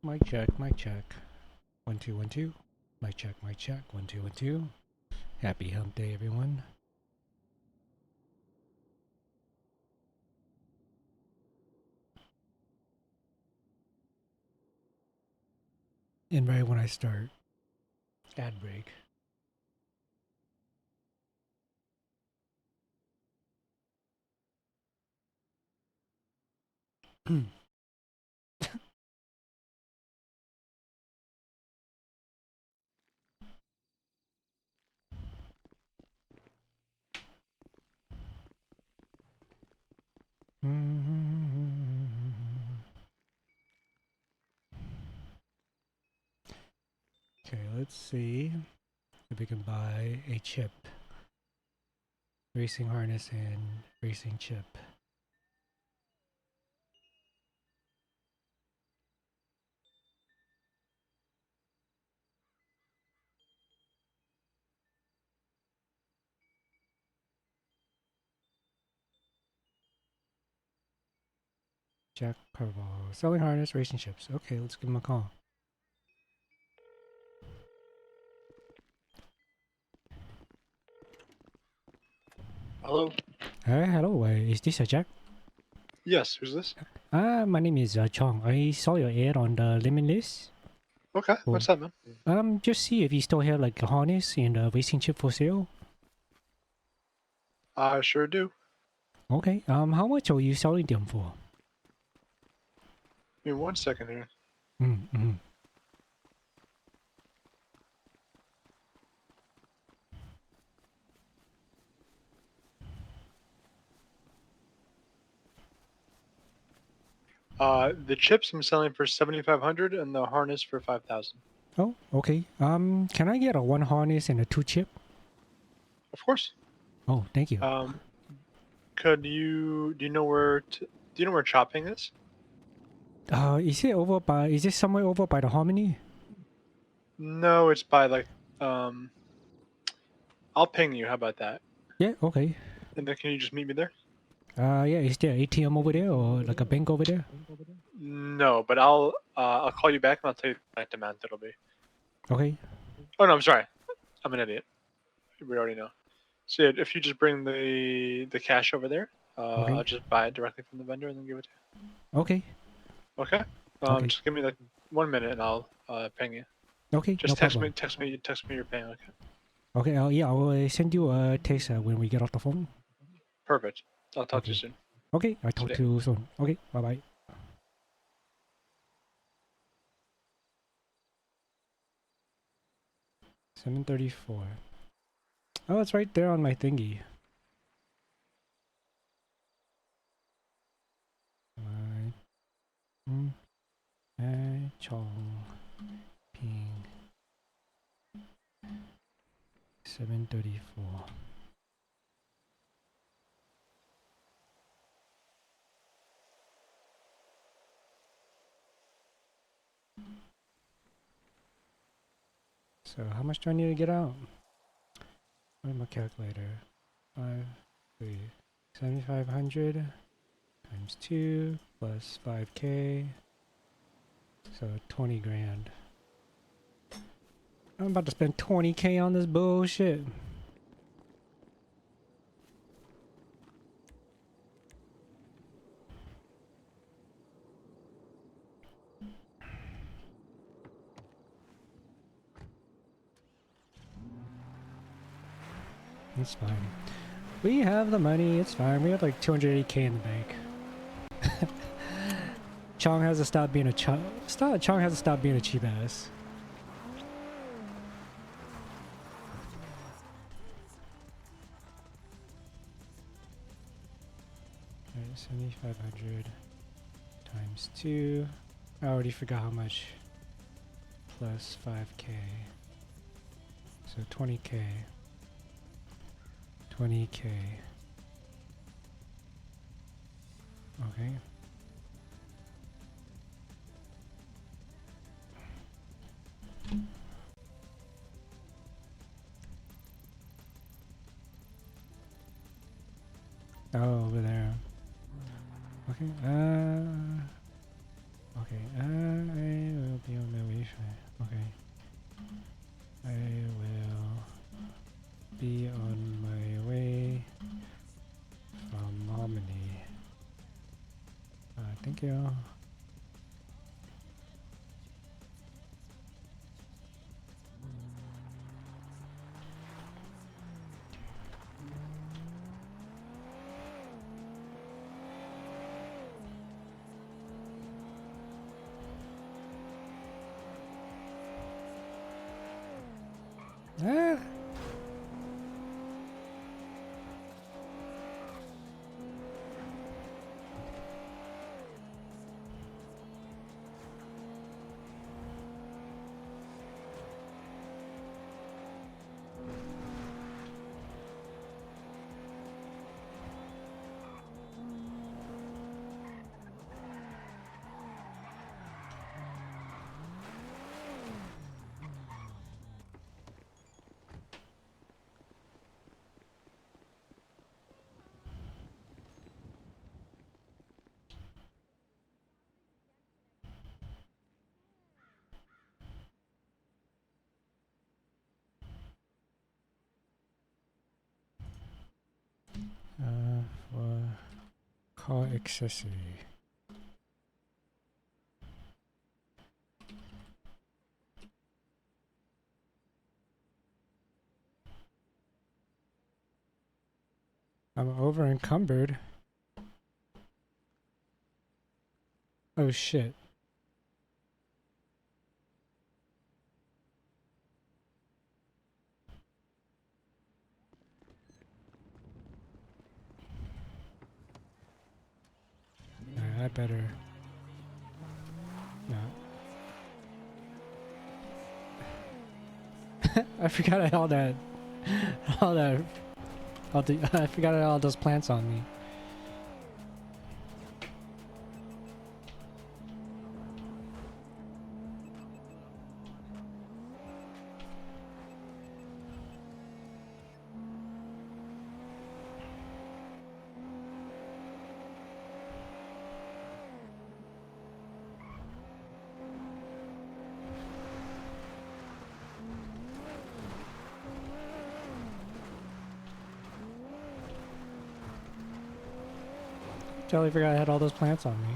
Mic check, mic check. 1 2 1 2. Mic check, mic check. 1 2 1 2. Happy hump day, everyone. And right when I start, ad break. Okay, let's see if we can buy a chip. Racing harness and racing chip. Jack Carval. Selling harness, racing chips. Okay, let's give him a call. Hello? Hello. Is this a Jack? Yes, who's this? My name is Chong. I saw your ad on the limit list. Okay, Oh. what's up, man? Just see if you still have like a harness and a racing chip for sale. I sure do. Okay. How much are you selling them for? Give me 1 second here. Mm-hmm. The chips I'm selling for 7,500 and the harness for 5,000. Oh, okay. Can I get a one harness and a two chip? Of course. Oh, thank you. Do you know where chopping is? Is it somewhere over by the Harmony? No, it's by like, I'll ping you. How about that? Yeah, okay. And then can you just meet me there? Yeah, is there ATM over there or like a bank over there? No, but I'll call you back and I'll tell you the exact amount it'll be. Okay. Oh no, I'm sorry. I'm an idiot. We already know. So yeah, if you just bring the cash over there, Okay. I'll just buy it directly from the vendor and then give it to you. Okay. Okay. Okay. Just give me like 1 minute and I'll ping you. Okay, Just no text problem. me your ping. Okay. Okay, yeah, I'll send you a text when we get off the phone. Perfect. I'll talk to you Okay. soon. Okay, I talk See ya. to you soon. Okay, bye-bye. $734. Oh, it's right there on my thingy. Chong ping 734. So how much do I need to get out? Where's my calculator? 5, 3, 7,500 times 2 plus 5k. So 20 grand. I'm about to spend 20k on this bullshit. It's fine. We have the money, it's fine. We have like 280k in the bank. Chong has to stop being a Chong has to stop being a cheap ass. Alright, 7,500 times 2. I already forgot how much. Plus 5k. So 20k. 20k. Okay. Oh, over there. Okay. Okay. I will Thank you. Ah. For car accessory. I'm over encumbered. Oh shit. Alright, I better not. I forgot I had all that I forgot I had all those plants on me. Totally forgot I had all those plants on me.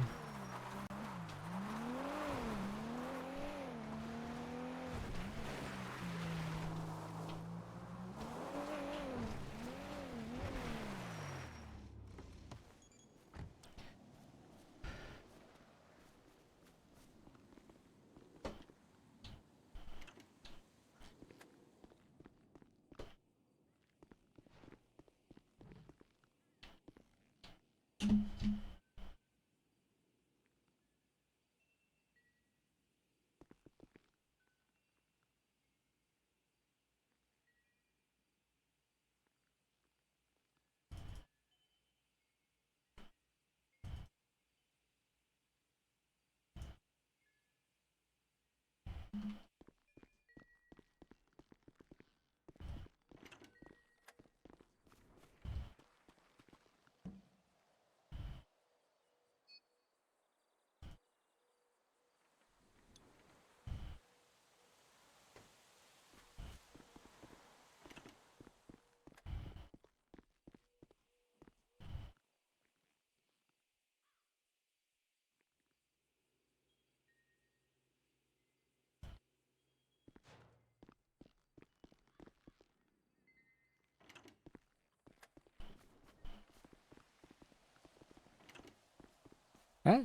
Huh?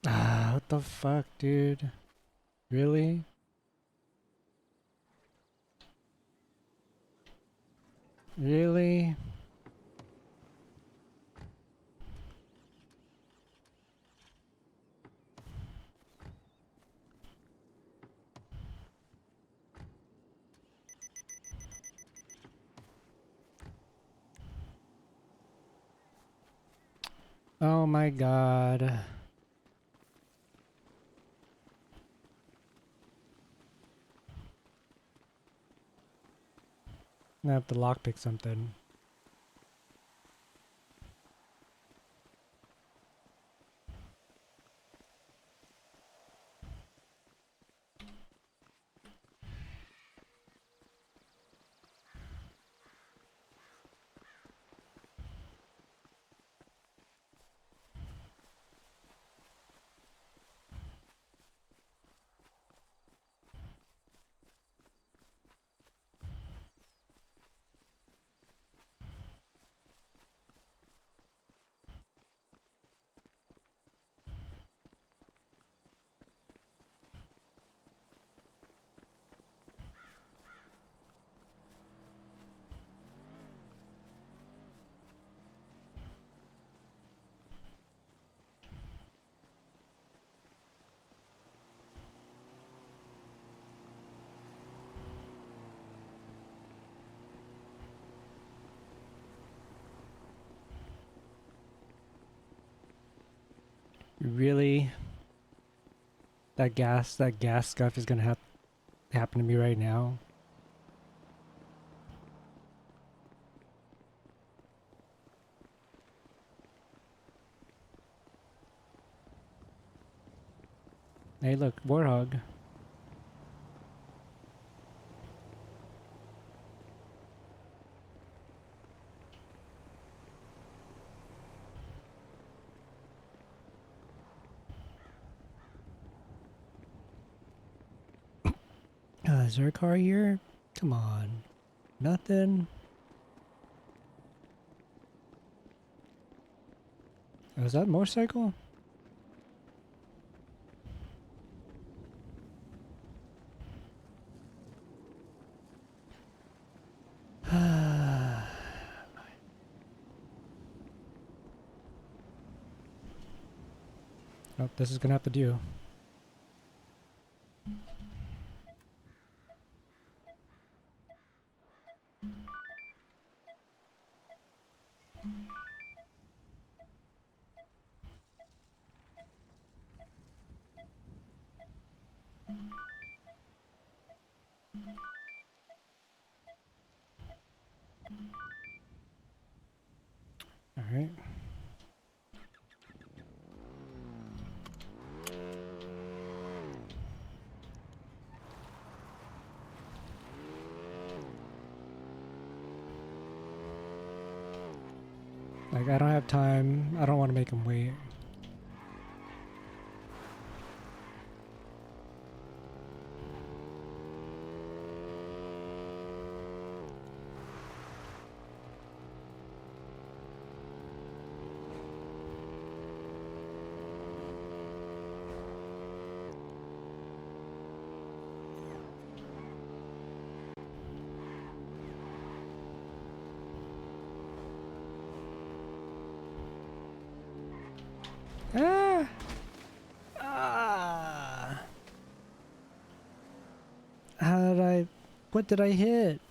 Ah, what the fuck, dude? Really? Really? Oh my god. I'm gonna have to lockpick something. Really? That gas stuff is gonna happen to me right now? Hey, look, Warthog. Is there a car here? Come on. Nothing? Oh, is that a motorcycle? Oh, this is gonna have to do. Alright. Like, I don't have time. I don't want to make him wait. Ah! Ah! How did I... What did I hit?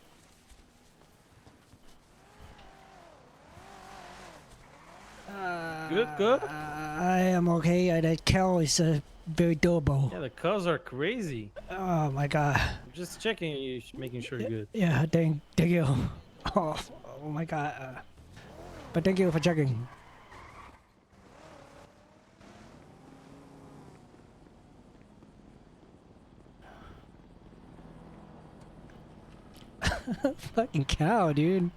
Good. I am okay. That cow is very durable. Yeah, the cars are crazy. Oh my god. I'm just checking you, making sure you're good. Yeah, thank you. Oh my god. But thank you for checking. Fucking cow, dude.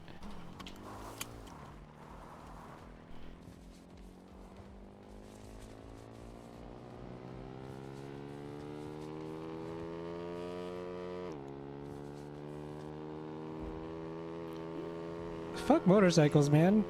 Fuck motorcycles, man.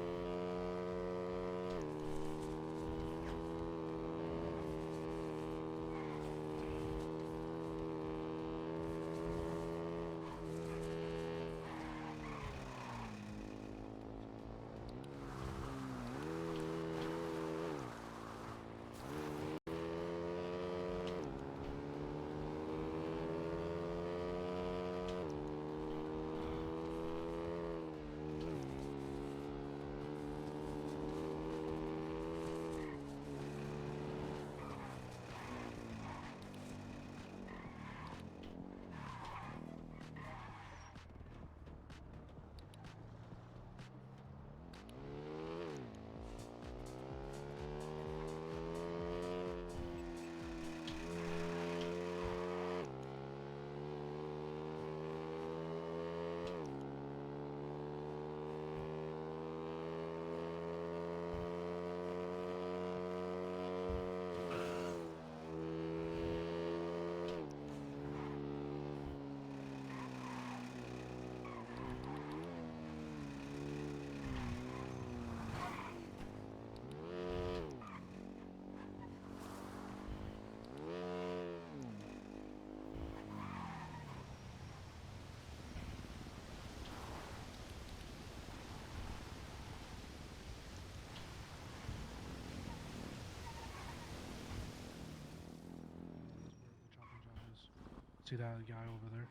See that guy over there?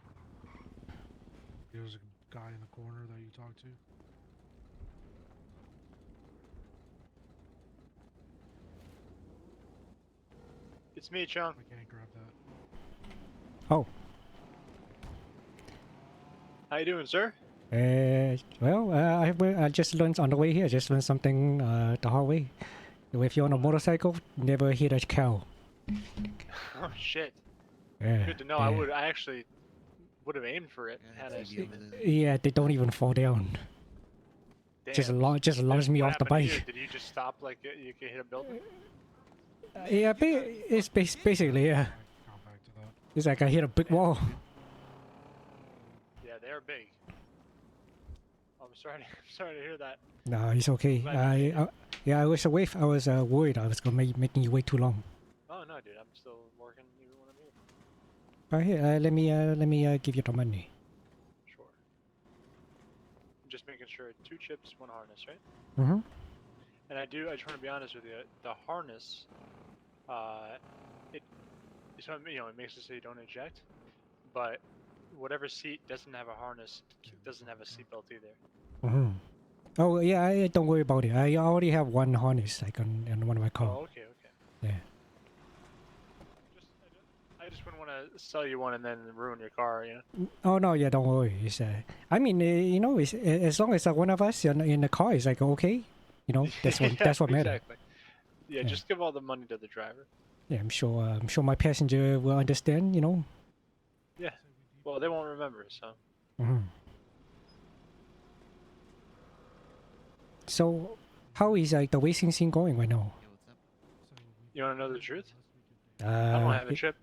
There's a guy in the corner that you talked to. It's me, Chong. I can't grab that. Oh. How you doing, sir? Well, I just learned on the way here. Just learned something the hard way. If you're on a motorcycle, never hit a cow. Oh shit. Yeah. Good to know. Yeah. I actually would have aimed for it had I seen it. Yeah, they don't even fall down. Just Damn. just launch me What off the happened to you? bike. Did you just stop like you could hit a building? Yeah, it's basically yeah. Gone back to that. It's like I hit a brick wall. Yeah, they're big. I'm sorry. I'm sorry to hear that. No, it's okay. Glad you made it. Yeah, I was away. I was worried I was gonna making you wait too long. Oh no, dude. I'm still working even when I'm here. But here, let me give you the money. Sure. I'm just making sure 2 chips, 1 harness, right? Mm-hmm. And I just want to be honest with you. The harness, it's what, you know, it makes it so you don't eject, but whatever seat doesn't have a harness doesn't have a seatbelt either. Mm-hmm. Oh yeah, don't worry about it. I already have 1 harness like on one of my cars. Oh, okay, okay. Yeah. I just wouldn't want to sell you one and then ruin your car, you know? Oh no, yeah, don't worry. It's I mean, you know, it's, as long as one of us in the car is like okay, you know, that's what Yeah, that's what matters. exactly. Yeah, just give all the money to the driver. Yeah, I'm sure my passenger will understand. You know. Yeah. Well, they won't remember, so. Mm-hmm. So, how is like the racing scene going right now? You want to know the truth? Uh, I don't have a it- chip.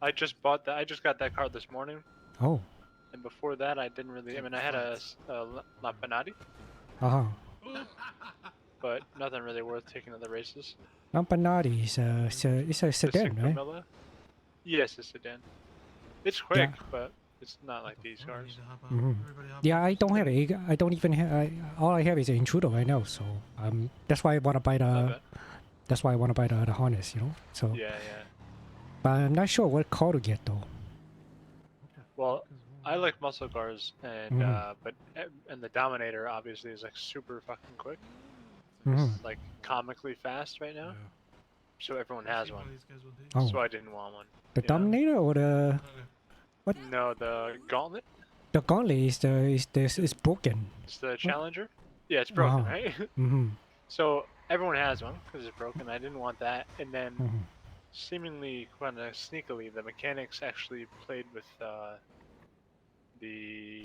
I just bought that. I just got that car this morning, Oh. and before that, I didn't really. I mean, I had a Lampanati, Uh-huh. but nothing really worth taking to the races. Lampanati is it's a The sedan, right? Cinquemilla? Yes, it's a sedan. It's quick, but it's not like these cars. Mhm. Yeah, I don't have it. I don't even have. All I have is an intruder right now, so that's why I want to buy I the. bet. That's why I want to buy the harness, you know. So, Yeah, yeah. but I'm not sure what car to get though. Well, I like muscle cars, and Mhm. and the Dominator obviously is like super fucking quick. Mhm. It's like comically fast right now, so everyone has one. Oh, So I didn't want one. the you know? Dominator or the No, the Gauntlet. Gauntlet is broken. It's the Challenger. Yeah, it's broken, Uh-huh. right? Mm-hmm. So everyone has one because it's broken. I didn't want that, and then Mm-hmm. seemingly kind of sneakily, the mechanics actually played with the.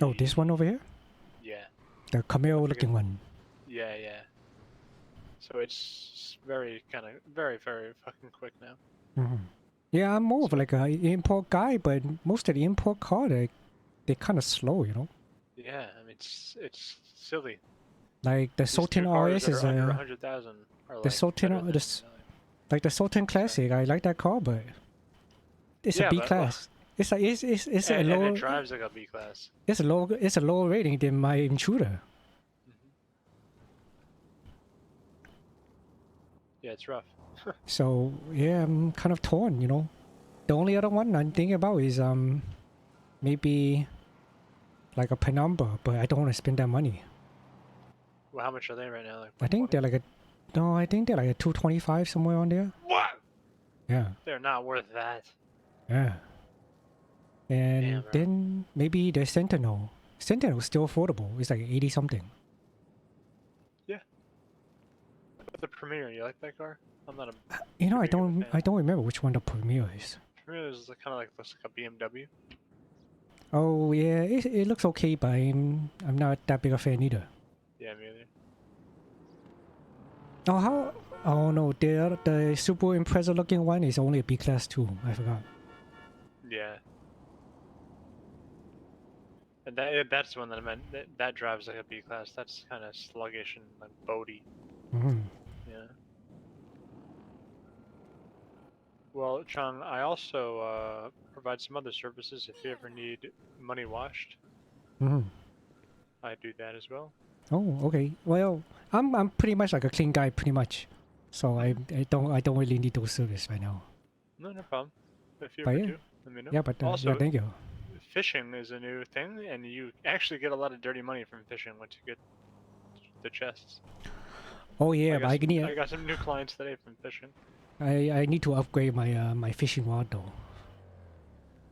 Oh, this one over here, Yeah, the Camaro forget- looking one. yeah, yeah. So it's very very fucking quick now. Mm-hmm. Yeah, I'm more of like a import guy, but most of the import car they kind of slow, you know. Yeah, I mean it's silly. Like the These Sultan new cars RS that is are under 100,000 are the like Sultan better than, the like the Sultan Classic. I like that car, but it's Yeah, a B but, class. It's like it's a and low it drives like a B class. it's a lower rating than my intruder. Yeah, it's rough. So yeah, I'm kind of torn, you know. The only other one I'm thinking about is maybe like a Penumbra, but I don't want to spend that money. Well, how much are they right now? Like I think 120? they're like I think they're like a 225 somewhere on there. What? Yeah, They're not worth that. yeah. And Damn, bro. then maybe the Sentinel. Sentinel's still affordable. It's like 80 something. But the Premier, you like that car? I'm not a. You know, Pretty good with I that. don't remember which one the Premier is. Premier is kind of like looks like a BMW. Oh yeah, it looks okay, but I'm not that big a fan either. Yeah, me either. Oh how? Oh no, the super impressive looking one is only a B class too. I forgot. Yeah. And that's the one that I meant. That drives like a B class. That's kind of sluggish and like boaty. Mm-hmm. Yeah. Well, Chong, I also provide some other services if you ever need money washed. Mm-hmm. I do that as well. Oh okay. Well, I'm pretty much like a clean guy, pretty much. So I don't really need those service right now. No, no problem. If you But ever yeah. do, let me know. Yeah, but also, yeah, thank you. fishing is a new thing, and you actually get a lot of dirty money from fishing once you get the chests. Oh yeah, but I I need got some new clients today from fishing. I need to upgrade my my fishing rod though.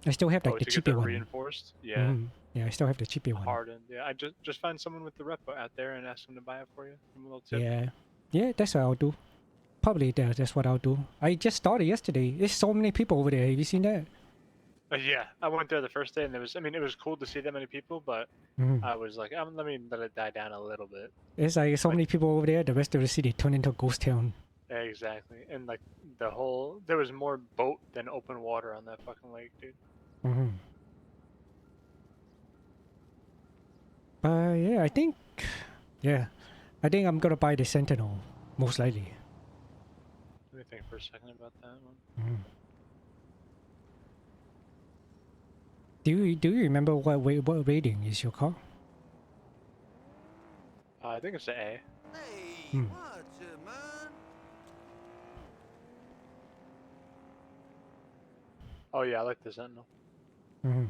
I still have like Oh, the to get cheapy that one. reinforced? Yeah. Mhm. Yeah, I still have the cheapy one. Hardened. Yeah, I just find someone with the repo out there and ask them to buy it for you. Give 'em a little tip. Yeah, yeah, that's what I'll do. Probably that's what I'll do. I just started yesterday. There's so many people over there. Have you seen that? Yeah, I went there the first day, and I mean, it was cool to see that many people, but Mhm. I was like, let me let it die down a little bit. There's like so Like, many people over there. The rest of the city turned into a ghost town. exactly. And like there was more boat than open water on that fucking lake, dude. Hmm. Yeah, yeah, I think I'm gonna buy the Sentinel most likely. Let me think for a second about that one. Mhm. Do you remember what rating is your car? I think it's an A. Hey, Hmm. watch it, man. Oh yeah, I like the Sentinel. Hmm.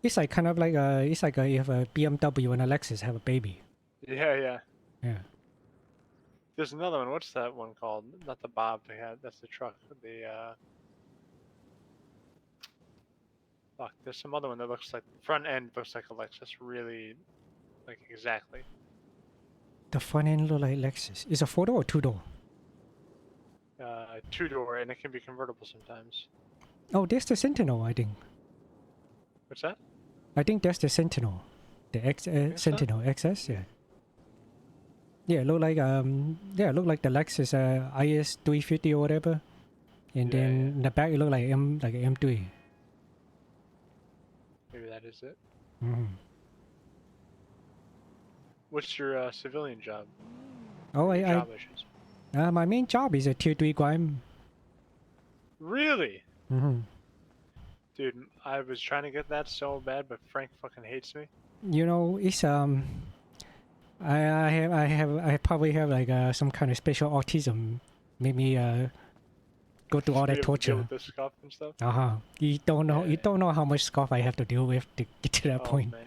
It's like kind of like if a BMW and a Lexus have a baby. Yeah, yeah. Yeah. There's another one. What's that one called? Not the Bob they had. That's the truck. Fuck. There's some other one that looks like front end looks like a Lexus. Really, like exactly. The front end look like Lexus. Is a 4-door or 2-door? Two-door, and it can be convertible sometimes. Oh, that's the Sentinel, I think. What's that? I think that's the Sentinel. The so? Sentinel XS, yeah. Yeah, look like the Lexus IS 350 or whatever. And Yeah, then yeah. in the back it look like M3. Maybe that is it. Mhm. What's your civilian job? Oh, Your job issues. my main job is a tier 3 grime. Really? Hmm. Dude, I was trying to get that so bad, but Frank fucking hates me. You know, it's I probably have like some kind of special autism. Made me go through all Be that able to deal torture. with the scuff and stuff. You don't know. Yeah. You don't know how much scuff I have to deal with to get to that Oh point. man,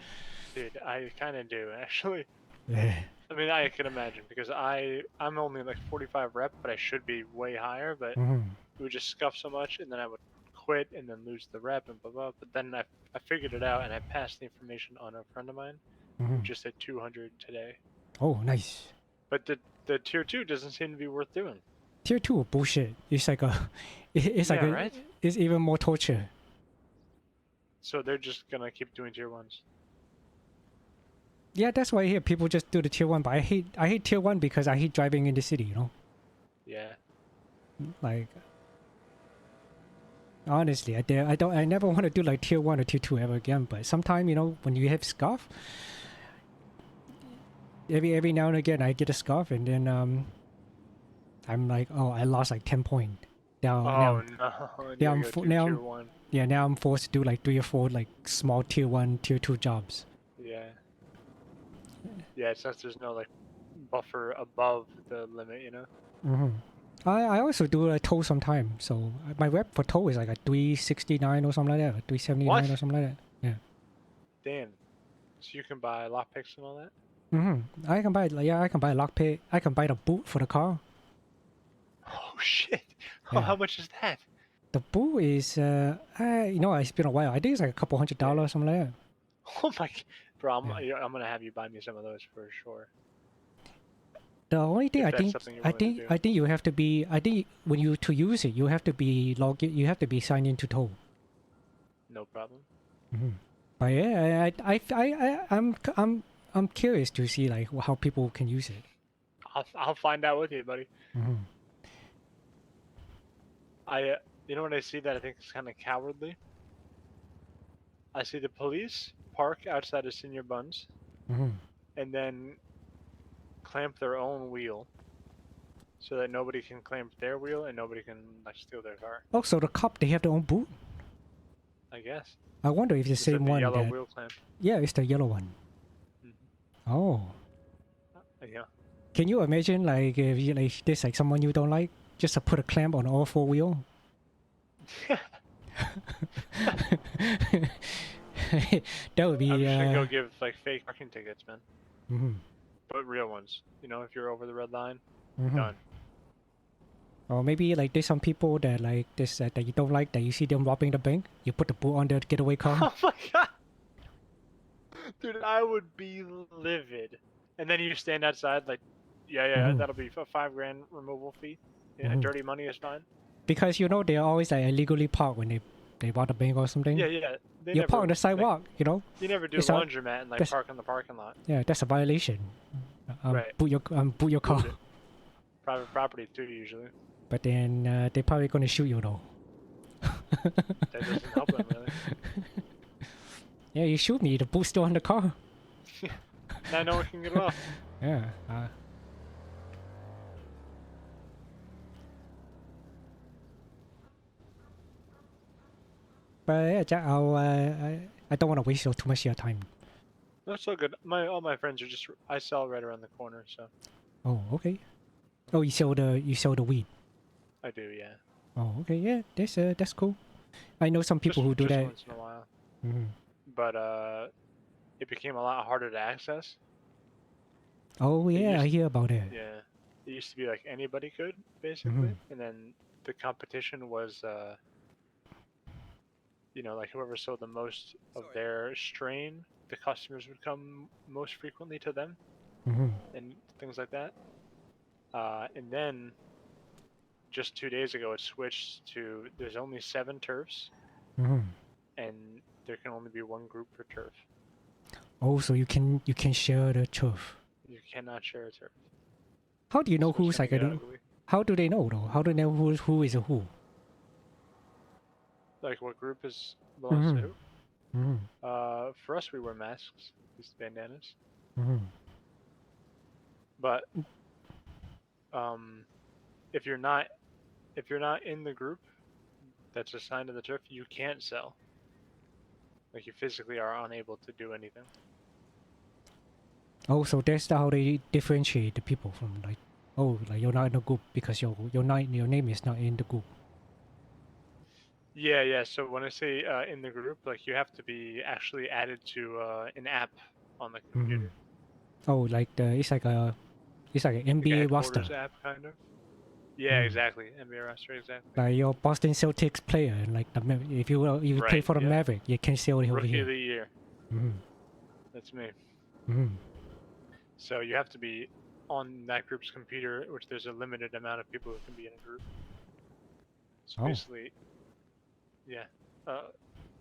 dude, I kind of do actually. Yeah. I mean, I can imagine because I'm only like 45 rep, but I should be way higher. But Mhm. it would just scuff so much, and then I would quit and then lose the rep and blah blah. But then I figured it out, and I passed the information on a friend of mine who Mhm. just hit 200 today. Oh, nice. But the tier 2 doesn't seem to be worth doing. Tier 2 bullshit. It's like a, it's like Yeah, a, right? it's even more torture. So they're just gonna keep doing tier 1s. Yeah, that's why I hear people just do the tier 1, but I hate tier 1 because I hate driving in the city, you know? Yeah. Like, honestly, I never want to do like tier 1 or tier 2 ever again, but sometime, you know, when you have scuff, every now and again I get a scuff and then, I'm like, oh, I lost like 10 points. Now, Oh now, no. now You I'm gotta fo- do now, tier 1. yeah, now I'm forced to do like 3 or 4 like small tier 1, tier 2 jobs. Yeah. Yeah, since there's no like buffer above the limit, you know. Hmm. I also do a tow sometime, so my rep for tow is like a 369 or something like that, or 379 What? or something like that. Yeah. Damn. So you can buy lockpicks and all that? I can buy I can buy a lockpick. I can buy the boot for the car. Oh shit. Oh, Yeah. how much is that? The boot is you know, it's been a while. I think it's like a couple $100 or something like that. Oh my bro, Yeah. I'm gonna have you buy me some of those for sure. The only thing If that's something you're willing to do. I think you have to be I think when you to use it you have to be you have to be signed into tow. No problem. But yeah, I'm curious to see like how people can use it. I'll find out with you, buddy. Mhm. You know what I see that I think is kind of cowardly? I see the police park outside of Senior Buns Mhm. and then clamp their own wheel so that nobody can clamp their wheel and nobody can like steal their car. Oh, so the cop they have their own boot. I guess. I wonder if it's the It's like same the one yellow that. wheel clamp. Yeah, it's the yellow one. Mhm. Oh, Yeah. can you imagine like if you like there's like someone you don't like, just to put a clamp on all 4 wheel? That would be. I'm just gonna go give like fake parking tickets, man. Mhm. But real ones. You know, if you're over the red line, Mhm. done. Or maybe like there's some people that like this that you don't like that you see them robbing the bank. You put the boot on their getaway car. Oh my god, dude, I would be livid. And then you stand outside like, yeah, Mhm. that'll be a $5,000 removal fee. Yeah, Mhm. dirty money is fine. Because you know they're always like illegally parked when they rob the bank or something. Yeah. They You never park on the like, sidewalk, you know. you never do It's not- laundromat and like that's- park in the parking lot. Yeah, that's a violation. Right. Boot your car. Boot it. Private property too, usually. But then they're probably gonna shoot you though. That doesn't help them really. Yeah, you shoot me. The boot's still on the car. Now no one can get it off. Yeah. But yeah, Jack, I don't want to waste too much of your time. That's so good. All my friends are just I sell right around the corner, so Oh, okay. Oh, you sell the weed. I do, yeah. Oh, okay. Yeah, that's cool. I know some people who do just that. once in a while. Mhm. But it became a lot harder to access. Oh yeah, I used- hear about it. Yeah. It used to be like anybody could, basically. Mhm. And then the competition was you know, like whoever sold the most of their strain, the customers would come most frequently to them Mhm. and things like that. And then just 2 days ago it switched to there's only 7 turfs Mhm. and there can only be 1 group per turf. Oh, so you can share the turf. You cannot share a turf. How do you know So it's who's gonna like get a, ugly. how do they know though? How do they know who is a who? Like what group is belongs to who? Mhm. For us we wear masks, these bandanas. Mhm. But if you're not in the group that's assigned to the turf, you can't sell. Like you physically are unable to do anything. Oh, so that's how they differentiate the people from like, oh, like you're not in the group because your name is not in the group. Yeah. So when I say in the group, like you have to be actually added to an app on the computer. Oh, like it's like an Like a NBA roster. headquarters app, kind of. Yeah, Mm. exactly. NBA roster, exactly. Like your Boston Celtics player, and like if you play Right, for the yeah. Maverick, you can sell it over Rookie here. of the year. Mhm. That's me. Mhm. So you have to be on that group's computer, which there's a limited amount of people who can be in a group. So Oh. basically, yeah,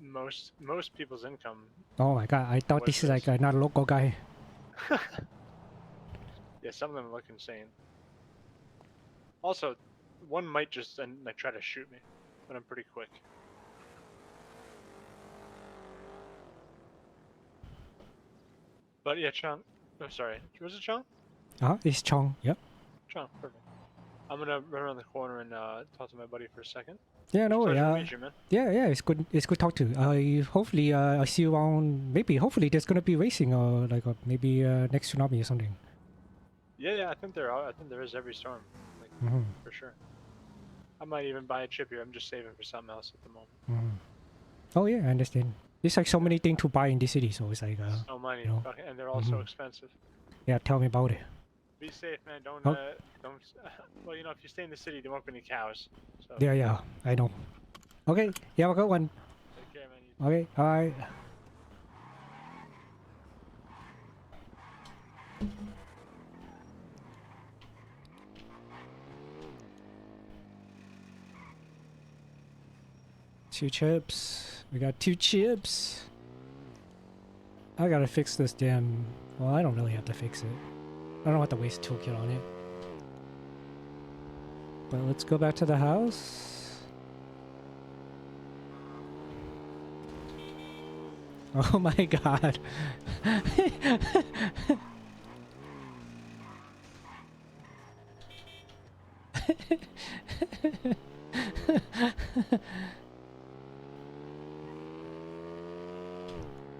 most people's income. Oh my god, I thought What this is is like another local guy. Yeah, some of them look insane. Also, one might just like try to shoot me, but I'm pretty quick. But yeah, Chong. Oh, sorry. Was it Chong? It's Chong. Yep. Chong, perfect. I'm gonna run around the corner and talk to my buddy for a second. Yeah, no, Pleasure to yeah. meet you, man. Yeah, it's good. It's good talk to you. Hopefully, I see you around. Maybe, hopefully, there's gonna be racing or like maybe next tsunami or something. Yeah. I think there are. I think there is every storm, like Mhm. for sure. I might even buy a chip here. I'm just saving for something else at the moment. Mhm. Oh yeah, I understand. There's like so many things to buy in this city, so it's like So many, you know. and they're all so Mhm. expensive. yeah. Tell me about it. Be safe, man. Don't Oh. don't. Well, you know, if you stay in the city, there won't be any cows. So Yeah, I know. Okay, you have a good one. take care, man. You Okay, alright. Two chips. We got 2 chips. I gotta fix this damn. Well, I don't really have to fix it. I don't have to waste a toolkit on it. But let's go back to the house. Oh my god.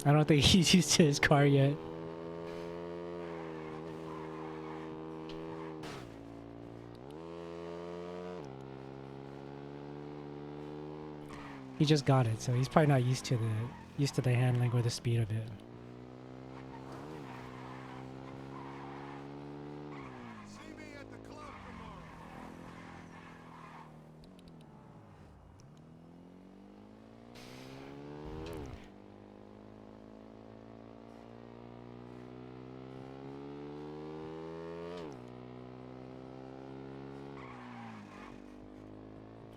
I don't think he's used to his car yet. He just got it, so he's probably not used to the handling or the speed of it. See me at the club tomorrow.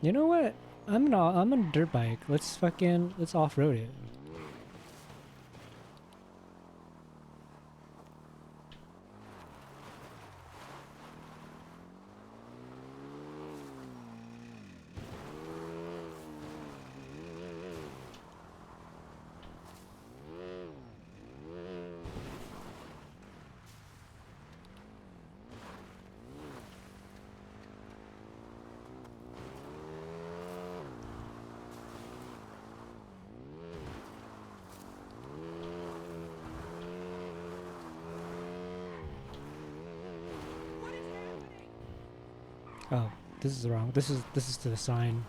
You know what? I'm on a dirt bike. Let's off-road it. Oh, this is wrong. This is to the sign.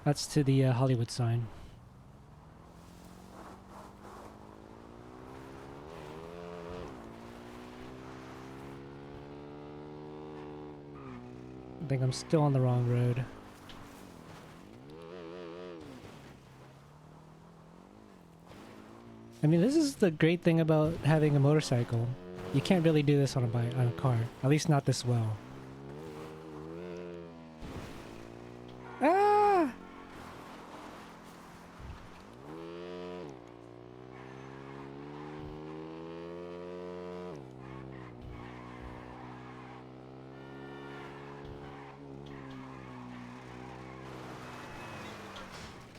That's to the Hollywood sign. I think I'm still on the wrong road. I mean, this is the great thing about having a motorcycle. You can't really do this on a car. At least not this well. Ah!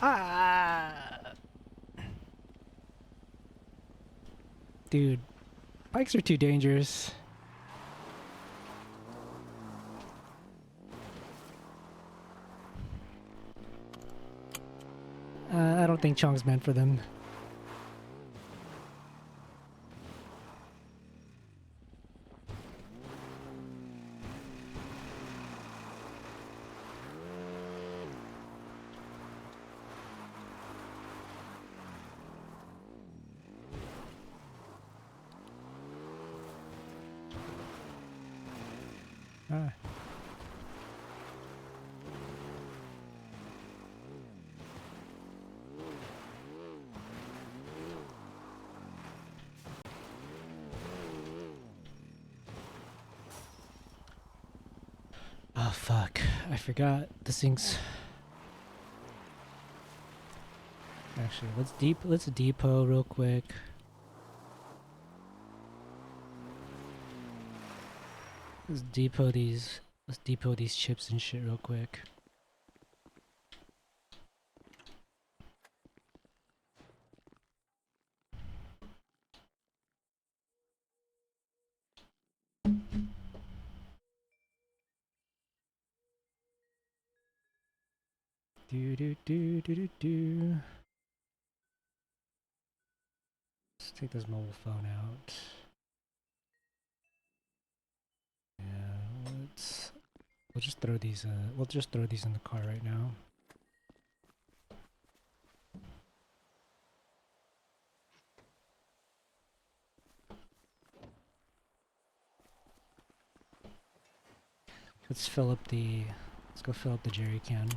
Ah! Dude, bikes are too dangerous. I don't think Chong's meant for them. Ah. Oh fuck, I forgot the thing's... Actually, let's depot real quick. Let's depot these chips and shit real quick. Do do do do do do. Let's take this mobile phone out. Yeah, we'll just throw these in the car right now. Let's go fill up the jerry can.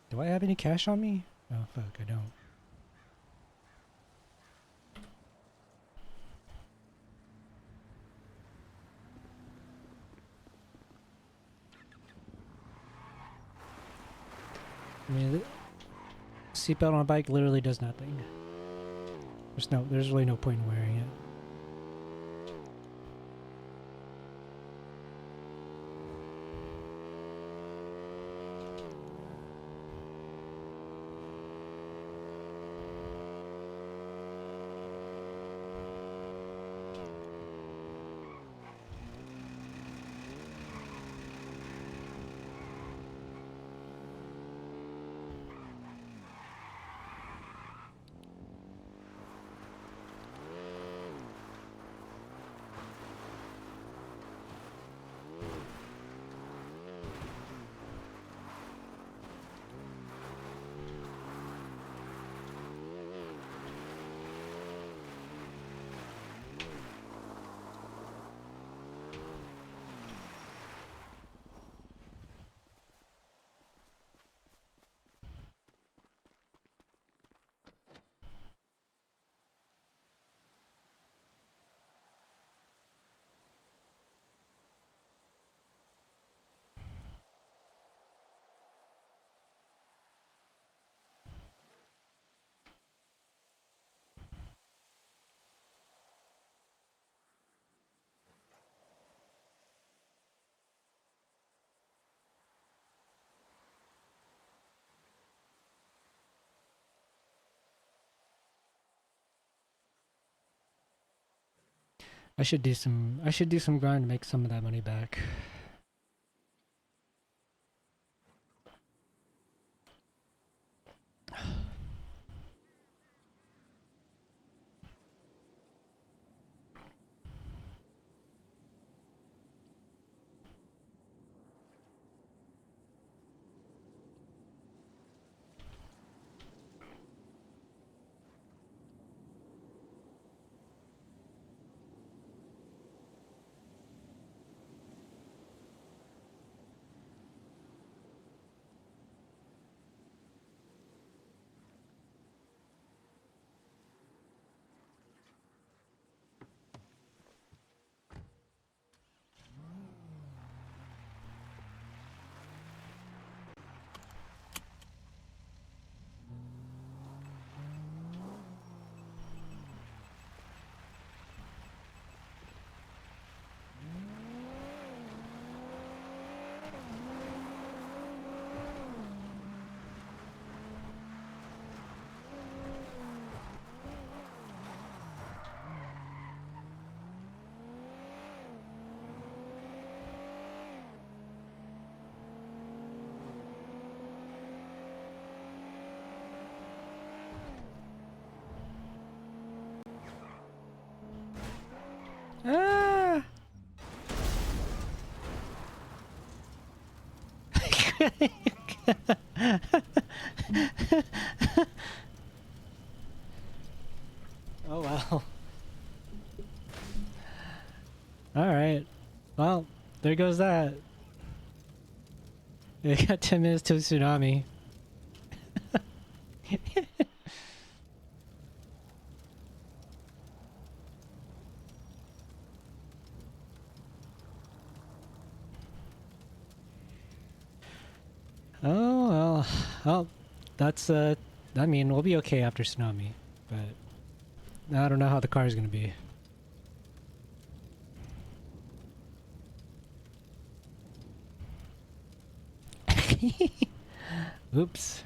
Do I have any cash on me? Oh fuck, I don't. I mean, seatbelt on a bike literally does nothing. There's really no point in wearing it. I should do some grind to make some of that money back. Ah! Oh well. Alright. Well, there goes that. We got 10 minutes to a tsunami. Oh well. Well, that's I mean, we'll be okay after tsunami, but I don't know how the car is gonna be. Oops.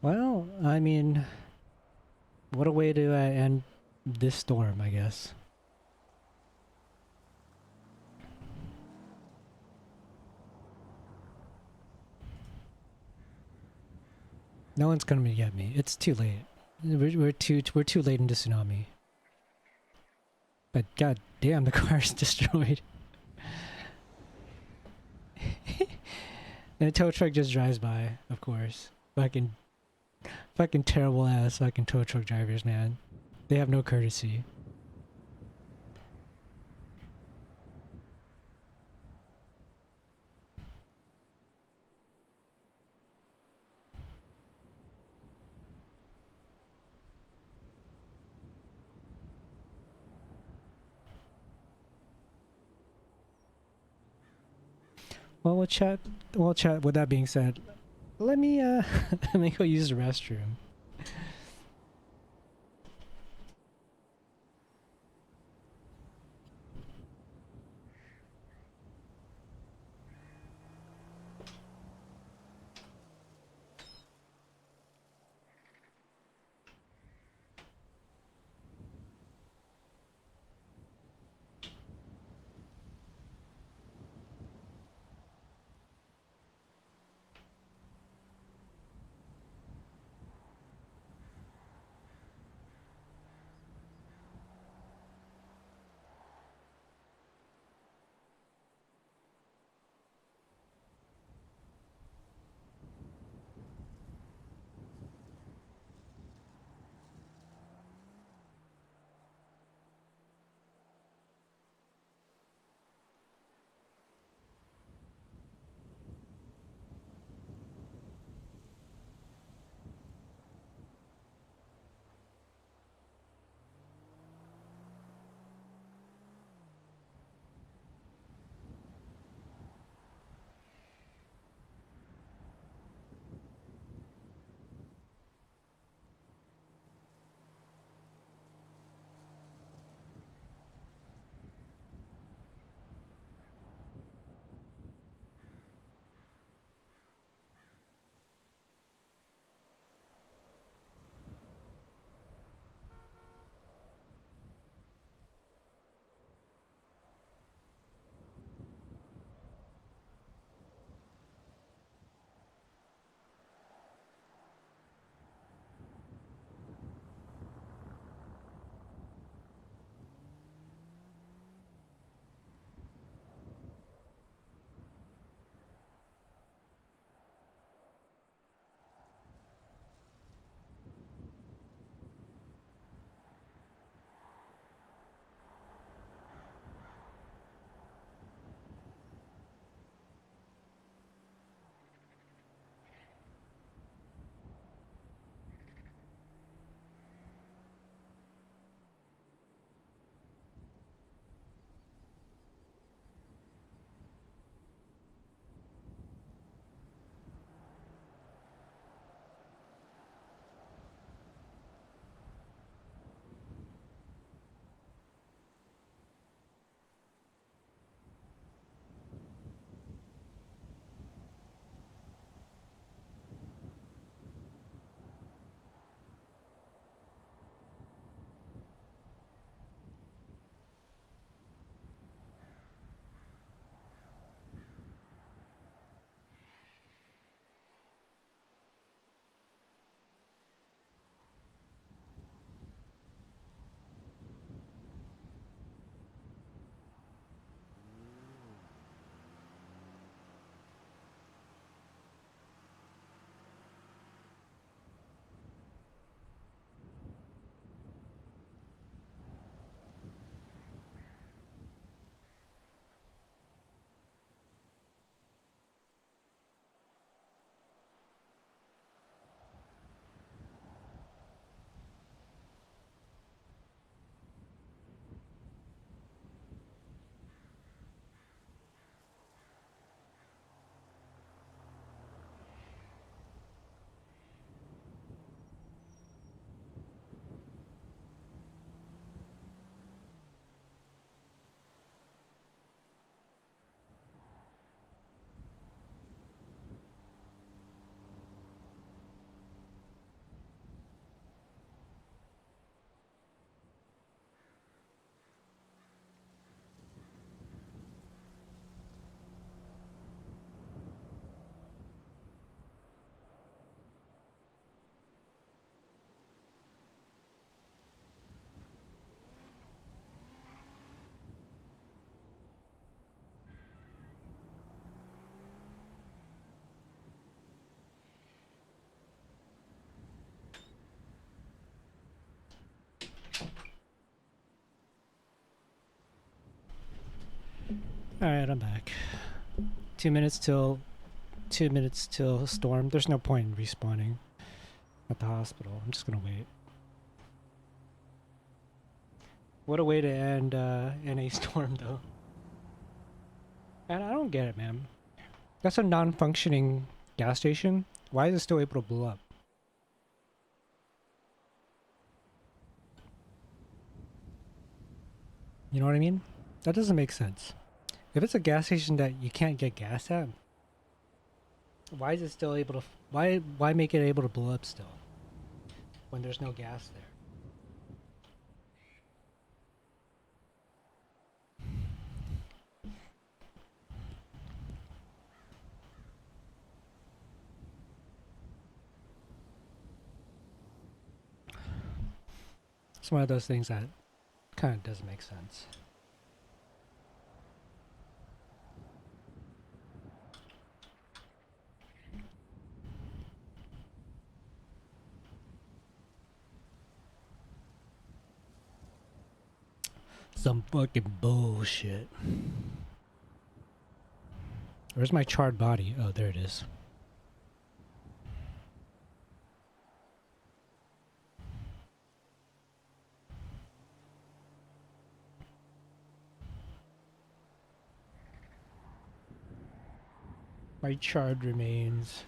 Well, I mean, what a way to end this storm, I guess. No one's coming to get me. It's too late. We're too late into tsunami. But god damn, the car is destroyed. And a tow truck just drives by, of course. Fucking terrible ass fucking tow truck drivers, man. They have no courtesy. Well, we'll chat. We'll chat. With that being said, let me let me go use the restroom. Alright, I'm back. 2 minutes till 2 minutes till storm. There's no point in respawning at the hospital. I'm just gonna wait. What a way to end NA storm though. And I don't get it, man. That's a non-functioning gas station. Why is it still able to blow up? You know what I mean? That doesn't make sense. If it's a gas station that you can't get gas at, why is it still able to? Why make it able to blow up still when there's no gas there? It's one of those things that kind of doesn't make sense. Some fucking bullshit. Where's my charred body? Oh, there it is. My charred remains.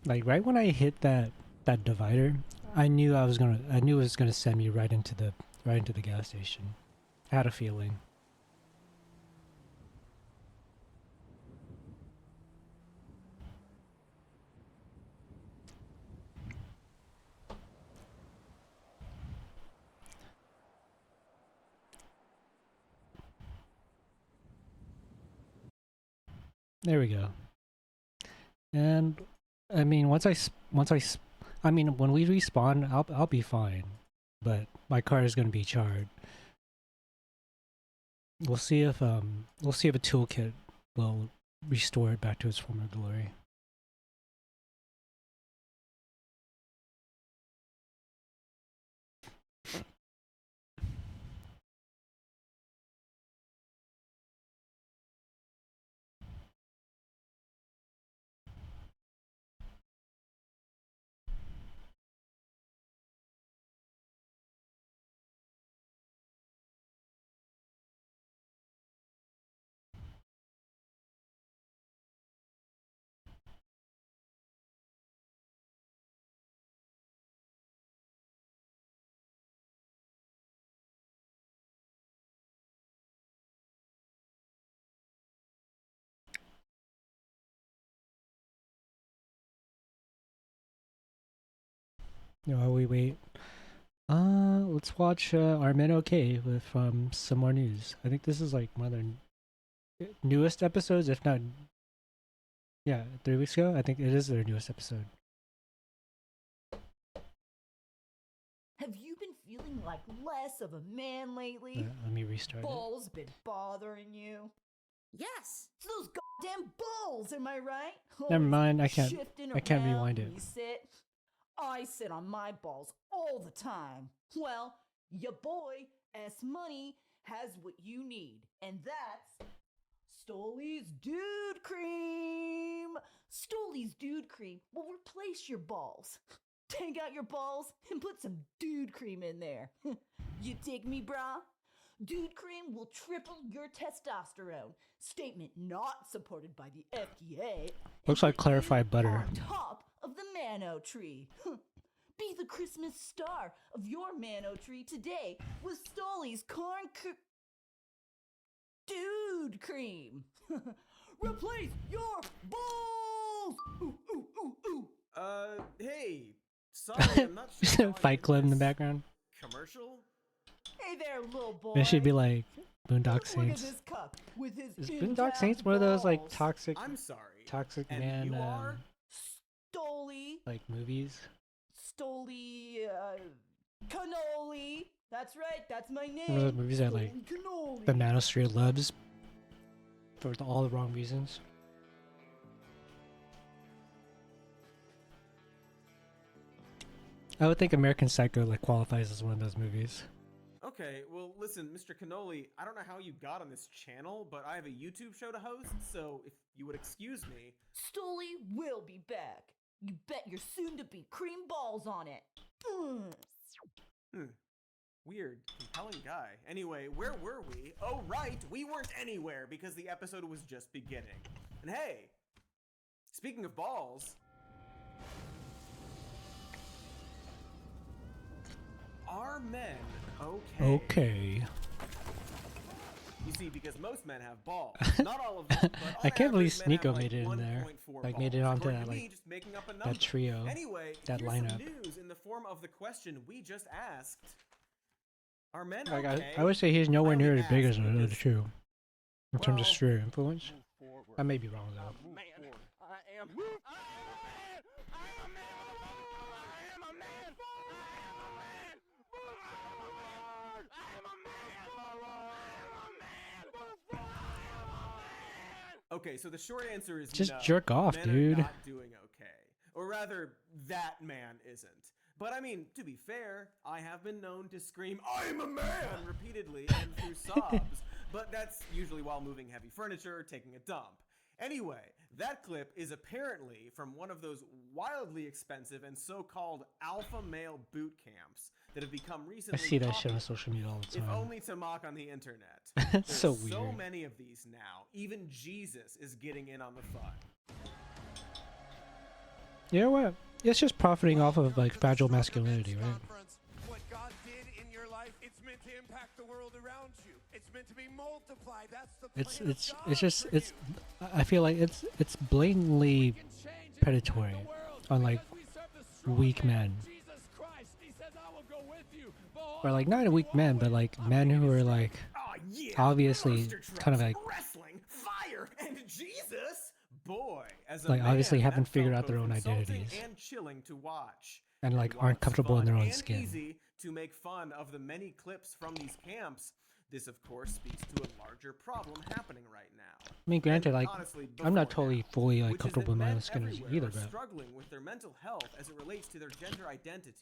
Like right when I hit that divider, I knew it was gonna send me right into the gas station. I had a feeling. There we go. And I mean, when we respawn, I'll be fine. But my car is gonna be charred. We'll see if a toolkit will restore it back to its former glory. You know, while we wait. Let's watch Are Men Okay with some more news. I think this is like one of their newest episodes, if not, yeah, 3 weeks ago. I think it is their newest episode. Have you been feeling like less of a man lately? Let me restart it. Balls been bothering you? Yes, it's those goddamn balls, am I right? Never mind, I Always can't shifting rewind around it. when you sit. I sit on my balls all the time. Well, your boy, S Money, has what you need, and that's Stoley's Dude Cream. Stoley's Dude Cream will replace your balls. Take out your balls and put some Dude Cream in there. You dig me, brah? Dude Cream will triple your testosterone. Statement not supported by the FDA. Looks like clarified butter. On top of the Mano tree. Be the Christmas star of your Mano tree today with Stoley's Dude Cream. Replace your balls. Ooh, ooh, ooh, ooh. Hey, sorry, I'm not sure. how I Fight did Club in the this. background. there, little boy. It should be like Boondock Look at Saints. this cuck with his Is in-town Boondock Saints one of those like balls. toxic I'm sorry. And man you are? Stoli, like movies? cannoli. That's right. That's my name. One of those movies that like Cannoli. the manosphere loves for all the wrong reasons. I would think American Psycho like qualifies as one of those movies. Okay, well, listen, Mr. Cannoli, I don't know how you got on this channel, but I have a YouTube show to host, so if you would excuse me. Stoli will be back. You bet your soon-to-be cream balls on it. Weird, compelling guy. Anyway, where were we? Oh, right, we weren't anywhere because the episode was just beginning. And hey, speaking of balls, are men okay? Okay. You see, because most men have balls. Not all of them, but on I can't believe average, men have Sneeko made it in there. 1.4 Like made it balls. onto According that to me, like just making up a that number. trio. Anyway, that here's lineup. some news in the form of the question we just asked. Are men Like okay? I would say he's nowhere near as big as the other because- two in terms of well, sphere influence. I may be wrong though. Okay, so the short answer is Just no. jerk off, Men dude. Are not doing okay, or rather, that man isn't. But I mean, to be fair, I have been known to scream "I'm a man" repeatedly and through sobs, but that's usually while moving heavy furniture or taking a dump. Anyway, that clip is apparently from one of those wildly expensive and so-called alpha male boot camps that have become I recently see that shit on popular, social media all the if time. only to mock on the internet. It's There's so so weird. many of these now. Even Jesus is getting in on the fun. You know what? It's just profiting off of like fragile masculinity, right? What God did in your life, it's meant to impact the world around you. It's meant to be multiplied. That's the plan of God It's just for it's you. I feel like it's blatantly predatory on like weak men. Or like not a weak men, but like men who are like Oh yeah, obviously monster kind of trucks, like wrestling, fire, and Jesus. Boy, as a like obviously man, haven't that figured felt out their both own insulting identities and chilling to watch. and like while aren't it's comfortable in their fun own and skin. Easy to make fun of the many clips from these camps. This, of course, speaks to a larger problem happening right now. I mean, granted, And like honestly, I'm not before totally now, fully like which is comfortable in that my men own skin everywhere either, are but struggling with their mental health as it relates to their gender identity.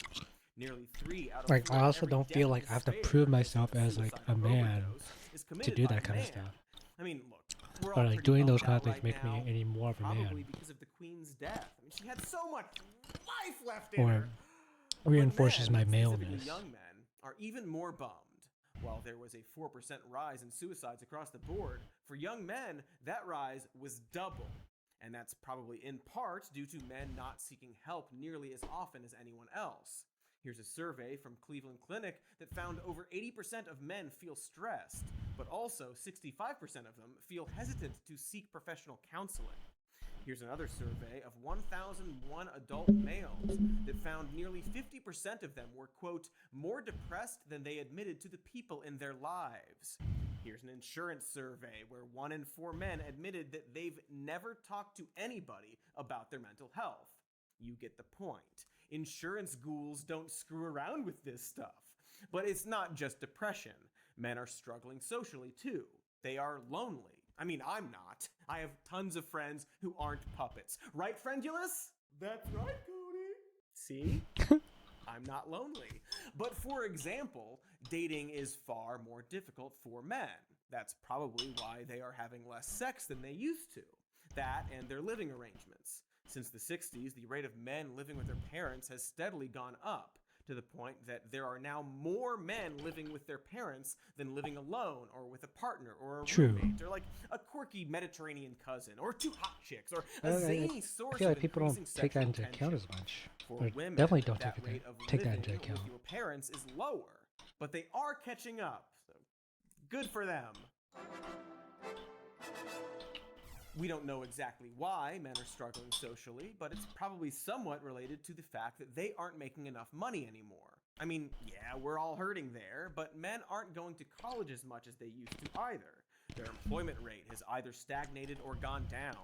Nearly 3 out of like 4 I also every don't feel death like in I have to Spain prove because myself of as like a suicide man overdose is to committed do by that kind of man. stuff. I mean, look, we're Or all like pretty doing those bummed kind of out things right make me now, any more of a probably man, because of the Queen's death. I mean, she had so much life left in or her. But reinforces my men, specifically maleness. young men, are even more bummed. While there was a 4% rise in suicides across the board, for young men, that rise was double. And that's probably in part due to men not seeking help nearly as often as anyone else. Here's a survey from Cleveland Clinic that found over 80% of men feel stressed, but also 65% of them feel hesitant to seek professional counseling. Here's another survey of 1,001 adult males that found nearly 50% of them were, quote, more depressed than they admitted to the people in their lives. Here's an insurance survey where 1 in 4 men admitted that they've never talked to anybody about their mental health. You get the point. Insurance ghouls don't screw around with this stuff. But it's not just depression. Men are struggling socially too. They are lonely. I mean, I'm not. I have tons of friends who aren't puppets. Right, Friendulous? That's right, Cody. See? I'm not lonely. But for example, dating is far more difficult for men. That's probably why they are having less sex than they used to. That and their living arrangements. Since the 60s, the rate of men living with their parents has steadily gone up, to the point that there are now more men living with their parents than living alone or with a partner or a True. roommate or like a quirky Mediterranean cousin or 2 hot chicks or I- a I- zany I source feel of like people don't increasing take that sexual into account tension. as much. For Or women, definitely don't that take rate that of take that living into account. with your parents is lower, but they are catching up. So good for them. We don't know exactly why men are struggling socially, but it's probably somewhat related to the fact that they aren't making enough money anymore. I mean, yeah, we're all hurting there, but men aren't going to college as much as they used to either. Their employment rate has either stagnated or gone down.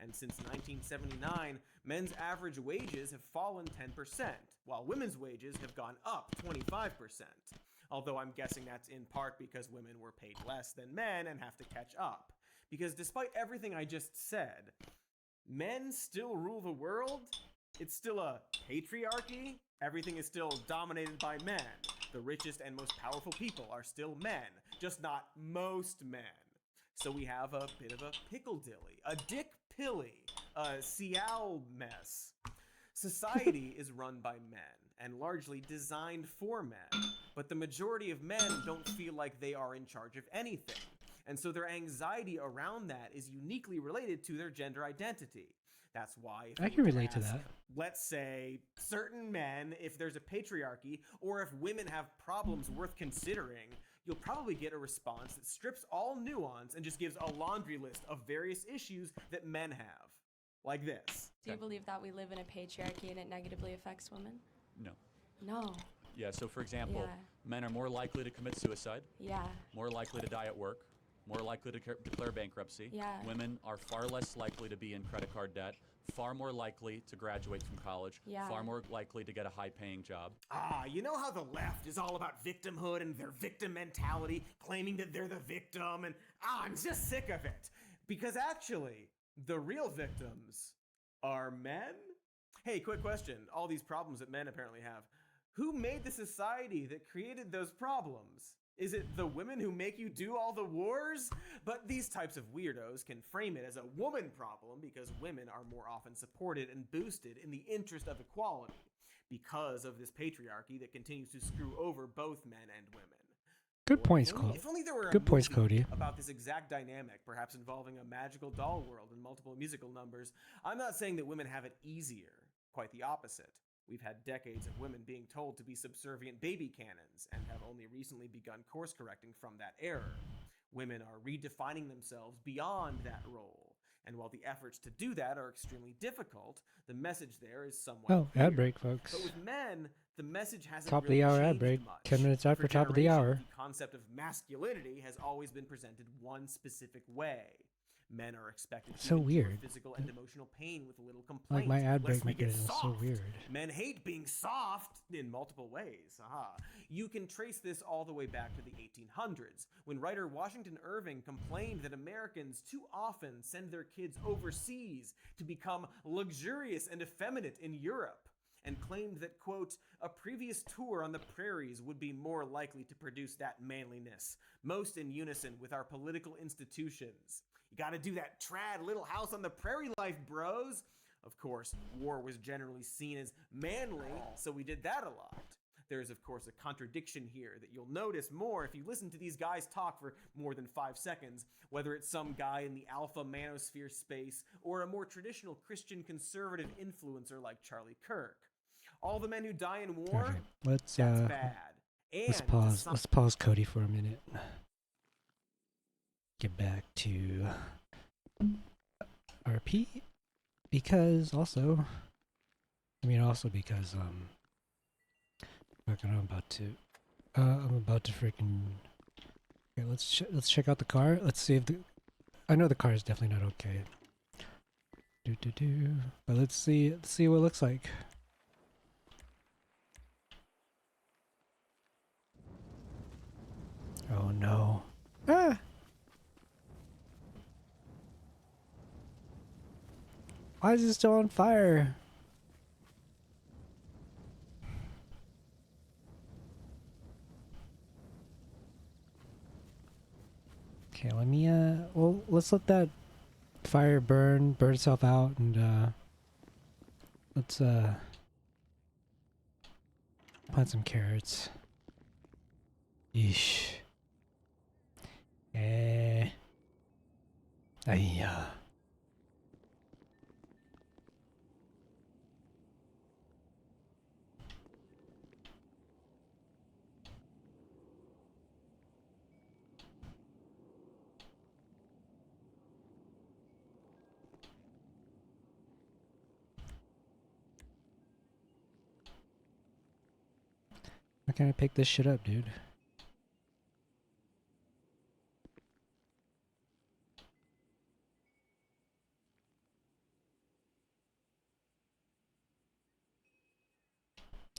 And since 1979, men's average wages have fallen 10%, while women's wages have gone up 25%. Although I'm guessing that's in part because women were paid less than men and have to catch up. Because despite everything I just said, men still rule the world. It's still a patriarchy. Everything is still dominated by men. The richest and most powerful people are still men, just not most men. So we have a bit of a pickle-dilly, a dick-pilly, a Seattle mess. Society is run by men and largely designed for men, but the majority of men don't feel like they are in charge of anything. And so their anxiety around that is uniquely related to their gender identity. That's why if I you can were to relate to ask, that. let's say, certain men, if there's a patriarchy, or if women have problems worth considering, you'll probably get a response that strips all nuance and just gives a laundry list of various issues that men have. Like this. Do you believe that we live in a patriarchy and it negatively affects women? No. No. Yeah, so for example, Yeah. men are more likely to commit suicide, Yeah. more likely to die at work, more likely to declare bankruptcy. Yeah. Women are far less likely to be in credit card debt, far more likely to graduate from college, Yeah. far more likely to get a high-paying job. You know how the left is all about victimhood and their victim mentality, claiming that they're the victim, and I'm just sick of it. Because actually, the real victims are men? Hey, quick question. All these problems that men apparently have. Who made the society that created those problems? Is it the women who make you do all the wars? But these types of weirdos can frame it as a woman problem because women are more often supported and boosted in the interest of equality because of this patriarchy that continues to screw over both men and women. Good points, Cole. If only there were a Good points, movie Cody. about this exact dynamic, perhaps involving a magical doll world and multiple musical numbers. I'm not saying that women have it easier. Quite the opposite. We've had decades of women being told to be subservient baby cannons and have only recently begun course correcting from that error. Women are redefining themselves beyond that role. And while the efforts to do that are extremely difficult, the message there is somewhat Oh, clear. ad break, folks. But with men, the message hasn't Top of really the hour ad changed break. much. 10 minutes after For top of the hour. generations, the concept of masculinity has always been presented one specific way. Men are expected to So endure weird. physical and emotional pain with little complaint. Like my ad break lest we get mechanism is so soft. weird. Men hate being soft in multiple ways. Aha. You can trace this all the way back to the 1800s, when writer Washington Irving complained that Americans too often send their kids overseas to become luxurious and effeminate in Europe, and claimed that, quote, a previous tour on the prairies would be more likely to produce that manliness, most in unison with our political institutions. You gotta do that trad Little House on the Prairie life, bros. Of course, war was generally seen as manly, so we did that a lot. There's, of course, a contradiction here that you'll notice more if you listen to these guys talk for more than 5 seconds, whether it's some guy in the alpha manosphere space or a more traditional Christian conservative influencer like Charlie Kirk. All the men who die in war, Okay, let's that's bad. And let's to pause. some- Let's pause Cody for a minute. Get back to RP because also because fucking I'm about to freaking okay, let's check out the car. Let's see if I know the car is definitely not okay. But let's see what it looks like. Oh no. Ah! Why is it still on fire? Okay, let me well, let's let that fire burn itself out, and let's plant some carrots. Yeesh. Ayya. Why can't I pick this shit up, dude?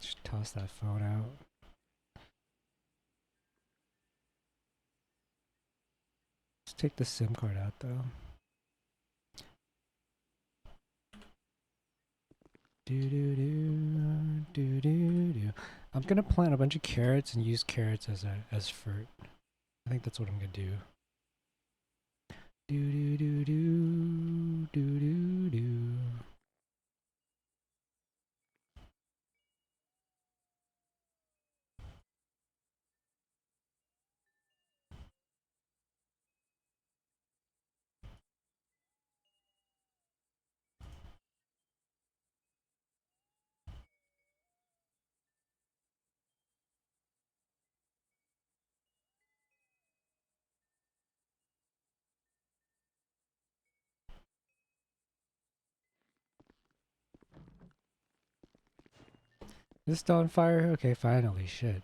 Just toss that phone out. Let's take the SIM card out though. Do. I'm gonna plant a bunch of carrots and use carrots as fruit. I think that's what I'm gonna do. Do. Is this still on fire? Okay, finally, shit.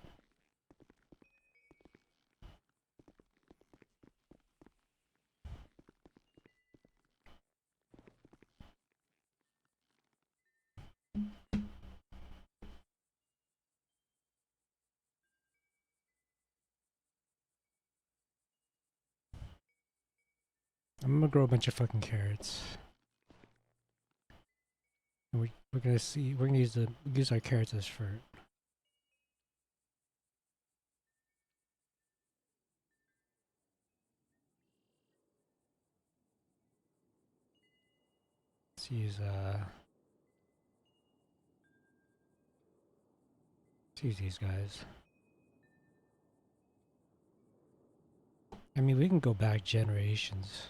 I'm gonna grow a bunch of fucking carrots. And we're gonna see. We're gonna use our carrots as fruit. Let's use these guys. I mean, we can go back generations.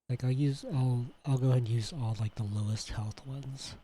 Like I'll go ahead and use all like the lowest health ones.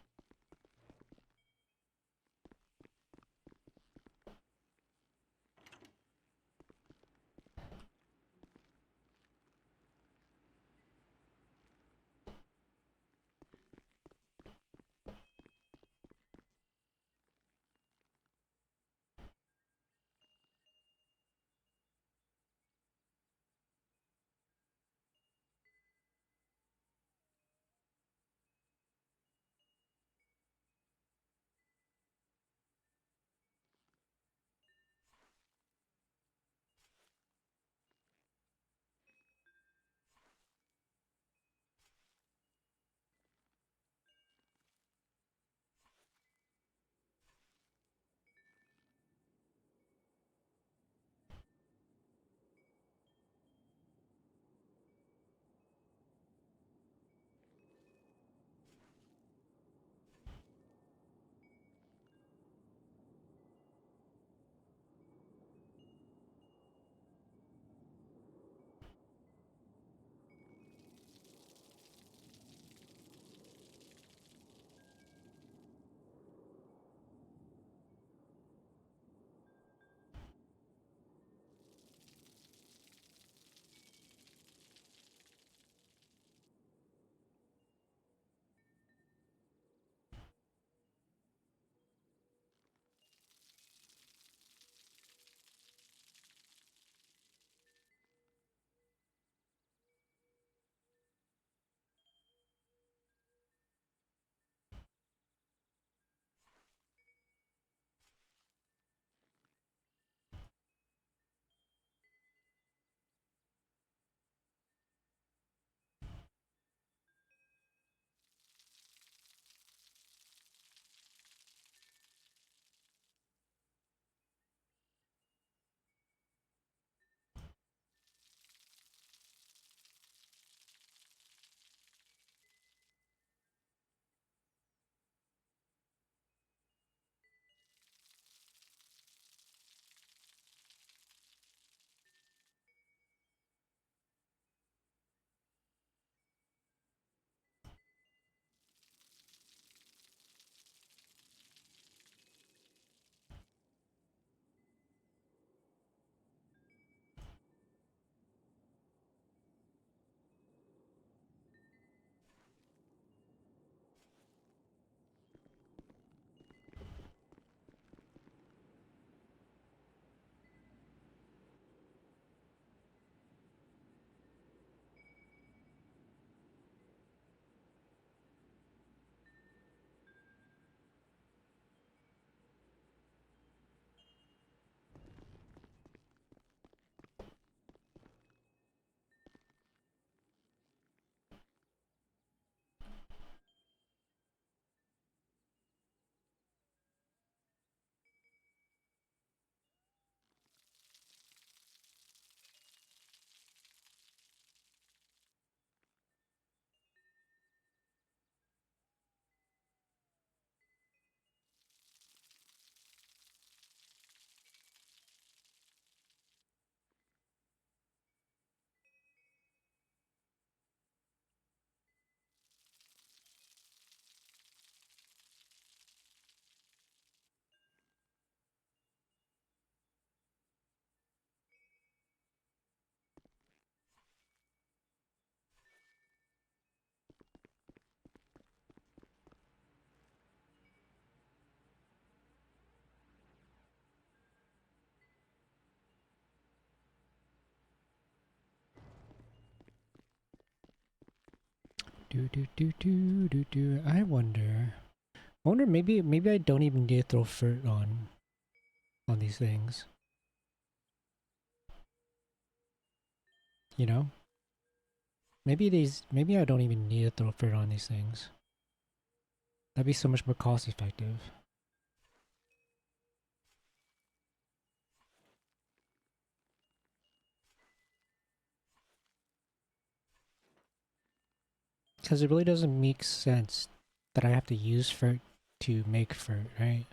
I wonder. Maybe I don't even need to throw fur on these things. You know? Maybe I don't even need to throw fur on these things. That'd be so much more cost effective. Because it really doesn't make sense that I have to use fur to make fur, right?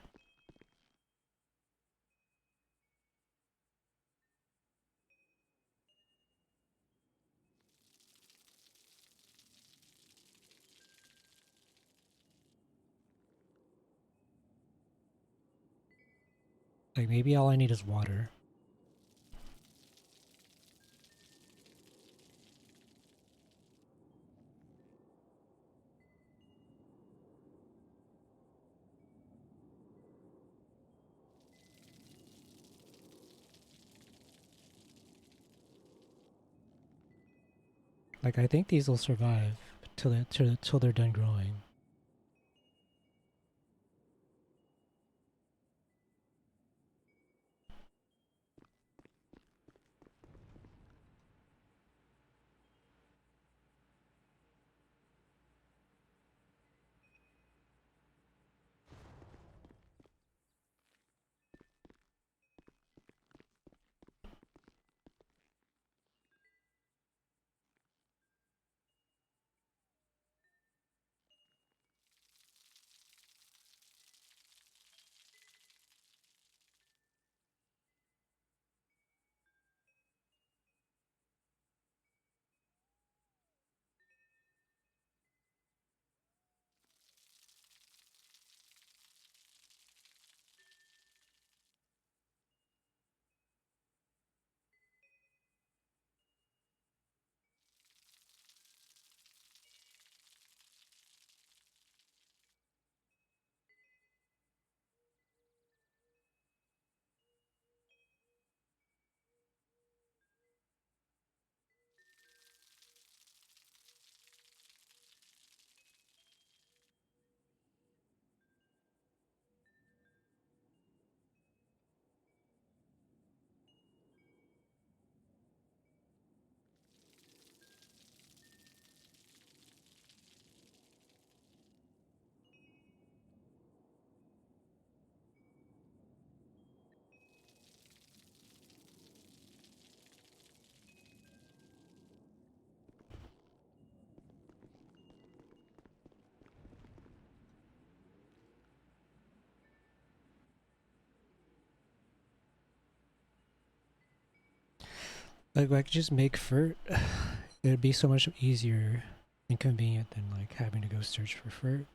Like maybe all I need is water. Like I think these will survive till they're done growing. Like I could just make fur. It'd be so much easier and convenient than like having to go search for fur.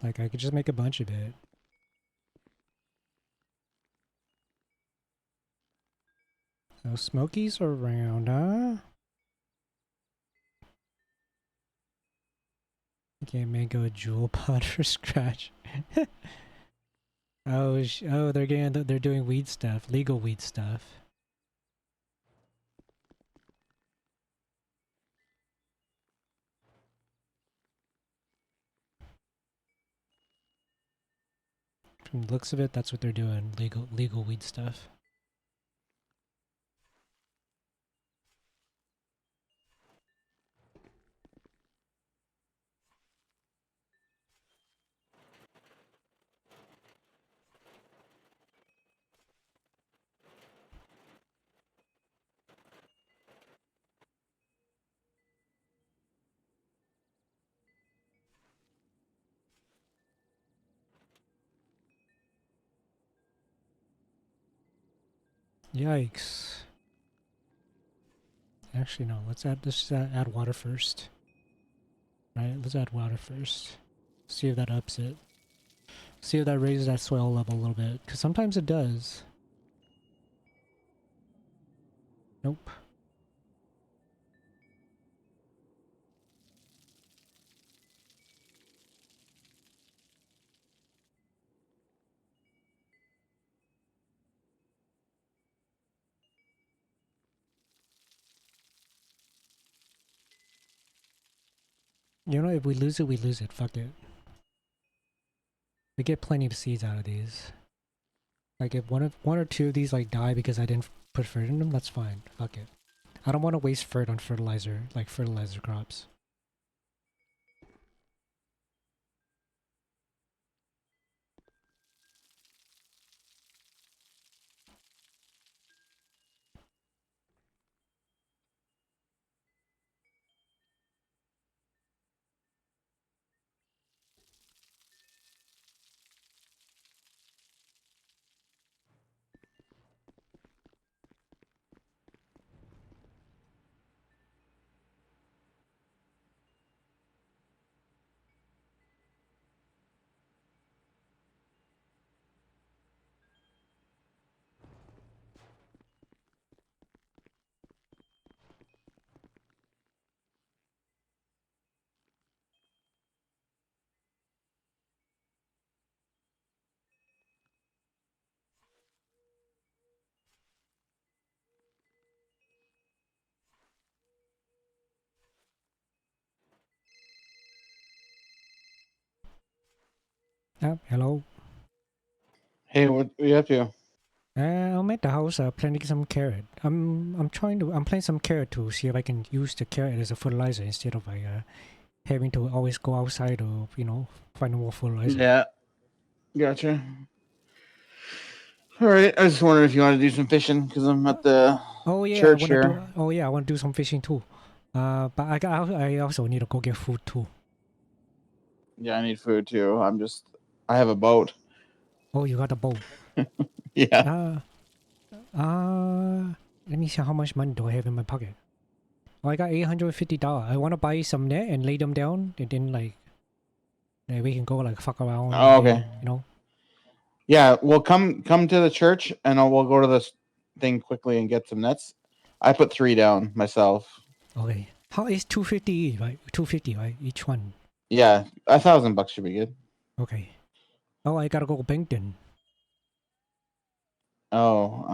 Like I could just make a bunch of it. No Smokies around, huh? Okay, mango a jewel pod for scratch. Oh, they're doing weed stuff, legal weed stuff. From the looks of it, that's what they're doing, legal weed stuff. Yikes. Actually, no. Let's add water first. Right? Let's add water first. See if that ups it. See if that raises that soil level a little bit. Because sometimes it does. Nope. You know, if we lose it, we lose it. Fuck it. We get plenty of seeds out of these. Like if one or two of these like die because I didn't put fert in them, that's fine. Fuck it. I don't want to waste fert on fertilizer, like fertilizer crops. Hello. Hey, what are you up to? I'm at the house planting some carrot. I'm planting some carrot to see if I can use the carrot as a fertilizer instead of like having to always go outside to find more fertilizer. Yeah, gotcha. All right, I just wondered if you want to do some fishing because I'm at the church here. I want to do some fishing too. But I also need to go get food too. Yeah, I need food too. I have a boat. Oh, you got a boat. Yeah. Let me see how much money do I have in my pocket. Oh, I got $850. I want to buy some net and lay them down, and then like we can go like fuck around. Oh, okay. Then, Yeah, well, come to the church, and we'll go to this thing quickly and get some nets. I put 3 down myself. Okay. How is 250 right? 250 right? Each one. Yeah, $1,000 should be good. Okay. Oh, I gotta go bank then. Oh,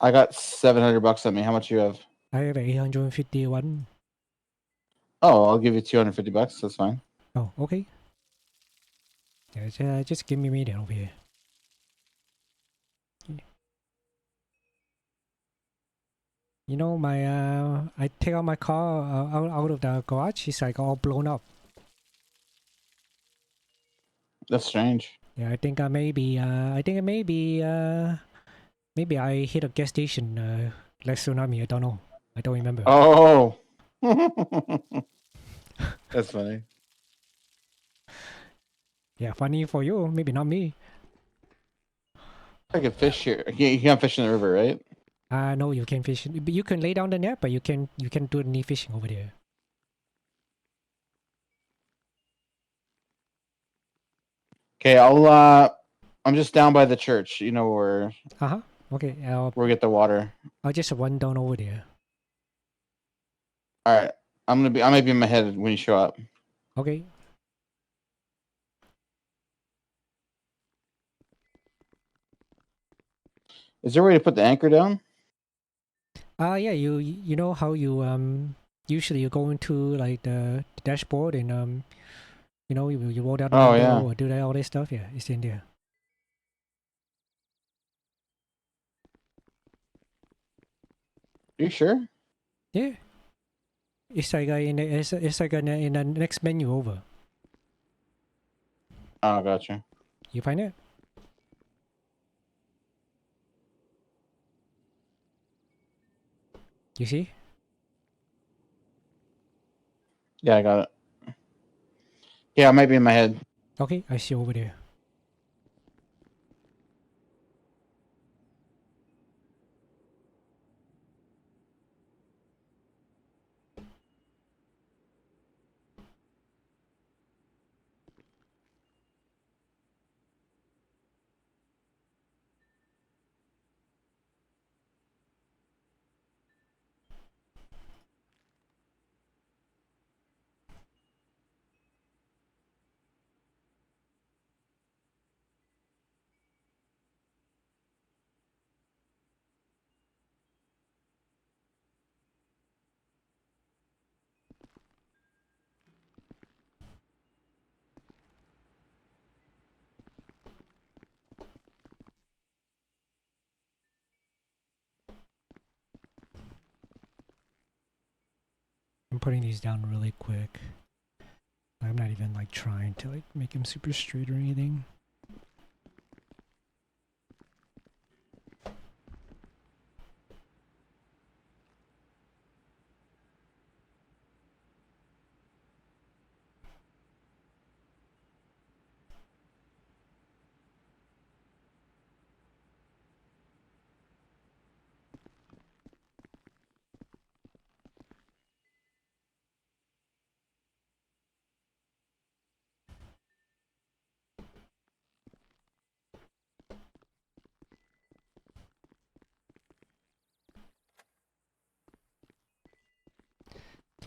I got $700 on me. How much you have? I have 851. Oh, I'll give you $250. That's fine. Oh, okay. Yeah, just give me that over here. You know, I take out my car out of the garage. It's like all blown up. That's strange. Yeah, I think maybe I hit a gas station like tsunami. I don't know. I don't remember. Oh, that's funny. Yeah, funny for you. Maybe not me. I can fish here. You can't fish in the river, right? No, you can fish. But you can lay down the net, but you can do any fishing over there. Okay, I'm just down by the church. You know where Okay. we get the water. I'll just run down over there. All right. I might be in my head when you show up. Okay. Is there a way to put the anchor down? Yeah, you know how you usually you go into like the dashboard and you roll down the window or do all that stuff. Yeah, it's in there. Are you sure? Yeah. It's like in the next menu over. Oh, gotcha. You find it? You see? Yeah, I got it. Yeah, it might be in my head. Okay, I see over there. I'm putting these down really quick. I'm not even like trying to like make him super straight or anything.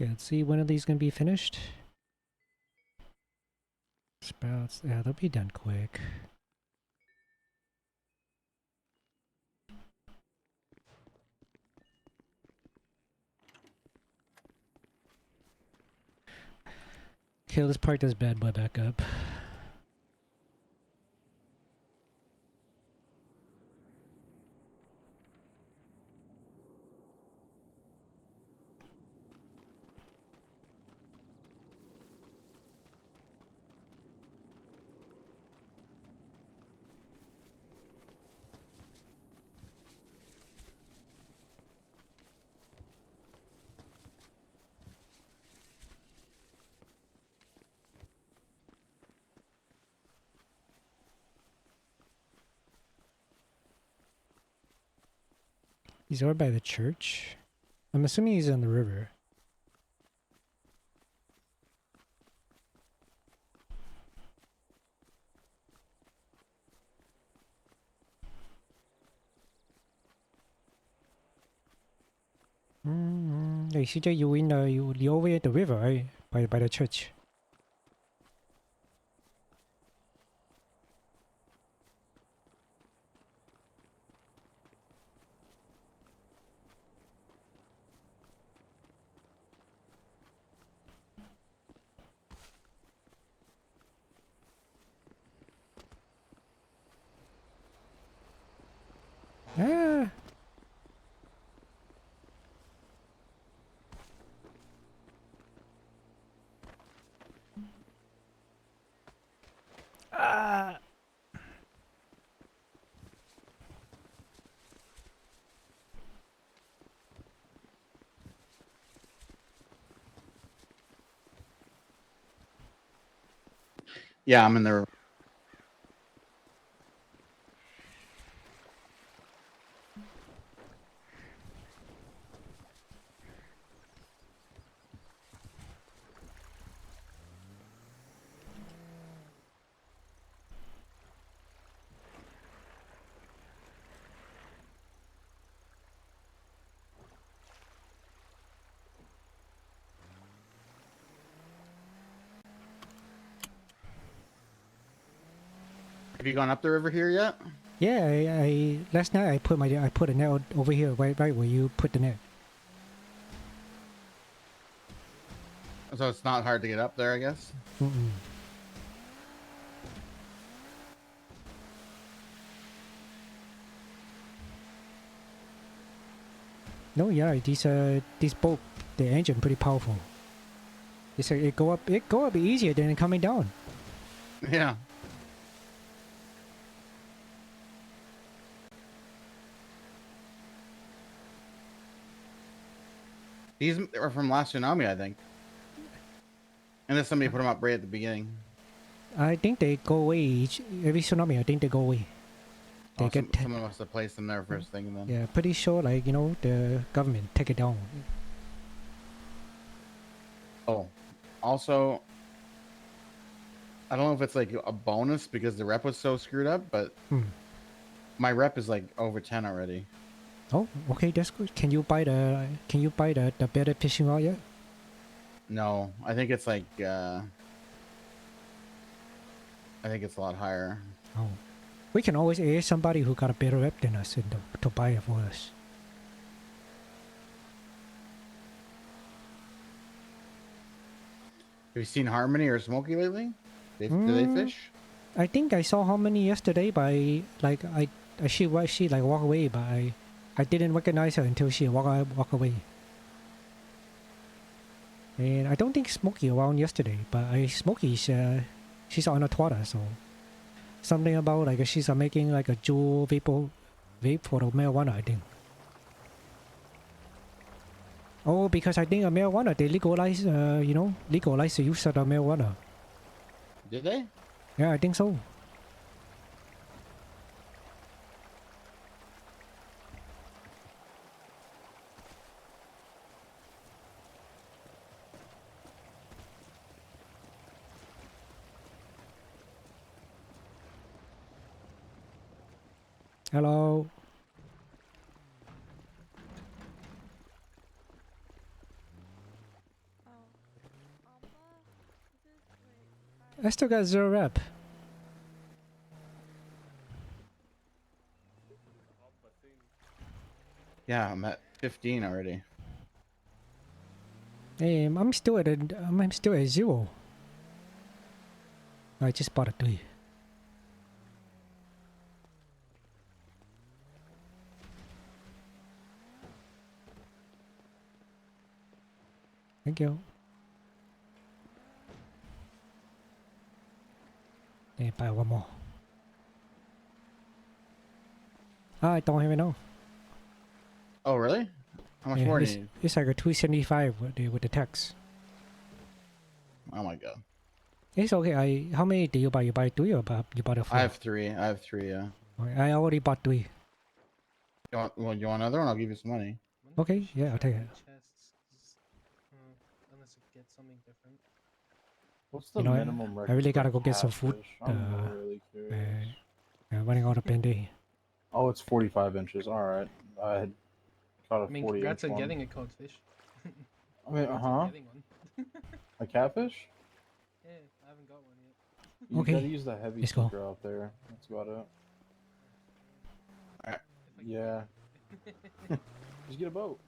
Okay, let's see when are these gonna be finished. Sprouts, yeah, they'll be done quick. Okay, let's park this bad boy back up. He's over by the church. I'm assuming he's on the river. Hey, CJ, you over at the river, right? By the church. Ah. Ah. Yeah, I'm in there. Have you gone up the river here yet? Yeah, I last night I put a net over here, right where you put the net. So it's not hard to get up there, I guess. No, yeah, these boat, the engine pretty powerful. It's like it go up easier than coming down. Yeah. These are from last tsunami, I think. Unless somebody put them up right at the beginning. I think they go away every tsunami. I think they go away. They get someone must have placed them there first thing then. Yeah, pretty sure, like, you know, the government take it down. Oh, also, I don't know if it's like a bonus because the rep was so screwed up, but my rep is like over 10 already. Oh, okay, that's good. Can you buy the better fishing rod yet? No, I think it's like I think it's a lot higher. Oh, we can always ask somebody who got a better rep than us to buy it for us. Have you seen Harmony or Smokey lately? Do they fish? I think I saw Harmony yesterday, but she like walk away, but I didn't recognize her until she walk away. And I don't think Smokey around yesterday, but Smokey's she's on a Twitter, so something about like she's making like a jewel vapor vape for the marijuana, I think. Oh, because I think marijuana they legalize, legalize the use of the marijuana. Did they? Yeah, I think so. Hello. I still got 0 rep. Yeah, I'm at 15 already. Hey, I'm still at 0. I just bought a 3. Thank you. Hey, buy one more. I don't even know. Oh, really? How much Yeah, more do it's, you need? it's like a 275 with the tax. Oh my god. It's okay. How many do you buy? You buy 3 or you bought a 4? I have 3. Yeah. Okay, I already bought 3. You want another one? I'll give you some money. Okay, yeah, I'll take it. Unless it gets something different. What's the You know, minimum I really gotta go get some food. catfish? I'm really curious. Running out of Band-Aid. Oh, it's 45 inches. All right. I had caught a I mean, 40 congrats inch on one. getting a codfish. I mean, Congrats on getting one. A catfish? Yeah, I haven't got one yet. You Okay, gotta use the heavy let's go. sinker out there. That's about it. Alright. Yeah. Just get a boat.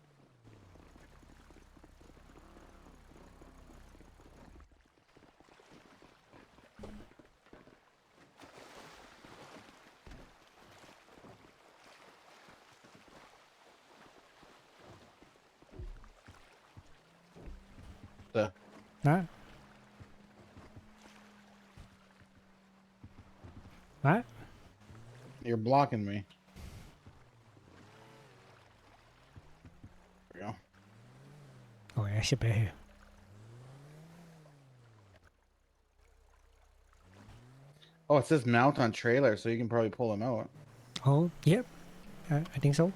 Huh? What? You're blocking me. There we go. Oh, I should be here. Oh, it says mount on trailer, so you can probably pull them out. Oh, yep. I think so.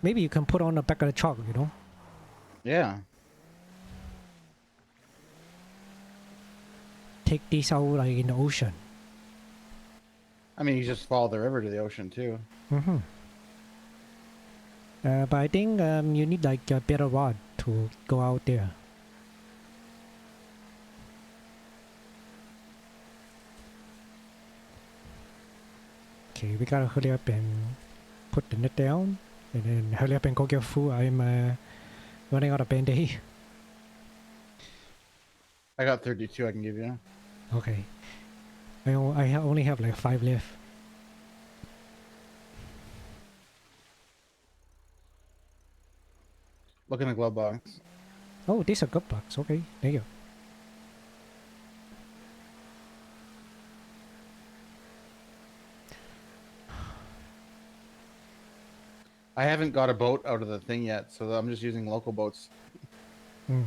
Maybe you can put on the back of the truck, you know? Yeah. Take these out like in the ocean. I mean, you just follow the river to the ocean too. Mm-hmm. But I think you need like a better rod to go out there. Okay, we gotta hurry up and put the net down, and then hurry up and go get food. I'm running out of Band-Aid. I got 32 I can give you. Okay. I only have like 5 left. Look in the glove box. Oh, this is a good box. Okay, thank you. I haven't got a boat out of the thing yet, so I'm just using local boats. Hmm.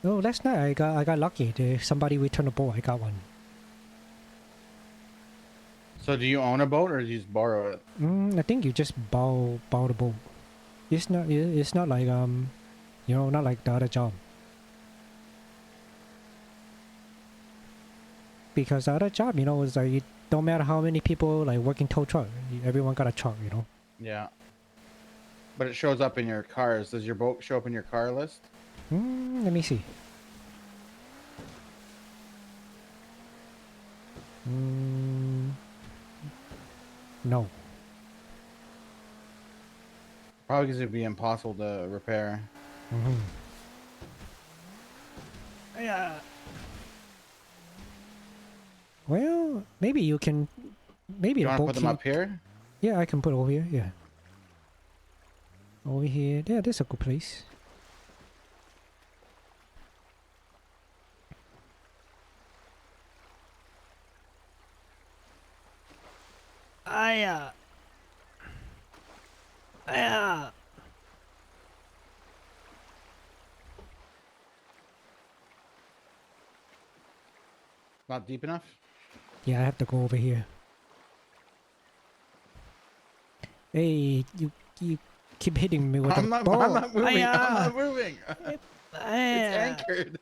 Oh, last night I got lucky. Somebody returned a boat. I got one. So do you own a boat or do you just borrow it? I think you just borrow the boat. It's not like not like the other job. Because the other job, is like it don't matter how many people like working tow truck. Everyone got a truck, Yeah. But it shows up in your cars. Does your boat show up in your car list? Let me see. No. Probably because it'd be impossible to repair. Yeah. Well, maybe you can. Maybe You the want to boat put them can- up here? Yeah, I can put it over here. Yeah. Over here. Yeah, that's a good place. Aya. Aya. Not deep enough? Yeah, I have to go over here. Hey, you keep hitting me with I'm the not, ball. I'm not moving. I'm Aya. not moving. It's anchored.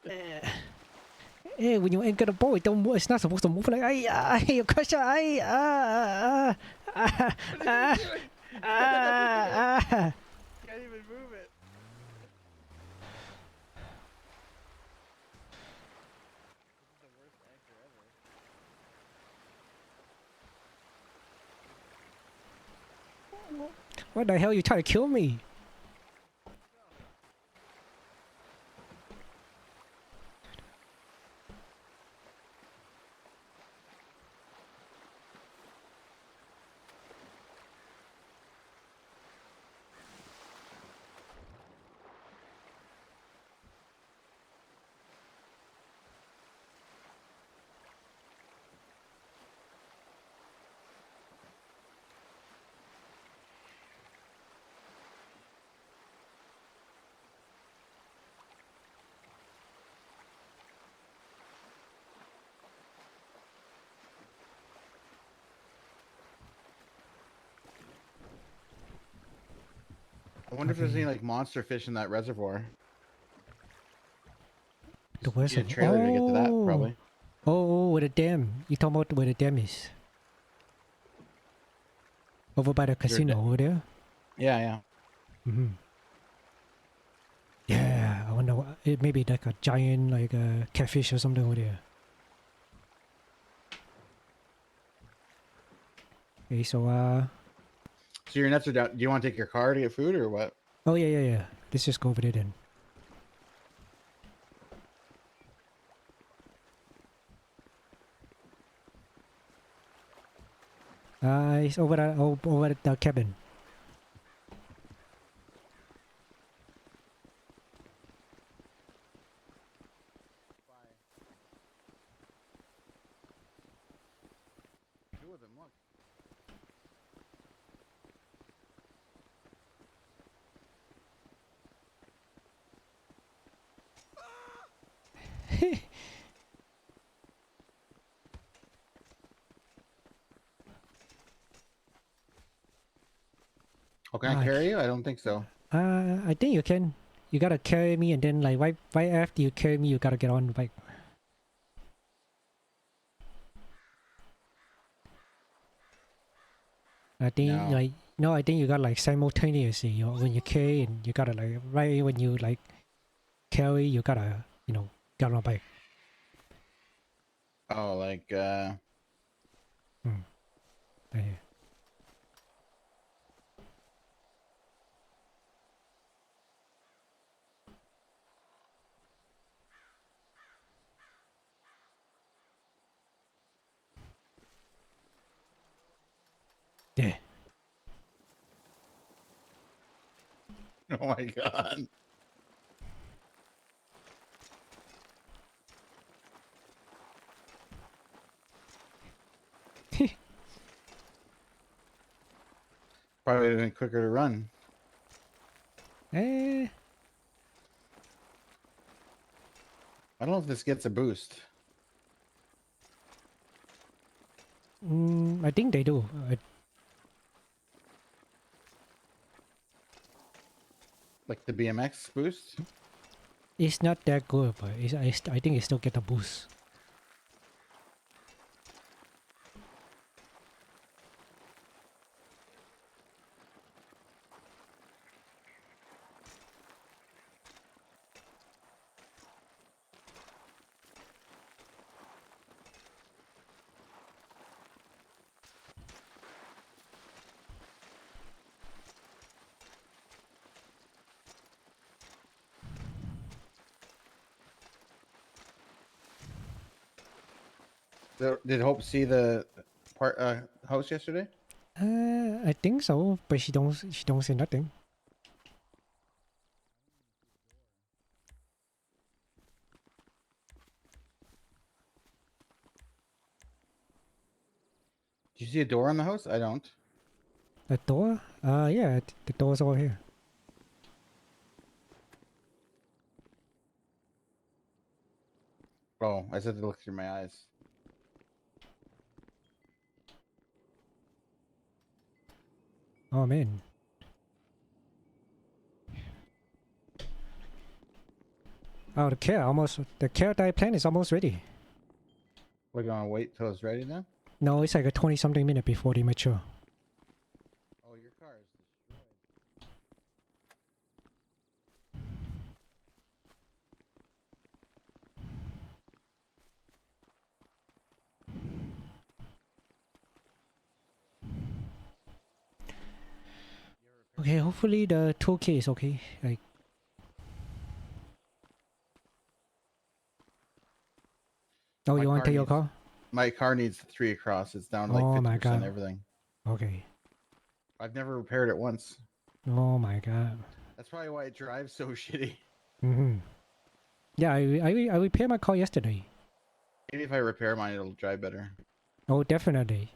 Hey, when you anchor the ball, it don't move. It's not supposed to move like you crush it. Can't even move it. What the hell? You trying to kill me? I wonder if there's any like monster fish in that reservoir. The Need a reservoir. trailer to get to that, probably. Oh, where the dam. You talking about where the dam is? Over by the casino over there? Yeah, yeah. Mm-hmm. Yeah, I wonder it may be like a giant like a catfish or something over there. Okay, so So your nets are down. Do you want to take your car to get food or what? oh yeah. Let's just go over there then. It's over at the cabin. Two of them, look. Oh, can I carry you? I don't think so. I think you can. You gotta carry me and then like right after you carry me, you gotta get on the bike. I think No. like no, I think you got like simultaneously. When you carry and you gotta like right when you like carry, you gotta get on a bike. Oh, like Yeah. Yeah. oh my god. Probably would have been quicker to run. Eh, I don't know if this gets a boost. I think they do. Like the BMX boost? It's not that good, but I think it still get a boost. Did Hope see the host yesterday? I think so, but she don't say nothing. Do you see a door on the house? I don't. A door? Yeah, the door's over here. Oh, I said to look through my eyes. Oh man. Oh, the carrot I planted is almost ready. We're gonna wait till it's ready then? No, it's like a 20-something minute before they mature. Oh, your car is destroyed. Okay, hopefully the toolkit is okay. Like, oh, My you want to take your needs- car? My car needs 3 across. It's down to like Oh my 50% God. everything. Okay. I've never repaired it once. Oh my God. That's probably why it drives so shitty. Yeah, I repaired my car yesterday. Maybe if I repair mine, it'll drive better. Oh, definitely.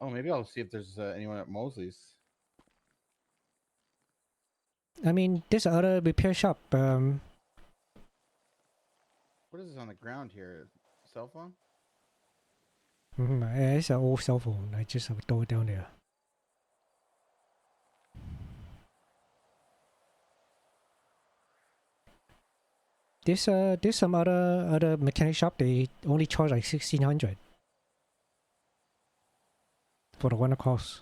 Oh, maybe I'll see if there's anyone at Mosley's. I mean, this other repair shop, What is this on the ground here? Cell phone? it's an old cell phone. I just have a door down there. There's some other mechanic shop. They only charge like 1,600 for the one across.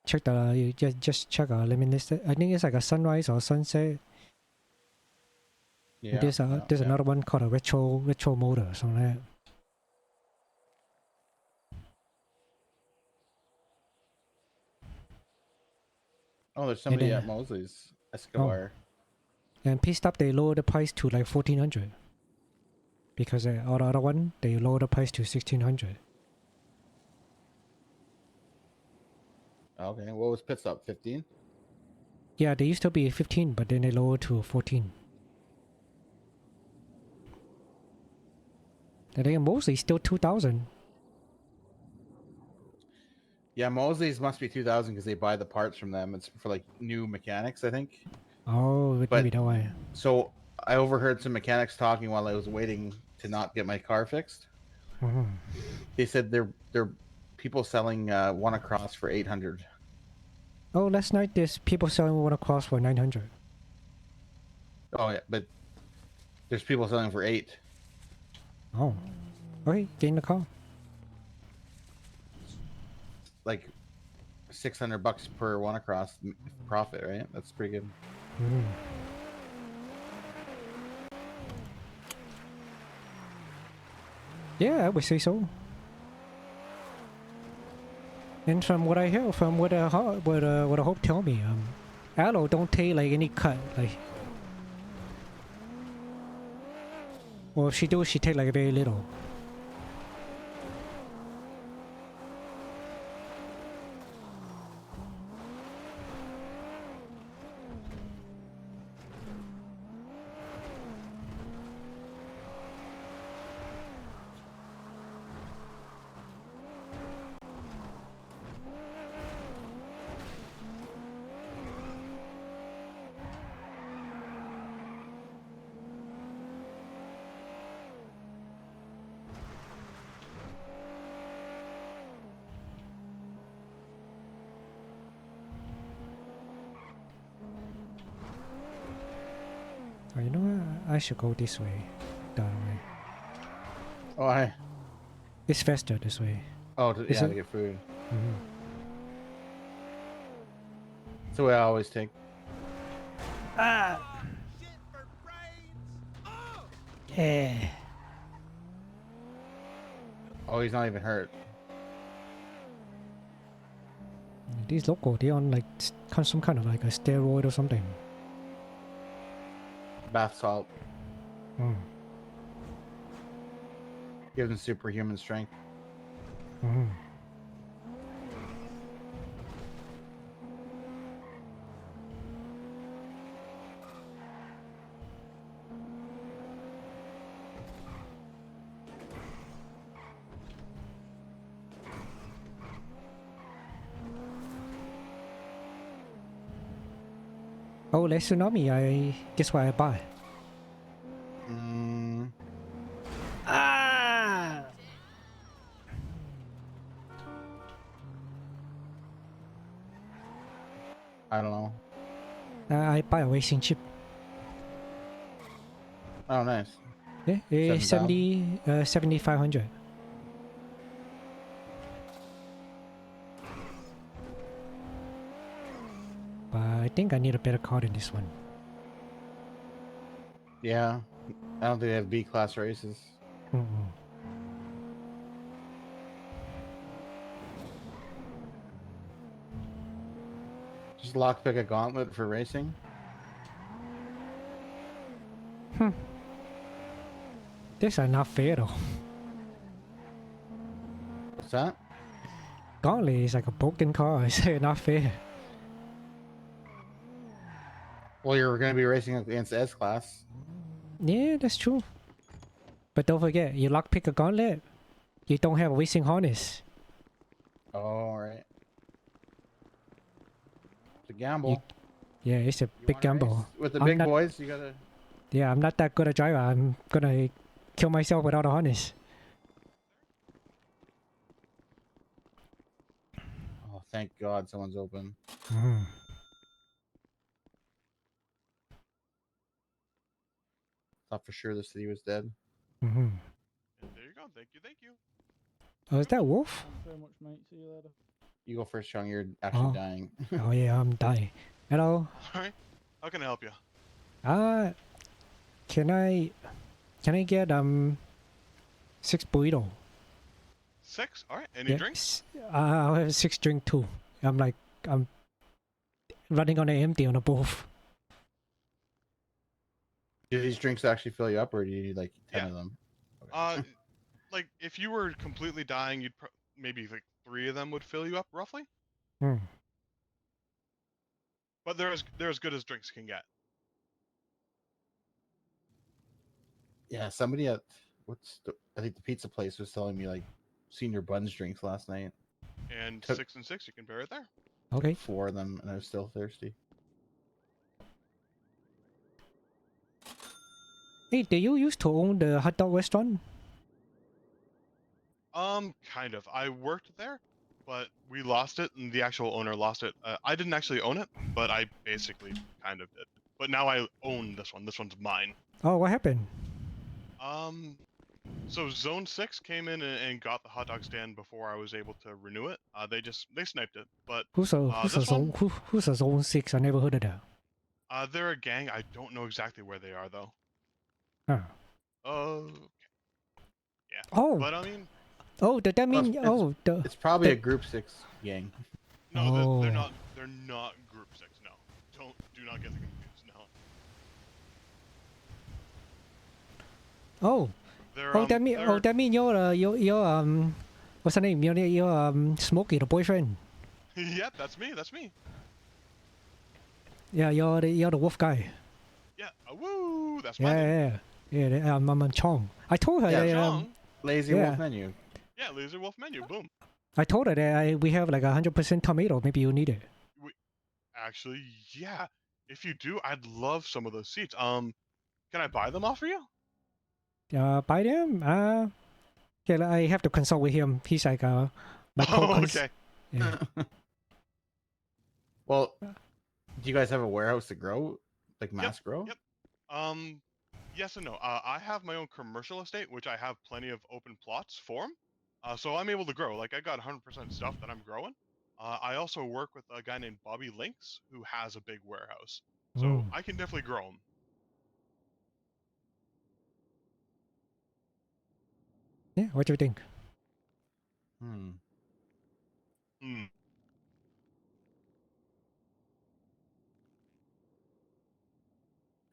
Check the you just check. Let me list it. I think it's like a sunrise or sunset. Yeah. There's another one called a retro motor or something like that. Oh, there's somebody then- at Mosley's. Escobar. And Pit Stop they lower the price to like 1,400. Because all the other one they lower the price to 1,600. Okay, what was pit stop? 15? Yeah, they used to be 15, but then they lowered to 14. I think mostly still 2,000. Yeah, Mosley's must be 2,000 because they buy the parts from them. It's for like new mechanics, I think. Oh, But- maybe that way. So I overheard some mechanics talking while I was waiting to not get my car fixed. They said they're people selling one across for 800. Oh, last night there's people selling one across for 900. Oh yeah, but there's people selling for 8. Oh. Okay, get in the car. Like $600 per one across profit, right? That's pretty good. Yeah, I would say so. And from what I hear, from what Hope tell me, Arrow don't take like any cut, like. Or if she do, she take like very little. Oh, you know what? I should go this way. That way. Oh, hi. It's faster this way. Oh, Is yeah, it? to get food. That's the way I always take. Yeah. Oh, he's not even hurt. These local, they on like some kind of like a steroid or something. Bath salt Mm. gives him superhuman strength. Mm. Oh, there's tsunami. I guess what I buy. Mm, Ah! I don't know. I buy a racing chip. Oh, nice. Yeah, 7,000? 7,500. But I think I need a better car than this one. Yeah. I don't think they have B-class races. Mm-mm. Just lockpick a gauntlet for racing. These are not fair though. What's that? Gauntlet is like a broken car. It's not fair. Well, you're going to be racing against S-class. Yeah, that's true. But don't forget, you lockpick a gauntlet, you don't have a racing harness. Oh, all right. It's a gamble. Yeah, it's a You big wanna race gamble. with the I'm big not- boys, you gotta. Yeah, I'm not that good a driver. I'm gonna kill myself without a harness. Oh, thank God someone's open. Mm. Thought for sure the city was dead. Mm-hmm. And there you go. Thank you. Thank you. Oh, is that Wolf? Thanks very much, mate. See you later. You go first, Chong. You're actually dying. Oh yeah, I'm dying. Hello. All right. How can I help you? Can I get 6 burrito? 6. All right. Any Yeah, drinks? I'll have 6 drink too. I'm running on an empty on a both. Do these drinks actually fill you up, or do you need like 10 Yeah. of them? Like if you were completely dying, you'd maybe like 3 of them would fill you up roughly. Hmm. But they're as good as drinks can get. Yeah, somebody at I think the pizza place was telling me like senior buns drinks last night. And Took- 6 and 6, you can bear it there. Okay. 4 of them, and I was still thirsty. Hey, do you used to own the hot dog restaurant? Kind of. I worked there, but we lost it, and the actual owner lost it. I didn't actually own it, but I basically kind of did. But now I own this one. This one's mine. Oh, what happened? So Zone 6 came in and got the hot dog stand before I was able to renew it. They sniped it, but Who's a this zone? Who's a zone 6? I never heard of that. they're a gang. I don't know exactly where they are though. Huh. Yeah. Oh. But I mean, Oh, does that mean? It's probably a Group 6 gang. no, they're Oh. not. They're not Group 6. No, do not get them confused. No. Oh. They're, That mean you're what's her name? You're Smokey, the boyfriend. Yep, that's me. That's me. Yeah, you're the wolf guy. Yeah. Woo! That's my name. Yeah. I'm Chong. I told her Yeah, that, Chong. Lazy Wolf menu. Yeah, Laser Wolf menu. Boom. I told her that we have like 100% tomato. Maybe you need it. Actually, yeah. If you do, I'd love some of those seats. Can I buy them off for you? Buy them? Yeah, I have to consult with him. He's like my okay. Yeah. Well, do you guys have a warehouse to grow, like mass grow? Yep. Yes and no. I have my own commercial estate, which I have plenty of open plots for 'em. So I'm able to grow. Like I got 100% stuff that I'm growing. I also work with a guy named Bobby Lynx who has a big warehouse, so I can definitely grow them. Yeah. What do you think? Hmm.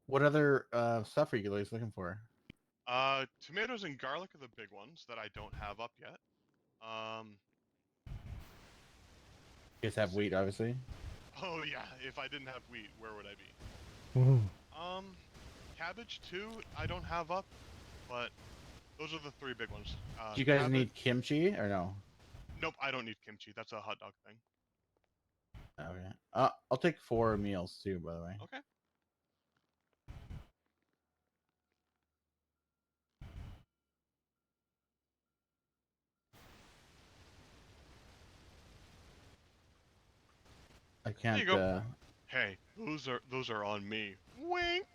What other stuff are you guys looking for? Tomatoes and garlic are the big ones that I don't have up yet. You guys have wheat, obviously. Oh yeah, if I didn't have wheat, where would I be? Cabbage too, I don't have up, but those are the 3 big ones. Do you guys cabbage- need kimchi or no? Nope, I don't need kimchi. That's a hot dog thing. Okay. I'll take 4 meals too, by the way. Okay. I There can't. you go. Hey, those are on me. Wink.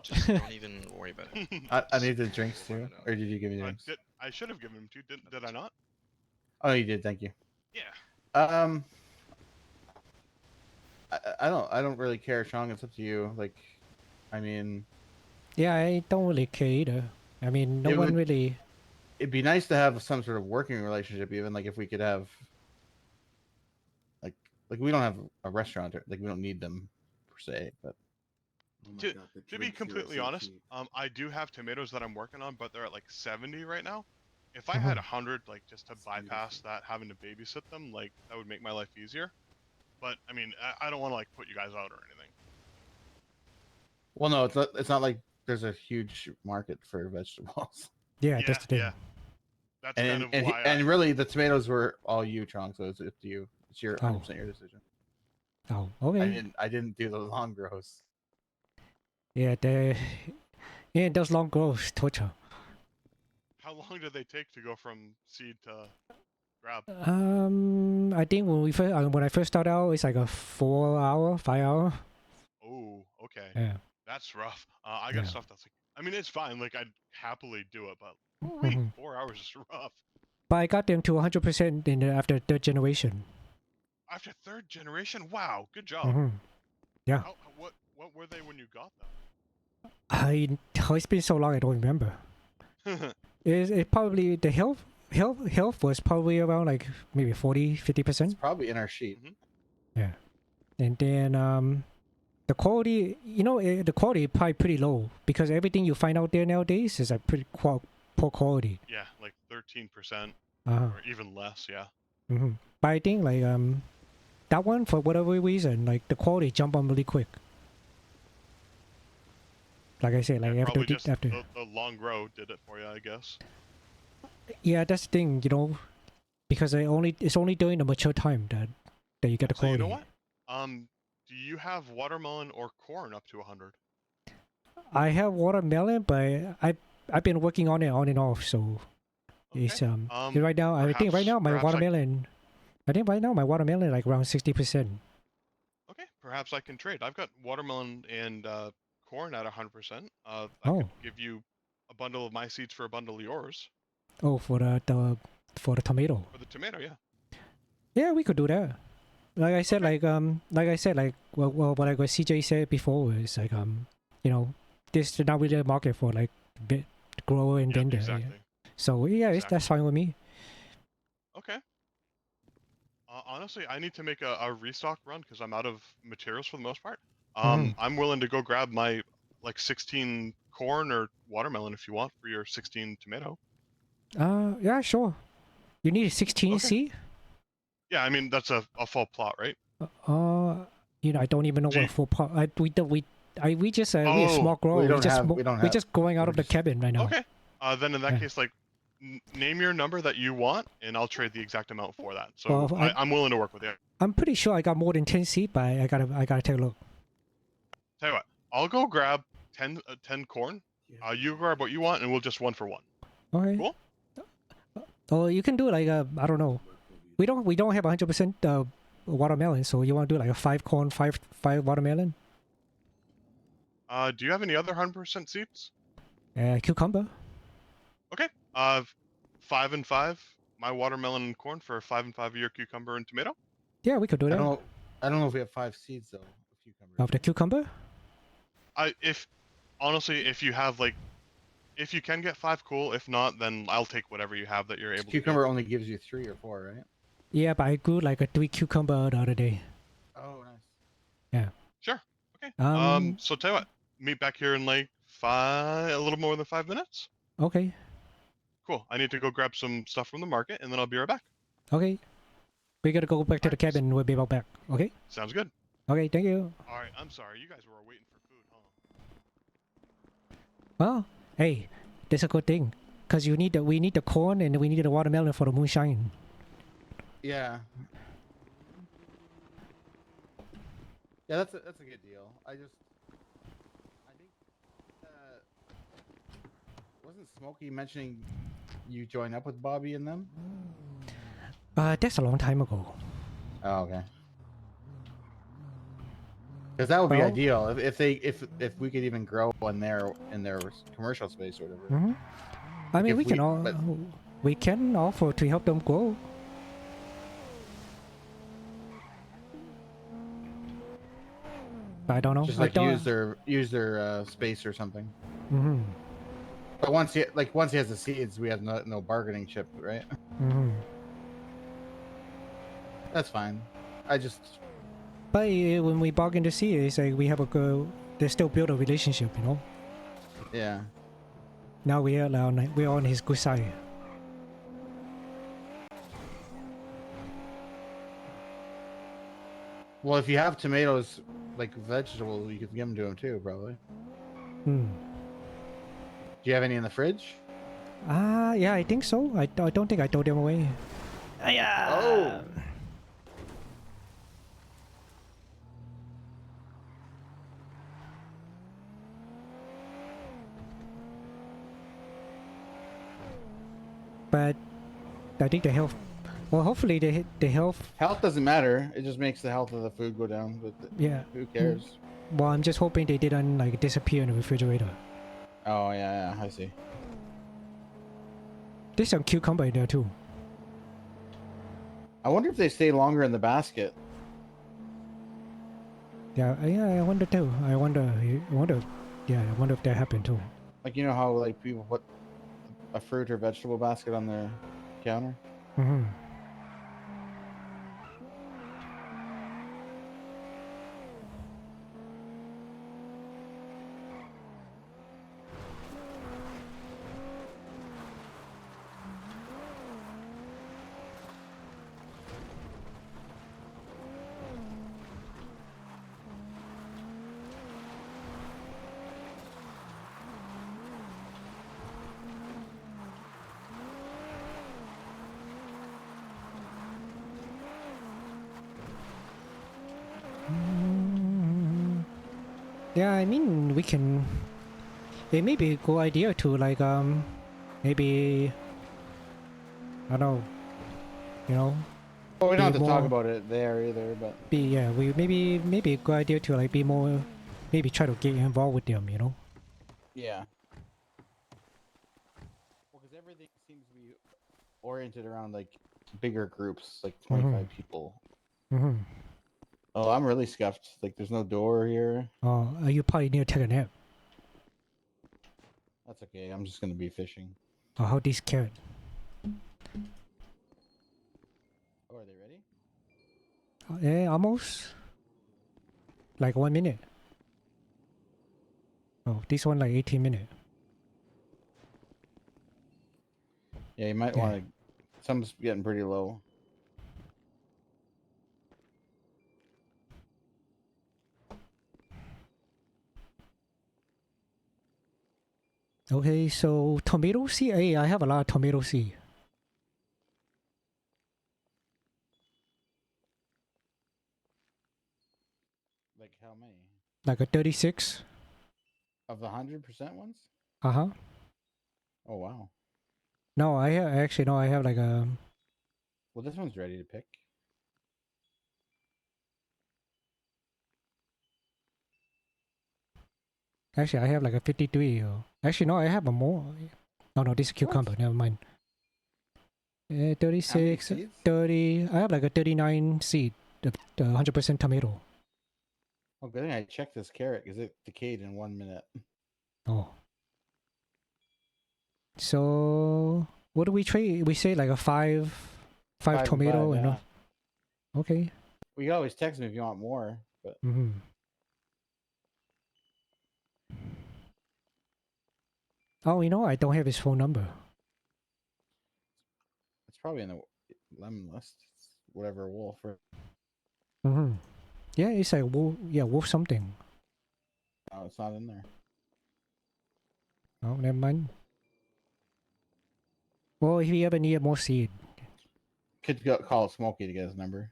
Just don't even worry about it. I need the drinks too, or did you give me drinks? I should have given them to you. Did I not? Oh, you did. Thank you. Yeah. I don't really care, Chong. It's up to you. Like, I mean, Yeah, I don't really care either. I mean, no one really. It'd be nice to have some sort of working relationship, even like if we could have, like we don't have a restaurant, like we don't need them per se, but. To be completely honest, I do have tomatoes that I'm working on, but they're at like 70 right now. If I had 100, like just to bypass that, having to babysit them, like that would make my life easier. But I mean, I don't want to like put you guys out or anything. Well, no, it's not like there's a huge market for vegetables. Yeah, that's the thing. Yeah. That's And kind of why. And really, the tomatoes were all you, Chong. So it's up to you. It's your 100% your decision. Oh, okay. I didn't do the long grows. Yeah, those long growths torture. How long do they take to go from seed to grab? I think when I first started out, it's like a 4 hour, 5 hour. Oh, okay. Yeah. That's rough. I got stuff that's like, I mean, it's fine. Like I'd happily do it, but wait, 4 hours is rough. But I got them to 100% after third generation. After third generation, wow, good job. Yeah. What were they when you got them? It's been so long I don't remember. It probably the health was probably around like maybe 40-50%. It's probably in our sheet. Yeah, and then the quality, the quality is probably pretty low because everything you find out there nowadays is like pretty poor quality. Yeah, like 13% Uh-huh. or even less. Yeah. But I think like that one, for whatever reason, like the quality jumped on really quick. Like I said, like Probably after just the long grow did it for you, I guess. yeah, that's the thing, because it's only during the mature time that you get the So quality. you know what? Do you have watermelon or corn up to 100? I have watermelon, but I've been working on it on and off, so it's right now. I think right now my watermelon. I think right now my watermelon like around 60%. Okay, perhaps I can trade. I've got watermelon and corn at 100%. I could give you a bundle of my seeds for a bundle of yours. Oh, for the tomato. For the tomato, yeah. Yeah, we could do that. Like I said, what CJ said before is like this is not really a market for like bit grower and vendor. Exactly. Yeah. So yeah, that's fine with me. Okay. Honestly, I need to make a restock run because I'm out of materials for the most part. I'm willing to go grab my like 16 corn or watermelon if you want for your 16 tomato. Yeah, sure. You need a 16 C? Yeah, I mean that's a full plot, right? I don't even know what a full plot. We just we a small grower. We're just going out of the cabin right now. Okay. Then in that case, like, name your number that you want, and I'll trade the exact amount for that. So I'm willing to work with you. I'm pretty sure I got more than 10 seed, but I gotta take a look. Tell you what, I'll go grab 10 corn. You grab what you want, and we'll just 1 for 1. Okay. Cool. Oh, you can do like I don't know. We don't have 100% watermelon, so you want to do like a 5 corn, 5 watermelon? Do you have any other 100% seeds? Cucumber. Okay. 5 and 5. My watermelon and corn for 5 and 5 of your cucumber and tomato. Yeah, we could do that. I don't know if we have 5 seeds though. Of the cucumber? If you have like, if you can get 5, cool. If not, then I'll take whatever you have that you're able to. Cucumber only gives you 3 or 4, right? Yeah, but I grew like a 3 cucumber the other day. Oh, nice. Yeah. Sure. Okay. So tell you what, meet back here in like a little more than 5 minutes. Okay. Cool. I need to go grab some stuff from the market, and then I'll be right back. Okay. We gotta go back to the cabin. We'll be right back. Okay. Sounds good. Okay. Thank you. All right. I'm sorry. You guys were waiting for food, huh? Well, hey, that's a good thing, cause we need the corn and we need the watermelon for the moonshine. Yeah. Yeah, that's a good deal. I think wasn't Smokey mentioning you join up with Bobby and them? That's a long time ago. Oh, okay. Because that would be Well- ideal if we could even grow in their commercial space or whatever. Hmm. I mean, if but- we can offer to help them grow. I don't know. Just I like don't. use their space or something. Mm-hmm. But once he has the seeds, we have no bargaining chip, right? Mm-hmm. That's fine. I just But when we bargain to see, it's like we have a go. They still build a relationship, you know. yeah. Now we're on his good side. Well, if you have tomatoes like vegetable, you can give them to him too, probably. Hmm. Do you have any in the fridge? Yeah, I think so. I don't think I throw them away. Yeah. Oh. But I think the health. Well, hopefully the health. Health doesn't matter. It just makes the health of the food go down. But Yeah. who cares? Well, I'm just hoping they didn't like disappear in the refrigerator. Oh yeah, I see. There's some cucumber in there too. I wonder if they stay longer in the basket. Yeah, I wonder too. I wonder. Yeah, I wonder if that happened too. Like you know how like people put a fruit or vegetable basket on their counter. Mm-hmm. Yeah, I mean we can. It may be a good idea to like maybe I don't know, you know. Well, we don't have be to talk more- about it there either, but we maybe a good idea to like be more, maybe try to get involved with them, you know. yeah. Well, because everything seems to be oriented around like bigger groups, like 25 people. Mm-hmm. Oh, I'm really scuffed. Like, there's no door here. Oh, you probably need to take a nap. That's okay. I'm just gonna be fishing. Oh, how this carrot? Oh, are they ready? Almost. Like 1 minute. Oh, this one like 18 minutes. Yeah, you might want to. Some's getting pretty low. Okay, so tomato seed. Hey, I have a lot of tomato seed. Like how many? Like a 36. Of the 100% ones? Uh-huh. Oh wow. No, I actually no, I have like a. Well, this one's ready to pick. Actually, I have like a 53. Actually, no, I have a more. Oh no, this is cucumber. Never mind. 36, seeds? 30. I have like a 39 seed. The 100% tomato. Oh, good thing I checked this carrot because it decayed in 1 minute. Oh. So what do we trade? We say like a five and tomato five, and yeah. okay. We can always text me if you want more, but Mm-hmm. Oh, you know, I don't have his phone number. it's probably in the lemon list. It's whatever wolf. Mm-hmm. Yeah, it's like wolf. Yeah, wolf something. Oh, it's not in there. Oh, never mind. Well, if you ever need more seed. Could go call Smokey to get his number.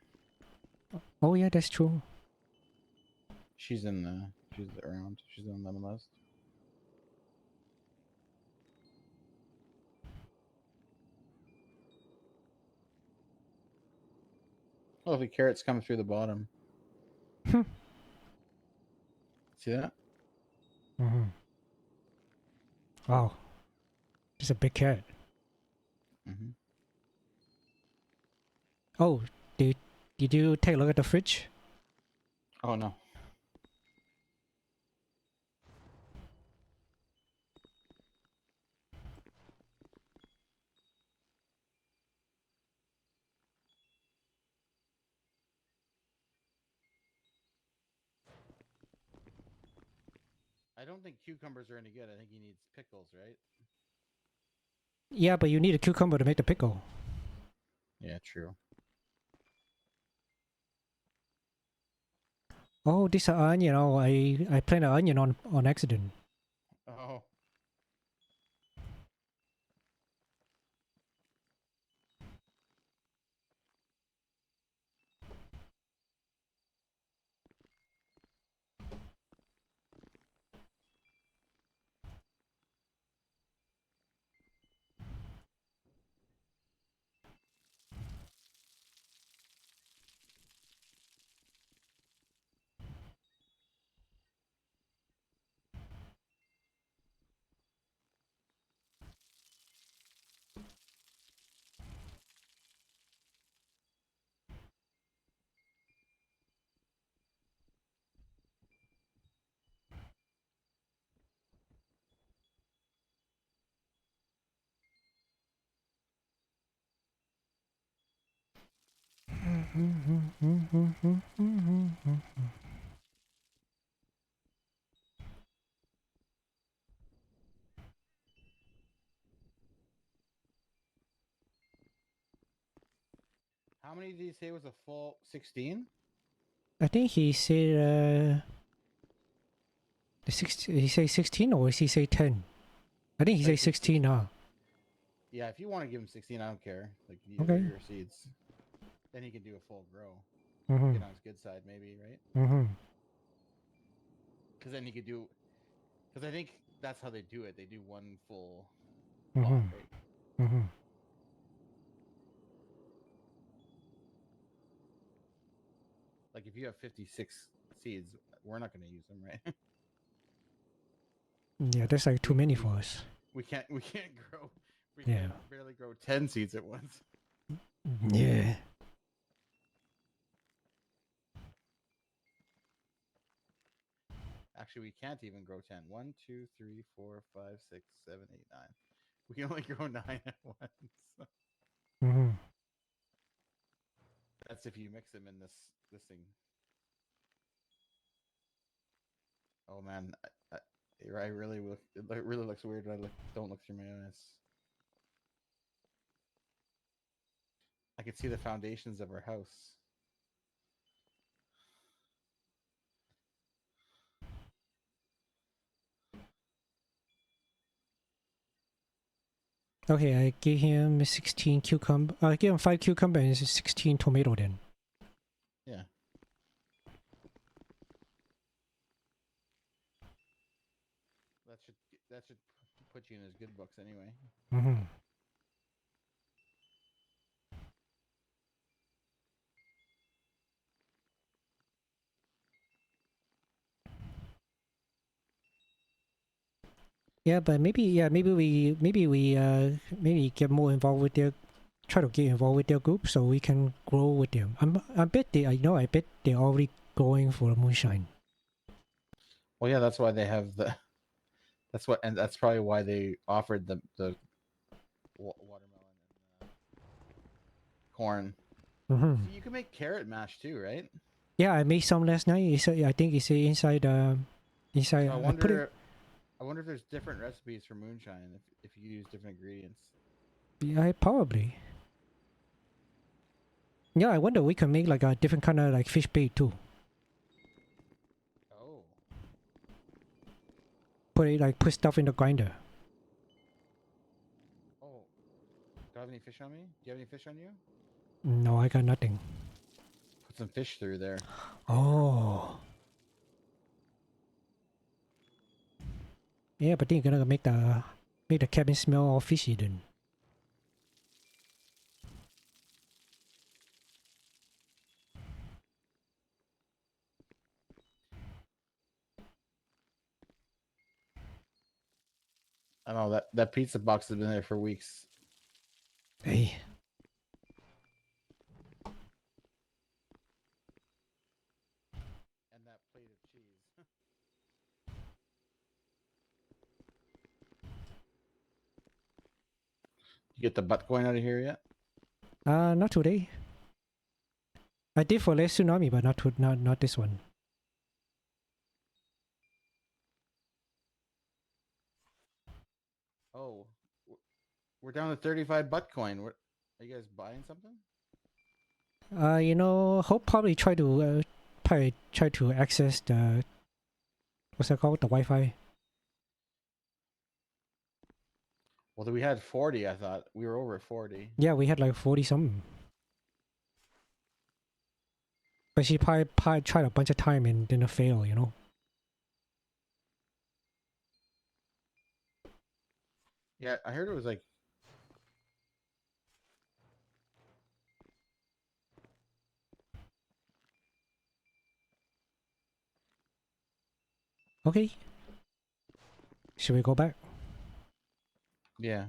Oh yeah, that's true. She's around. She's in the lemon list. Oh, the carrots come through the bottom. See that? Mm-hmm. Wow. It's a big cat. Mm-hmm. Oh, did you take a look at the fridge? Oh no. I don't think cucumbers are any good. I think he needs pickles, right? Yeah, but you need a cucumber to make the pickle. Yeah, true. Oh, this onion. Oh, I planted an onion on accident. Oh. How many did he say was a full 16? I think he said he say 16 or is he say 10? I think he say 16, huh? Yeah, if you want to give him 16, I don't care. Like, these Okay. are your seeds. Then he can do a full grow. Mm-hmm. Get on his good side, maybe, right? Mm-hmm. Because then he could do... Because I think that's how they do it. They do one full Mm-hmm. plot, right? Mm-hmm. Like, if you have 56 seeds, we're not going to use them, right? Yeah, that's like too many for us. We can't grow... We Yeah. can't barely grow 10 seeds at once. Yeah. Actually, we can't even grow 10. 1, 2, 3, 4, 5, 6, 7, 8, 9. We can only grow 9 at once. Mm-hmm. That's if you mix them in this thing. Oh man, I really look. It really looks weird when I don't look through my eyes. I can see the foundations of our house. Okay, I give him 16 cucumber. I give him 5 cucumber and 16 tomato then. Yeah. That should put you in his good books anyway. Mm-hmm. Yeah, but maybe we get more involved with their, try to get involved with their group so we can grow with them. I bet they're already going for moonshine. Well, yeah, that's why they have the. And that's probably why they offered the watermelon and corn. Mm-hmm. See, you can make carrot mash too, right? Yeah, I made some last night. I think it's inside. Inside. So I put it. I wonder if there's different recipes for moonshine if you use different ingredients. Yeah, probably. Yeah, I wonder we can make like a different kind of like fish bait too. Oh. Put stuff in the grinder. Oh. Do I have any fish on me? Do you have any fish on you? No, I got nothing. Put some fish through there. Oh. Yeah, but then you're gonna make the cabin smell all fishy then. I know that pizza box has been there for weeks. Hey. And that plate of cheese. You get the butt coin out of here yet? Not today. I did for last tsunami, but not this one. Oh, we're down to 35 butt coin. What, are you guys buying something? You know, Hope probably try to access the what's that called, the Wi-Fi. Well, we had 40. I thought we were over 40. Yeah, we had like 40 something. But she probably tried a bunch of time and didn't fail, you know. Yeah, I heard it was like. Okay. Should we go back? Yeah.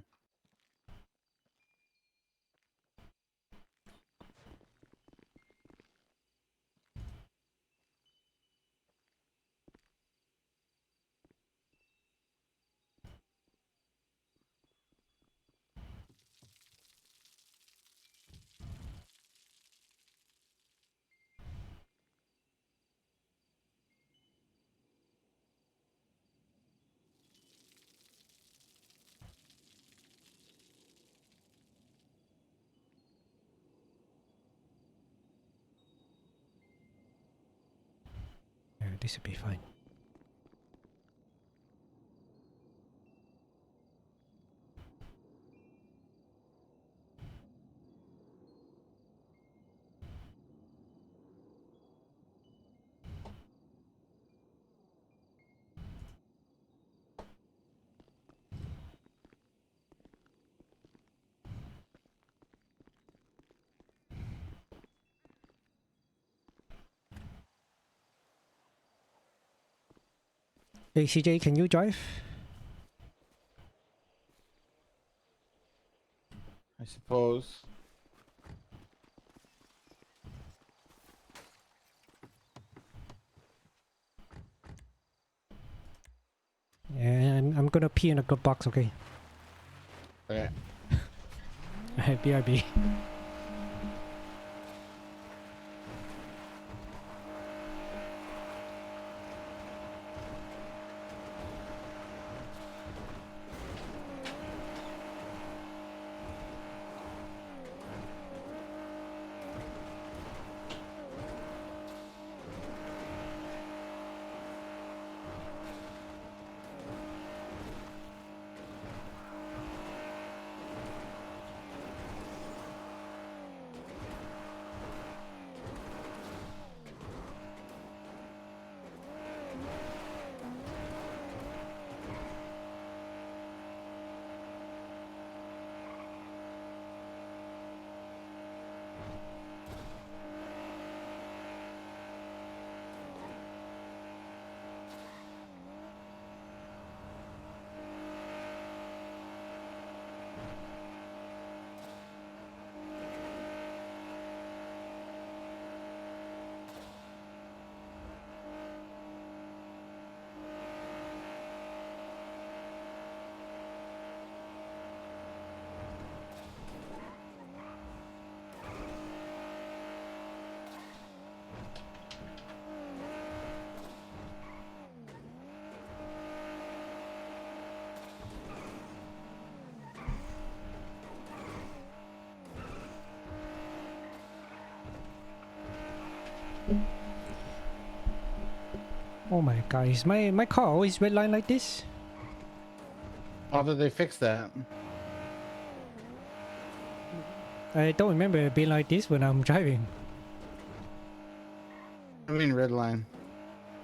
Yeah, this would be fine. Hey CJ, can you drive? I suppose. Yeah, I'm gonna pee in a good box, okay? Okay. BRB. Oh my god, is my car always redline like this? How did they fix that? I don't remember it being like this when I'm driving. I mean, red line.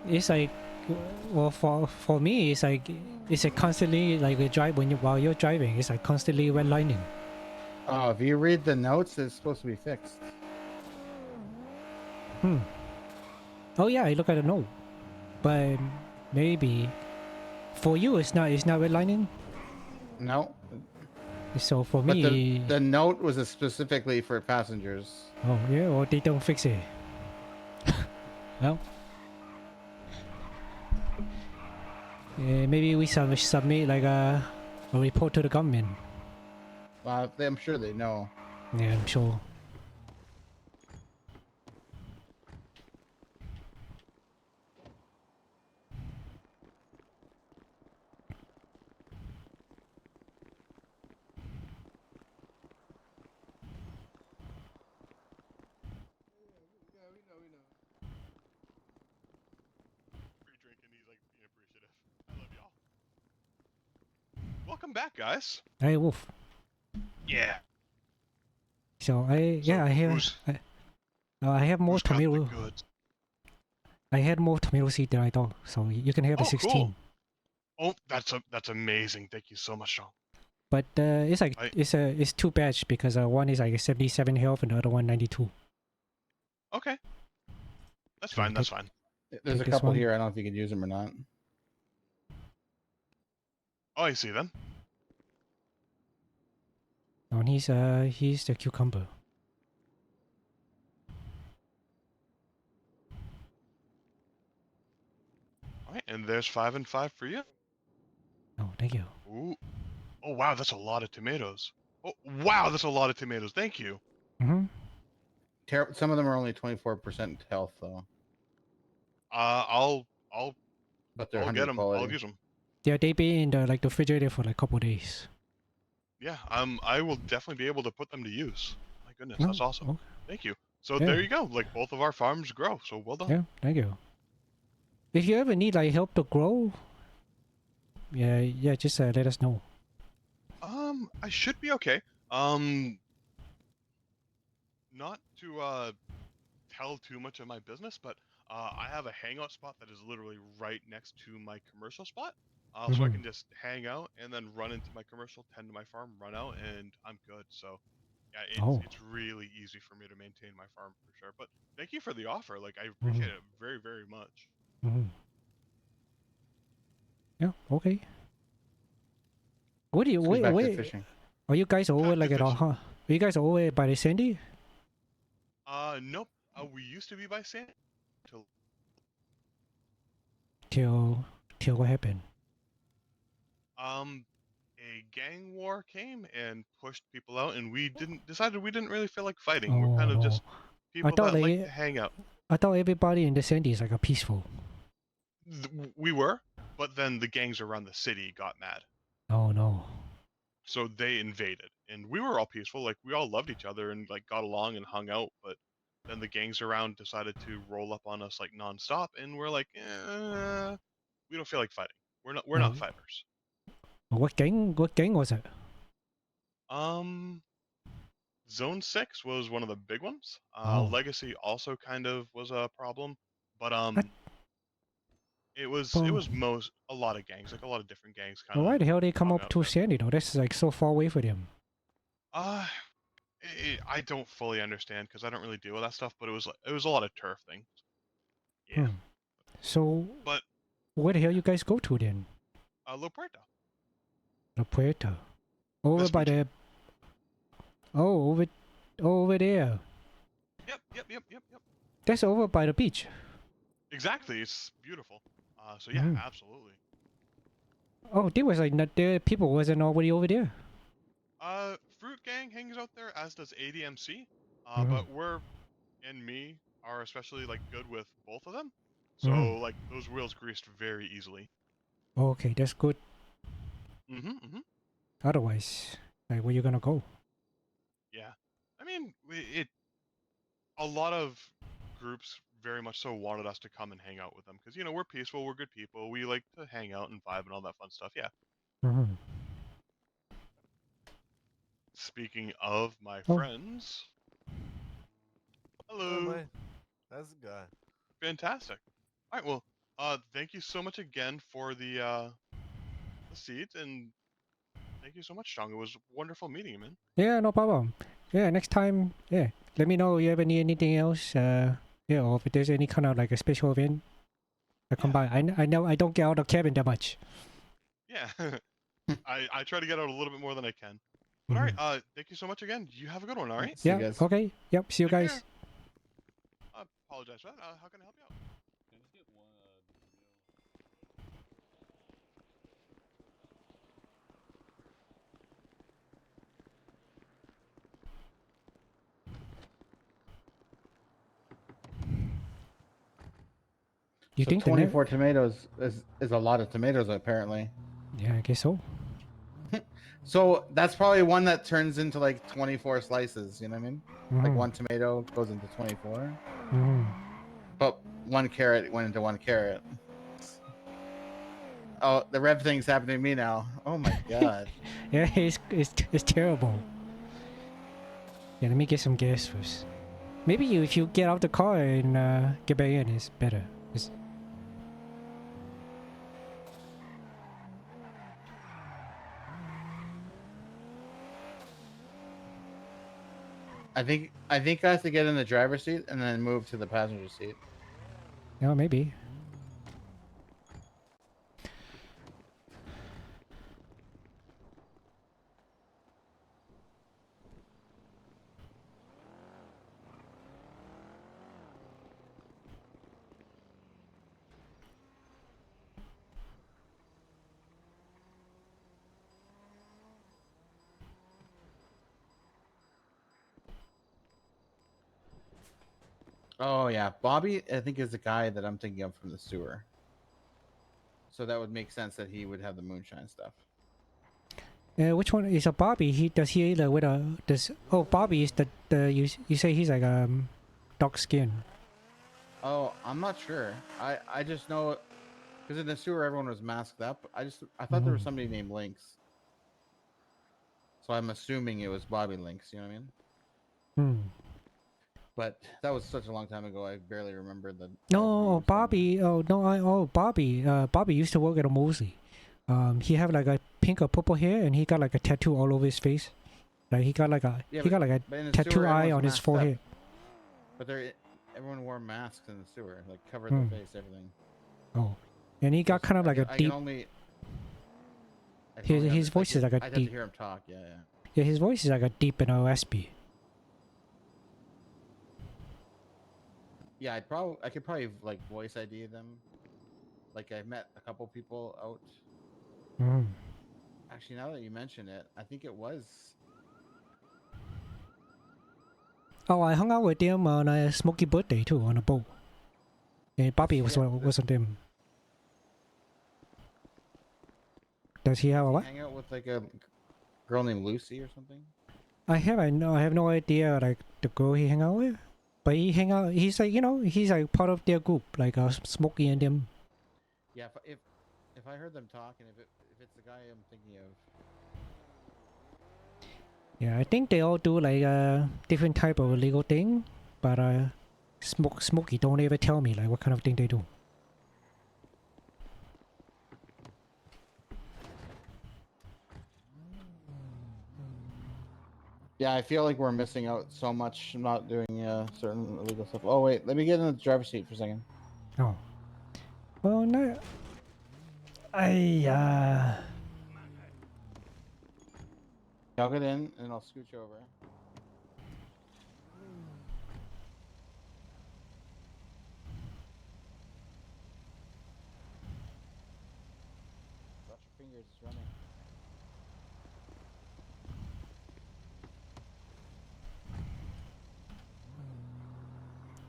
It's like, well, for me, it's like constantly like while you're driving, it's like constantly redlining. Oh, if you read the notes, it's supposed to be fixed. Oh yeah, I look at the note, but maybe for you it's not redlining. No. So for But me, the note was specifically for passengers. oh yeah, or they don't fix it. Well, maybe we submit like a report to the government. I'm sure they know. Yeah, I'm sure. Free drinking, he's like being appreciative. I love y'all. Welcome back, guys. Hey, Wolf. Yeah. So I have more Who's got the tomato. goods? I had more tomato seed than I thought, so you can have the Oh, 16. cool. Oh, that's amazing. Thank you so much, Chong. But it's like it's two batch because one is like 77 health and the other one 92. Okay. That's fine. That's fine. There's a Take this couple one. here. I don't know if you can use them or not. Oh, I see them. Oh, and he's the cucumber. All right, and there's 5 and 5 for you. Oh, thank you. Ooh. Oh, wow, that's a lot of tomatoes. Oh, wow, that's a lot of tomatoes. Thank you. Mm-hmm. Some of them are only 24% health though. I'll But they're get 100 them. quality. I'll use them. Yeah, they be in the refrigerator for like a couple days. Yeah, I will definitely be able to put them to use. My goodness, Oh, that's awesome. okay. Thank you. So Yeah. there you go. Like both of our farms grow. So well done. Yeah, thank you. If you ever need like help to grow, yeah, just let us know. I should be okay. Not to tell too much of my business, but I have a hangout spot that is literally right next to my commercial spot. So I Mhm. can just hang out and then run into my commercial, tend to my farm, run out, and I'm good. So yeah, Oh. it's really easy for me to maintain my farm for sure. But thank you for the offer. Like I Mm-hmm. appreciate it very, very much. Yeah, okay. What do you Let's go back to wait? fishing. Are you guys over Back to like at all? fishing. Huh? Are you guys over by the Sandy? Nope. We used to be by San. Till what happened? A gang war came and pushed people out, and we decided we didn't really feel like fighting. Oh We're kind of no! just I people thought that like like to hang out. I thought everybody in the Sandy is like a peaceful. We were, but then the gangs around the city got mad, Oh no! so they invaded, and we were all peaceful. Like we all loved each other and like got along and hung out, but then the gangs around decided to roll up on us like nonstop, and we're like, we don't feel like fighting. We're not fighters. What gang was it? Zone 6 was one of the big ones. Oh. Legacy also kind of was a problem, but it was a lot of gangs, like a lot of different gangs kind Well, of. why the hell they come hung up out to there. Sandy though? That's like so far away for them. I don't fully understand because I don't really deal with that stuff, but it was a lot of turf things. Yeah. So, But where the hell you guys go to then? La Puerta. La Puerta. Over by the. Oh, over there. Yep. That's over by the beach. Exactly. It's beautiful. So yeah, Mhm. absolutely. Oh, there was like not there. People wasn't already over there. Fruit Gang hangs out there, as does ADMC. Mhm. But me are especially like good with both of them. So Mhm. like those wheels greased very easily. Okay, that's good. Mm-hmm. Otherwise, like, where you gonna go? Yeah. I mean, a lot of groups very much so wanted us to come and hang out with them because we're peaceful, we're good people, we like to hang out and vibe and all that fun stuff. Yeah. Mm-hmm. Speaking of my Oh. friends, hello. How's it going? Fantastic. All right. Well, thank you so much again for the seat, and thank you so much, Chong. It was wonderful meeting you, man. Yeah, no problem. Yeah, next time. Yeah, let me know if you ever need anything else. Yeah, or if there's any kind of like a special event, I come by. I know I don't get out of cabin that much. Yeah. I try to get out a little bit more than I can. But all right, thank you so much again. You have a good one. All right. See you Yeah. guys. Okay. Yep. See you Take guys. care. I apologize for that. How can I help you out? You So think 24 tomatoes is a lot of tomatoes apparently. Yeah, I guess so. So that's probably one that turns into like 24 slices. You know what I mean? Like Mhm. one tomato goes into 24. Mhm. But one carrot went into one carrot. Oh, the rev thing's happening to me now. Oh my god. Yeah, it's terrible. Yeah, let me get some gas first. Maybe if you get out the car and get back in, it's better. I think I have to get in the driver's seat and then move to the passenger seat. Yeah, maybe. Oh yeah, Bobby I think is the guy that I'm thinking of from the sewer. So that would make sense that he would have the moonshine stuff. Which one is a Bobby? Does he like with a does? Oh, Bobby is the you say he's like dark skin. Oh, I'm not sure. I just know because in the sewer everyone was masked up. I thought there was somebody named Lynx. So I'm assuming it was Bobby Lynx. You know what I mean? Hmm. But that was such a long time ago. I barely remember the. No, Bobby. Oh no, Bobby. Bobby used to work at a Mosley. He have like a pink or purple hair, and he got like a tattoo all over his face. Like he got like a but in the tattoo sewer, eye everyone's on his masked forehead. up. But everyone wore masks in the sewer, like covered Hmm. their face, everything. Oh, and he got kind of like a I deep. can only. His voice is like a I'd have to deep. hear him talk. Yeah, yeah. Yeah, his voice is like a deep and raspy. Yeah, I could probably like voice ID them. Like I met a couple people out. Mm. Actually, now that you mention it, I think it was. Oh, I hung out with them on a Smoky birthday too on a boat. And Bobby was on them. Does he have a what? Hang out with like a girl named Lucy or something. I have no idea like the girl he hang out with, but he's like he's like part of their group like Smokey and them. Yeah, if I heard them talk and if it's the guy I'm thinking of. Yeah, I think they all do like a different type of illegal thing, but Smokey don't ever tell me like what kind of thing they do. Yeah, I feel like we're missing out so much not doing certain illegal stuff. Oh wait, let me get in the driver's seat for a second. Oh. Well, no. I'll get in and I'll scooch over. Watch your fingers, it's running.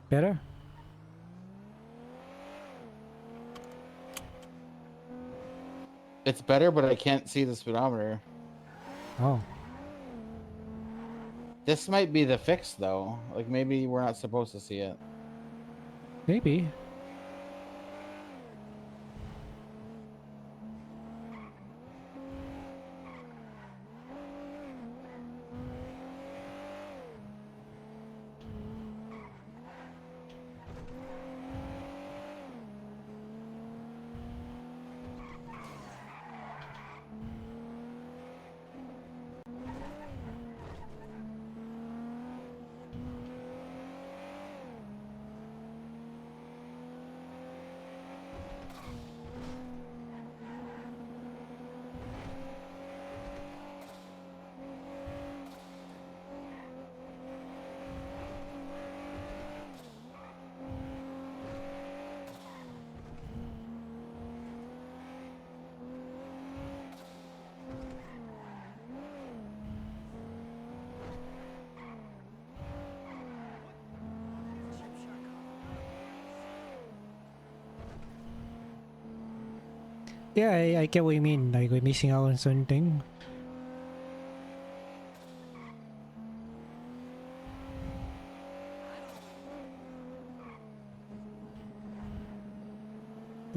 Better? It's better, but I can't see the speedometer. Oh. This might be the fix, though. Like, maybe we're not supposed to see it. Maybe. Yeah, I get what you mean. Like we're missing out on certain thing.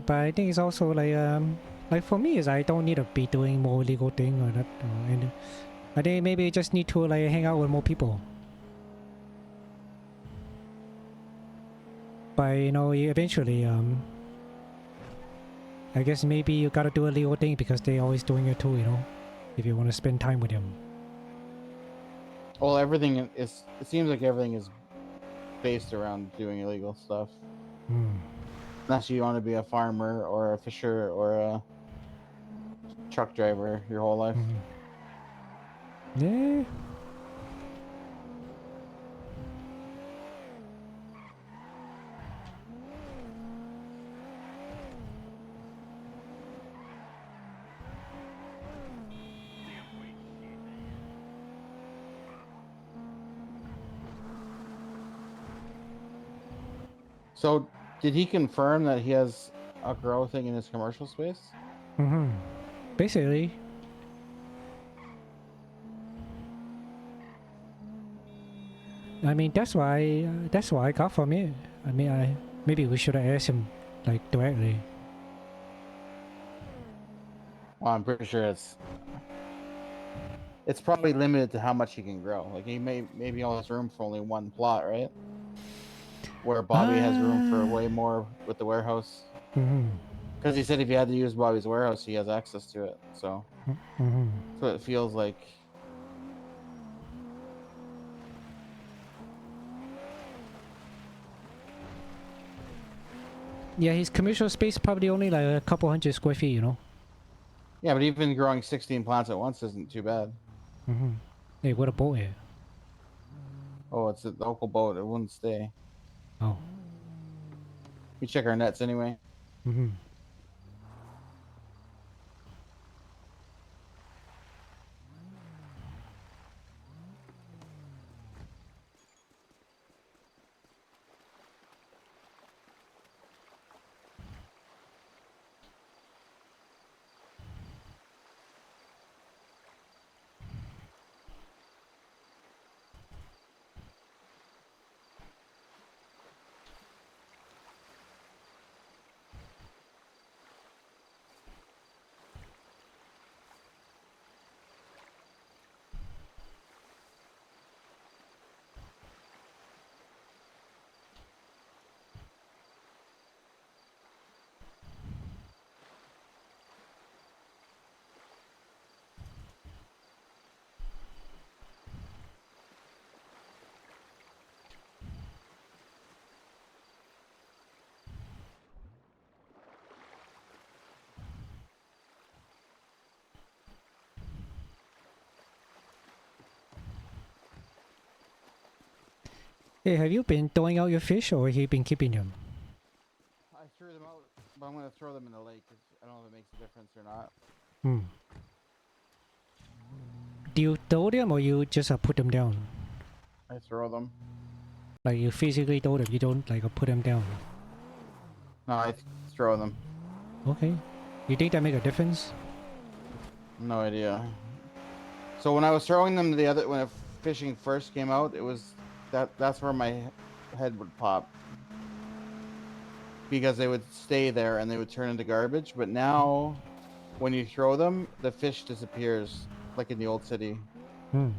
But I think it's also like for me is I don't need to be doing more legal thing or that. And I think maybe I just need to like hang out with more people. But you know, eventually I guess maybe you gotta do a legal thing because they're always doing it too. You know, if you want to spend time with them. Well, everything is. It seems like everything is based around doing illegal stuff. Unless you want to be a farmer or a fisher or a truck driver your whole life. Yeah. So, did he confirm that he has a grow thing in his commercial space? Basically. I mean, that's why I got from it. I mean, maybe we should have asked him like directly. Well, I'm pretty sure it's probably limited to how much he can grow. Like he maybe only has room for only one plot, right? Where Bobby has room for way more with the warehouse. Because he said if he had to use Bobby's warehouse, he has access to it. So, so it feels like. Yeah, his commercial space probably only like a couple hundred square feet, you know. Yeah, but even growing 16 plants at once isn't too bad. Hey, what a boat here. Oh, it's a local boat. It wouldn't stay. Oh. We check our nets anyway. Hey, have you been throwing out your fish or have you been keeping them? I threw them out, but I'm going to throw them in the lake. I don't know if it makes a difference or not. Do you throw them or you just put them down? I throw them. Like you physically throw them, you don't like put them down? No, I throw them. Okay. You think that make a difference? No idea. So when I was throwing them when fishing first came out, it was that's where my head would pop. Because they would stay there and they would turn into garbage, but now when you throw them, the fish disappears like in the old city. You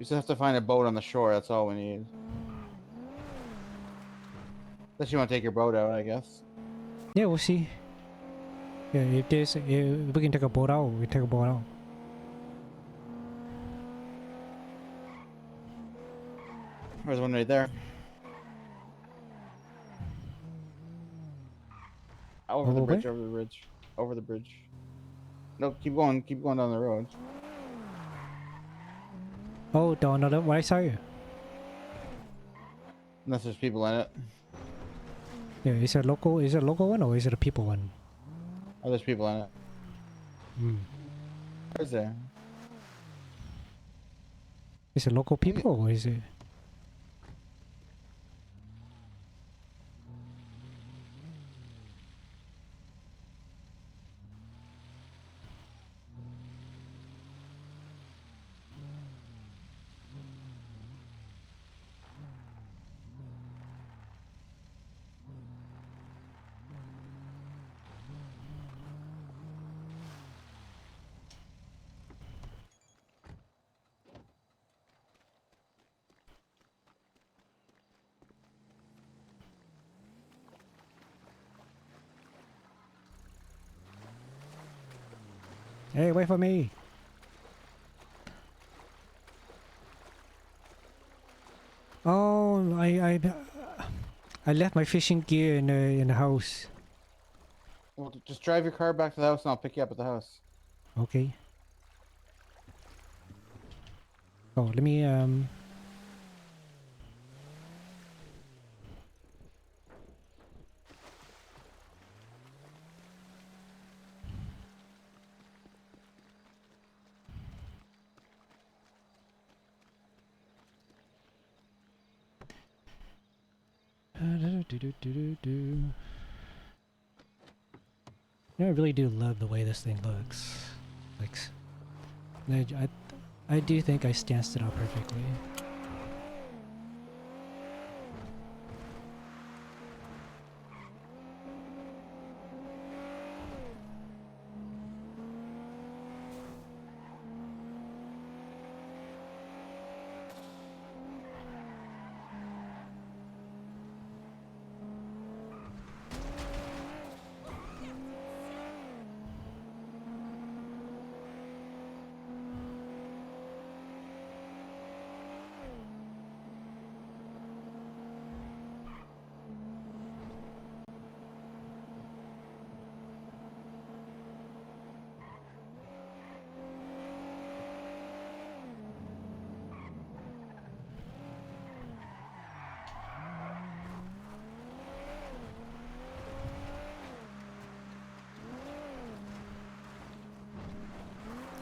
just have to find a boat on the shore, that's all we need. Unless you want to take your boat out, I guess. Yeah, we'll see. Yeah, if we can take a boat out, we take a boat out. There's one right there. Over the bridge, over the bridge, over the bridge. No, keep going down the road. Oh, down the right side. Unless there's people in it. Yeah, is it a local one or is it a people one? Oh, there's people in it. Where's there? Is it local people or is it? Hey, wait for me. Oh, I left my fishing gear in the house. Well, just drive your car back to the house and I'll pick you up at the house. Okay. Oh, let me I really do love the way this thing looks. Like, I do think I stanced it out perfectly.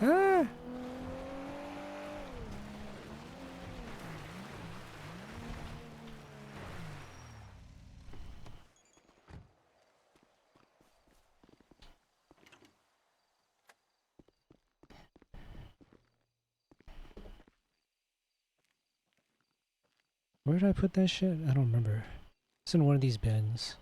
Ah! Where did I put that shit? I don't remember. It's in one of these bins.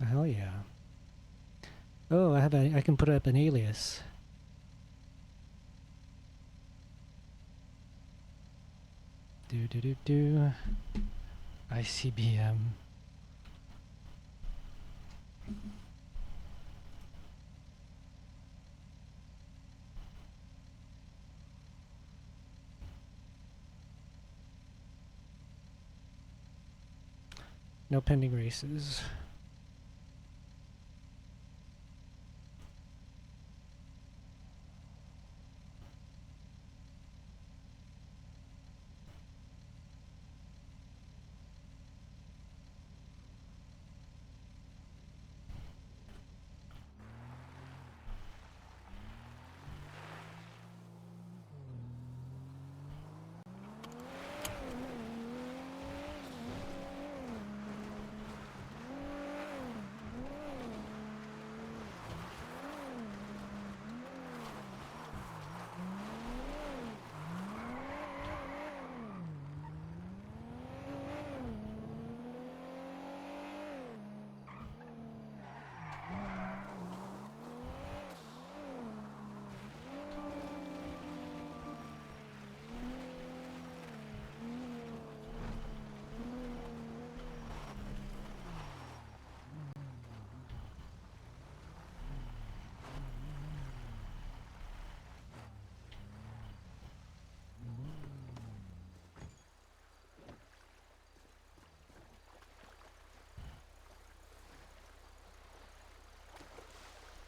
Hell yeah. Oh, I can put up an alias. Do. ICBM. No pending races.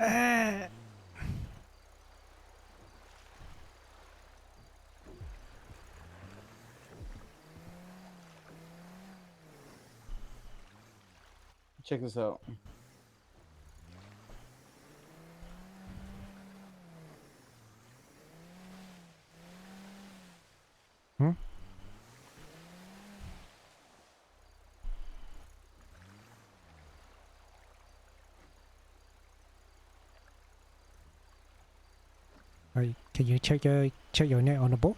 Ah! Check this out. Hmm? Can you check your net on the boat?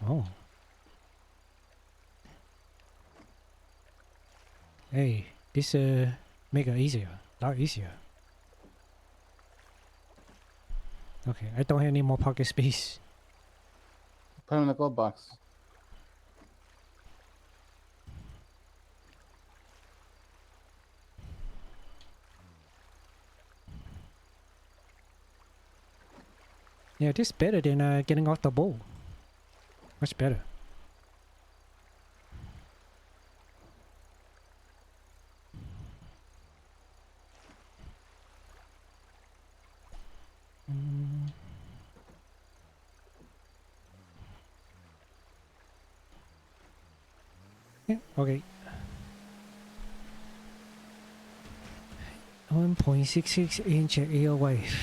Oh. Hey, this make it easier, a lot easier. Okay, I don't have any more pocket space. Put him in the glove box. Yeah, this better than getting off the boat. Much better. Mm. Yeah, okay. 1.66 inch air wave.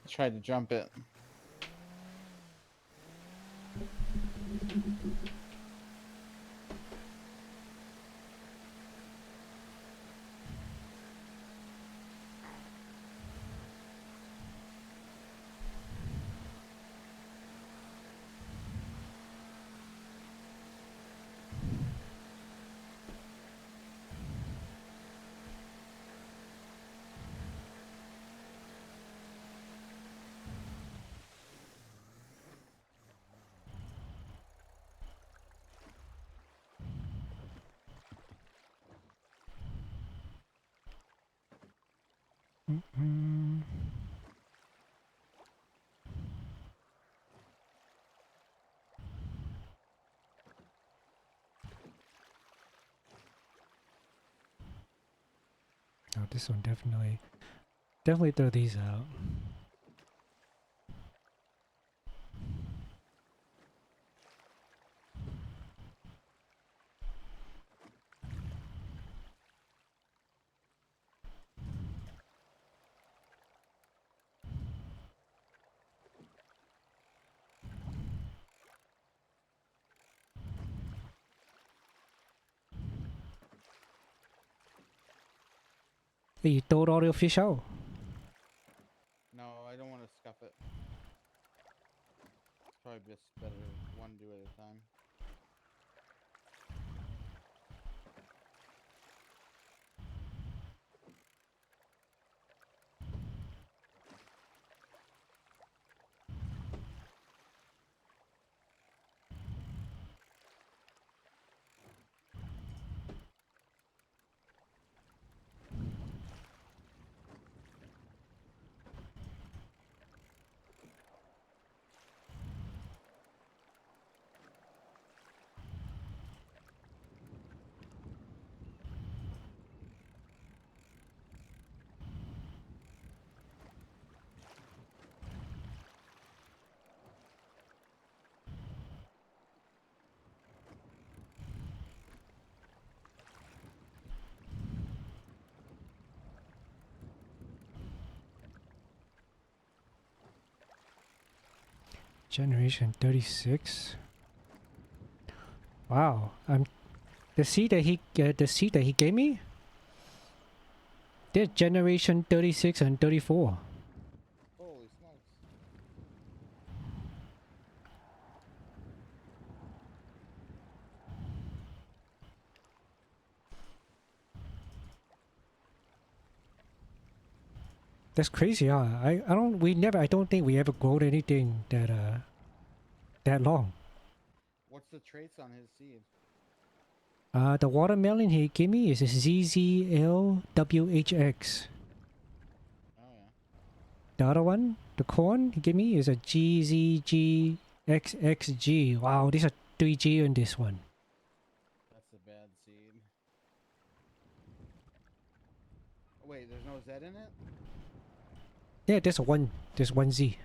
Tried to jump it. Mm-mm. Oh, this one definitely throw these out. Hey, you throwed all your fish out. No, I don't want to scuff it. It's probably just better one do at a time. Generation 36. Wow, the seed that he gave me. They're generation 36 and 34. Holy smokes. That's crazy, huh? I don't think we ever grown anything that long. What's the traits on his seed? The watermelon he gave me is a ZZLWHX. Oh yeah. The other one, the corn he gave me is a GZG XXG. Wow, there's a 3G in this one. That's a bad seed. Oh, wait, there's no Z in it? Yeah, there's one Z.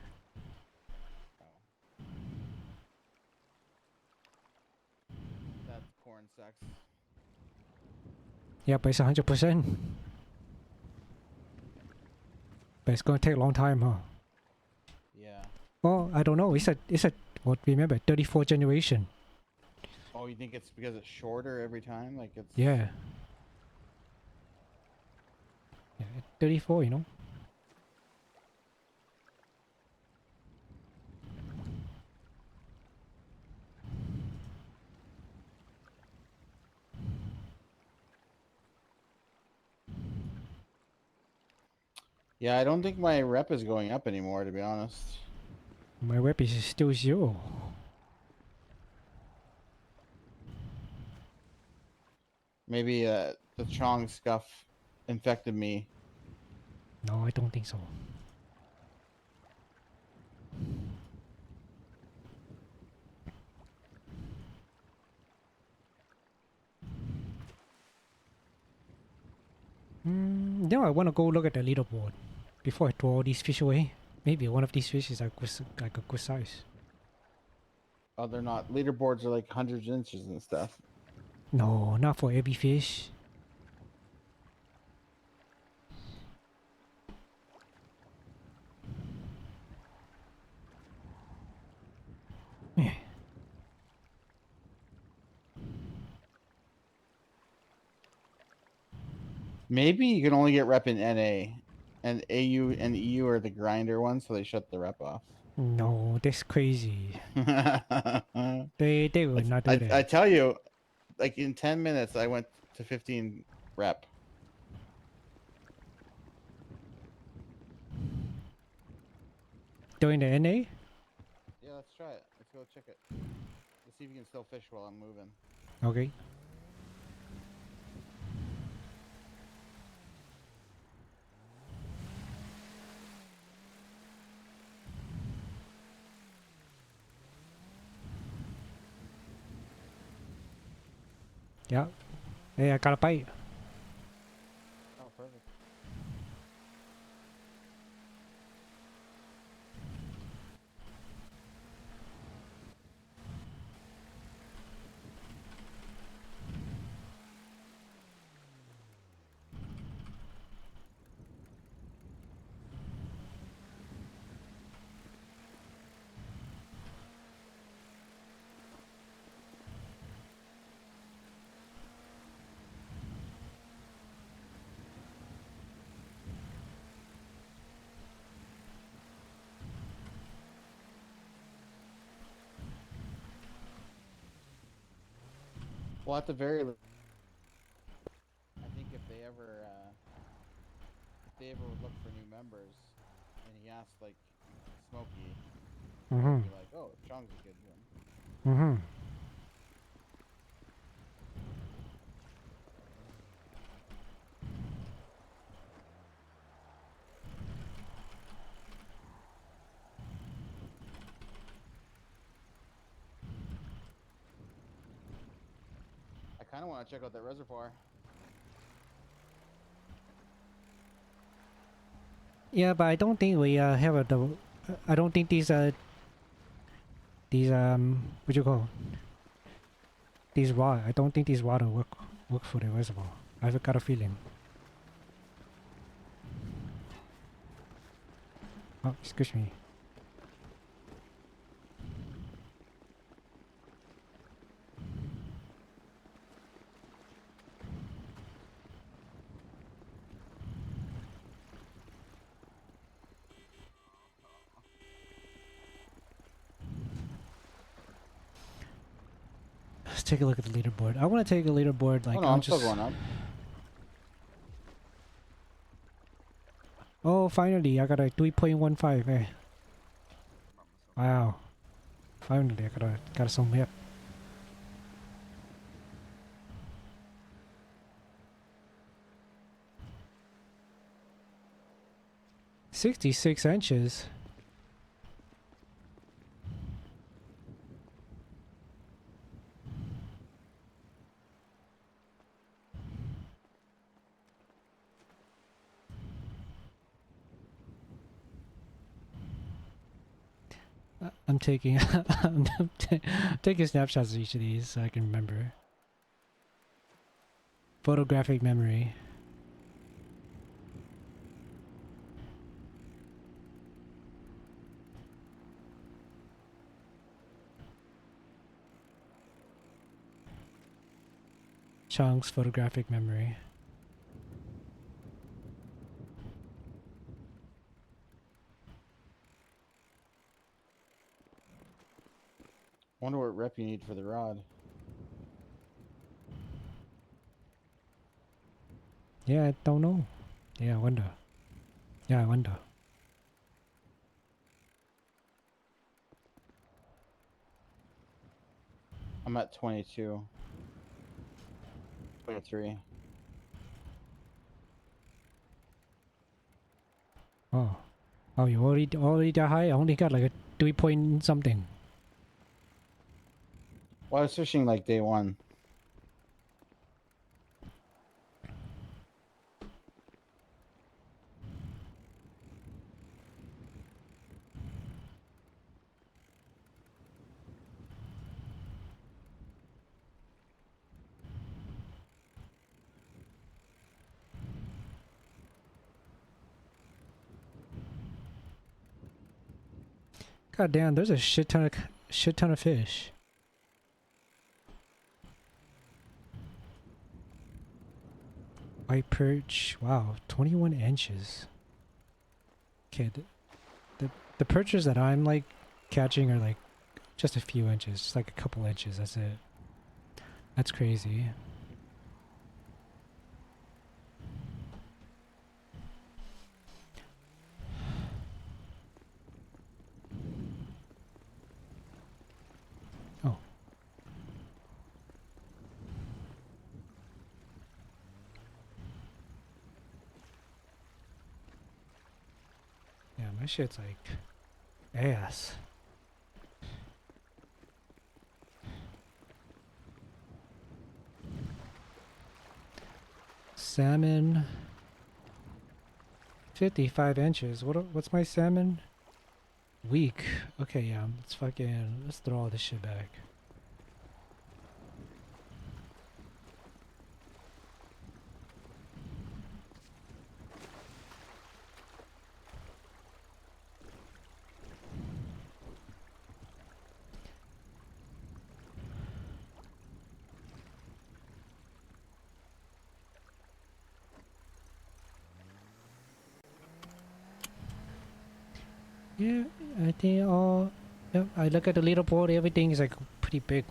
That corn sucks. Yeah, but it's 100%. But it's gonna take a long time, huh? Yeah. Well, I don't know. It's a what? Remember, 34 generation. Oh, you think it's because it's shorter every time? Like it's. Yeah. Yeah, 34. You know. Yeah, I don't think my rep is going up anymore, to be honest. My rep is still 0. Maybe the Chong scuff infected me. No, I don't think so. Now I want to go look at the leaderboard before I throw all these fish away. Maybe one of these fish is like a good size. Oh, they're not. Leaderboards are like hundreds of inches and stuff. No, not for every fish. Maybe you can only get rep in NA, and AU and EU are the grinder ones, so they shut the rep off. No, that's crazy. They would not do that. I tell you, like in 10 minutes, I went to 15 rep. Doing the NA? Yeah, let's try it. Let's go check it. Let's see if you can still fish while I'm moving. Okay. Yeah. Hey, I got a bite. Oh, perfect. Well, at the very least, I think if they ever would look for new members, and he asked like Smokey, Mm-hmm. be like, "Oh, Chong's a good one." Mm-hmm. I kind of want to check out that reservoir. Yeah, but I don't think we have a double. I don't think these what you call these rod. I don't think these water work for the reservoir. I've got a feeling. Oh, excuse me. Let's take a look at the leaderboard. I want to take a leaderboard like Oh, no, I'm still going up. Oh, finally, I got a 3.15. Eh. Wow. Finally, I got some hip. $66 inches. I'm taking I'm taking snapshots of each of these so I can remember. Photographic memory. Chong's photographic memory. Wonder what rep you need for the rod. Yeah, I don't know. Yeah, I wonder. Yeah, I wonder. I'm at 22. 23. Oh. Oh, you already that high? I only got like a 3 point something. Well, I was fishing like day one. God damn, there's a shit ton of fish. White perch. Wow, 21 inches. Okay, the perches that I'm like catching are like just a few inches, just like a couple inches. That's it. That's crazy. Oh. Yeah, my shit's like ass. Salmon. 55 inches. What's my salmon? Weak. Okay, yeah. Let's throw all this shit back. Yeah, I think all. Yep, I look at the leaderboard. Everything is like pretty big.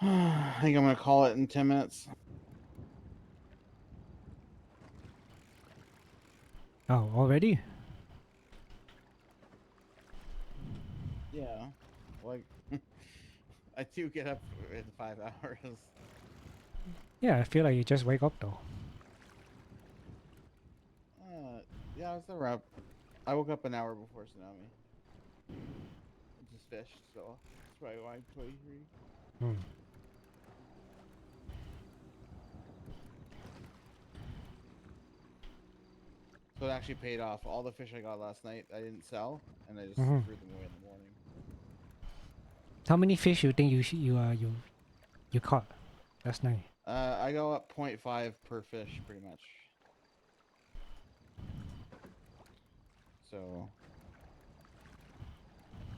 I think I'm gonna call it in 10 minutes. Oh, already? Yeah. Like, I do get up in 5 hours. Yeah, I feel like you just wake up though. Yeah, I was never up. I woke up an hour before tsunami. I just fished, so that's probably why I'm 23. Hmm. So it actually paid off. All the fish I got last night, I didn't sell, and I just Mhm. threw them away in the morning. How many fish you think you caught last night? I go up 0.5 per fish, pretty much. So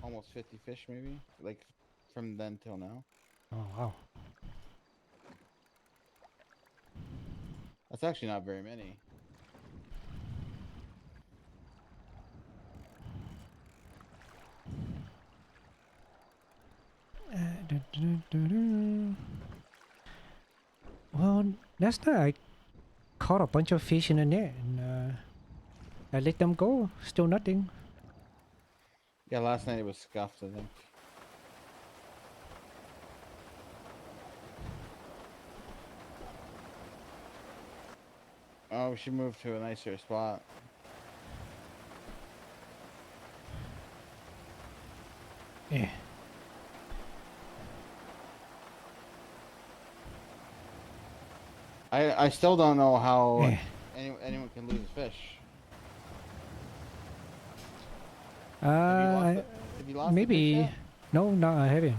almost 50 fish, maybe, like from then till now. Oh wow. That's actually not very many. Well, last night I caught a bunch of fish in the net and I let them go. Still nothing. Yeah, last night it was scuffed, I think. Oh, we should move to a nicer spot. Yeah. I still don't know how Yeah. anyone can lose a fish. Uh, Have you lost the fish maybe. yet? No, I haven't.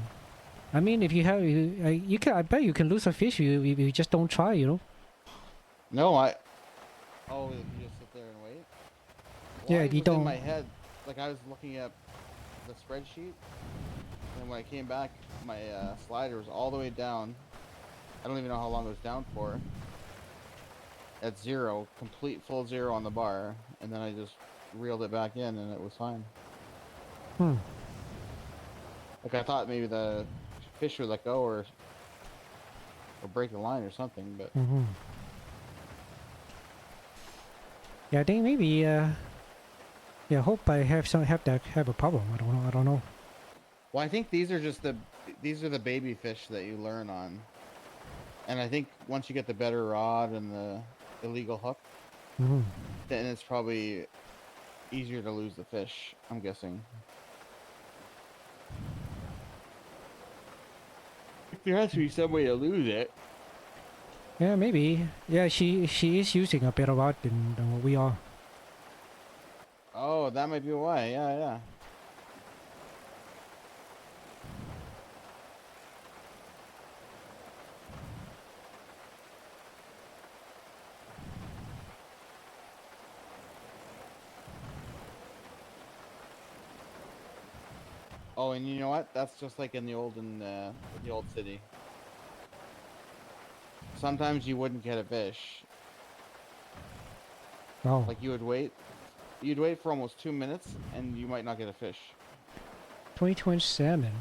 I mean, if you have, you can. I bet you can lose a fish. You just don't try. You know. No, Oh, if you just sit there and wait. Well, Yeah, it you was in don't. my head. Like I was looking at the spreadsheet, and when I came back, my slider was all the way down. I don't even know how long it was down for. At 0, complete full 0 on the bar, and then I just reeled it back in, and it was fine. Hmm. Like I thought maybe the fish would let go or break the line or something, but Yeah, I think maybe. Yeah, I hope I have a problem. I don't know. well, I think these are the baby fish that you learn on, and I think once you get the better rod and the illegal hook, then it's probably easier to lose the fish, I'm guessing. There has to be some way to lose it. Yeah, maybe. Yeah, she is using a better rod than what we are. Oh, that might be why. Yeah. Oh, and you know what? That's just like in the old city. Sometimes you wouldn't get a fish. Oh. Like you'd wait for almost 2 minutes, and you might not get a fish. 22-inch salmon.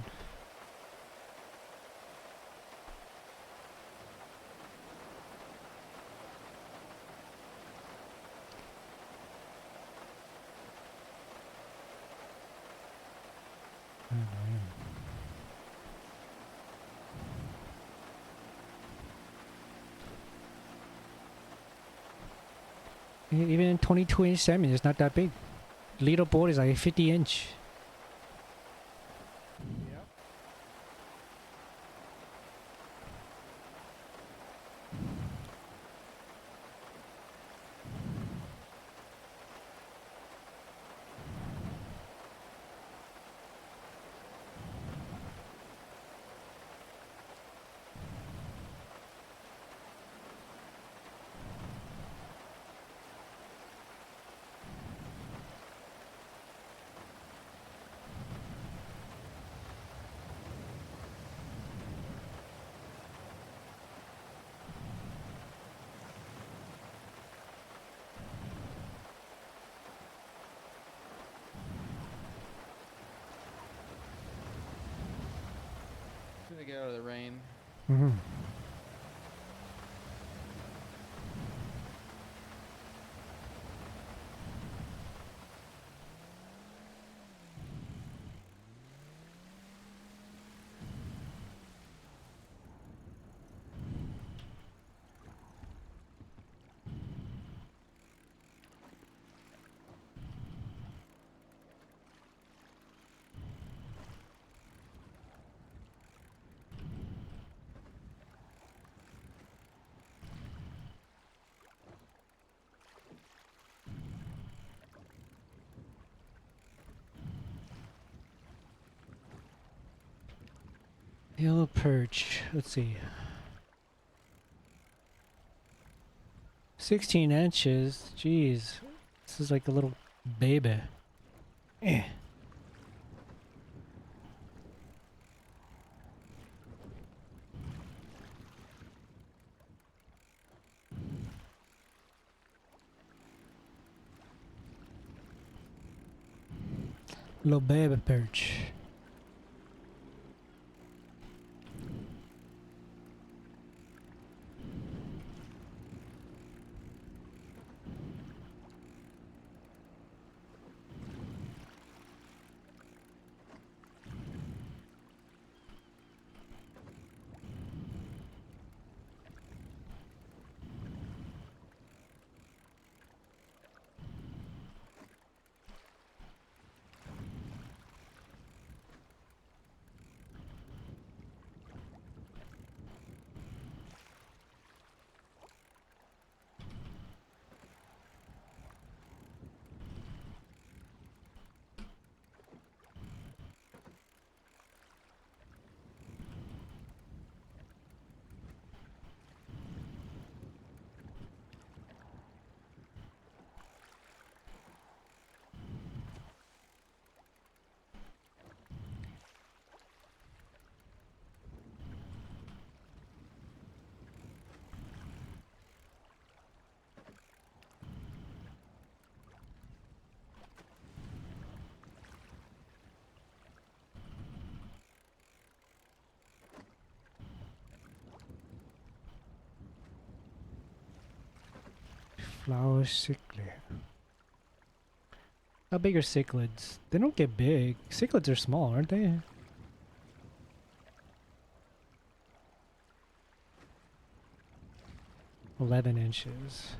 Even 22-inch salmon is not that big. Leaderboard is like 50-inch. Just gonna get out of the rain. Yellow perch. Let's see. 16 inches. Jeez. This is like a little baby. Eh. Little baby perch. Flower cichlid. How big are cichlids? They don't get big. Cichlids are small, aren't they? $11 inches.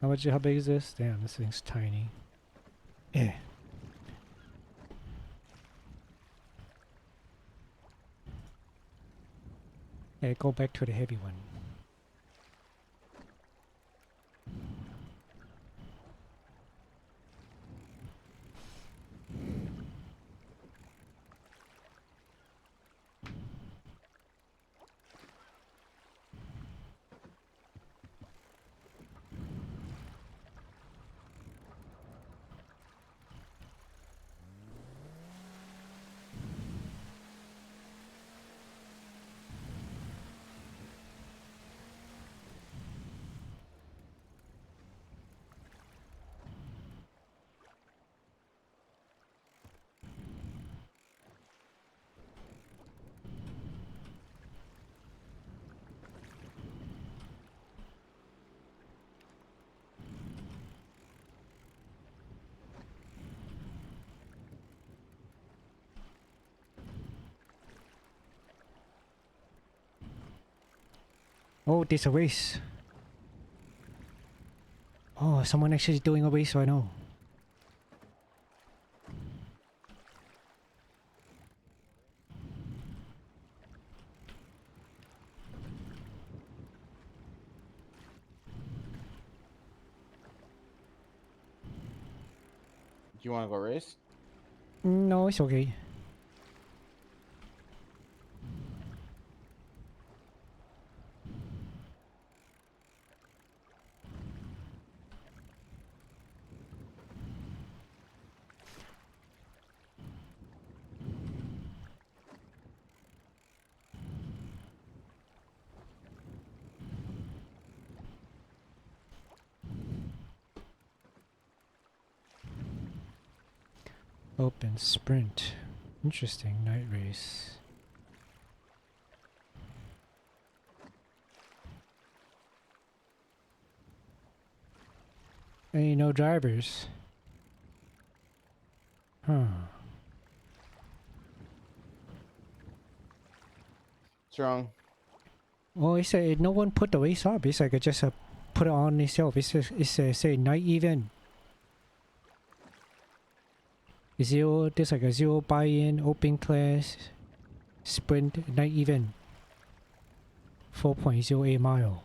How big is this? Damn, this thing's tiny. Eh. Yeah, go back to the heavy one. Oh, there's a race. Oh, someone actually doing a race right now. Do you want to go race? No, it's okay. Open sprint. Interesting night race. Ain't no drivers. Huh. Chong. Oh, it said no one put the race up. It's like I just put it on itself. It say night event. Zero. There's like a zero buy-in open class sprint night event. 4.08 mile.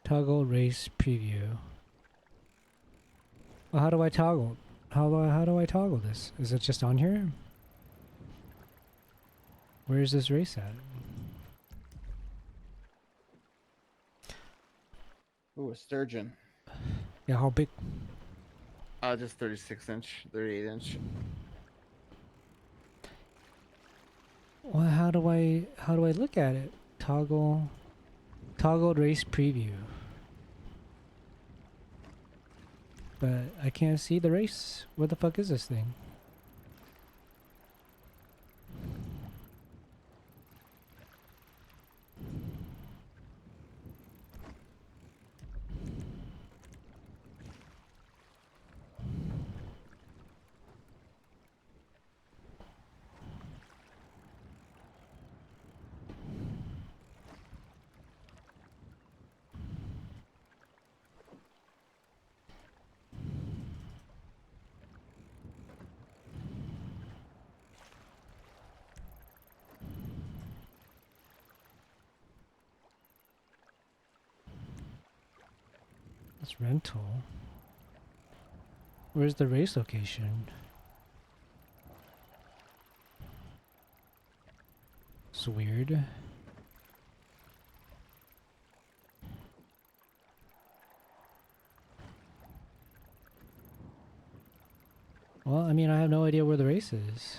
Toggle race preview. Well, how do I toggle? How do I toggle this? Is it just on here? Where is this race at? Ooh, a sturgeon. Yeah, how big? Just 36-inch, 38-inch. Well, how do I look at it? Toggled race preview. But I can't see the race. What the fuck is this thing? It's rental. Where's the race location? It's weird. Well, I mean, I have no idea where the race is.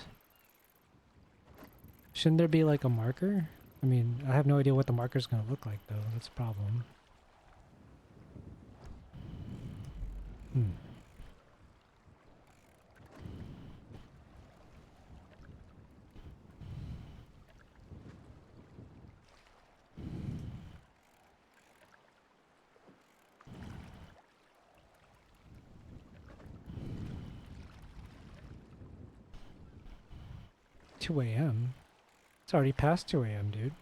Shouldn't there be like a marker? I mean, I have no idea what the marker's gonna look like though. That's a problem. 2 a.m. It's already past 2 a.m., dude.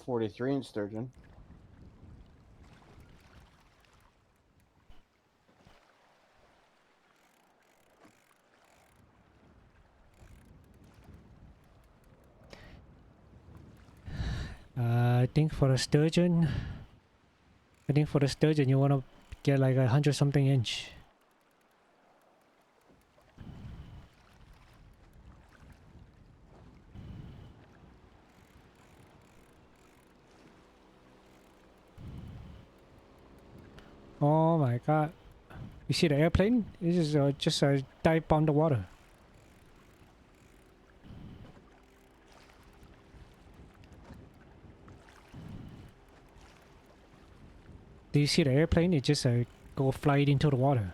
43-inch sturgeon. I think for a sturgeon, you want to get like 100-something inch. Oh my god. You see the airplane? This is just a dive on the water. Do you see the airplane? It just go flight into the water.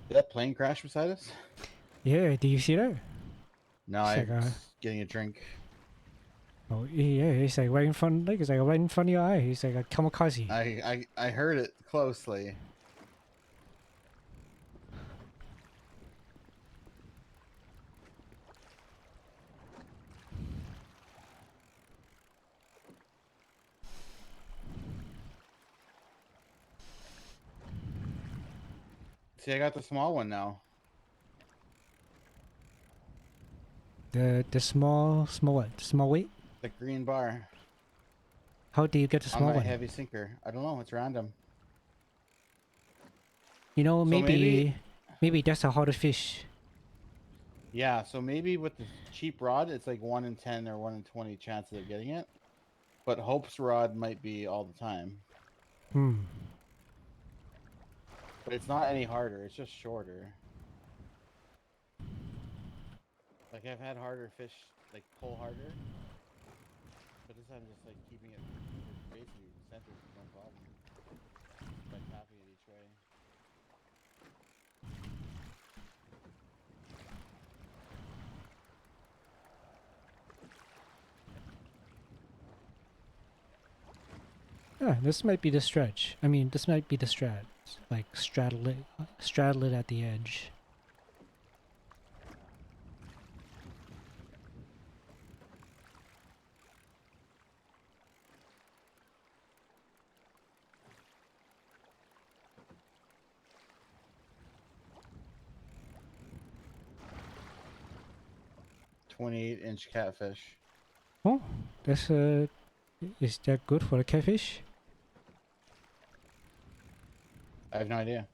Did that plane crash beside us? Yeah, do you see that? No, It's I'm like, getting a drink. Oh yeah, it's like right in front, like it's like right in front of your eye. It's like a kamikaze. I heard it closely. See, I got the small one now. The small what? Small weight? The green bar. How do you get the On small my one? heavy sinker. I don't know. It's random. You know, So maybe that's a harder fish. Yeah, so maybe with the cheap rod, it's like 1 in 10 or 1 in 20 chance of getting it. But Hope's rod might be all the time. But it's not any harder. It's just shorter. Like I've had harder fish, like pull harder. But this time just like keeping it basically centered is no problem. By tapping it each way. Yeah, this might be the stretch. I mean, this might be the strat. Like straddle it at the edge. .28-inch catfish. Oh, that's is that good for a catfish? I have no idea.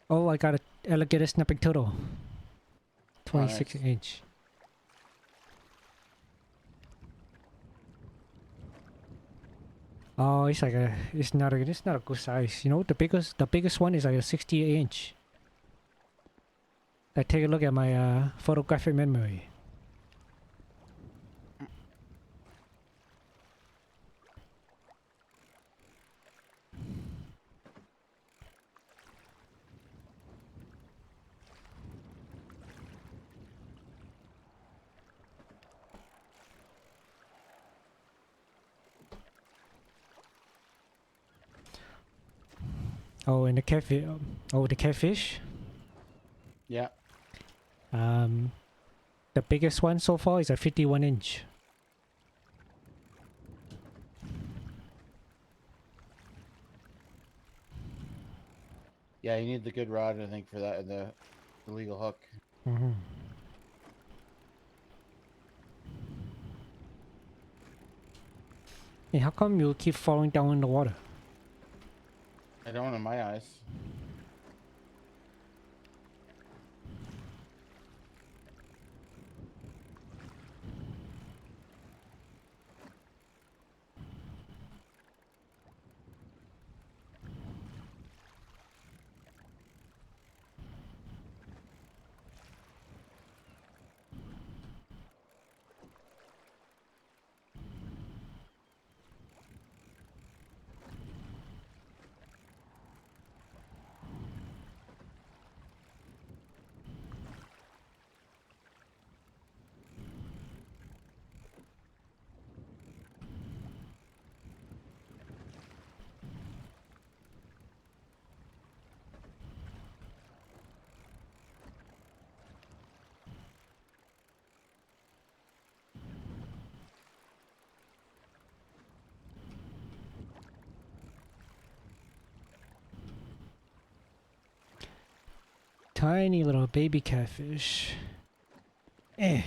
Oh, I got an alligator snapping turtle. Oh, 26 nice. inch. Oh, it's like it's not a good size. You know, the biggest one is like a 68 inch. I take a look at my photographic memory. Oh, and the catfish. Oh, the catfish. Yeah. The biggest one so far is a 51 inch. Yeah, you need the good rod, I think, for that, and the legal hook. Mm-hmm. Hey, how come you keep falling down in the water? I don't in my eyes. Tiny little baby catfish. Eh.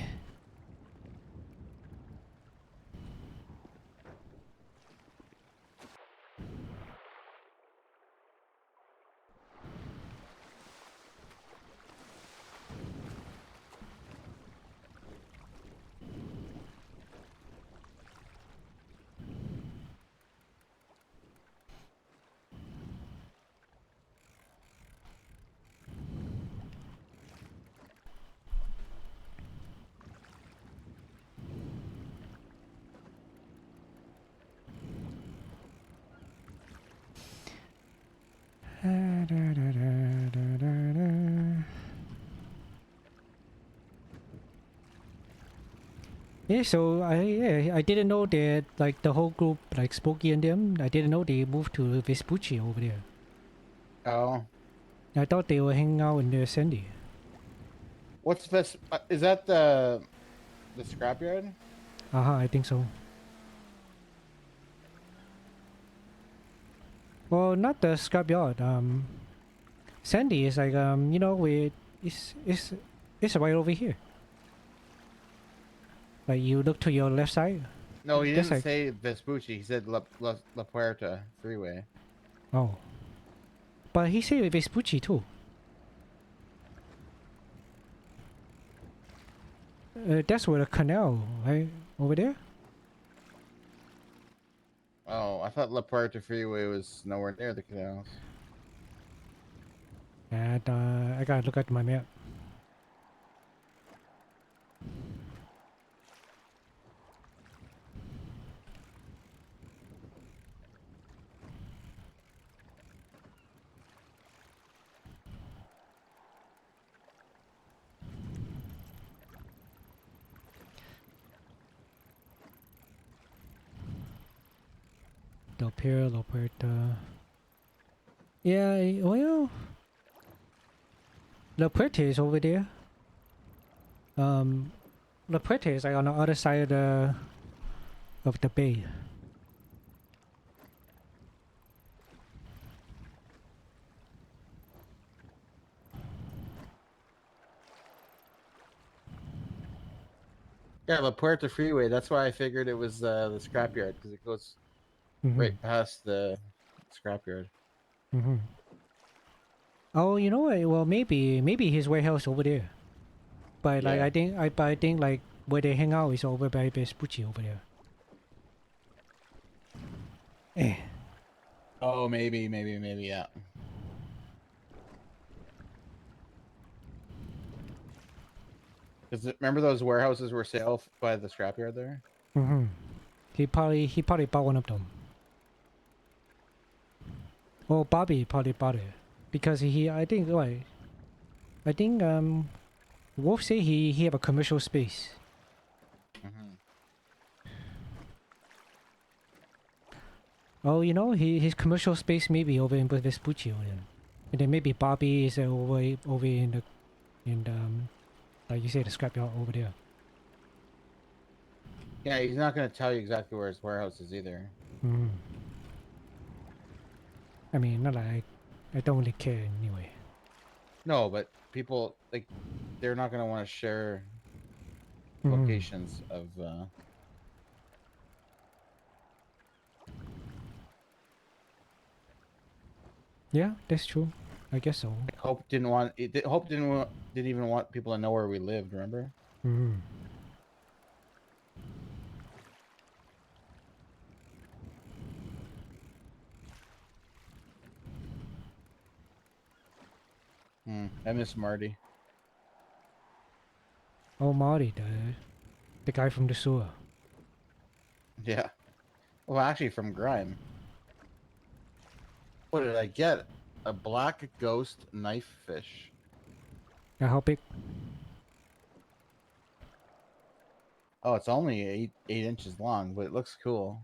Yeah, so I didn't know that like the whole group like Spooky and them. I didn't know they moved to Vespucci over there. Oh. I thought they were hanging out in the Sandy. What's this? Is that the scrapyard? I think so. Well, not the scrapyard. Sandy is like you know, it's right over here. Like you look to your left side. No, he That's didn't like, say Vespucci. He said La Puerta freeway. Oh. But he said Vespucci too. That's where the canal, right? Over there? Oh, I thought La Puerta Freeway was nowhere near the canals. And I gotta look at my map. Del Piero, La Puerta. Yeah, well, La Puerta is over there. La Puerta is like on the other side of the bay. Yeah, La Puerta Freeway. That's why I figured it was the scrapyard because it goes right past the scrapyard. Oh, you know what? Well, maybe his warehouse over there. But like Yeah. I think like where they hang out is over by Vespucci over there. Eh. Oh, maybe, yeah. Because remember those warehouses were sale by the scrapyard there? He probably bought one of them. Oh, Bobby probably bought it because I think Wolf say he have a commercial space. Oh, you know, his commercial space maybe over in Vespucci over there. And then maybe Bobby is over in like you say, the scrapyard over there. Yeah, he's not going to tell you exactly where his warehouse is either. I mean, not like I don't really care anyway. No, but people like they're not going to want to share locations of. Yeah, that's true. I guess so. Hope didn't even want people to know where we lived. Remember? I miss Marty. Oh, Marty, the guy from the sewer. Yeah. Well, actually, from Grime. What did I get? A black ghost knife fish. Yeah, how big? Oh, it's only 8 inches long, but it looks cool.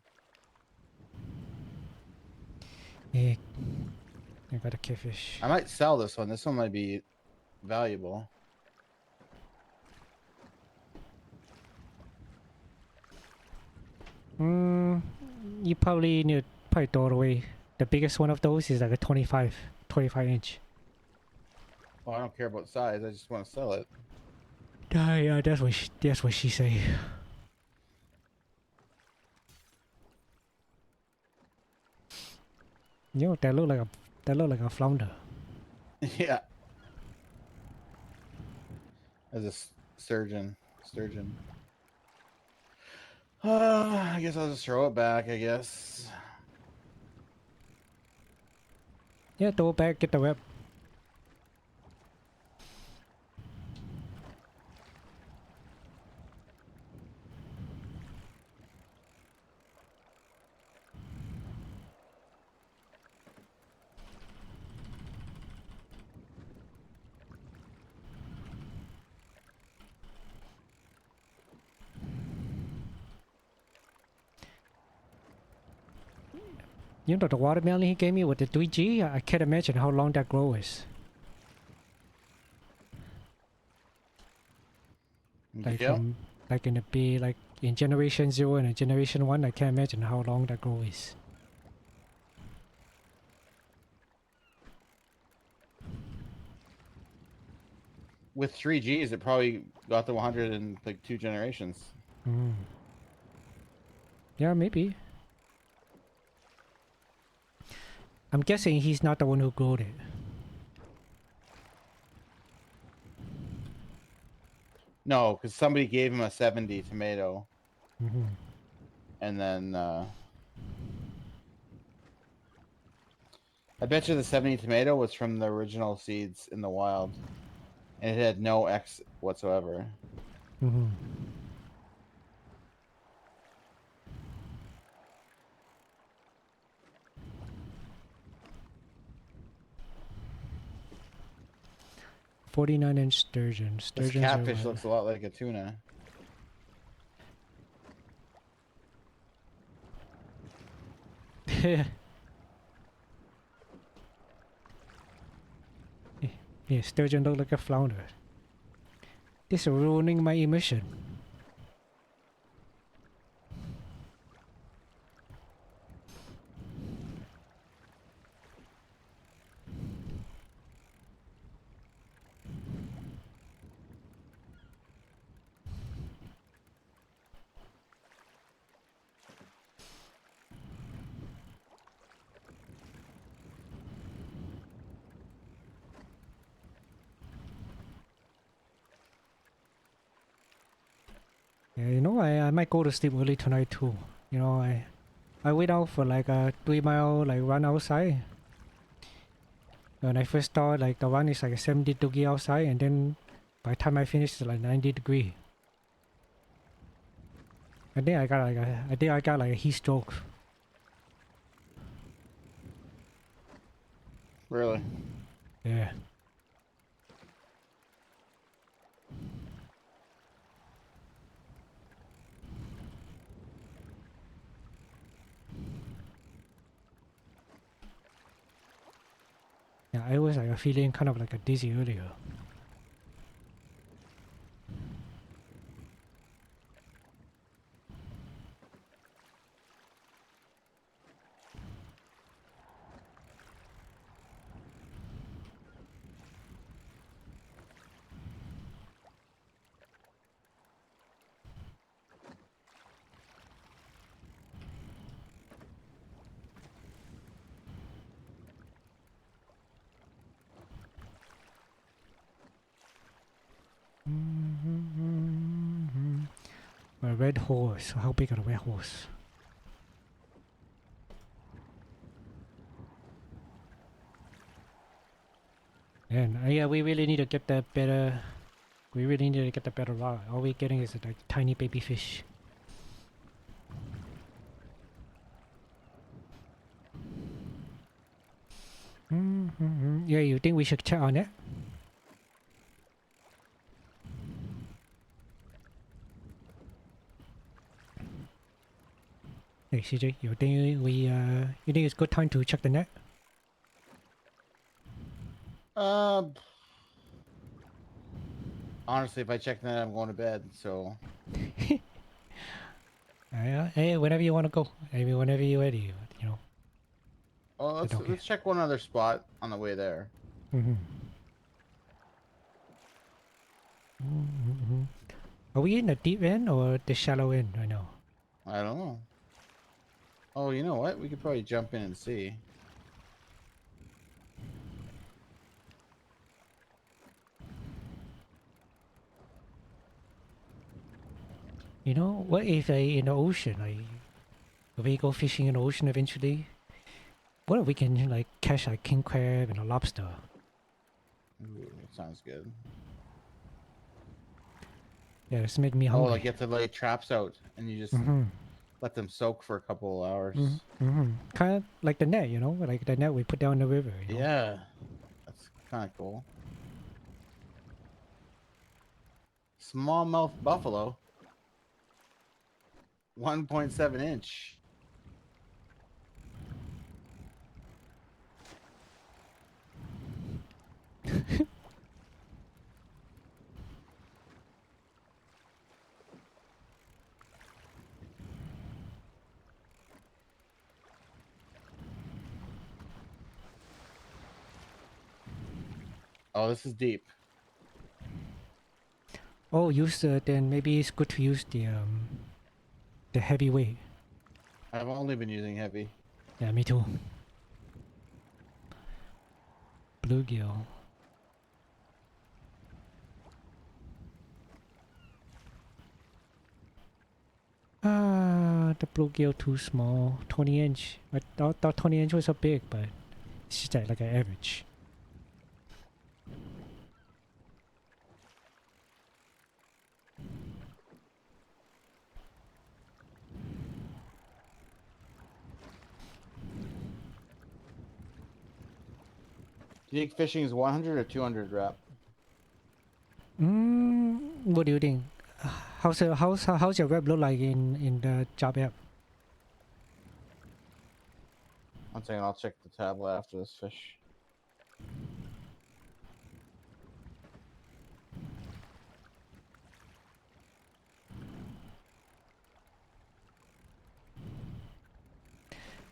Yeah, I got a kidfish. I might sell this one. This one might be valuable. You probably need to throw it away. The biggest one of those is like a 25 inch. Well, I don't care about size. I just want to sell it. Yeah, that's what she say. You know, that look like a flounder. Yeah. As a sturgeon. I guess I'll just throw it back, I guess. Yeah, throw it back, get the web. You know the watermelon he gave me with the 3G? I can't imagine how long that grow is. Like like in the B, like in generation 0 and generation 1, I can't imagine how long that grow is. With 3Gs, it probably got to 100 in like 2 generations. Yeah, maybe. I'm guessing he's not the one who growed it. No, because somebody gave him a 70 tomato, Mm-hmm. and then I bet you the 70 tomato was from the original seeds in the wild, and it had no X whatsoever. Mm-hmm. .49-inch sturgeon. This Sturgeons are catfish what? looks a lot like a tuna. Yeah, sturgeon look like a flounder. This is ruining my immersion. Yeah, you know, I might go to sleep early tonight too. You know, I went out for like a 3 mile like run outside. When I first started, like the run is like 70 degree outside, and then by the time I finish, it's like 90 degree. I think I got like a heat stroke. Really? Yeah. Yeah, I was like feeling kind of like a dizzy earlier. A red horse. How big are a red horse? And yeah, we really need to get that better. We really need to get the better rod. All we're getting is like tiny baby fish. Yeah, you think we should check on it? Hey CJ, you think you think it's good time to check the net? Honestly, if I check that, I'm going to bed. So. Hey, whenever you want to go, maybe whenever you're ready, you know. Oh, let's check one other spot on the way there. Are we in the deep end or the shallow end right now? I don't know. Oh, you know what? We could probably jump in and see. You know, what if in the ocean, like, if we go fishing in the ocean eventually, what if we can like catch like king crab and a lobster? Ooh, that sounds good. Yeah, it's making me hungry. Oh, like you have to lay traps out and you just let them soak for a couple of hours. Kind of like the net, you know, like the net we put down the river. You know? Yeah, that's kind of cool. Smallmouth buffalo. 1.7 inch. Oh, this is deep. Oh, then maybe it's good to use the heavy weight. I've only been using heavy. Yeah, me too. bluegill. Ah, the bluegill too small. 20-inch. I thought 20-inch was so big, but it's just like an average. Do you think fishing is 100 or 200 rep? What do you think? How's your web look like in the job app? One second, I'll check the tablet after this fish.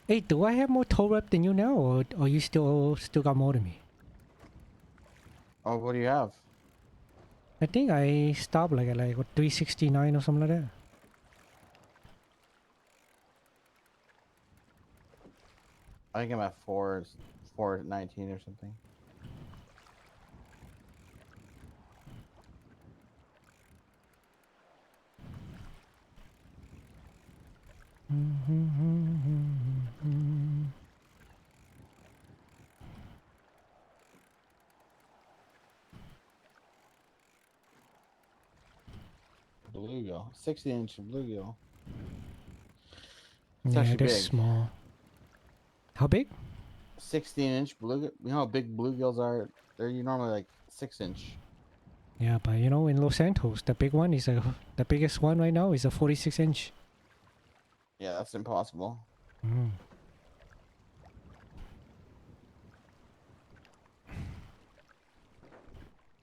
Hey, do I have more toe rep than you now, or you still got more than me? Oh, what do you have? I think I stopped like at what, 369 or something like that. I think I'm at 419 or something. Bluegill, 60-inch bluegill. It's Yeah, actually they're big. small. How big? 16-inch bluegill. You know how big bluegills are? They're normally like 6-inch. Yeah, but you know, in Los Santos, the big one is the biggest one right now is a 46-inch. Yeah, that's impossible.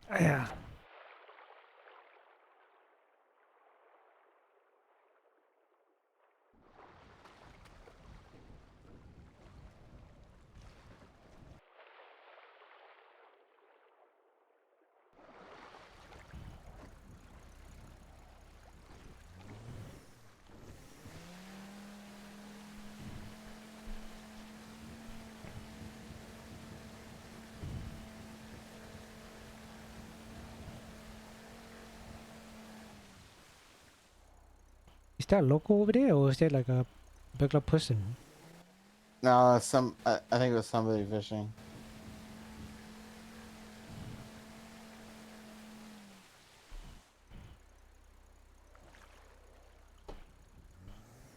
Yeah. Is that local over there, or is that like a regular person? No, I think it was somebody fishing.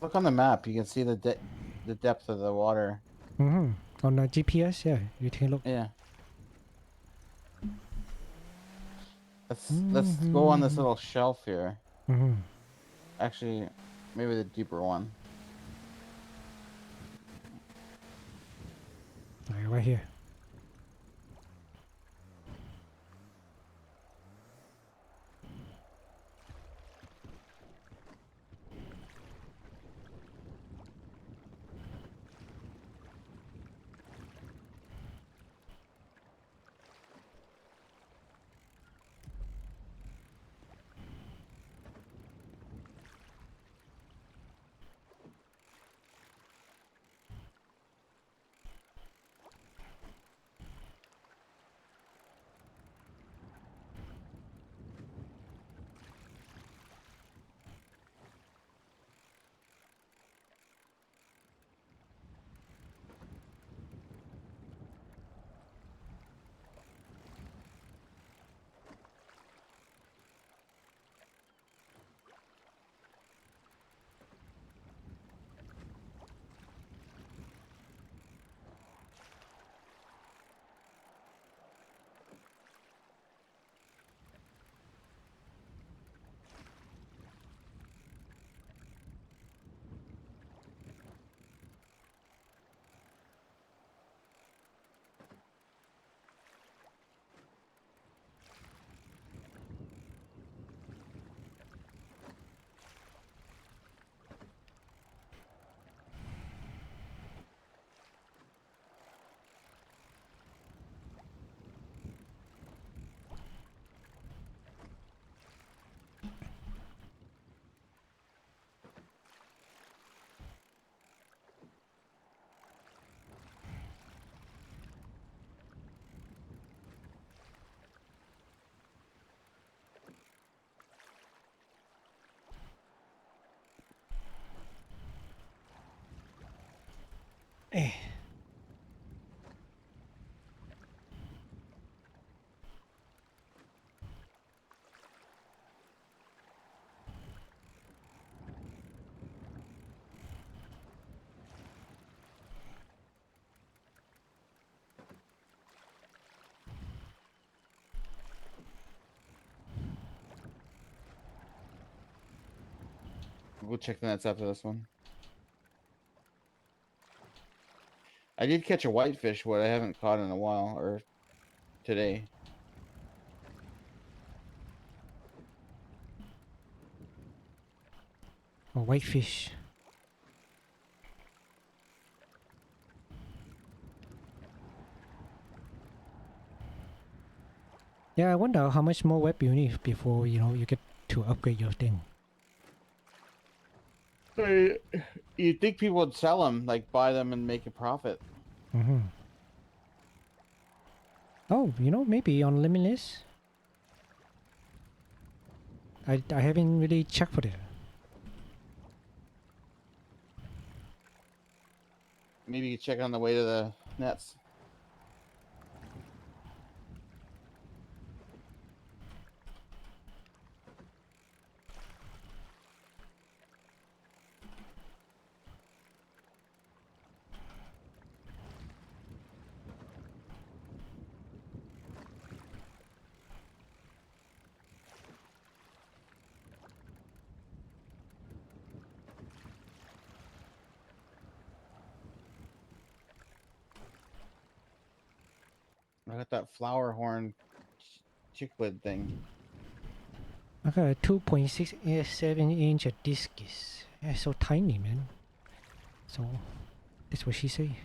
Look on the map. You can see the depth of the water. On the GPS, yeah, you can look. Yeah. Let's go on this little shelf here. Actually, maybe the deeper one. Right here. We'll check the nets after this one. I did catch a whitefish, what I haven't caught in a while, or today. A whitefish. Yeah, I wonder how much more web you need before, you know, you get to upgrade your thing. You'd think people would sell them, like buy them and make a profit. Mm-hmm. Oh, you know, maybe on Limitless. I haven't really checked for that. Maybe you check on the way to the nets. I got that flower horn chicklid thing. I got a 2.67-inch discus. Yeah, so tiny, man. So, that's what she say.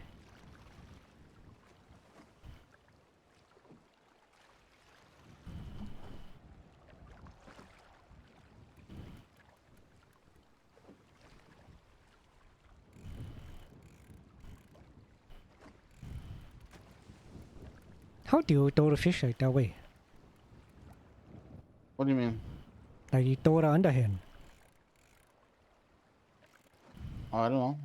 How do you throw the fish like that way? What do you mean? Like you throw it underhand. Oh, I don't know.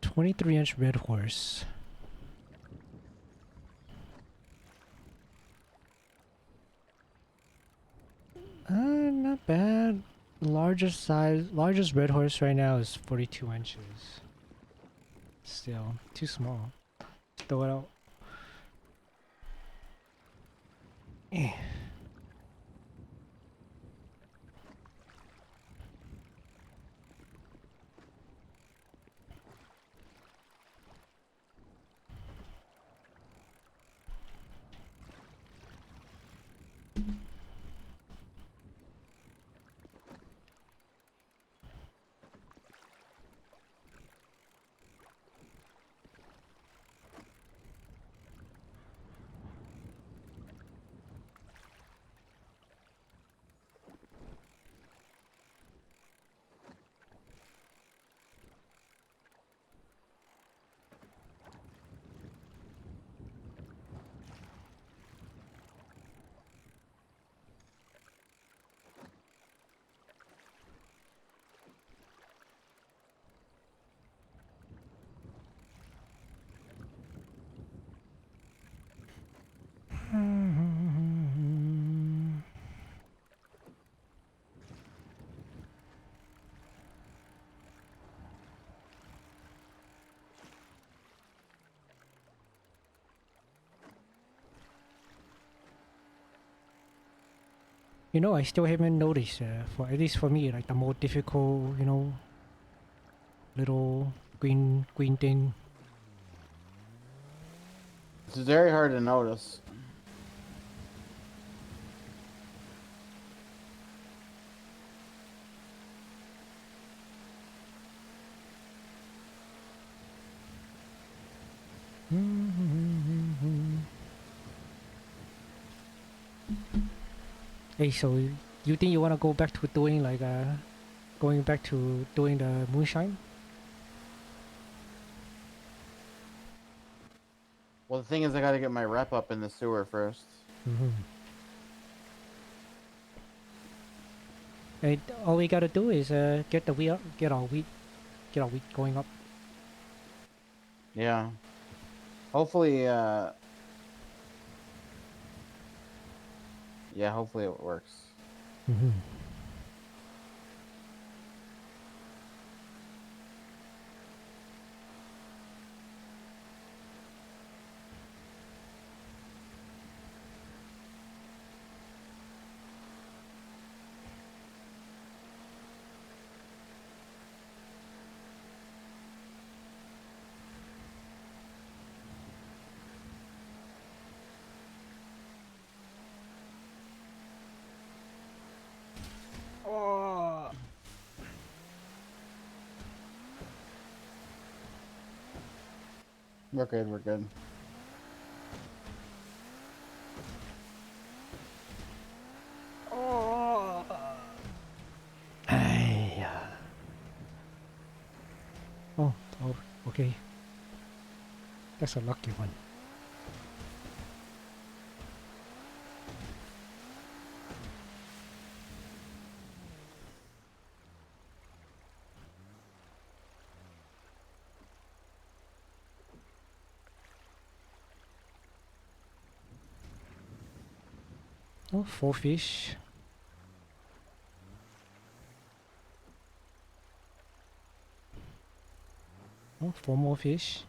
.23-inch red horse. Not bad. Largest red horse right now is 42 inches. Still, too small. Throw it out. Eh. I still haven't noticed, for at least for me, like the more difficult, little green thing. It's very hard to notice. Hey, so you think you want to go back to doing like going back to doing the moonshine? Well, the thing is, I gotta get my rep up in the sewer first. Hey, all we gotta do is get the wheat, get our wheat going up. Yeah. Hopefully, yeah, hopefully it works. Oh. We're good, we're good. Oh. Hey. Oh, okay. That's a lucky one. Oh, 4 fish. Oh, 4 more fish.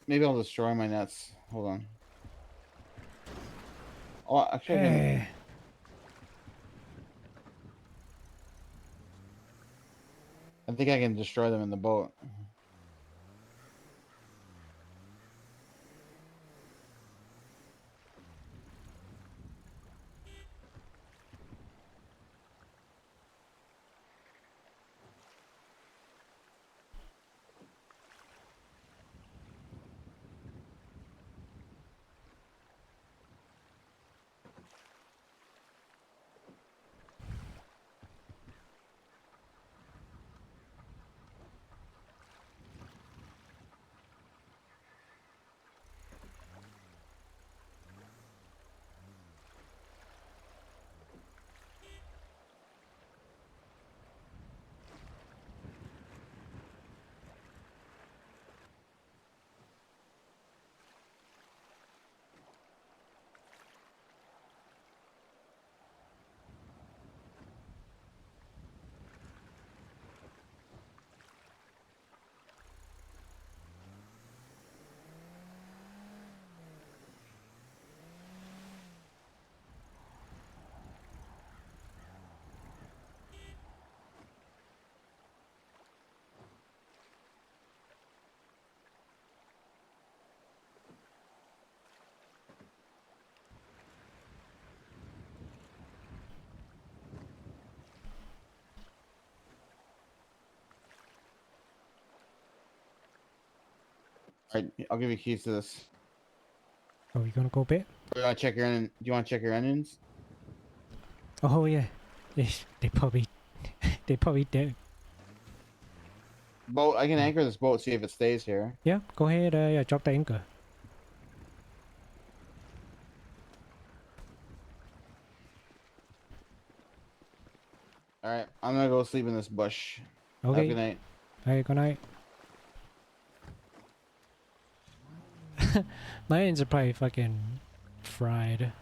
Maybe I'll destroy my nets. Hold on. Oh, actually, I can. I think I can destroy them in the boat. Alright, I'll give you keys to this. Oh, you gonna go bit? Do you want to check your do you want to check your onions? Oh yeah, they probably they probably did. Boat. I can anchor this boat. See if it stays here. Yeah, go ahead. Yeah, drop the anchor. All right, I'm gonna go sleep in this bush. Have a Okay. good night. Alright, good night. My onions are probably fucking fried.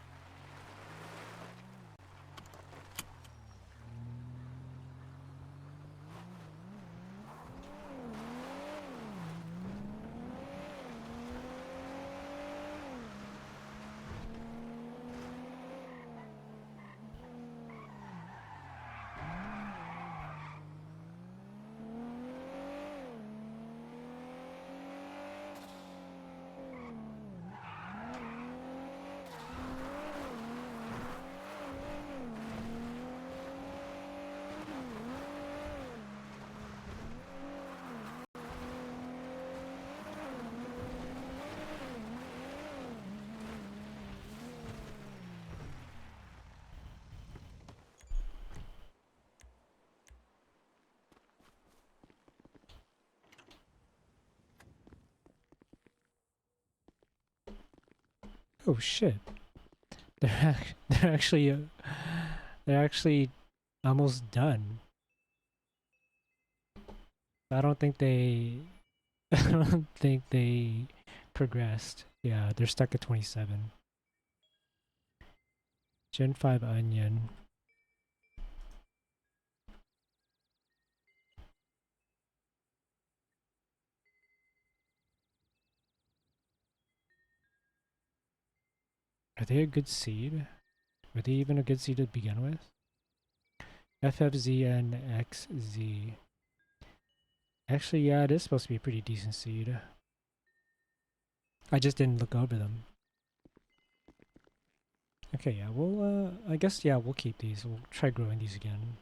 Oh shit. They're actually almost done. I don't think they I don't think they progressed. Yeah, they're stuck at 27. Gen 5 onion. Are they a good seed? Were they even a good seed to begin with? FFZNXZ. Actually, yeah, it is supposed to be a pretty decent seed. I just didn't look over them. Okay, yeah, we'll, I guess, yeah, we'll keep these. We'll try growing these again.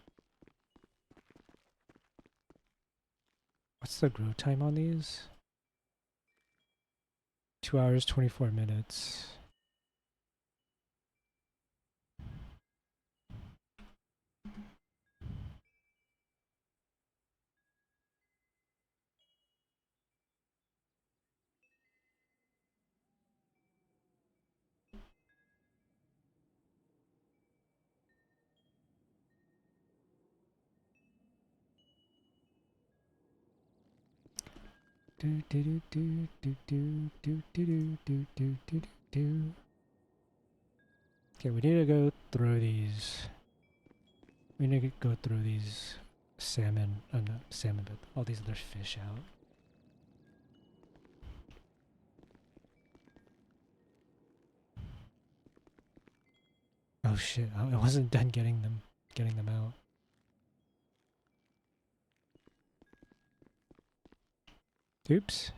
What's the grow time on these? 2 hours, 24 minutes. Do do do do do do do do do do do do. Okay, we need to go through these. We need to go through these salmon. Not salmon, but all these other fish out. Oh shit! I wasn't done getting them out. Oops.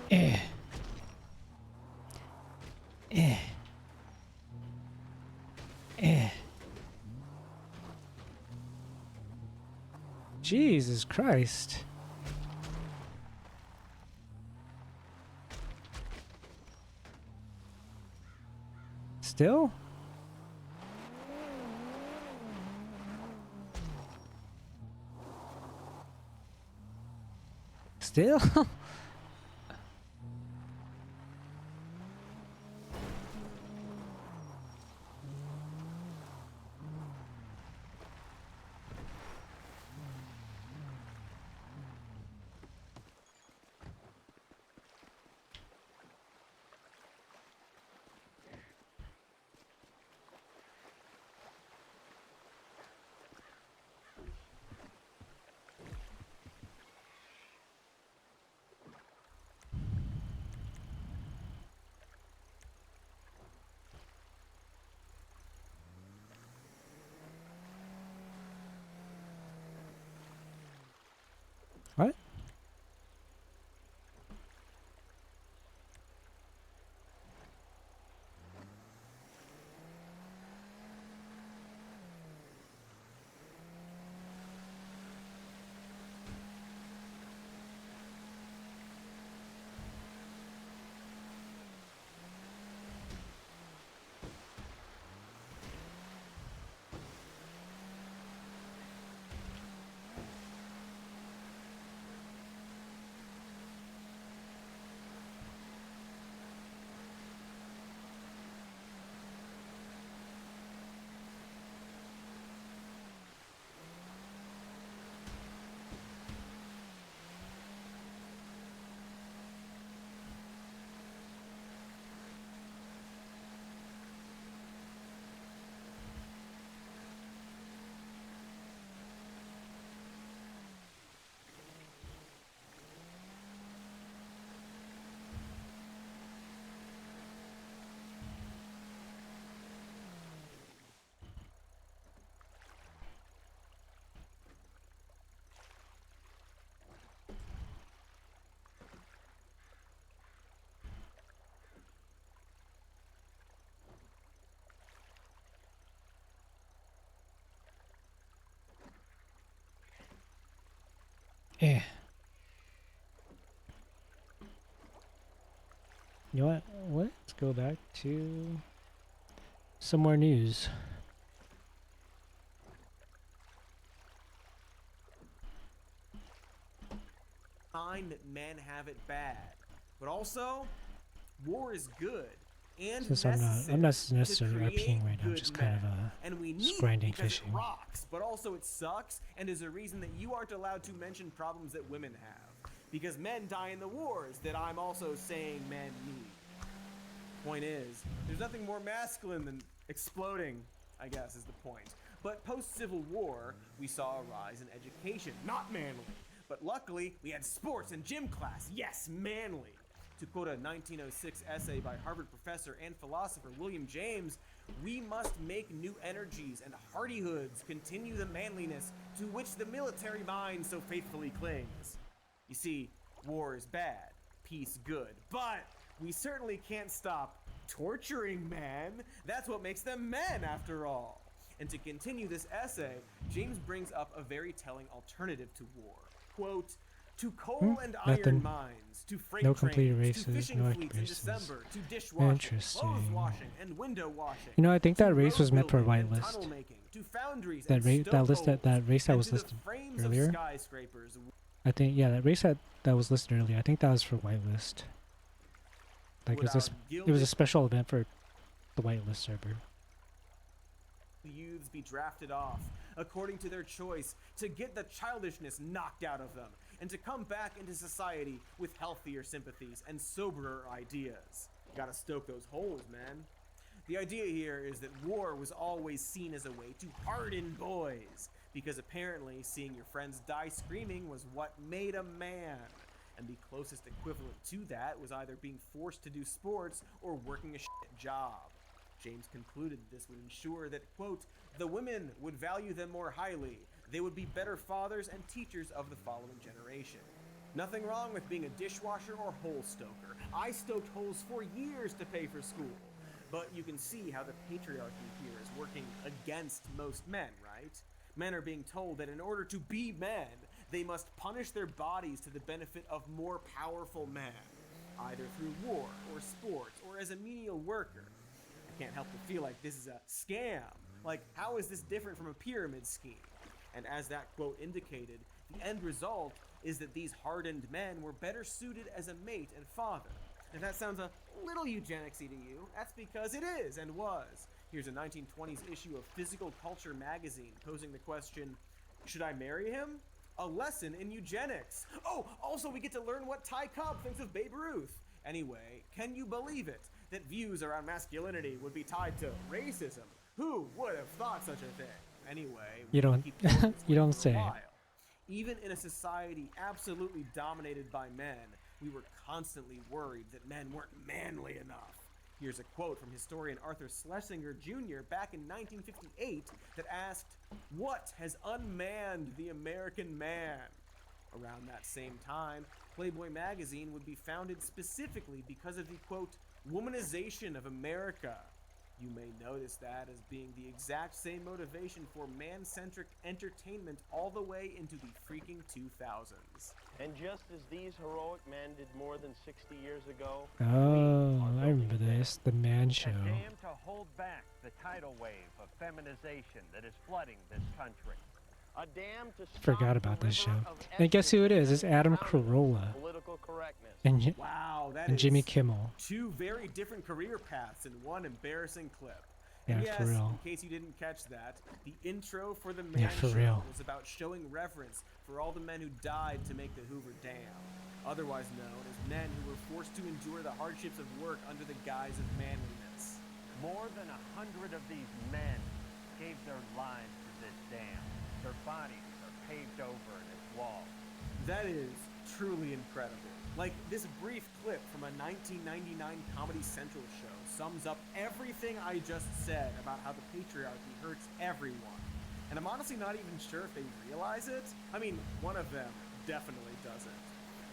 Eh. Eh. Eh. Jesus Christ. Still? Still? What? Eh. You know what? Let's go back to some more news. Find that men have it bad, but also war is good and Since necessary. I'm not necessarily to create RPing right now, I'm good just kind of men. And we just need grinding because fishing. it rocks, but also it sucks and is a reason that you aren't allowed to mention problems that women have. Because men die in the wars that I'm also saying men need. Point is, there's nothing more masculine than exploding, I guess is the point. But post-Civil War, we saw a rise in education, not manly. But luckily, we had sports and gym class, yes, manly. To quote a 1906 essay by Harvard professor and philosopher William James, we must make new energies and hardihoods continue the manliness to which the military mind so faithfully clings. You see, war is bad, peace good, but we certainly can't stop torturing men. That's what makes them men, after all. And to continue this essay, James brings up a very telling alternative to war. Quote, to coal and iron Nothing. mines, to freight No complete trains, races, to fishing no fleets in races. December, to dishwashing, Interesting. clothes washing, and window washing. You know, I think to that race was road meant for a building white and list. tunnel making, to foundries That and race stokeholes, that race that and was to the listed frames earlier. of skyscrapers. I think that race that was listed earlier. I think that was for whitelist. Like Would it was it was a special event for the whitelist server. Youths be drafted off according to their choice to get the childishness knocked out of them and to come back into society with healthier sympathies and soberer ideas. Gotta stoke those holes, man. The idea here is that war was always seen as a way to harden boys, because apparently seeing your friends die screaming was what made a man. And the closest equivalent to that was either being forced to do sports or working a shit job. James concluded this would ensure that, quote, the women would value them more highly. They would be better fathers and teachers of the following generation. Nothing wrong with being a dishwasher or hole stoker. I stoked holes for years to pay for school. But you can see how the patriarchy here is working against most men, right? Men are being told that in order to be men, they must punish their bodies to the benefit of more powerful men, either through war or sports or as a menial worker. I can't help but feel like this is a scam. Like, how is this different from a pyramid scheme? And as that quote indicated, the end result is that these hardened men were better suited as a mate and father. If that sounds a little eugenicsy to you, that's because it is and was. Here's a 1920s issue of Physical Culture magazine posing the question, should I marry him? A lesson in eugenics. Oh, also we get to learn what Ty Cobb thinks of Babe Ruth. Anyway, can you believe it? That views around masculinity would be tied to racism? Who would have thought such a thing? Anyway, You don't keep going this you way don't for a say. while. Even in a society absolutely dominated by men, we were constantly worried that men weren't manly enough. Here's a quote from historian Arthur Schlesinger Jr. back in 1958 that asked, "What has unmanned the American man?" Around that same time, Playboy magazine would be founded specifically because of the, quote, womanization of America. You may notice that as being the exact same motivation for man-centric entertainment all the way into the freaking 2000s. And just as these heroic men did more than 60 years ago, Oh, I remember this. The Man Show. a dam to hold back the tidal wave of feminization that is flooding this country. A dam to stop Forgot about the this show. river of And guess who it is? It's ethnic Adam boundaries Carolla of political correctness. Wow, that and is Jimmy Kimmel. two very different career paths in one embarrassing clip. Yeah, And yes, for real. in case you didn't catch that, the intro for the Yeah, Man for Show real. was about showing reverence for all the men who died to make the Hoover Dam, otherwise known as men who were forced to endure the hardships of work under the guise of manliness. More than 100 of these men gave their lives to this dam. Their bodies are paved over in its walls. That is truly incredible. Like, this brief clip from a 1999 Comedy Central show sums up everything I just said about how the patriarchy hurts everyone. And I'm honestly not even sure if they realize it. I mean, one of them definitely doesn't.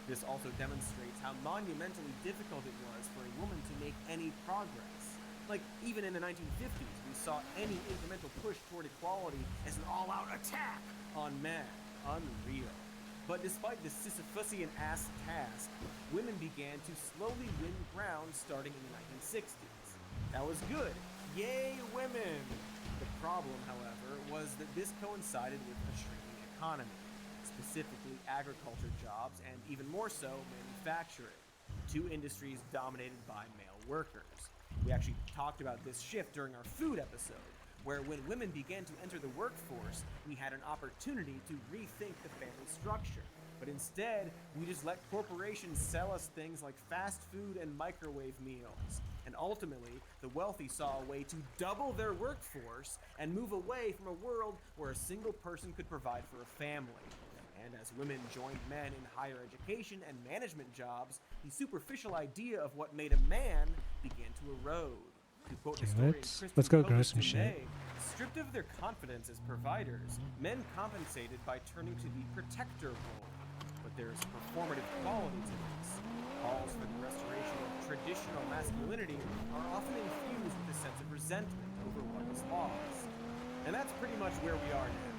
This also demonstrates how monumentally difficult it was for a woman to make any progress. Like, even in the 1950s, we saw any incremental push toward equality as an all-out attack on men. Unreal. But despite this Sisyphusian-ass task, women began to slowly win ground starting in the 1960s. That was good. Yay, women! The problem, however, was that this coincided with a shrinking economy, specifically agriculture jobs and even more so manufacturing, two industries dominated by male workers. We actually talked about this shift during our food episode, where when women began to enter the workforce, we had an opportunity to rethink the family structure. But instead, we just let corporations sell us things like fast food and microwave meals. And ultimately, the wealthy saw a way to double their workforce and move away from a world where a single person could provide for a family. And as women joined men in higher education and management jobs, the superficial idea of what made a man began to erode. To quote historian Let's go grow Kristen some shit. Tomei, stripped of their confidence as providers, men compensated by turning to the protector role. But there's a performative quality to this. Calls for the restoration of traditional masculinity are often infused with a sense of resentment over what was lost. And that's pretty much where we are now.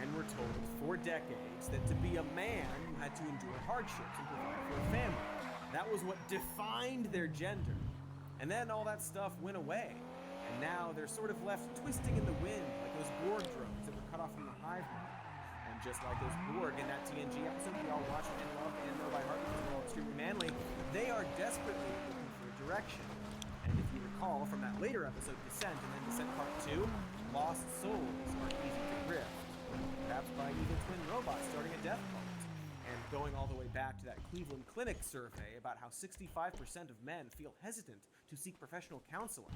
Men were told for decades that to be a man, you had to endure hardships and provide for a family. That was what defined their gender. And then all that stuff went away. And now they're sort of left twisting in the wind like those Borg drones that were cut off from the hive mind. And just like those Borg in that TNG episode we all watched and loved and know by heart because they're all extremely manly, they are desperately looking for a direction. And if you recall from that later episode, Descent, and then Descent Part 2, lost souls are easy to grift. Perhaps by evil twin robots starting a death cult. And going all the way back to that Cleveland Clinic survey about how 65% of men feel hesitant to seek professional counseling.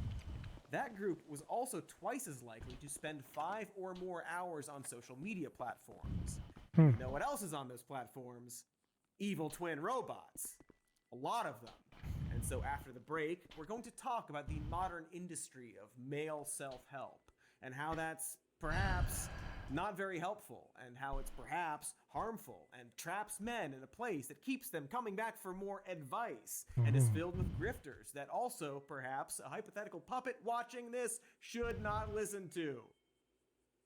That group was also twice as likely to spend 5 or more hours on social media platforms. You know what else is on those platforms? Evil twin robots. A lot of them. And so after the break, we're going to talk about the modern industry of male self-help and how that's perhaps not very helpful, and how it's perhaps harmful and traps men in a place that keeps them coming back for more advice and is filled with grifters that also perhaps a hypothetical puppet watching this should not listen to.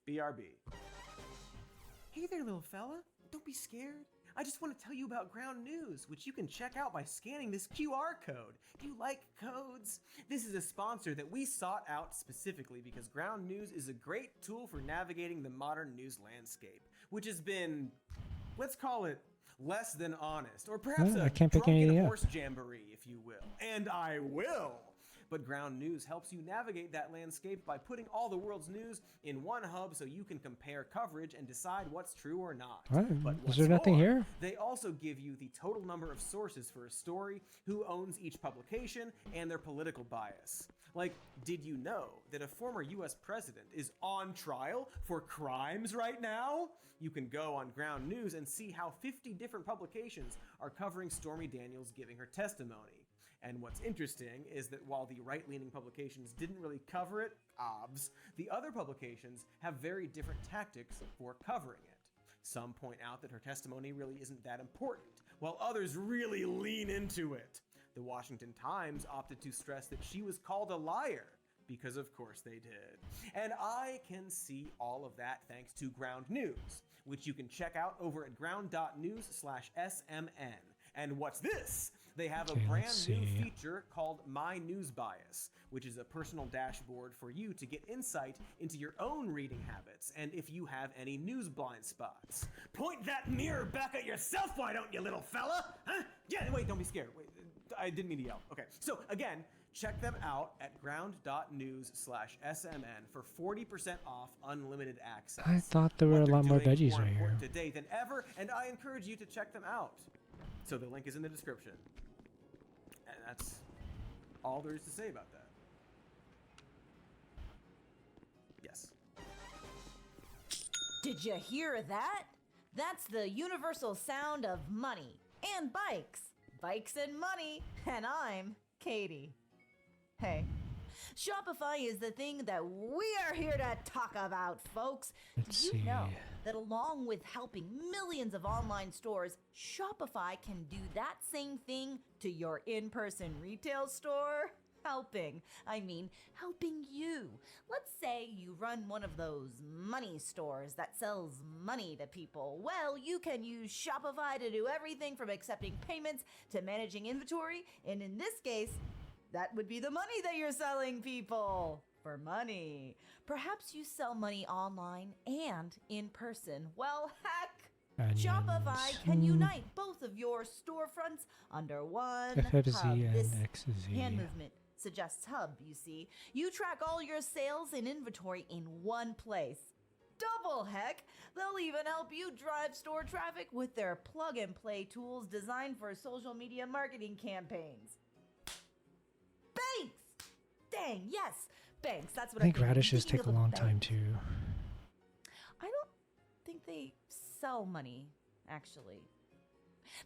BRB. Hey there, little fella. Don't be scared. I just want to tell you about Ground News, which you can check out by scanning this QR code. Do you like codes? This is a sponsor that we sought out specifically because Ground News is a great tool for navigating the modern news landscape, which has been, let's call it, less than honest, or perhaps I a can't pick drunken anything up. horse jamboree, if you will. And I will! But Ground News helps you navigate that landscape by putting all the world's news in one hub so you can compare coverage and decide what's true or not. What? But Is what's there nothing more, here? they also give you the total number of sources for a story, who owns each publication, and their political bias. Like, did you know that a former US president is on trial for crimes right now? You can go on Ground News and see how 50 different publications are covering Stormy Daniels giving her testimony. And what's interesting is that while the right-leaning publications didn't really cover it, the other publications have very different tactics for covering it. Some point out that her testimony really isn't that important, while others really lean into it. The Washington Times opted to stress that she was called a liar, because of course they did. And I can see all of that thanks to Ground News, which you can check out over at ground.news/SMN. And what's this? They have a brand new feature called My News Bias, which is a personal dashboard for you to get insight into your own reading habits and if you have any news blind spots. Point that mirror back at yourself, why don't you, little fella? Huh? Yeah, wait, don't be scared. Wait, I didn't mean to yell. Okay, so again, check them out at ground.news/SMN for 40% off unlimited access. I thought there were a lot more veggies more right here. important today than ever, and I encourage you to check them out. So the link is in the description. And that's all there is to say about that. Yes. Did you hear that? That's the universal sound of money and bikes. Bikes and money. And I'm Katie. Hey. Shopify is the thing that we are here to talk about, folks. Let's Did you see. know that along with helping millions of online stores, Shopify can do that same thing to your in-person retail store? Helping you. Let's say you run one of those money stores that sells money to people. Well, you can use Shopify to do everything from accepting payments to managing inventory, and in this case, that would be the money that you're selling people. For money. Perhaps you sell money online and in person. Well, heck, Onions. Shopify can unite both of your storefronts under one FFZ hub. This and XZ. hand movement suggests hub, you see. You track all your sales and inventory in one place. Double heck! They'll even help you drive store traffic with their plug-and-play tools designed for social media marketing campaigns. Banks! Dang, yes! Banks, that's what I think mean. radishes Speaking take a of long bank, time too. I don't think they sell money, actually.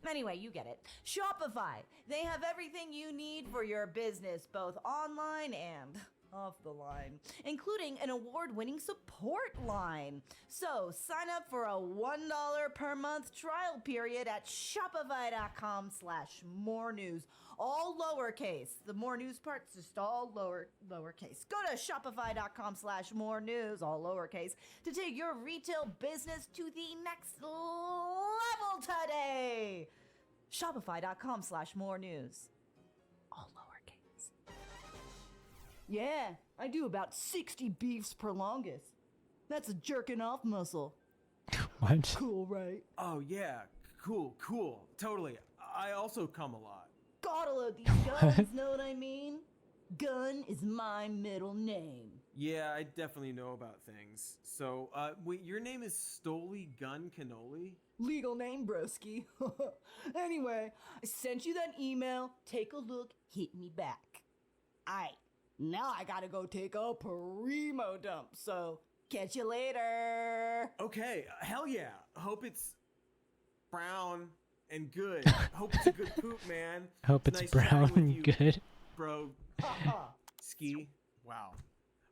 Anyway, you get it. Shopify. They have everything you need for your business, both online and off the line, including an award-winning support line. So sign up for a $1 per month trial period at shopify.com/more news. All lowercase. The more news part's just all lowercase. Go to shopify.com/more news, all lowercase, to take your retail business to the next level today. Shopify.com/more news, all lowercase. Yeah, I do about 60 beefs per longest. That's a jerking off muscle. What? Cool, right? Oh yeah, cool, totally. I also come a lot. Gotta load these guns, know what I mean? Gun is my middle name. Yeah, I definitely know about things. So, wait, your name is Stoli Gun Cannoli? Legal name, broski. Anyway, I sent you that email. Take a look, hit me back. Aight, now I gotta go take a primo dump, so catch you later. Okay, hell yeah. Hope it's brown and good. Hope it's a good poop, man. Hope it's nice brown chatting with and you, good. Bro. Ski. Wow.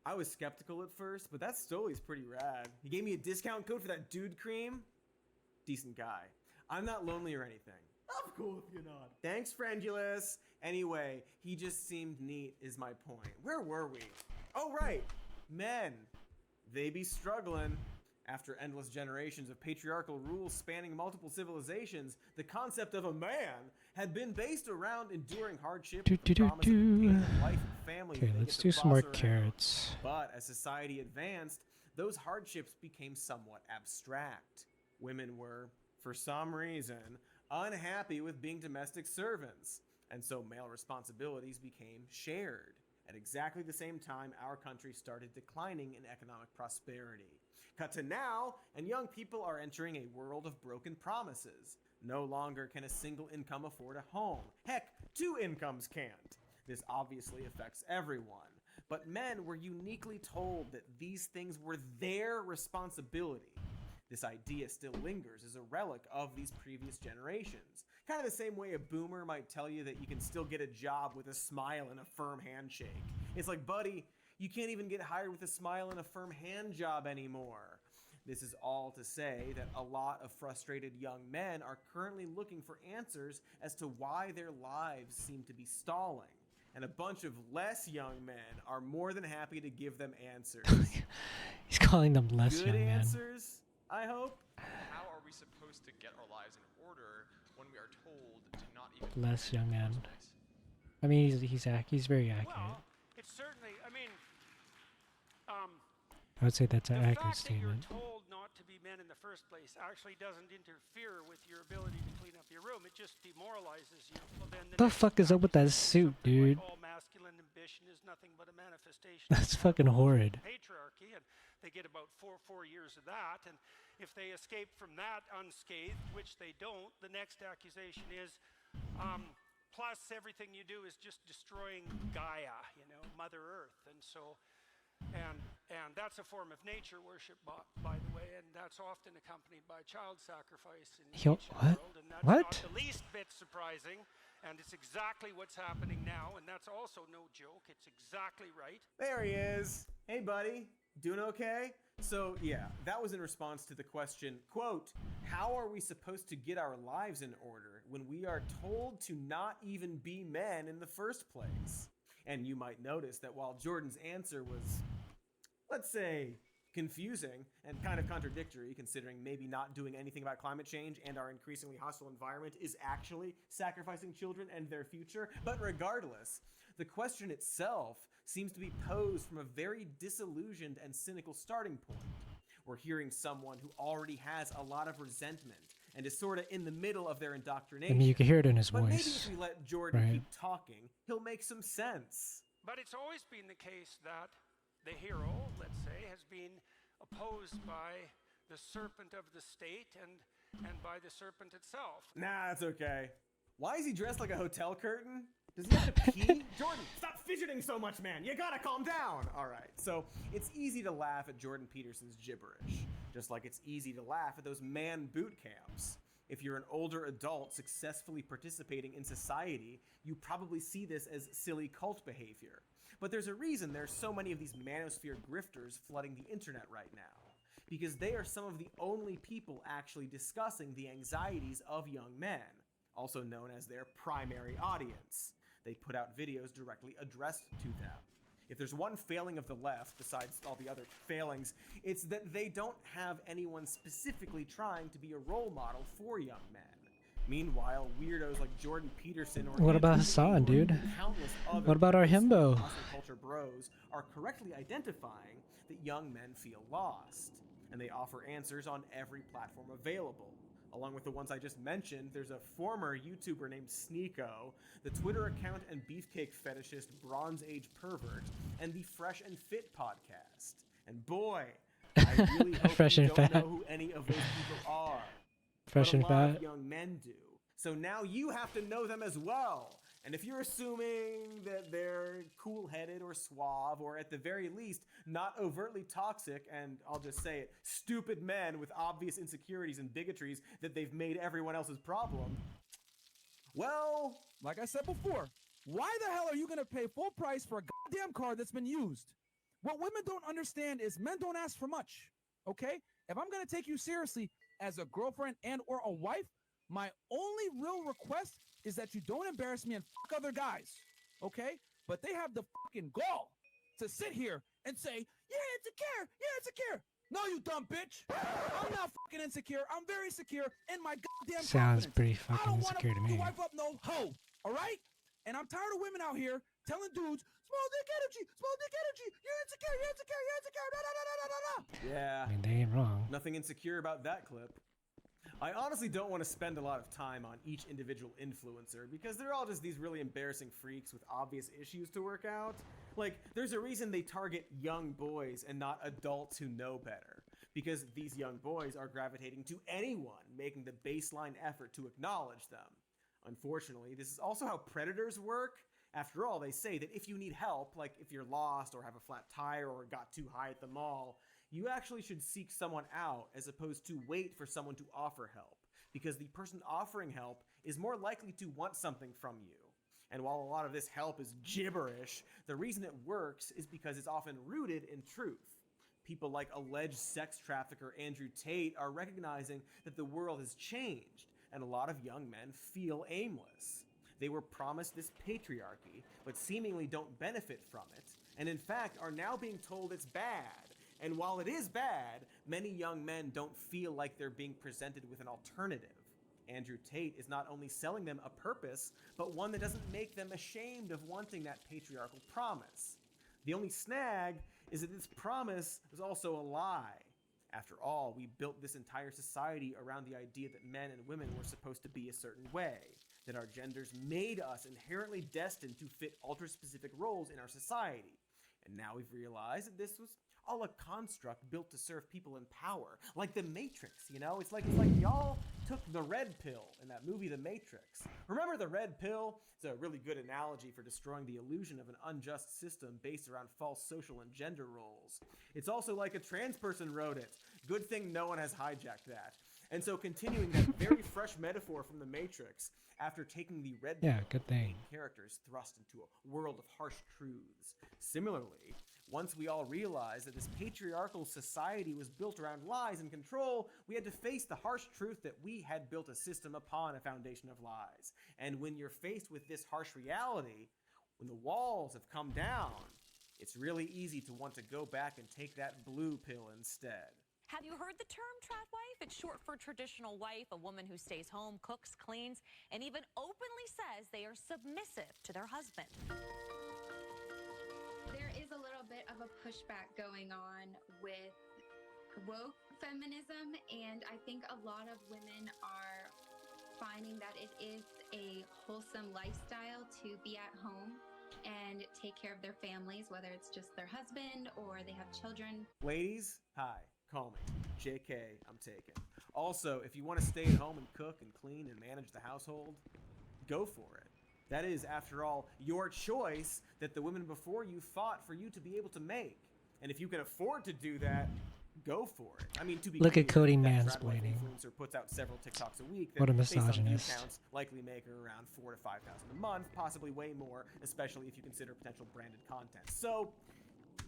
I was skeptical at first, but that Stoli's pretty rad. He gave me a discount code for that dude cream. Decent guy. I'm not lonely or anything. Of course you're not. Thanks, Frangulus. Anyway, he just seemed neat is my point. Where were we? Oh, right. Men. They be struggling. After endless generations of patriarchal rules spanning multiple civilizations, the concept of a man had been based around enduring hardship with the promise of pain, life, and family. Okay, that they let's get do to some more boss around. carrots. But as society advanced, those hardships became somewhat abstract. Women were, for some reason, unhappy with being domestic servants, and so male responsibilities became shared. At exactly the same time, our country started declining in economic prosperity. Cut to now, and young people are entering a world of broken promises. No longer can a single income afford a home. Heck, 2 incomes can't. This obviously affects everyone. But men were uniquely told that these things were their responsibility. This idea still lingers as a relic of these previous generations. Kind of the same way a boomer might tell you that you can still get a job with a smile and a firm handshake. It's like, buddy, you can't even get hired with a smile and a firm hand job anymore. This is all to say that a lot of frustrated young men are currently looking for answers as to why their lives seem to be stalling. And a bunch of less young men are more than happy to give them answers. He's calling them less Good young men. answers, I hope. How are we supposed to get our lives in order when we are told to not even Less young men. I mean, he's very accurate. Well, it's certainly, I mean, I would say that's an the accurate fact that you're statement. told not to be men in the first place actually doesn't interfere with your ability to clean up your room. It just demoralizes you. Well, then What the fuck is up with that suit, dude? all masculine ambition is nothing but a manifestation. That's fucking horrid. Patriarchy, and they get about four years of that. And if they escape from that unscathed, which they don't, the next accusation is, plus everything you do is just destroying Gaia, you know, Mother Earth, and so. And that's a form of nature worship, by the way, and that's often accompanied by child sacrifice in the ancient world, and that's not the least bit surprising, and it's exactly what's happening now, and that's also no joke. It's exactly right. There he is. Hey, buddy. Doing okay? So, yeah, that was in response to the question, quote, how are we supposed to get our lives in order when we are told to not even be men in the first place? And you might notice that while Jordan's answer was, let's say, confusing and kind of contradictory, considering maybe not doing anything about climate change and our increasingly hostile environment is actually sacrificing children and their future. But regardless, the question itself seems to be posed from a very disillusioned and cynical starting point. We're hearing someone who already has a lot of resentment and is sort of in the middle of their indoctrination. I mean, you can hear it in his but voice. Maybe if we let Jordan right? keep talking, he'll make some sense. But it's always been the case that the hero, let's say, has been opposed by the serpent of the state and by the serpent itself. Nah, that's okay. Why is he dressed like a hotel curtain? Does he have to pee? Jordan, stop fidgeting so much, man. You gotta calm down. All right, so it's easy to laugh at Jordan Peterson's gibberish, just like it's easy to laugh at those man boot camps. If you're an older adult successfully participating in society, you probably see this as silly cult behavior. But there's a reason there's so many of these manosphere grifters flooding the internet right now, because they are some of the only people actually discussing the anxieties of young men, also known as their primary audience. They put out videos directly addressed to them. If there's one failing of the left, besides all the other failings, it's that they don't have anyone specifically trying to be a role model for young men. Meanwhile, weirdos like Jordan Peterson or What about Hassan, dude? countless other What about our himbo? hustle culture bros are correctly identifying that young men feel lost, and they offer answers on every platform available. Along with the ones I just mentioned, there's a former YouTuber named Sneeko, the Twitter account and beefcake fetishist Bronze Age Pervert, and the Fresh and Fit podcast. And boy, I really hope Fresh you and don't Fat. know who any of those people are. Fresh but and a lot Fat. of young men do. So now you have to know them as well. And if you're assuming that they're cool-headed or suave, or at the very least, not overtly toxic, and I'll just say it, stupid men with obvious insecurities and bigotries that they've made everyone else's problem, well, like I said before, why the hell are you going to pay full price for a goddamn car that's been used? What women don't understand is men don't ask for much, okay? If I'm going to take you seriously as a girlfriend and or a wife, my only real request is that you don't embarrass me and fuck other guys, okay? But they have the fucking gall to sit here and say, yeah, insecure. No, you dumb bitch. I'm not fucking insecure. I'm very secure in my goddamn Sounds confidence. pretty I fucking don't want to insecure to fuck me. your wife up no hoe, all right? And I'm tired of women out here telling dudes, small dick energy, you're insecure, da, da, da, da, da, da. yeah. I mean, they ain't wrong. Nothing insecure about that clip. I honestly don't want to spend a lot of time on each individual influencer because they're all just these really embarrassing freaks with obvious issues to work out. Like, there's a reason they target young boys and not adults who know better, because these young boys are gravitating to anyone making the baseline effort to acknowledge them. Unfortunately, this is also how predators work. After all, they say that if you need help, like if you're lost or have a flat tire or got too high at the mall, you actually should seek someone out as opposed to wait for someone to offer help, because the person offering help is more likely to want something from you. And while a lot of this help is gibberish, the reason it works is because it's often rooted in truth. People like alleged sex trafficker Andrew Tate are recognizing that the world has changed, and a lot of young men feel aimless. They were promised this patriarchy, but seemingly don't benefit from it, and in fact are now being told it's bad. And while it is bad, many young men don't feel like they're being presented with an alternative. Andrew Tate is not only selling them a purpose, but one that doesn't make them ashamed of wanting that patriarchal promise. The only snag is that this promise is also a lie. After all, we built this entire society around the idea that men and women were supposed to be a certain way, that our genders made us inherently destined to fit ultra-specific roles in our society. And now we've realized that this was all a construct built to serve people in power, like the Matrix, you know? It's like y'all took the red pill in that movie, The Matrix. Remember the red pill? It's a really good analogy for destroying the illusion of an unjust system based around false social and gender roles. It's also like a trans person wrote it. Good thing no one has hijacked that. And so continuing that very fresh metaphor from The Matrix, after taking the red pill, good thing. characters thrust into a world of harsh truths. Similarly, once we all realized that this patriarchal society was built around lies and control, we had to face the harsh truth that we had built a system upon a foundation of lies. And when you're faced with this harsh reality, when the walls have come down, it's really easy to want to go back and take that blue pill instead. Have you heard the term trad wife? It's short for traditional wife, a woman who stays home, cooks, cleans, and even openly says they are submissive to their husband. There is a little bit of a pushback going on with woke feminism, and I think a lot of women are finding that it is a wholesome lifestyle to be at home and take care of their families, whether it's just their husband or they have children. Ladies, hi, call me. JK, I'm taken. Also, if you want to stay at home and cook and clean and manage the household, go for it. That is, after all, your choice that the women before you fought for you to be able to make. And if you can afford to do that, go for it. I mean, to be Look clear, at Cody that mansplaining. influencer puts out several TikToks a week that, What a based on view misogynist. counts, likely make her around 4,000 to 5,000 a month, possibly way more, especially if you consider potential branded content. So,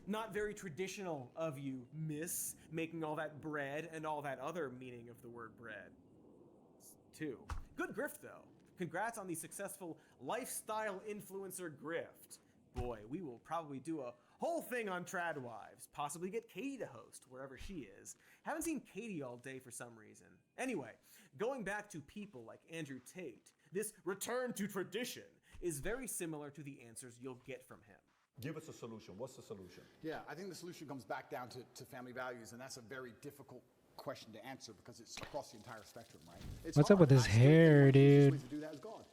not very traditional of you, miss, making all that bread and all that other meaning of the word bread. 2. Good grift, though. Congrats on the successful lifestyle influencer grift. Boy, we will probably do a whole thing on trad wives, possibly get Katie to host wherever she is. Haven't seen Katie all day for some reason. Anyway, going back to people like Andrew Tate, this return to tradition is very similar to the answers you'll get from him. Give us a solution. What's the solution? Yeah, I think the solution comes back down to family values, and that's a very difficult question to answer because it's across the entire spectrum, right? It's What's up hard. with his I still think hair, one of the easiest dude? ways to do that is God.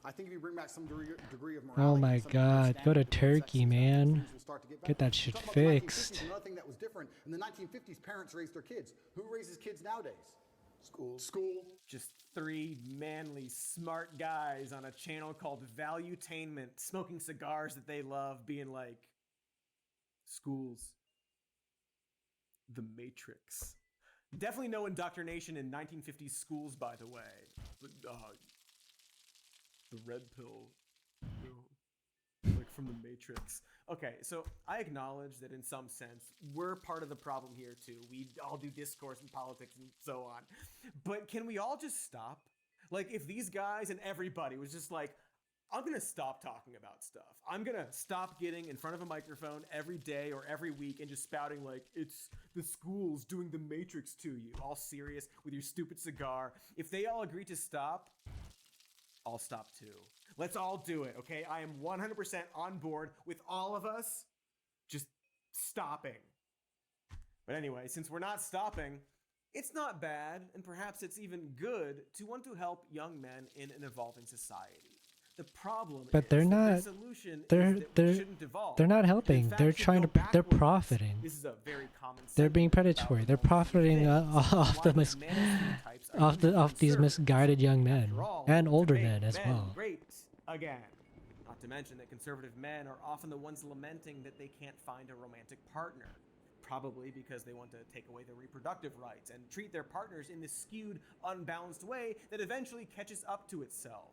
I think if you bring back some degree of morality, Oh my and some god, go to understanding of the Turkey, sex, man. things will start to get Get better. that shit Talk about the 1950s, fixed. Another thing that was different in the 1950s, parents raised their kids. Who raises kids nowadays? School. Just 3 manly, smart guys on a channel called Valuetainment, smoking cigars that they love, being like, schools. The Matrix. Definitely no indoctrination in 1950s schools, by the way. But, the red pill. Like from the Matrix. Okay, so I acknowledge that in some sense, we're part of the problem here too. We all do discourse and politics and so on. But can we all just stop? Like, if these guys and everybody was just like, I'm gonna stop talking about stuff. I'm gonna stop getting in front of a microphone every day or every week and just spouting like, it's the schools doing the Matrix to you, all serious with your stupid cigar. If they all agree to stop, I'll stop too. Let's all do it, okay? I am 100% on board with all of us just stopping. But anyway, since we're not stopping, It's not bad, and perhaps it's even good, to want to help young men in an evolving society. The problem But is they're that not. the solution They're is that we they're shouldn't evolve. they're not and in helping. fact They're should trying go to. They're backwards. profiting. This is a very common They're being sentiment about predatory. They're profiting off the manosphere types are off usually these conservative. misguided young men After all, and to older make men as men well. great again. Not to mention that conservative men are often the ones lamenting that they can't find a romantic partner. Probably because they want to take away their reproductive rights and treat their partners in this skewed, unbalanced way that eventually catches up to itself.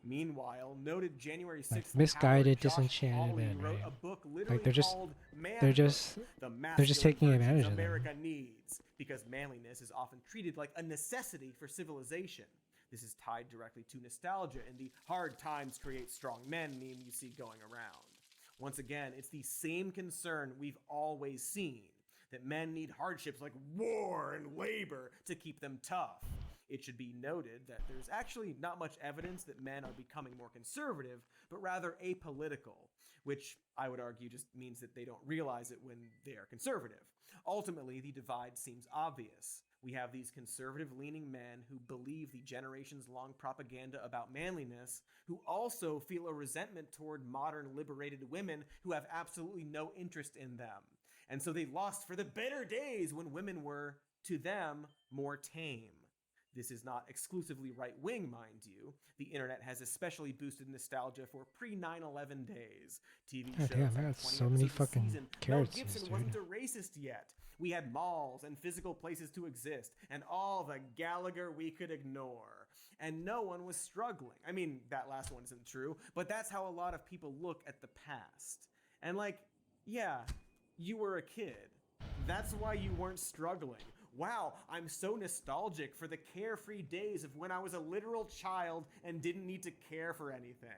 Meanwhile, noted January 6th Misguided, Josh disenchanted Hawley men, wrote right? a book literally Like called they're just Manhood, taking the advantage Masculine of them. America needs, because manliness is often treated like a necessity for civilization. This is tied directly to nostalgia and the hard times create strong men meme you see going around. Once again, it's the same concern we've always seen, that men need hardships like war and labor to keep them tough. It should be noted that there's actually not much evidence that men are becoming more conservative, but rather apolitical, which I would argue just means that they don't realize it when they are conservative. Ultimately, the divide seems obvious. We have these conservative-leaning men who believe the generations-long propaganda about manliness, who also feel a resentment toward modern liberated women who have absolutely no interest in them. And so they lost for the better days when women were, to them, more tame. This is not exclusively right-wing, mind you. The internet has especially boosted nostalgia for pre-9/11 days. TV God shows damn, I had got 20 so many episodes a fucking season. Mel carrots, Gibson dude. wasn't a racist yet. We had malls and physical places to exist, and all the Gallagher we could ignore. And no one was struggling. I mean, that last one isn't true, but that's how a lot of people look at the past. And like, yeah, you were a kid. That's why you weren't struggling. Wow, I'm so nostalgic for the carefree days of when I was a literal child and didn't need to care for anything.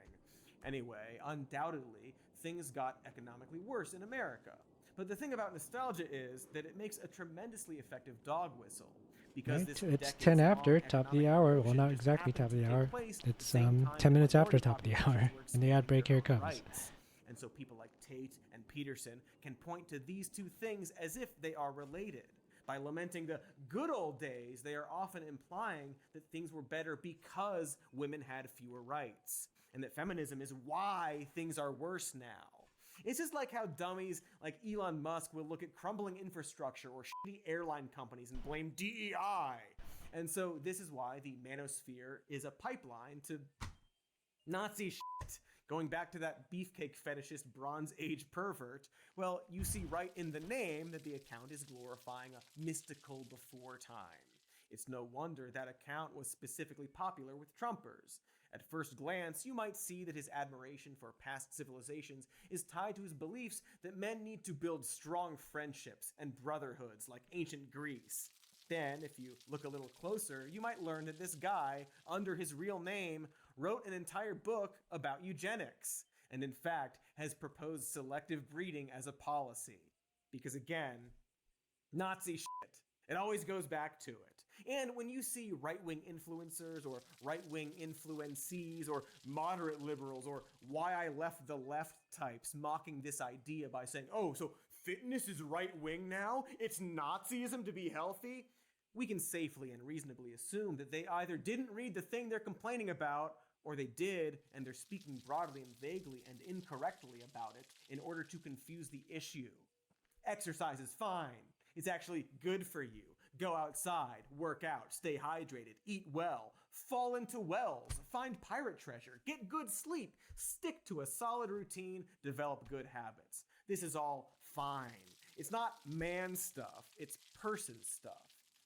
Anyway, undoubtedly, things got economically worse in America. But the thing about nostalgia is that it makes a tremendously effective dog whistle. Because Right, this it's decades 10 after long top of the economic hour. Well, erosion not just exactly top happened of the to take hour. place at the It's same time 10 that minutes after minority top of the populations hour, were and the ad break here expanding their comes. rights. And so people like Tate and Peterson can point to these two things as if they are related. By lamenting the good old days, they are often implying that things were better because women had fewer rights, and that feminism is why things are worse now. It's just like how dummies like Elon Musk will look at crumbling infrastructure or shitty airline companies and blame DEI. And so this is why the manosphere is a pipeline to Nazi shit. Going back to that beefcake fetishist Bronze Age pervert, well, you see right in the name that the account is glorifying a mystical before time. It's no wonder that account was specifically popular with Trumpers. At first glance, you might see that his admiration for past civilizations is tied to his beliefs that men need to build strong friendships and brotherhoods like ancient Greece. Then, if you look a little closer, you might learn that this guy, under his real name, wrote an entire book about eugenics, and in fact has proposed selective breeding as a policy. Because again, Nazi shit. It always goes back to it. And when you see right-wing influencers or right-wing influencees or moderate liberals or why I left the left types mocking this idea by saying, oh, so fitness is right-wing now? It's Nazism to be healthy? We can safely and reasonably assume that they either didn't read the thing they're complaining about, or they did, and they're speaking broadly and vaguely and incorrectly about it in order to confuse the issue. Exercise is fine. It's actually good for you. Go outside, work out, stay hydrated, eat well, fall into wells, find pirate treasure, get good sleep, stick to a solid routine, develop good habits. This is all fine. It's not man stuff, it's person stuff.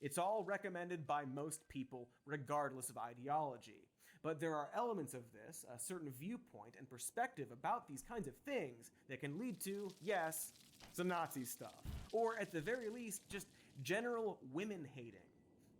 It's all recommended by most people, regardless of ideology. But there are elements of this, a certain viewpoint and perspective about these kinds of things that can lead to, yes, some Nazi stuff. Or at the very least, just general women hating.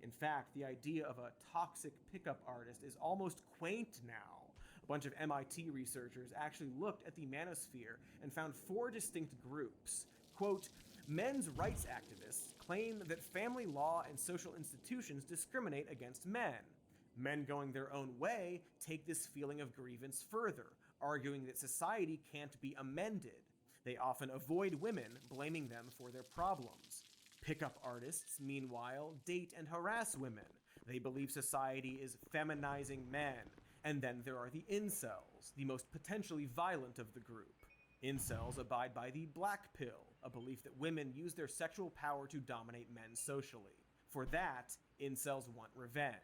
In fact, the idea of a toxic pickup artist is almost quaint now. A bunch of MIT researchers actually looked at the manosphere and found 4 distinct groups. Quote, men's rights activists claim that family law and social institutions discriminate against men. Men going their own way take this feeling of grievance further, arguing that society can't be amended. They often avoid women, blaming them for their problems. Pickup artists, meanwhile, date and harass women. They believe society is feminizing men. And then there are the incels, the most potentially violent of the group. Incels abide by the black pill, a belief that women use their sexual power to dominate men socially. For that, incels want revenge.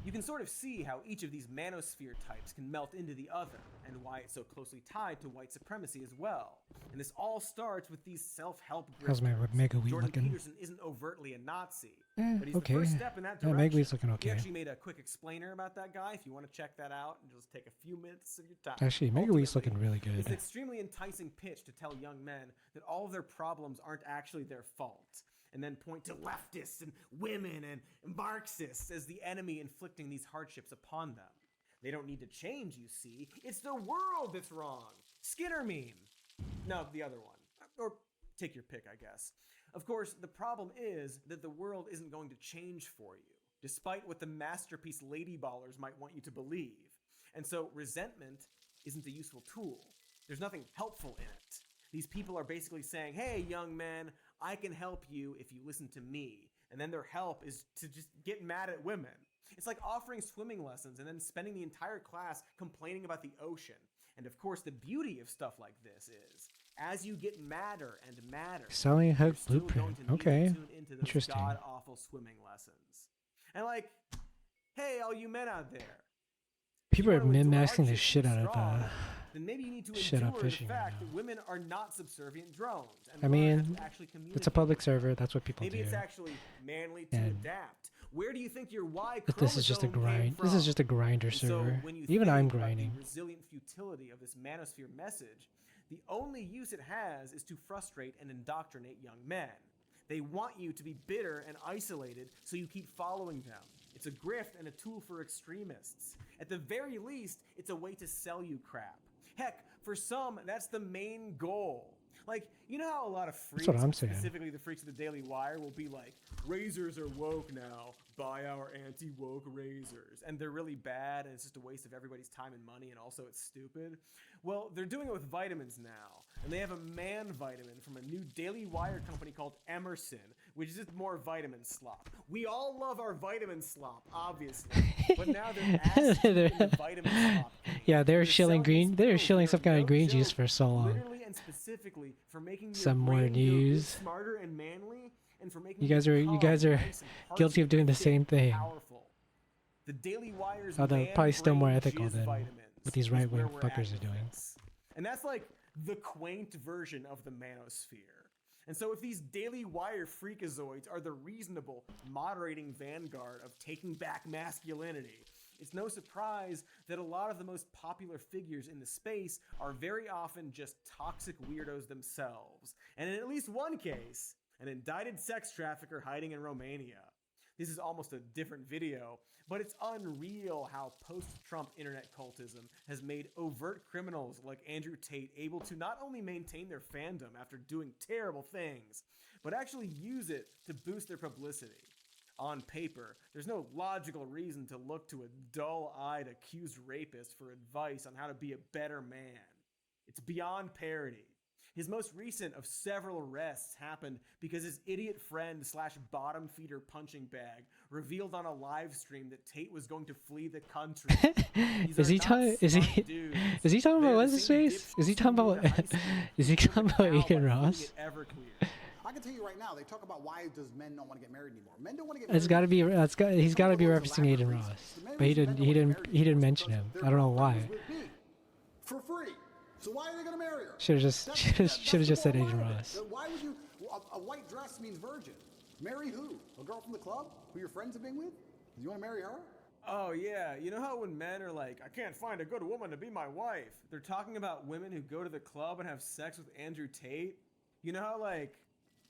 You can sort of see how each of these manosphere types can melt into the other, and why it's so closely tied to white supremacy as well. And this all starts with these self-help How's my grifters. Mega Wheat Jordan looking? Peterson isn't overtly a Nazi, but he's okay. the first step in that Yeah, direction. Mega Wheat's looking He okay. actually made a quick explainer about that guy. If you want to check that out, and just take a few minutes of your time. Actually, Mega Wheat's looking really It's an good. extremely enticing pitch to tell young men that all of their problems aren't actually their fault, and then point to leftists and women and Marxists as the enemy inflicting these hardships upon them. They don't need to change, you see. It's the world that's wrong. Skinner meme. No, the other one. Or take your pick, I guess. Of course, the problem is that the world isn't going to change for you, despite what the masterpiece ladyballers might want you to believe. And so resentment isn't a useful tool. There's nothing helpful in it. These people are basically saying, hey, young man, I can help you if you listen to me. And then their help is to just get mad at women. It's like offering swimming lessons and then spending the entire class complaining about the ocean. And of course, the beauty of stuff like this is, as you get madder and madder, Selling Hook you're still Blueprint. going to need Okay. to tune into those Interesting. god-awful swimming lessons. And like, hey, all you men out there, People are wanna endure min-maxing the hardships shit and out of strong, then maybe you need to shit up endure the fishing right fact now. that women are not subservient drones. And I learn how mean, to actually it's a communicate. public server. That's what people Maybe do. it's actually manly to And- adapt. Where do you think your Y But this is just a chromosome came grind. This is from? just a grinder And so server. when you Even think I'm about grinding. the resilient futility of this manosphere message, the only use it has is to frustrate and indoctrinate young men. They want you to be bitter and isolated, so you keep following them. It's a grift and a tool for extremists. At the very least, it's a way to sell you crap. Heck, for some, that's the main goal. Like, you know how a lot of freaks, what I'm saying. specifically the freaks of the Daily Wire, will be like, razors are woke now, buy our anti-woke razors. And they're really bad, and it's just a waste of everybody's time and money, and also it's stupid. Well, they're doing it with vitamins now. And they have a man vitamin from a new Daily Wire company called Emerson, which is just more vitamin slop. We all love our vitamin slop, obviously. But now they're asking the vitamin slop. Yeah, they're shilling green. They're shilling some kind of green juice for so long. Literally and specifically for making your Some more brain feel news. smarter and manly, and for making You guys are nice and guilty of doing the same thing. powerful. The Daily Wire's Although man probably still more brain ethical jizz than vitamins what these is right wing where we're at fuckers are with doing. this. And that's like the quaint version of the manosphere. And so if these Daily Wire freakazoids are the reasonable, moderating vanguard of taking back masculinity, it's no surprise that a lot of the most popular figures in the space are very often just toxic weirdos themselves. And in at least one case, an indicted sex trafficker hiding in Romania. This is almost a different video, but it's unreal how post-Trump internet cultism has made overt criminals like Andrew Tate able to not only maintain their fandom after doing terrible things, but actually use it to boost their publicity. On paper, there's no logical reason to look to a dull-eyed accused rapist for advice on how to be a better man. It's beyond parody. His most recent of several arrests happened because his idiot friend / bottom feeder punching bag revealed on a live stream that Tate was going to flee the country. Is he talking? Is he talking about what's his face? Is he talking about? Is he talking about Ian Ross? I can tell you right now, they talk about why does men don't want to get married anymore. Men don't want to get married. It's got to be. He's got to be referencing Aiden Ross, but he didn't mention him. I don't know why. For free. So why are they going to marry her? Should have just said Aiden Ross. Why would you? A white dress means virgin. Marry who? A girl from the club who your friends have been with? You want to marry her? Oh yeah, you know how when men are like, I can't find a good woman to be my wife, they're talking about women who go to the club and have sex with Andrew Tate? You know how like,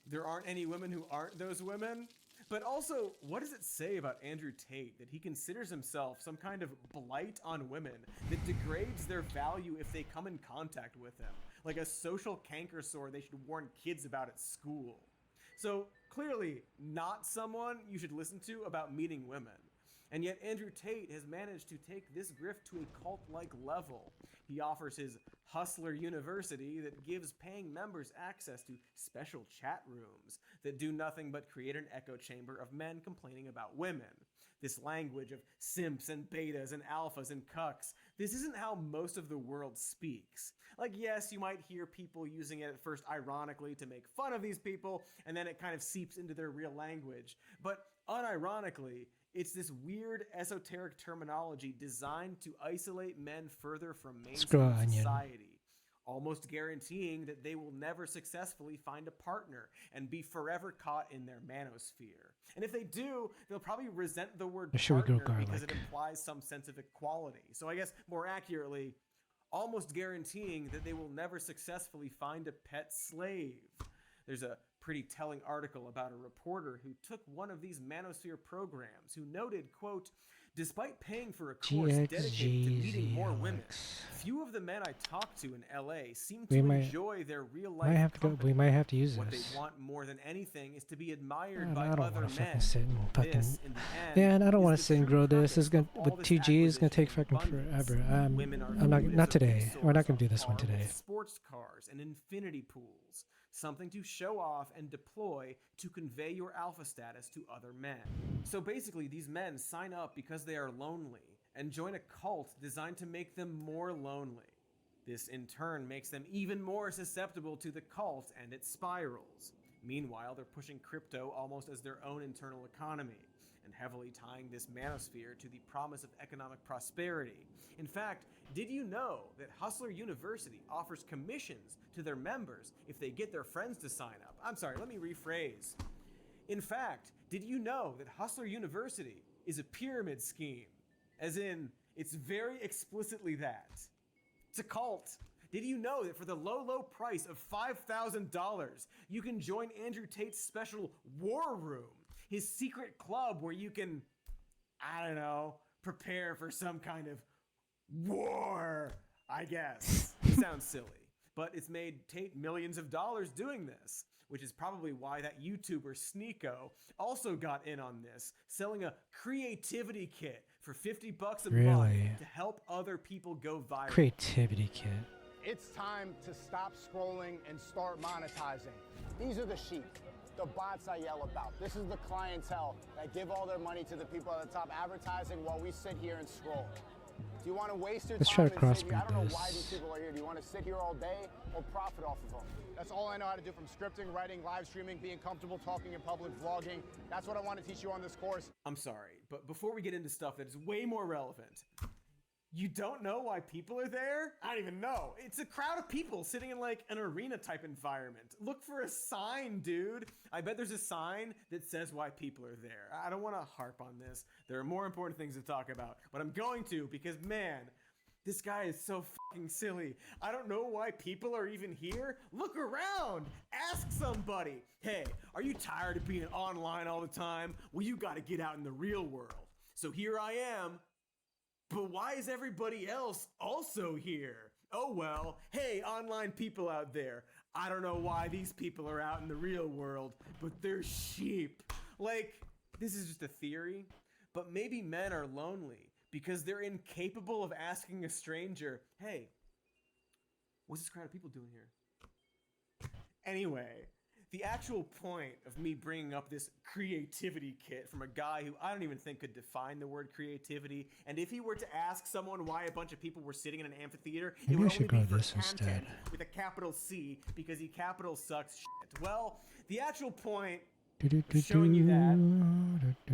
there aren't any women who aren't those women? But also, what does it say about Andrew Tate that he considers himself some kind of blight on women that degrades their value if they come in contact with him? Like a social canker sore they should warn kids about at school. So clearly not someone you should listen to about meeting women. And yet Andrew Tate has managed to take this grift to a cult-like level. He offers his Hustler University that gives paying members access to special chat rooms that do nothing but create an echo chamber of men complaining about women. This language of simps and betas and alphas and cucks, this isn't how most of the world speaks. Like, yes, you might hear people using it at first ironically to make fun of these people, and then it kind of seeps into their real language. But unironically, it's this weird esoteric terminology designed to isolate men further from mainstream society, almost guaranteeing that they will never successfully find a partner and be forever caught in their manosphere. And if they do, they'll probably resent the word partner because it implies some sense of equality. So I guess more accurately, almost guaranteeing that they will never successfully find a pet slave. There's a pretty telling article about a reporter who took one of these manosphere programs who noted, quote, despite paying for a course dedicated to meeting more women, few of the men I talked to in LA seem to enjoy their real life company. We might have to use what this. they want more than anything is to be admired Man, by I don't other want to men. fucking sit and fucking. This, in the end, Man, I don't want to is sit and the grow true this. It's gonna purpose of all with this 2G is gonna take acquisition fucking abundance. forever. Women are I'm not viewed not as a today. We're resource not gonna do on this one par with today. Sports cars and infinity pools, something to show off and deploy to convey your alpha status to other men. So basically, these men sign up because they are lonely and join a cult designed to make them more lonely. This in turn makes them even more susceptible to the cult and its spirals. Meanwhile, they're pushing crypto almost as their own internal economy and heavily tying this manosphere to the promise of economic prosperity. In fact, did you know that Hustler University offers commissions to their members if they get their friends to sign up? I'm sorry, let me rephrase. In fact, did you know that Hustler University is a pyramid scheme? As in, it's very explicitly that. It's a cult. Did you know that for the low, low price of $5,000, you can join Andrew Tate's special War Room, his secret club where you can, I don't know, prepare for some kind of war, I guess. It sounds silly, but it's made Tate millions of dollars doing this, which is probably why that YouTuber Sneeko also got in on this, selling a creativity kit for $50 a month to help other people go viral. Creativity kit. It's time to stop scrolling and start monetizing. These are the sheep, the bots I yell about. This is the clientele that give all their money to the people at the top advertising while we sit here and scroll. Do you want to waste your Let's time try to and save me? I crossbreed don't know why this. these people are here. Do you want to sit here all day or profit off of them? That's all I know how to do, from scripting, writing, live streaming, being comfortable talking in public, vlogging. That's what I want to teach you on this course. I'm sorry, but before we get into stuff that is way more relevant, you don't know why people are there? I don't even know. It's a crowd of people sitting in like an arena type environment. Look for a sign, dude. I bet there's a sign that says why people are there. I don't want to harp on this. There are more important things to talk about, but I'm going to because, man, this guy is so fucking silly. I don't know why people are even here. Look around. Ask somebody. Hey, are you tired of being online all the time? Well, you got to get out in the real world. So here I am. But why is everybody else also here? Oh well, hey, online people out there. I don't know why these people are out in the real world, but they're sheep. Like, this is just a theory, but maybe men are lonely because they're incapable of asking a stranger, hey, what's this crowd of people doing here? Anyway, the actual point of me bringing up this creativity kit from a guy who I don't even think could define the word creativity, and if he were to ask someone why a bunch of people were sitting in an amphitheater, it Maybe I would should only be go for this content instead. with a capital C because he capital sucks shit. Well, the actual point Of showing you that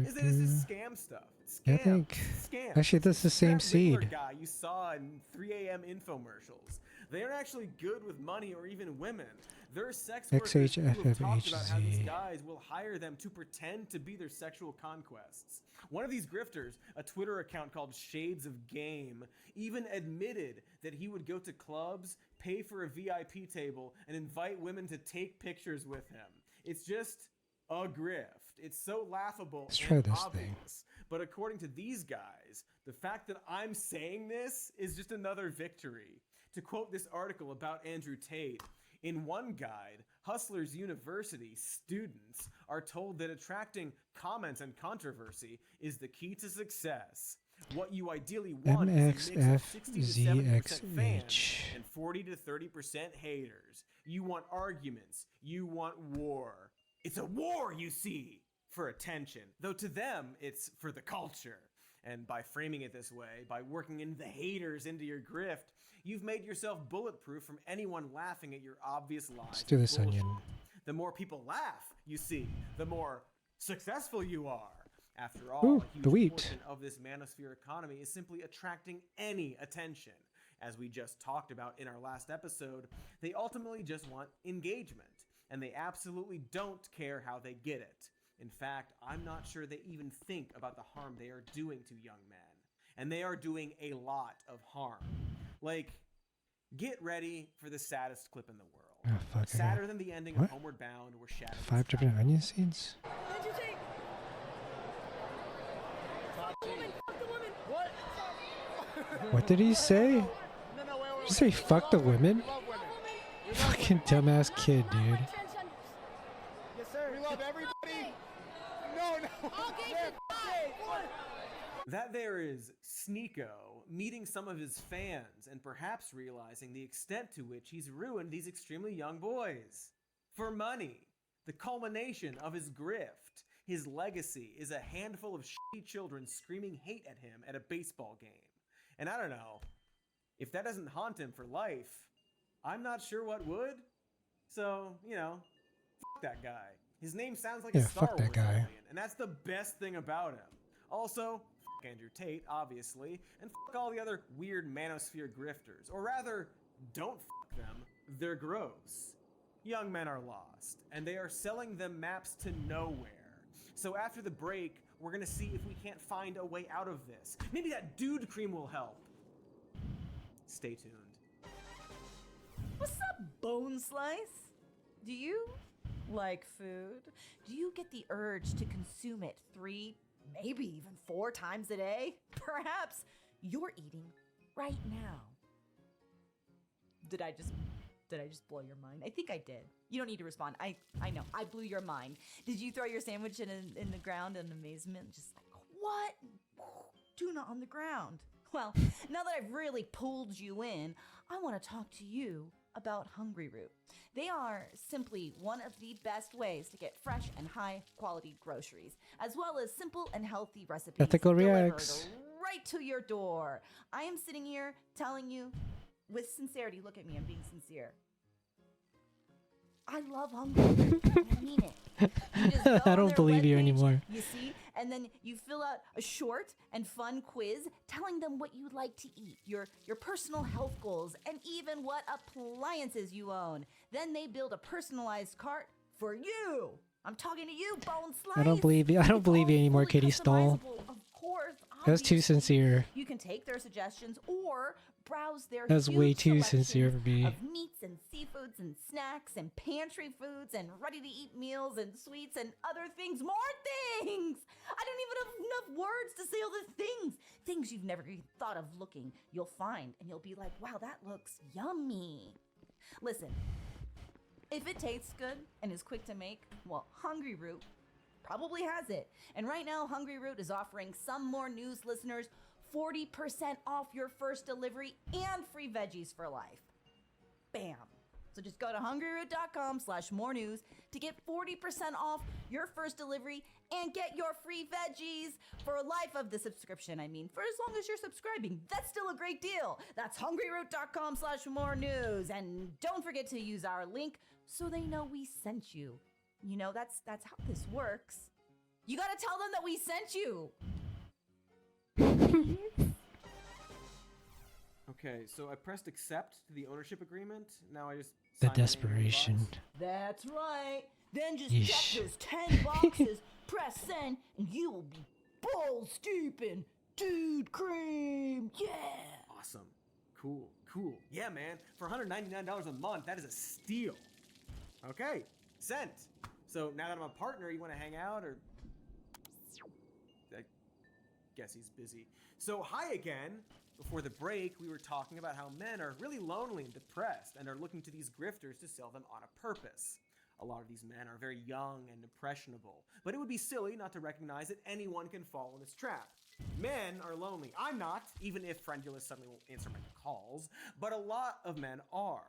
is that this is scam stuff. It's I scam. think Scam. actually that's the same That Riddler seed. guy you saw in 3 a.m. infomercials. They aren't actually good with money or even women. There are sex workers who have talked about how these XHFFHZ. guys will hire them to pretend to be their sexual conquests. One of these grifters, a Twitter account called Shades of Game, even admitted that he would go to clubs, pay for a VIP table, and invite women to take pictures with him. It's just a grift. It's so laughable Let's try and this obvious. thing. But according to these guys, the fact that I'm saying this is just another victory. To quote this article about Andrew Tate, in one guide, Hustlers University students are told that attracting comments and controversy is the key to success. What you ideally want is a mix of 60 to 70% fans and 40 to 30% haters. You want arguments. You want war. It's a war, you see, for attention. Though to them, it's for the culture. And by framing it this way, by working in the haters into your grift, you've made yourself bulletproof from anyone laughing at your obvious lies. Let's do this and bullshit. onion. The more people laugh, you see, the more successful you are. After all, Ooh, a huge the wheat. portion of this manosphere economy is simply attracting any attention. As we just talked about in our last episode, they ultimately just want engagement, and they absolutely don't care how they get it. In fact, I'm not sure they even think about the harm they are doing to young men. And they are doing a lot of harm. Like, get ready for the saddest clip in the world. Oh, fuck, I Sadder got- than the ending what? of Homeward Bound, where Shadow 5 different onion seeds? What did he say? Did you say fuck the women? Fucking dumbass kid, dude. Yes, sir. We love everybody. No. That there is Sneeko meeting some of his fans and perhaps realizing the extent to which he's ruined these extremely young boys. For money, the culmination of his grift, his legacy is a handful of shitty children screaming hate at him at a baseball game. And I don't know, if that doesn't haunt him for life, I'm not sure what would. So, you know, fuck that guy. His name sounds like Yeah, a Star fuck that Wars guy. alien, and that's the best thing about him. Also, fuck Andrew Tate, obviously, and fuck all the other weird manosphere grifters. Or rather, don't fuck them, they're gross. Young men are lost, and they are selling them maps to nowhere. So after the break, we're gonna see if we can't find a way out of this. Maybe that dude cream will help. Stay tuned. What's up, Bone Slice? Do you like food? Do you get the urge to consume it 3, maybe even 4 times a day? Perhaps you're eating right now. Did I just blow your mind? I think I did. You don't need to respond. I know. I blew your mind. Did you throw your sandwich in the ground in amazement? Just like, what? Tuna on the ground. Well, now that I've really pulled you in, I want to talk to you about Hungry Root. They are simply one of the best ways to get fresh and high quality groceries, as well as simple and healthy recipes Ethical delivered reacts. right to your door. I am sitting here telling you with sincerity, look at me, I'm being sincere. I love Hungry Root. I mean it. You just go I on don't their believe you webpage, anymore. You see, and then you fill out a short and fun quiz telling them what you'd like to eat, your personal health goals, and even what appliances you own. Then they build a personalized cart for you. I'm talking to you, Bone Slice. I don't believe you. I don't believe you anymore, Katie Stoll. Of course, That's too obviously. sincere. You can take their suggestions or browse their That's huge way too selection sincere for me. of meats and seafoods and snacks and pantry foods and ready-to-eat meals and sweets and other things, more things. I don't even have enough words to say all the things you've never even thought of looking. You'll find and you'll be like, wow, that looks yummy. Listen, if it tastes good and is quick to make, well, Hungry Root probably has it. And right now, Hungry Root is offering some more news listeners 40% off your first delivery and free veggies for life. Bam. So just go to hungryroot.com/more news to get 40% off your first delivery and get your free veggies for life of the subscription. I mean, for as long as you're subscribing, that's still a great deal. That's hungryroot.com/more news. And don't forget to use our link so they know we sent you. You know, that's how this works. You gotta tell them that we sent you. Okay, so I pressed accept to the ownership agreement. Now I just The sign my name in desperation. box. That's right. Then just Yeesh. check those 10 boxes, press send, and you will be balls deep in dude cream. Yeah. Awesome. Cool. Yeah, man. For $199 a month, that is a steal. Okay, sent. So now that I'm a partner, you want to hang out or... I guess he's busy. So hi again. Before the break, we were talking about how men are really lonely and depressed and are looking to these grifters to sell them on a purpose. A lot of these men are very young and impressionable, but it would be silly not to recognize that anyone can fall in this trap. Men are lonely. I'm not, even if Friendulous suddenly won't answer my calls, but a lot of men are.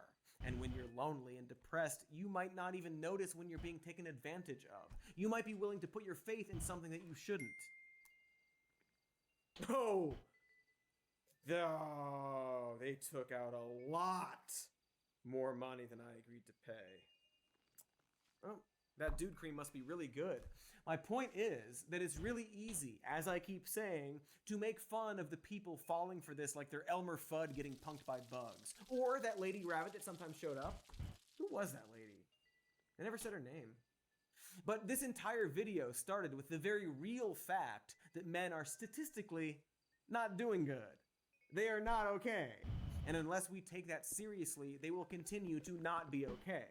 And when you're lonely and depressed, you might not even notice when you're being taken advantage of. You might be willing to put your faith in something that you shouldn't. Oh! They took out a lot more money than I agreed to pay. Oh, that dude cream must be really good. My point is that it's really easy, as I keep saying, to make fun of the people falling for this like they're Elmer Fudd getting punked by bugs. Or that lady rabbit that sometimes showed up. Who was that lady? I never said her name. But this entire video started with the very real fact that men are statistically not doing good. They are not okay. And unless we take that seriously, they will continue to not be okay.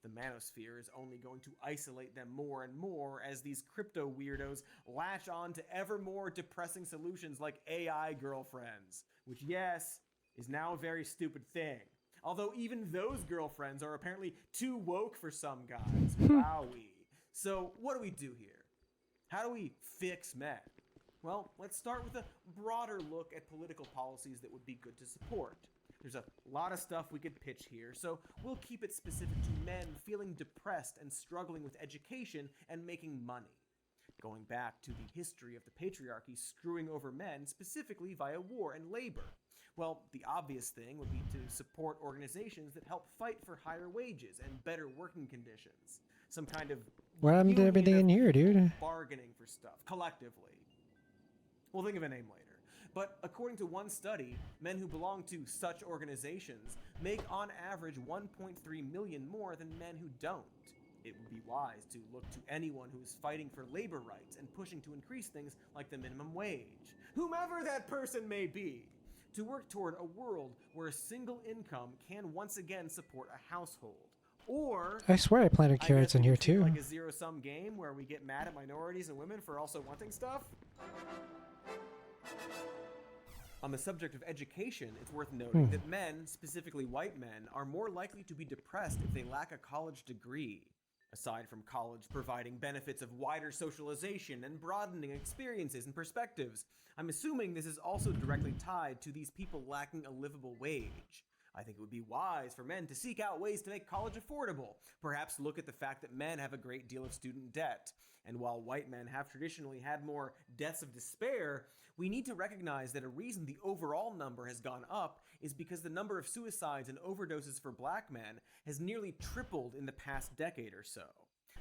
The manosphere is only going to isolate them more and more as these crypto weirdos latch on to ever more depressing solutions like AI girlfriends, which, yes, is now a very stupid thing. Although even those girlfriends are apparently too woke for some guys. Wowee. So what do we do here? How do we fix men? Well, let's start with a broader look at political policies that would be good to support. There's a lot of stuff we could pitch here, so we'll keep it specific to men feeling depressed and struggling with education and making money. Going back to the history of the patriarchy screwing over men, specifically via war and labor. Well, the obvious thing would be to support organizations that help fight for higher wages and better working conditions. Some kind of What happened to everything in here, dude? bargaining for stuff, collectively. We'll think of a name later. But according to one study, men who belong to such organizations make on average 1.3 million more than men who don't. It would be wise to look to anyone who is fighting for labor rights and pushing to increase things like the minimum wage, whomever that person may be, to work toward a world where a single income can once again support a household. Or I swear I planted carrots in here too. like a zero-sum game where we get mad at minorities and women for also wanting stuff. On the subject of education, it's worth noting that men, specifically white men, are more likely to be depressed if they lack a college degree. Aside from college providing benefits of wider socialization and broadening experiences and perspectives, I'm assuming this is also directly tied to these people lacking a livable wage. I think it would be wise for men to seek out ways to make college affordable. Perhaps look at the fact that men have a great deal of student debt. And while white men have traditionally had more deaths of despair, we need to recognize that a reason the overall number has gone up is because the number of suicides and overdoses for black men has nearly tripled in the past decade or so.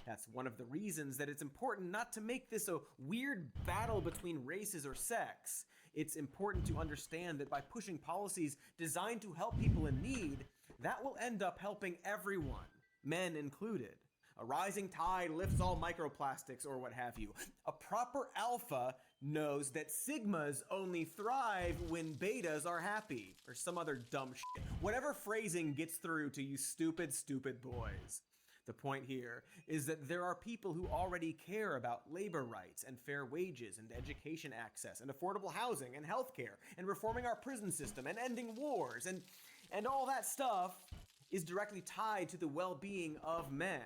That's one of the reasons that it's important not to make this a weird battle between races or sex. It's important to understand that by pushing policies designed to help people in need, that will end up helping everyone, men included. A rising tide lifts all microplastics or what have you. A proper alpha knows that sigmas only thrive when betas are happy, or some other dumb shit. Whatever phrasing gets through to you stupid, stupid boys. The point here is that there are people who already care about labor rights and fair wages and education access and affordable housing and healthcare and reforming our prison system and ending wars and all that stuff is directly tied to the well-being of men.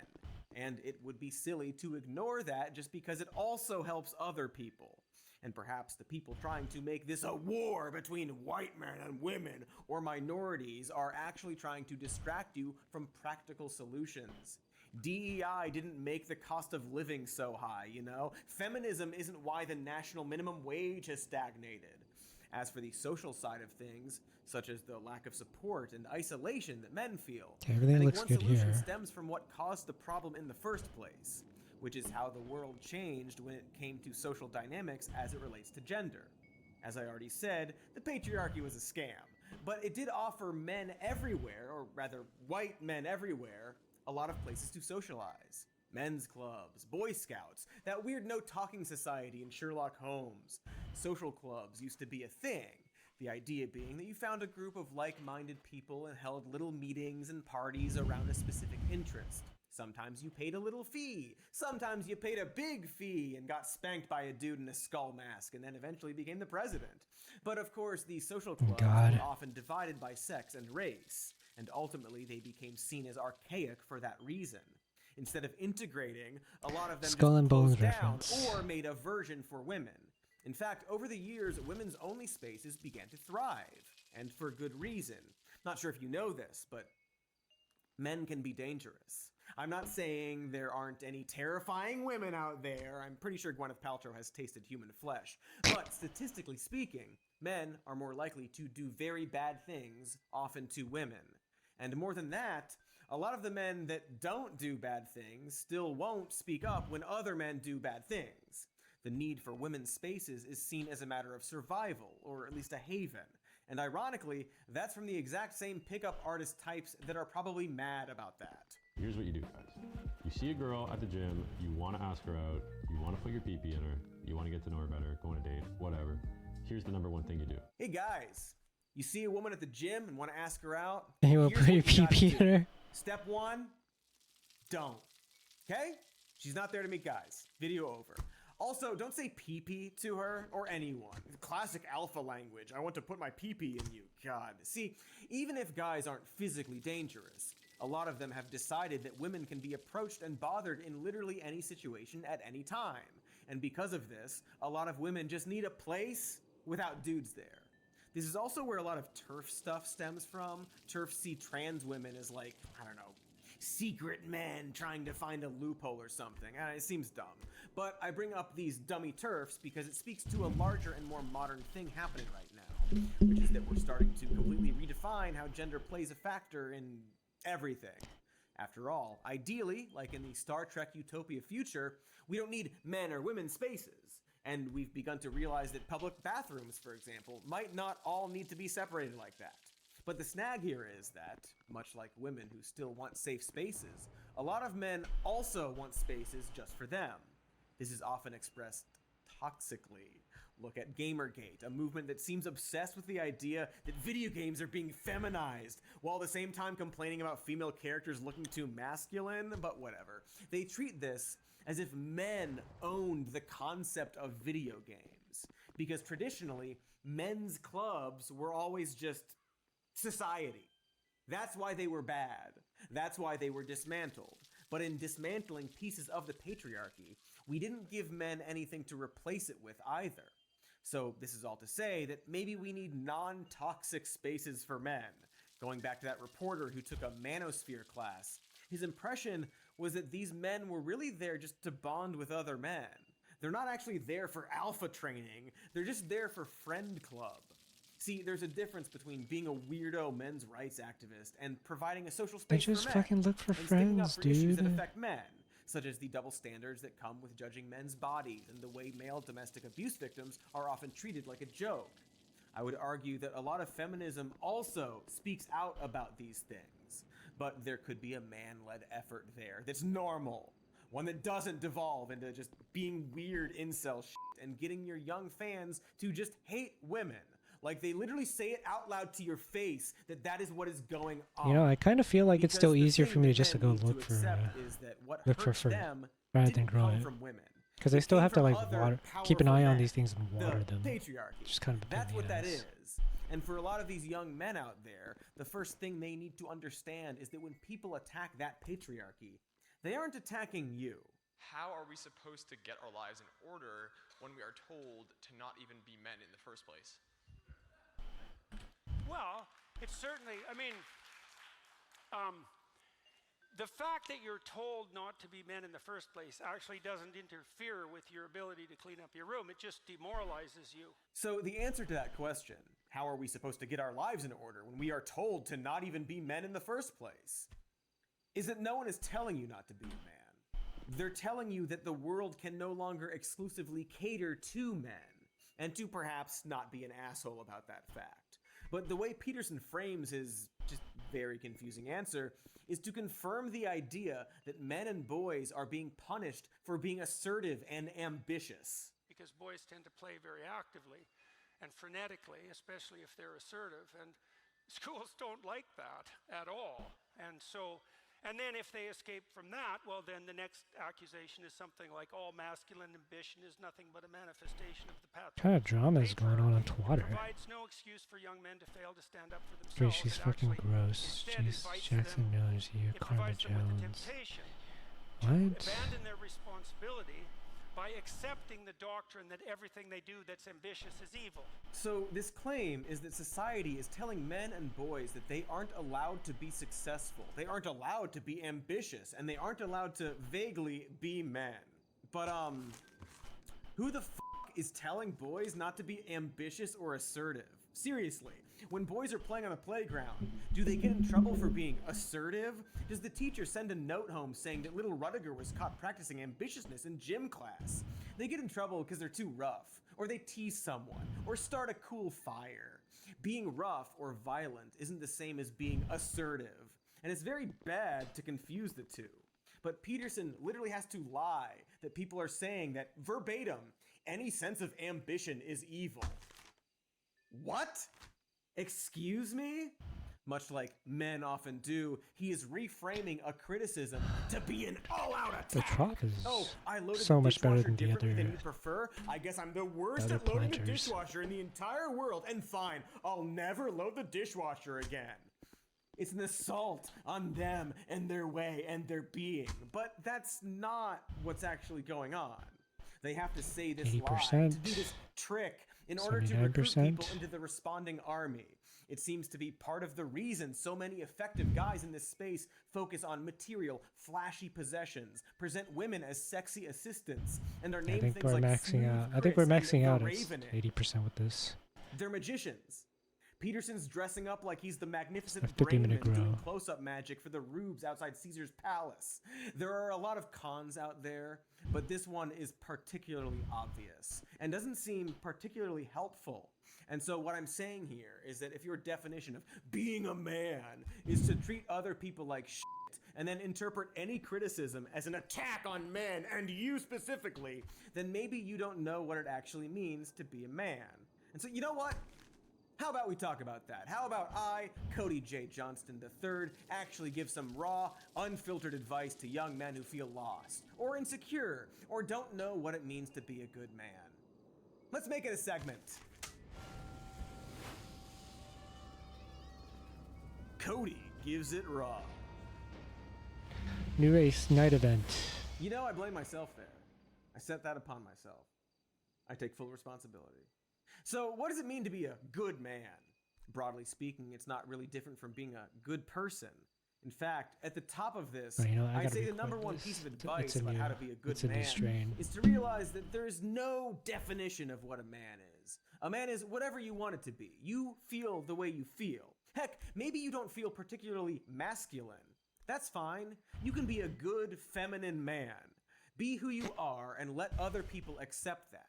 And it would be silly to ignore that just because it also helps other people. And perhaps the people trying to make this a war between white men and women or minorities are actually trying to distract you from practical solutions. DEI didn't make the cost of living so high, you know? Feminism isn't why the national minimum wage has stagnated. As for the social side of things, such as the lack of support and isolation that men feel, Everything I think looks one good solution here. stems from what caused the problem in the first place, which is how the world changed when it came to social dynamics as it relates to gender. As I already said, the patriarchy was a scam, but it did offer men everywhere, or rather white men everywhere, a lot of places to socialize. Men's clubs, Boy Scouts, that weird no-talking society in Sherlock Holmes. Social clubs used to be a thing, the idea being that you found a group of like-minded people and held little meetings and parties around a specific interest. Sometimes you paid a little fee. Sometimes you paid a big fee and got spanked by a dude in a skull mask and then eventually became the president. But of course, these social clubs were often divided by sex and race, and ultimately they became seen as archaic for that reason. Instead of integrating, a lot of them Skull and Bones closed down reference. or made a version for women. In fact, over the years, women's only spaces began to thrive, and for good reason. Not sure if you know this, but men can be dangerous. I'm not saying there aren't any terrifying women out there. I'm pretty sure Gwyneth Paltrow has tasted human flesh. But statistically speaking, men are more likely to do very bad things, often to women. And more than that, a lot of the men that don't do bad things still won't speak up when other men do bad things. The need for women's spaces is seen as a matter of survival, or at least a haven. And ironically, that's from the exact same pickup artist types that are probably mad about that. Here's what you do, guys. You see a girl at the gym, you want to ask her out, you want to put your pee-pee in her, you want to get to know her better, go on a date, whatever. Here's the number one thing you do. Hey guys, you see a woman at the gym and want to ask her out? And you want to put your pee-pee in her? Step one, don't. Okay? She's not there to meet guys. Video over. Also, don't say pee-pee to her or anyone. Classic alpha language. I want to put my pee-pee in you. God. See, even if guys aren't physically dangerous, a lot of them have decided that women can be approached and bothered in literally any situation at any time. And because of this, a lot of women just need a place without dudes there. This is also where a lot of TERF stuff stems from. TERFs see trans women as like, I don't know, secret men trying to find a loophole or something. It seems dumb. But I bring up these dummy TERFs because it speaks to a larger and more modern thing happening right now, which is that we're starting to completely redefine how gender plays a factor in everything. After all, ideally, like in the Star Trek Utopia future, we don't need men or women's spaces. And we've begun to realize that public bathrooms, for example, might not all need to be separated like that. But the snag here is that, much like women who still want safe spaces, a lot of men also want spaces just for them. This is often expressed toxically. Look at Gamergate, a movement that seems obsessed with the idea that video games are being feminized, while at the same time complaining about female characters looking too masculine, but whatever. They treat this as if men owned the concept of video games, because traditionally, men's clubs were always just society. That's why they were bad. That's why they were dismantled. But in dismantling pieces of the patriarchy, we didn't give men anything to replace it with either. So this is all to say that maybe we need non-toxic spaces for men. Going back to that reporter who took a manosphere class, his impression was that these men were really there just to bond with other men. They're not actually there for alpha training, they're just there for friend club. See, there's a difference between being a weirdo men's rights activist and providing a social space for men. just fucking look for and sticking up friends, for issues that dude. affect men, such as the double standards that come with judging men's bodies and the way male domestic abuse victims are often treated like a joke. I would argue that a lot of feminism also speaks out about these things, but there could be a man-led effort there that's normal. One that doesn't devolve into just being weird incel shit and getting your young fans to just hate women. Like, they literally say it out loud to your face that that is what is going on. You know, I kind of feel like it's still Because the easier thing for me to that just to men go need to look for accept is that what look hurts for them rather than didn't grow come it. from women. Because I It still came have to from like other keep an eye powerful on men. these things and water The them. patriarchy. Just kind of a pain That's in what the that ass. is. And for a lot of these young men out there, the first thing they need to understand is that when people attack that patriarchy, they aren't attacking you. How are we supposed to get our lives in order when we are told to not even be men in the first place? Well, it's certainly, I mean, the fact that you're told not to be men in the first place actually doesn't interfere with your ability to clean up your room. It just demoralizes you. So the answer to that question, how are we supposed to get our lives in order when we are told to not even be men in the first place, is that no one is telling you not to be a man. They're telling you that the world can no longer exclusively cater to men, and to perhaps not be an asshole about that fact. But the way Peterson frames his just very confusing answer is to confirm the idea that men and boys are being punished for being assertive and ambitious. Because boys tend to play very actively and frenetically, especially if they're assertive, and schools don't like that at all. And so And then if they escape from that, well, then the next accusation is something like all masculine ambition is nothing but a manifestation of the path. What kind of drama is going on Twitter? Provides no excuse for young men to fail to stand up for themselves. Great, she's fucking gross. Jeez, Jackson knows you, Karma Jones. What? Abandon their responsibility by accepting the doctrine that everything they do that's ambitious is evil. So this claim is that society is telling men and boys that they aren't allowed to be successful, they aren't allowed to be ambitious, and they aren't allowed to vaguely be men. But who the fuck is telling boys not to be ambitious or assertive? Seriously, when boys are playing on the playground, do they get in trouble for being assertive? Does the teacher send a note home saying that little Rudiger was caught practicing ambitiousness in gym class? They get in trouble because they're too rough, or they tease someone, or start a cool fire. Being rough or violent isn't the same as being assertive, and it's very bad to confuse the two. But Peterson literally has to lie that people are saying that verbatim, any sense of ambition is evil. What? Excuse me? Much like men often do, he is reframing a criticism to be an all-out attack. The trough is I loaded so the much better dishwasher than the differently other. than you prefer. I guess I'm the worst other at loading the planters. dishwasher in the entire world. And fine, I'll never load the dishwasher again. It's an assault on them and their way and their being. But that's not what's actually going on. They have to say this lie, to 80%. do this trick in order to recruit 79%. people into the responding army. It seems to be part of the reason so many effective guys in this space focus on material, flashy possessions, present women as sexy assistants, and are I named think things we're like maxing Smooth out. I think we're Chris and maxing the out at Raven. 80% with this. They're magicians. Peterson's dressing up like he's the magnificent A 50-minute Brayman doing grow. close-up magic for the rubes outside Caesar's palace. There are a lot of cons out there, but this one is particularly obvious and doesn't seem particularly helpful. And so what I'm saying here is that if your definition of being a man is to treat other people like shit and then interpret any criticism as an attack on men and you specifically, then maybe you don't know what it actually means to be a man. And so you know what? How about we talk about that? How about I, Cody J. Johnston III, actually give some raw, unfiltered advice to young men who feel lost, or insecure, or don't know what it means to be a good man. Let's make it a segment. Cody gives it raw. New race night event. You know, I blame myself there. I set that upon myself. I take full responsibility. So, what does it mean to be a good man? Broadly speaking, it's not really different from being a good person. In fact, at the top of this, Right, you know, I I'd gotta say the record number one this. piece of It's advice a about new- how to be a good it's a new man strain. is to realize that there is no definition of what a man is. A man is whatever you want it to be. You feel the way you feel. Heck, maybe you don't feel particularly masculine. That's fine. You can be a good feminine man. Be who you are and let other people accept that.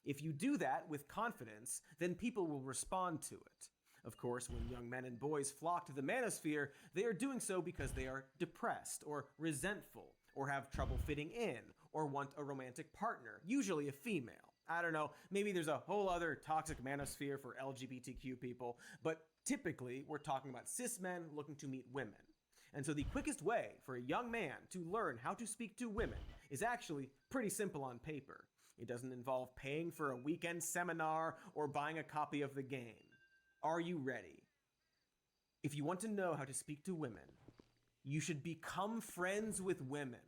If you do that with confidence, then people will respond to it. Of course, when young men and boys flock to the manosphere, they are doing so because they are depressed or resentful or have trouble fitting in or want a romantic partner, usually a female. I don't know, maybe there's a whole other toxic manosphere for LGBTQ people, but typically we're talking about cis men looking to meet women. And so the quickest way for a young man to learn how to speak to women is actually pretty simple on paper. It doesn't involve paying for a weekend seminar or buying a copy of the game. Are you ready? If you want to know how to speak to women, you should become friends with women.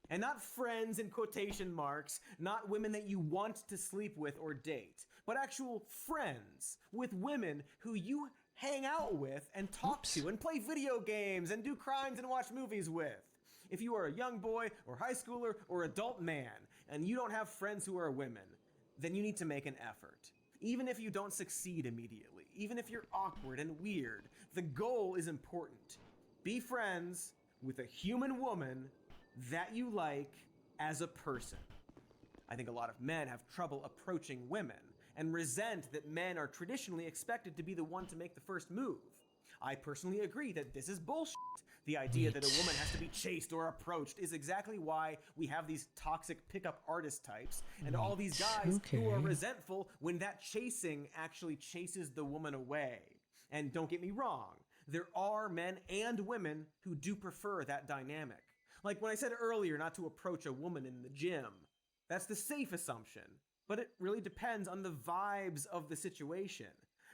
And not friends in quotation marks, not women that you want to sleep with or date, but actual friends with women who you hang out with and talk to and play video games and do crimes and watch movies with. If you are a young boy or high schooler or adult man and you don't have friends who are women, then you need to make an effort. Even if you don't succeed immediately, even if you're awkward and weird, the goal is important. Be friends with a human woman that you like as a person. I think a lot of men have trouble approaching women and resent that men are traditionally expected to be the one to make the first move. I personally agree that this is bullshit. The idea that a woman has to be chased or approached is exactly why we have these toxic pickup artist types and all these guys who are resentful when that chasing actually chases the woman away. And don't get me wrong, there are men and women who do prefer that dynamic. Like when I said earlier not to approach a woman in the gym, that's the safe assumption, but it really depends on the vibes of the situation.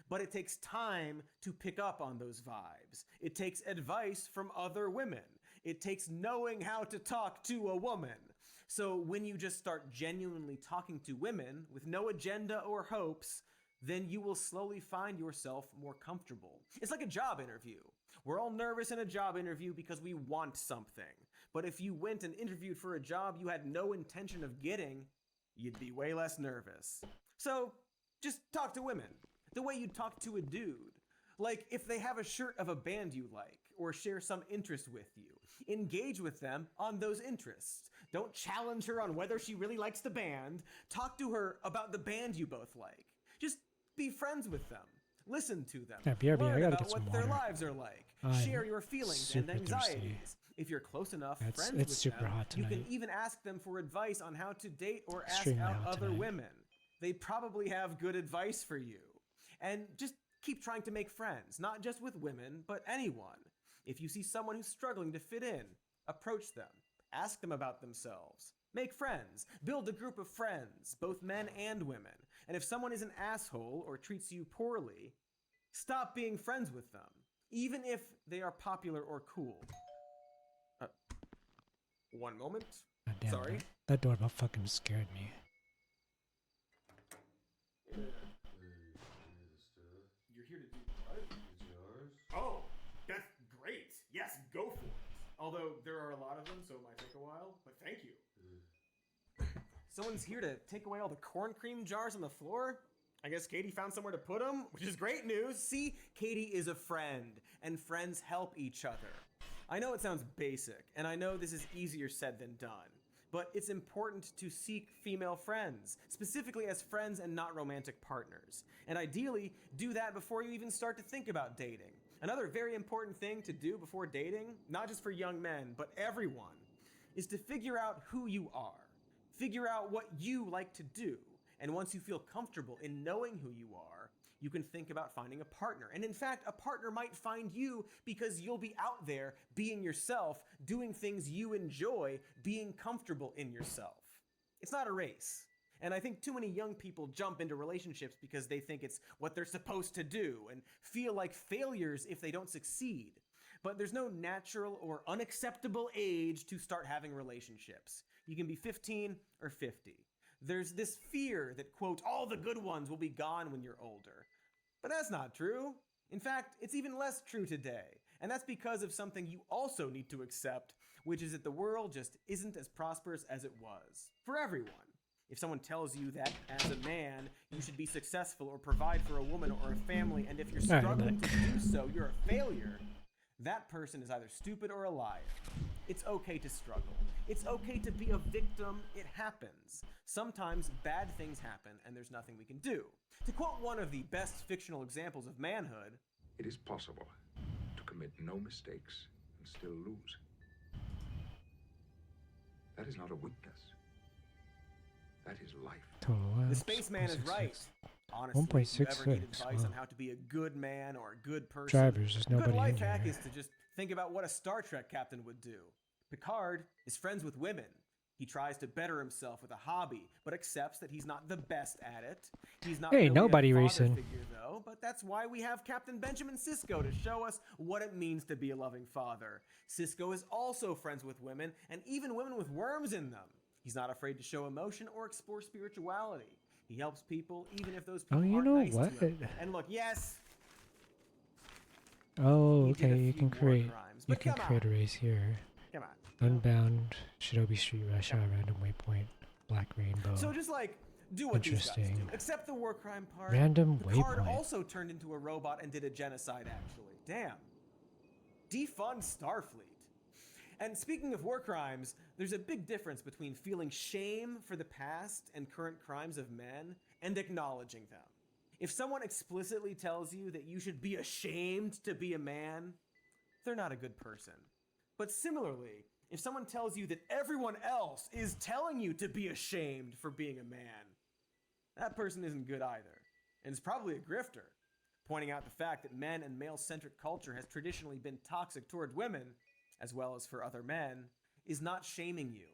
But it takes time to pick up on those vibes. It takes advice from other women. It takes knowing how to talk to a woman. So when you just start genuinely talking to women with no agenda or hopes, then you will slowly find yourself more comfortable. It's like a job interview. We're all nervous in a job interview because we want something. But if you went and interviewed for a job you had no intention of getting, you'd be way less nervous. So just talk to women the way you'd talk to a dude. Like if they have a shirt of a band you like or share some interest with you, engage with them on those interests. Don't challenge her on whether she really likes the band. Talk to her about the band you both like. Just be friends with them. Listen to them. Yeah, BRB, I Learn gotta about get some what their water. lives are like. I'm Share your feelings and super thirsty. anxieties. If you're close enough friends It's with super them, hot you can tonight. even ask them for advice on how to date or ask Extremely out hot other tonight. women. They probably have good advice for you. And just keep trying to make friends, not just with women, but anyone. If you see someone who's struggling to fit in, approach them. Ask them about themselves. Make friends. Build a group of friends, both men and women. And if someone is an asshole or treats you poorly, stop being friends with them, even if they are popular or cool. One moment. God damn, Sorry. That doorbell fucking scared me. You're here to do what? It's yours. Oh, that's great. Yes, go for it. Although there are a lot of them, so it might take a while, but thank you. Someone's here to take away all the corn cream jars on the floor? I guess Katie found somewhere to put them, which is great news. See, Katie is a friend, and friends help each other. I know it sounds basic, and I know this is easier said than done, but it's important to seek female friends, specifically as friends and not romantic partners. And ideally, do that before you even start to think about dating. Another very important thing to do before dating, not just for young men, but everyone, is to figure out who you are. Figure out what you like to do. And once you feel comfortable in knowing who you are, you can think about finding a partner. And in fact, a partner might find you because you'll be out there being yourself, doing things you enjoy, being comfortable in yourself. It's not a race. And I think too many young people jump into relationships because they think it's what they're supposed to do and feel like failures if they don't succeed. But there's no natural or unacceptable age to start having relationships. You can be 15 or 50. There's this fear that, quote, all the good ones will be gone when you're older. But that's not true. In fact, it's even less true today. And that's because of something you also need to accept, which is that the world just isn't as prosperous as it was. For everyone. If someone tells you that, as a man, you should be successful or provide for a woman or a family, and if you're struggling to do so, you're a failure, that person is either stupid or a liar. It's okay to struggle. It's okay to be a victim. It happens. Sometimes bad things happen and there's nothing we can do. To quote one of the best fictional examples of manhood, it is possible to commit no mistakes and still lose. That is not a weakness. That is life. the spaceman is right. Honestly, if you ever need advice on how to be a good man or a good person, Drivers, there's a good nobody life in hack here. is to just think about what a Star Trek captain would do. Picard is friends with women. He tries to better himself with a hobby, but accepts that he's not the best at it. He's not Hey, really nobody a father racing. figure, though, but that's why we have Captain Benjamin Sisko to show us what it means to be a loving father. Sisko is also friends with women, and even women with worms in them. He's not afraid to show emotion or explore spirituality. He helps people, even if those people Oh, you aren't know nice what? to him. And look, yes, Oh, He did a okay. You few can war create. crimes, You but can come create a on. race here. Come on. Unbound, Shinobi Street Rush Hour, Random Waypoint, Black Rainbow. So just like do what these guys do. Interesting. Except the war crime part. Random Picard waypoint. also turned into a robot and did a genocide, actually. Damn. Defund Starfleet. And speaking of war crimes, there's a big difference between feeling shame for the past and current crimes of men and acknowledging them. If someone explicitly tells you that you should be ashamed to be a man, they're not a good person. But similarly, if someone tells you that everyone else is telling you to be ashamed for being a man, that person isn't good either, and is probably a grifter. Pointing out the fact that men and male-centric culture has traditionally been toxic toward women, as well as for other men, is not shaming you.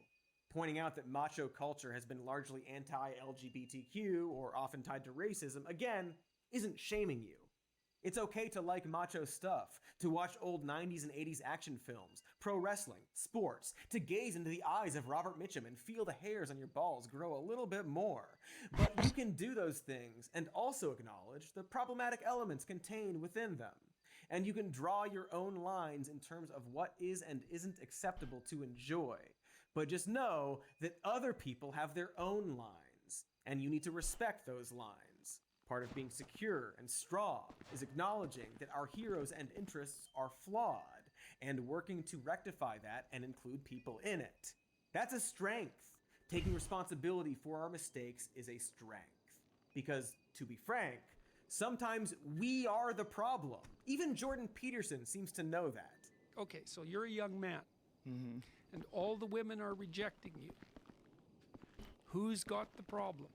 Pointing out that macho culture has been largely anti-LGBTQ or often tied to racism, again, isn't shaming you. It's okay to like macho stuff, to watch old 90s and 80s action films, pro wrestling, sports, to gaze into the eyes of Robert Mitchum and feel the hairs on your balls grow a little bit more. But you can do those things and also acknowledge the problematic elements contained within them. And you can draw your own lines in terms of what is and isn't acceptable to enjoy. But just know that other people have their own lines, and you need to respect those lines. Part of being secure and strong is acknowledging that our heroes and interests are flawed, and working to rectify that and include people in it. That's a strength. Taking responsibility for our mistakes is a strength. Because, to be frank, sometimes we are the problem. Even Jordan Peterson seems to know that. Okay, so you're a young man, and all the women are rejecting you. Who's got the problem?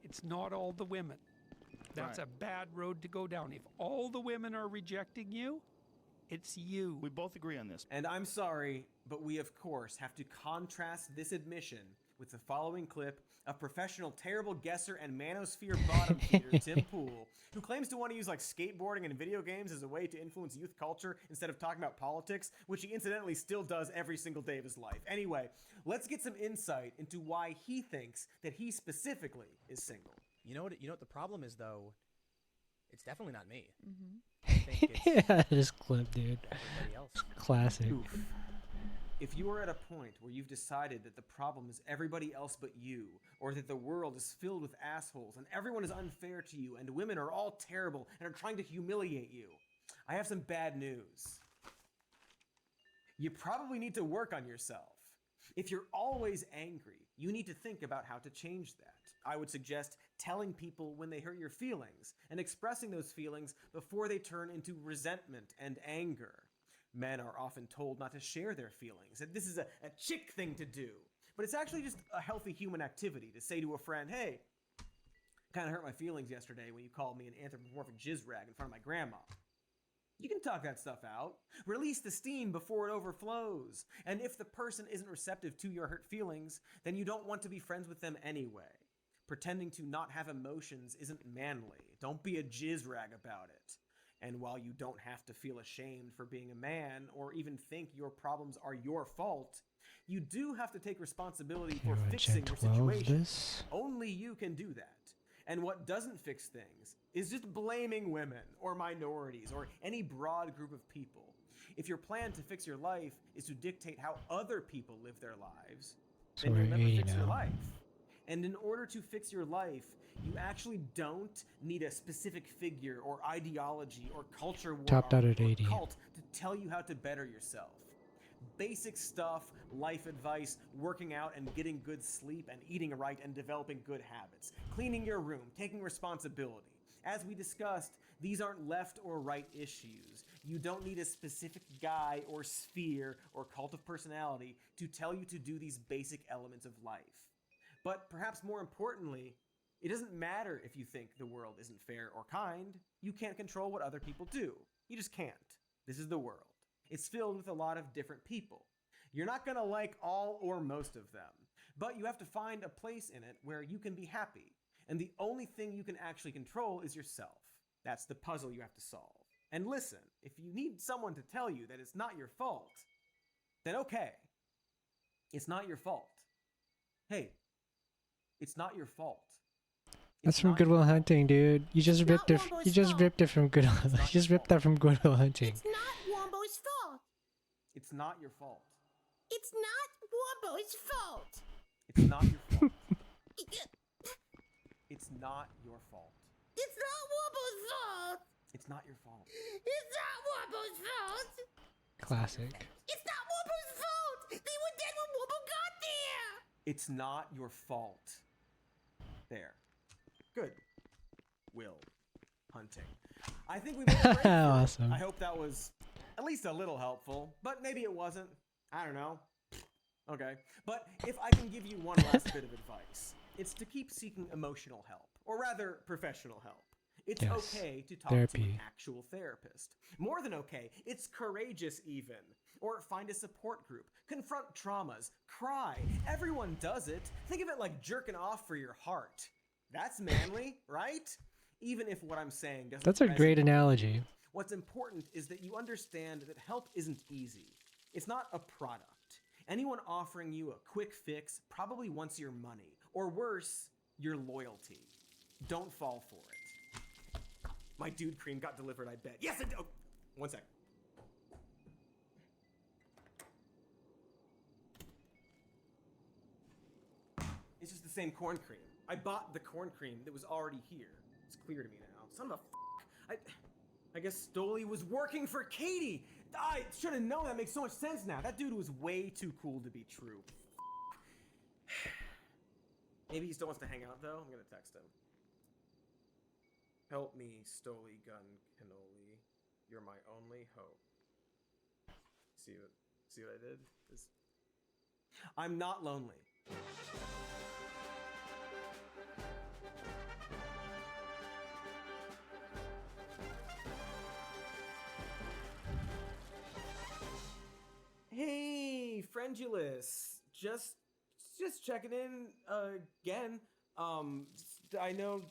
It's not all the women. That's a bad road to go down. If all the women are rejecting you, it's you. We both agree on this. And I'm sorry, but we of course have to contrast this admission with the following clip of professional terrible guesser and manosphere bottom feeder Tim Pool, who claims to want to use like skateboarding and video games as a way to influence youth culture instead of talking about politics, which he incidentally still does every single day of his life. Anyway, let's get some insight into why he thinks that he specifically is single. You know what the problem is, though? It's definitely not me. I think it's this clip, dude. Everybody else. Classic. Oof. If you are at a point where you've decided that the problem is everybody else but you, or that the world is filled with assholes and everyone is unfair to you and women are all terrible and are trying to humiliate you, I have some bad news. You probably need to work on yourself. If you're always angry, you need to think about how to change that. I would suggest telling people when they hurt your feelings and expressing those feelings before they turn into resentment and anger. Men are often told not to share their feelings, that this is a chick thing to do. But it's actually just a healthy human activity to say to a friend, hey, kind of hurt my feelings yesterday when you called me an anthropomorphic jizz rag in front of my grandma. You can talk that stuff out. Release the steam before it overflows. And if the person isn't receptive to your hurt feelings, then you don't want to be friends with them anyway. Pretending to not have emotions isn't manly. Don't be a jizz rag about it. And while you don't have to feel ashamed for being a man or even think your problems are your fault, you do have to take responsibility for fixing your situation. Only you can do that. And what doesn't fix things is just blaming women or minorities or any broad group of people. If your plan to fix your life is to dictate how other people live their lives, then you'll never fix your life. And in order to fix your life, you actually don't need a specific figure or ideology or culture war Topped out at 80. cult to tell you how to better yourself. Basic stuff, life advice, working out and getting good sleep and eating right and developing good habits, cleaning your room, taking responsibility. As we discussed, these aren't left or right issues. You don't need a specific guy or sphere or cult of personality to tell you to do these basic elements of life. But perhaps more importantly, it doesn't matter if you think the world isn't fair or kind. You can't control what other people do. You just can't. This is the world. It's filled with a lot of different people. You're not gonna like all or most of them, but you have to find a place in it where you can be happy. And the only thing you can actually control is yourself. That's the puzzle you have to solve. And listen, if you need someone to tell you that it's not your fault, then okay. It's not your fault. Hey, it's not your fault. That's from Good Will Hunting, dude. You just ripped it. You just ripped it from Good. You just ripped that from Good Will Hunting. It's not Wombo's fault. It's not your fault. It's not Wombo's fault. It's not your fault. It's not your fault. It's not Wombo's fault. It's not your fault. It's not Wombo's fault. Classic. It's not Wombo's fault. They were dead when Wombo got there. It's not your fault. There. Good. Will Hunting. I think we made a break. Awesome. I hope that was at least a little helpful, but maybe it wasn't. I don't know. Okay. But if I can give you one last bit of advice, it's to keep seeking emotional help, or rather professional help. It's Yes, okay to talk to therapy. an actual therapist. More than okay, it's courageous even. Or find a support group. Confront traumas. Cry. Everyone does it. Think of it like jerking off for your heart. That's manly, right? Even if what I'm saying doesn't That's a great resonate with analogy. you, what's important is that you understand that help isn't easy. It's not a product. Anyone offering you a quick fix probably wants your money, or worse, your loyalty. Don't fall for it. My dude cream got delivered, I bet. Yes, it did. Oh, one sec. It's just the same corn cream. I bought the corn cream that was already here. It's clear to me now. Son of a I guess Stoli was working for Katie. I should have known. That makes so much sense now. That dude was way too cool to be true. Maybe he still wants to hang out, though. I'm gonna text him. Help me, Stoli Gun Cannoli. You're my only hope. See what I did? I'm not lonely. Hey, Friendulous. Just checking in again. I know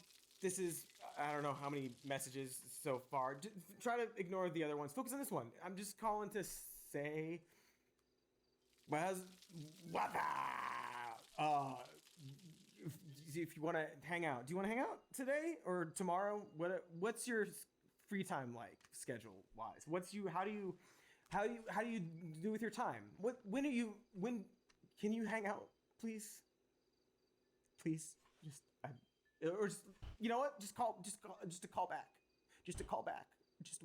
this is, I don't know how many messages so far. Try to ignore the other ones. Focus on this one. I'm just calling to say, if you want to hang out. Do you want to hang out today or tomorrow? What's your free time like schedule wise? How do you do with your time? When can you hang out, please? Please, you know what? Just a call back. Just a call back. Just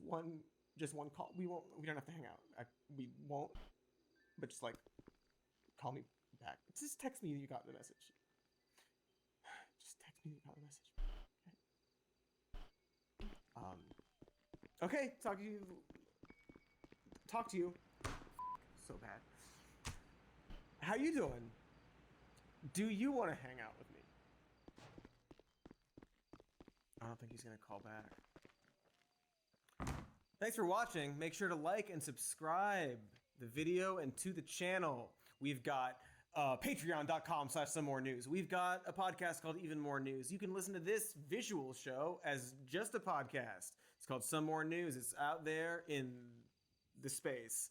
one call. We don't have to hang out. We won't. But just like, call me back. Just text me you got the message. Just text me you got the message. Okay. Okay. Talk to you. So bad. How you doing? Do you want to hang out with me? I don't think he's gonna call back. Thanks for watching. Make sure to like and subscribe the video and to the channel. We've got patreon.com/somemorenews. We've got a podcast called Even More News. You can listen to this visual show as just a podcast. It's called Some More News. It's out there in the space.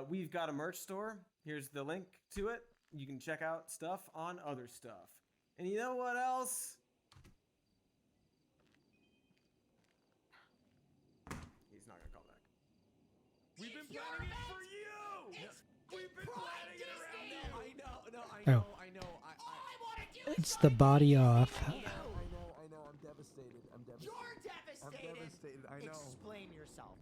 We've got a merch store. Here's the link to it. You can check out stuff on other stuff. And you know what else? He's not gonna call back. We've been planning it for you! We've been planning it around you! I know. I want to do It's the body off. I know. I'm devastated. You're devastated! I'm devastated, I know. Explain yourself.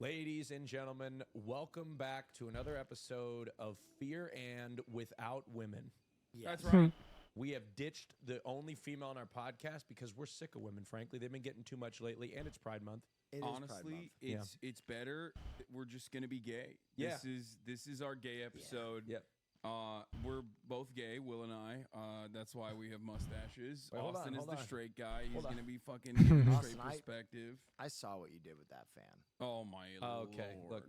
Ladies and gentlemen, welcome back to another episode of Fear and Without Women. Yes. That's right. We have ditched the only female on our podcast because we're sick of women, frankly. They've been getting too much lately, and it's Pride Month. Honestly, it's better. We're just gonna be gay. Yeah. This is our gay episode. Yep. We're both gay, Will and I. That's why we have mustaches. Wait, hold Austin on, is hold the on. straight guy. He's Hold on. gonna be fucking giving a straight Austin, perspective. I saw what you did with that fan. Oh my lord. Okay, look.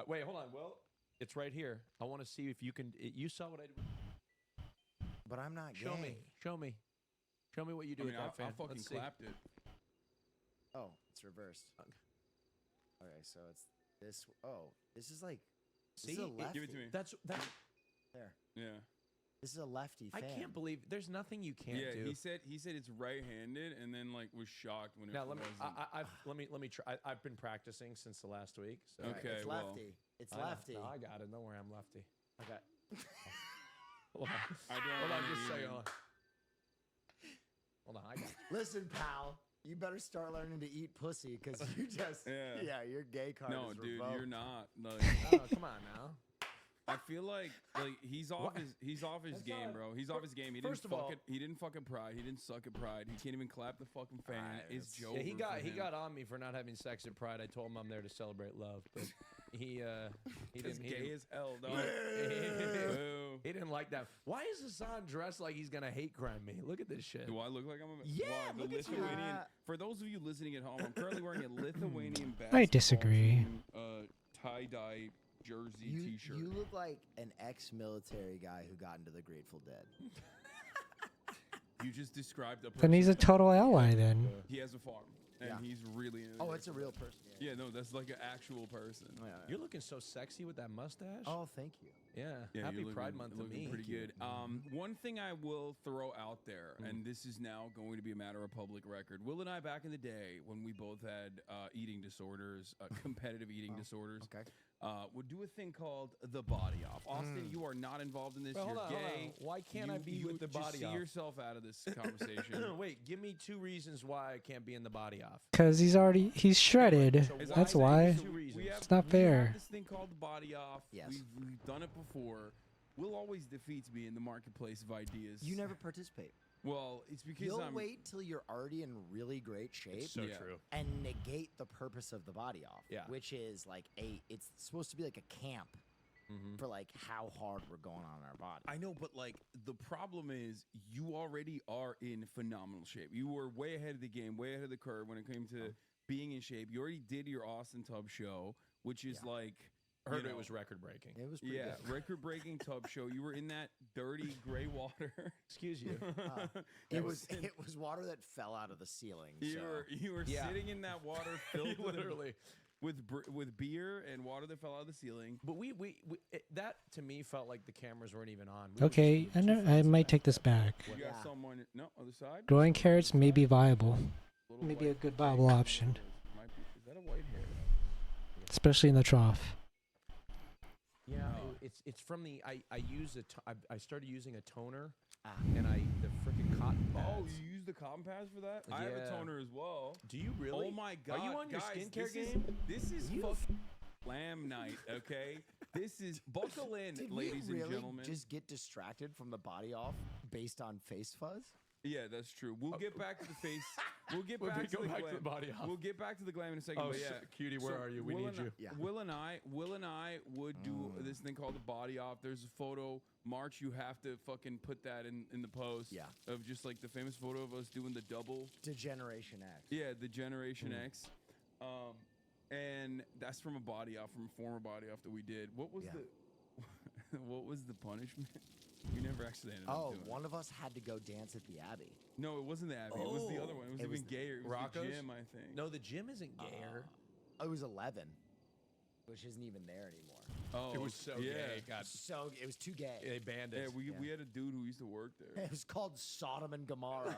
Wait, hold on. Well, it's right here. I want to see if you can. You saw what I did. But I'm not Show gay. me. Show me. Show me what you do with that fan. I fucking Let's see. clapped it. Oh, it's reversed. Okay, so it's this. Oh, this is like. See, this is a lefty. Give it to me. That's There. Yeah. This is a lefty I fan. can't believe there's nothing you can't Yeah, do. he said it's right-handed, and then like was shocked when it Now wasn't. let me try. I've been practicing since the last week. So. Right, Okay, it's well. lefty. It's I know. lefty. No, I got it. Don't worry, I'm lefty. Okay. Hold on. I don't Hold on, wanna just a second. even- Hold on, I got it. Listen, pal. You better start learning to eat pussy because you just Yeah. your gay card No, is dude, revoked. you're not. Like, Oh, come on now. I feel like he's off his game, bro. He's off his game. He didn't fucking pride. He didn't suck at pride. He can't even clap the fucking fan. It's Joe. Yeah, he got on me for not having sex at Pride. I told him I'm there to celebrate love, but he didn't. Gay as hell, dog. He didn't like that. Why is Hassan dressed like he's gonna hate crime me? Look at this shit. Do I look like I'm a Yeah, the look at you. Lithuanian? For those of you listening at home, I'm currently wearing a Lithuanian I disagree. Tie-dye jersey T-shirt. You look like an ex-military guy who got into the Grateful Dead. You just described a person. Then he's a total ally. Then He has a farm, and Yeah. he's really into the Oh, it's a Grateful real Dead. person. Yeah, no, that's like an actual person. You're looking so sexy with that mustache. Oh, thank you. Yeah. Yeah, Happy you're Pride looking- Month to looking me. pretty good. One thing I will throw out there, and this is now going to be a matter of public record. Will and I, back in the day, when we both had eating disorders, competitive eating disorders, would do a thing called the body off. Austin, you are not involved in this. Well, You're hold on, hold gay. on. Why can't I be with the just body see off? yourself out of this conversation. Wait, give me 2 reasons why I can't be in the body off. because he's shredded. That's why. It's not We fair. have this thing called the body off. Yes. We've done it before. Will always defeats me in the marketplace of ideas. You never participate. Well, it's because You'll I'm wait till you're already in really great shape. so true. And negate the purpose of the body off. Yeah. Which is like it's supposed to be like a camp for like how hard we're going on in our body. I know, but like the problem is you already are in phenomenal shape. You were way ahead of the game, way ahead of the curve when it came to being in shape. You already did your Austin Tub show, which is like Heard it was record breaking. It was pretty good. record breaking tub show. You were in that dirty gray water. Excuse you. It was water that fell out of the ceiling. You were sitting in that water filled Literally. with beer and water that fell out of the ceiling. But that to me felt like the cameras weren't even on. We were Okay, I might take this back. You got someone other side. Growing carrots may be viable. Maybe a good viable option, Is that a white hair? especially in the trough. Yeah, it's from the I started using a toner, and the freaking cotton pads. Oh, you use the cotton pads for that? I have a Yeah. toner as well. Do you really? Oh my god! Are you on your guys, skincare this game? This is fucking lamb night, okay? This is buckle in, Did ladies we and really gentlemen. just get distracted from the body off based on face fuzz? Yeah, that's true. We'll get back to the face. We'll get We'll back to go the back glam. to the body off. We'll get back to the glam in a second. Oh, but yeah, cutie, where are you? We Will need and you. I, Will and I would do this thing called the body off. There's a photo. March, you have to fucking put that in the post. Yeah. Of just like the famous photo of us doing the double. Degeneration X. Yeah, the Generation X. And that's from a body off, from a former body off that we did. What was what was the punishment? We never actually ended up doing it. One of us had to go dance at the Abbey. No, it wasn't the Abbey. It was the other one. It was even gayer. It was Rocco's? the gym, I think. No, the gym isn't gayer. It was 11, which isn't even there anymore. Oh, It was so gay. God. So it was too gay. They banned it. Yeah, we had a dude who used to work there. It was called Sodom and Gomorrah.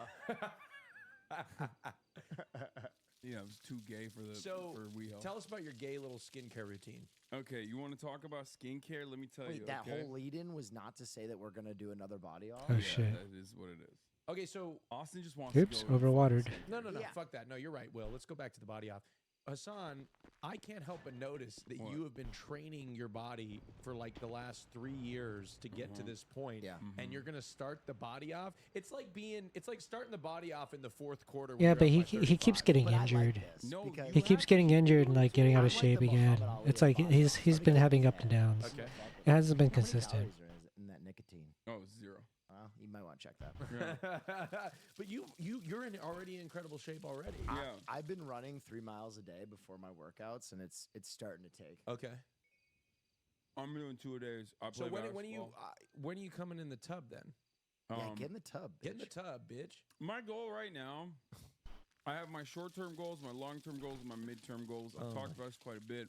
Yeah, it was too gay for the for WeHo. Tell us about your gay little skincare routine. Okay, you want to talk about skincare? Let me tell you. Wait, that okay? whole lead-in was not to say that we're gonna do another body off. Oh Yeah, shit. that is what it is. Okay, so Austin just wants Oops, to go overwatered. no, Yeah. fuck that. No, you're right, Will. Let's go back to the body off. Hassan, I can't help but notice that What? you have been training your body for like the last 3 years to get to this point. Yeah. And you're gonna start the body off. It's like starting the body off in the fourth quarter. when Yeah, you're but up he by he keeps 35. getting But I like injured. this No, because He keeps getting injured and like getting out of I'm like shape the again. Muhammad Ali It's of like body he's off. been having up and downs. Okay. It hasn't been How many consistent. calories are in that nicotine? Oh, 0. Well, you might want to check that. But you're in already incredible shape already. Yeah. I've been running 3 miles a day before my workouts, and it's starting to take. Okay. I'm doing 2 a days. I So play when are you coming in the tub then? Yeah, get in the tub. Get in the bitch. tub, bitch. My goal right now, I have my short-term goals, my long-term goals, and my mid-term goals. I've talked about this quite a bit.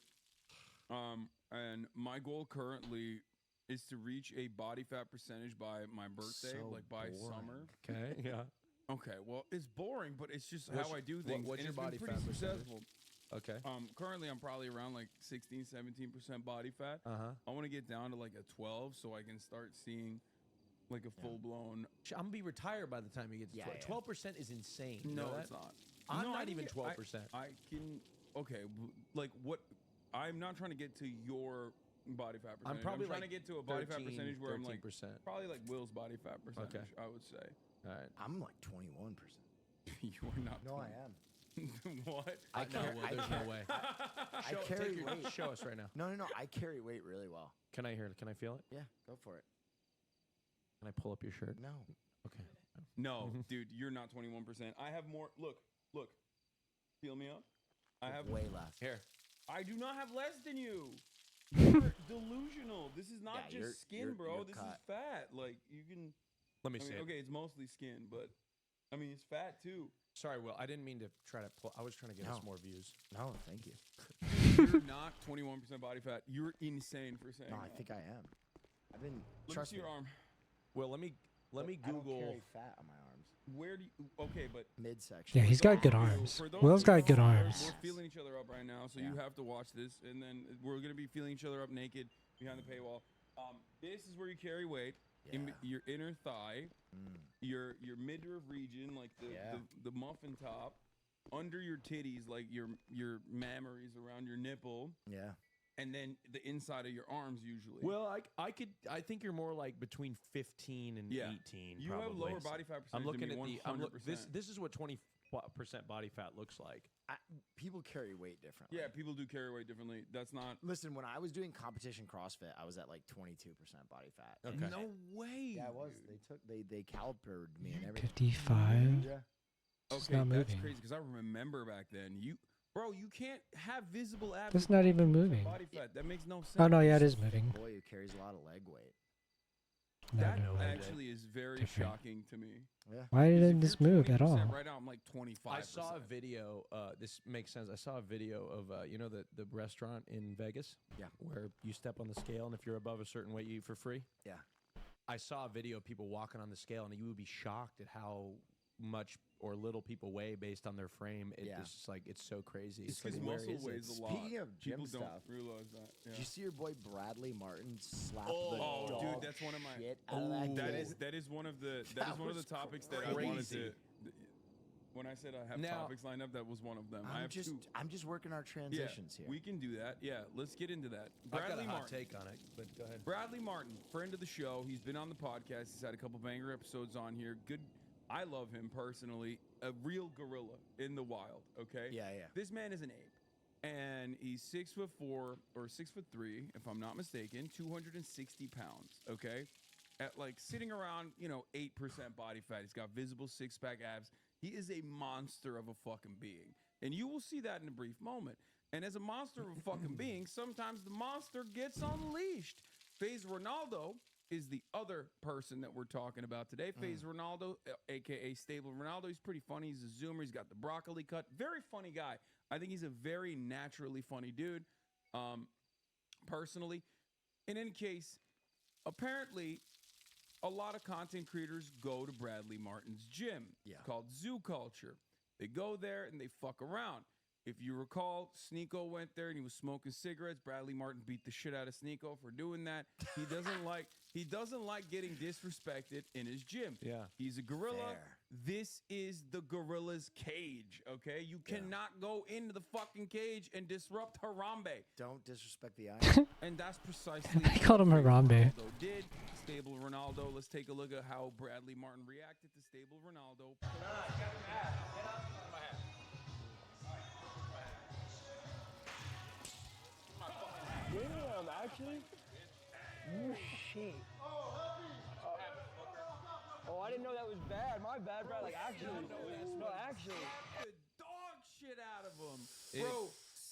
And my goal currently is to reach a body fat percentage by my birthday, So like by boring. summer. Okay. Yeah. Okay, well, it's boring, but it's just What's- how I do what- things. what's and your it's been body pretty fat percentage? successful. Okay. Currently, I'm probably around like 16, 17% body fat. Uh-huh. I want to get down to like a 12 so I can start seeing like a full-blown. I'm gonna be retired by the time you get to 12. 12% is insane. You know No, that? it's not. I'm No, I not can even get- 12%. I can. Okay, like what? I'm not trying to get to your body fat percentage. I'm probably trying like to get to a body fat 13, percentage where I'm like 13%. probably like Will's body fat percentage. I would say. All right. I'm like 21%. You are not. No, I am. What? I No, carry- Will, I there's carry- no way. I Show- carry take your- weight. Show us right now. No. I carry weight really well. Can I hear it? Can I feel it? Yeah, go for it. Can I pull up your shirt? No. Okay. No, dude, you're not 21%. I have more. Look. Feel me up. I have way less. Here. I do not have less than you. You're delusional. This is not Yeah, just skin, bro. This is fat. Like you can. Let me I see mean, it. okay, it's mostly skin, but I mean it's fat too. Sorry, Will. I didn't mean to try to pull. I was trying to get us more views. No, thank you. You're not 21% body fat. You're insane for saying. No, I that. think I am. I've been. Let me trust see your arm. Well, let me I Google. don't carry fat on my arms. Where do you? Okay, but midsection. Yeah, he's got good arms. Will's got good arms. We're feeling each other up right now, so you have to watch this, and then we're gonna be feeling each other up naked behind the paywall. This is where you carry weight. Your inner thigh, your midriff region, like the muffin top, under your titties, like your mammaries around your nipple. Yeah. And then the inside of your arms usually. Well, I think you're more like between 15 and 18. You have probably. lower body fat percentage. I'm looking than at me, the. 100%. This is what 20% body fat looks like. People carry weight differently. Yeah, people do carry weight differently. That's not. Listen, when I was doing competition CrossFit, I was at like 22% body fat. Okay. No way. Yeah, I was. They calipered me and everything. 55. Yeah. It's Okay, not that's moving. crazy because I remember back then. Bro, you can't have visible abs. It's not even moving. Body fat. That makes no sense. Oh no, yeah, it is moving. Boy who carries a lot of leg weight. That no, actually is very different. shocking to me. Yeah. Why didn't this move at all? Right now, I'm like 25%. I saw a video. This makes sense. I saw a video of the restaurant in Vegas. Yeah. Where you step on the scale, and if you're above a certain weight, you eat for free. Yeah. I saw a video of people walking on the scale, and you would be shocked at how much or little people weigh based on their frame. It's just like it's so crazy. It's like, because where muscle is weighs it? a lot. Speaking of gym People stuff, don't realize that. Yeah. did you see your boy Bradley Martin slap the Oh, dog dude, that's one of my. shit out of that That is one of the was topics that I wanted crazy. to. When I said I have Now- topics lined up, that was one of them. I have two. I'm just working our transitions Yeah, here. we can do that. Yeah, let's get into that. I've got Bradley a hot Martin. take on it, but go ahead. Bradley Martin, friend of the show. He's been on the podcast. He's had a couple banger episodes on here. Good. I love him personally. A real gorilla in the wild. Okay. Yeah. This man is an ape, and he's 6'4" or 6'3", if I'm not mistaken, 260 pounds. Okay. At like sitting around 8% body fat. He's got visible six-pack abs. He is a monster of a fucking being, and you will see that in a brief moment. And as a monster of a fucking being, sometimes the monster gets unleashed. FaZe Ronaldo is the other person that we're talking about today. FaZe Ronaldo, aka Stable Ronaldo. He's pretty funny. He's a zoomer. He's got the broccoli cut. Very funny guy. I think he's a very naturally funny dude. Personally, in any case, apparently, a lot of content creators go to Bradley Martin's gym. Yeah. It's called Zoo Culture. They go there and they fuck around. If you recall, Sneeko went there and he was smoking cigarettes. Bradley Martin beat the shit out of Sneeko for doing that. He doesn't like getting disrespected in his gym. Yeah. He's a gorilla. Fair. This is the gorilla's cage, okay? You cannot go into the fucking cage and disrupt Harambe. Don't disrespect the eye. And that's precisely I called him what Harambe. Ronaldo did. Stable Ronaldo. Let's take a look at how Bradley Martin reacted to Stable Ronaldo. Damn, actually? You shit. Oh, I didn't know that was bad. My bad, bro. Like, actually. No, actually. The dog shit out of him. Bro,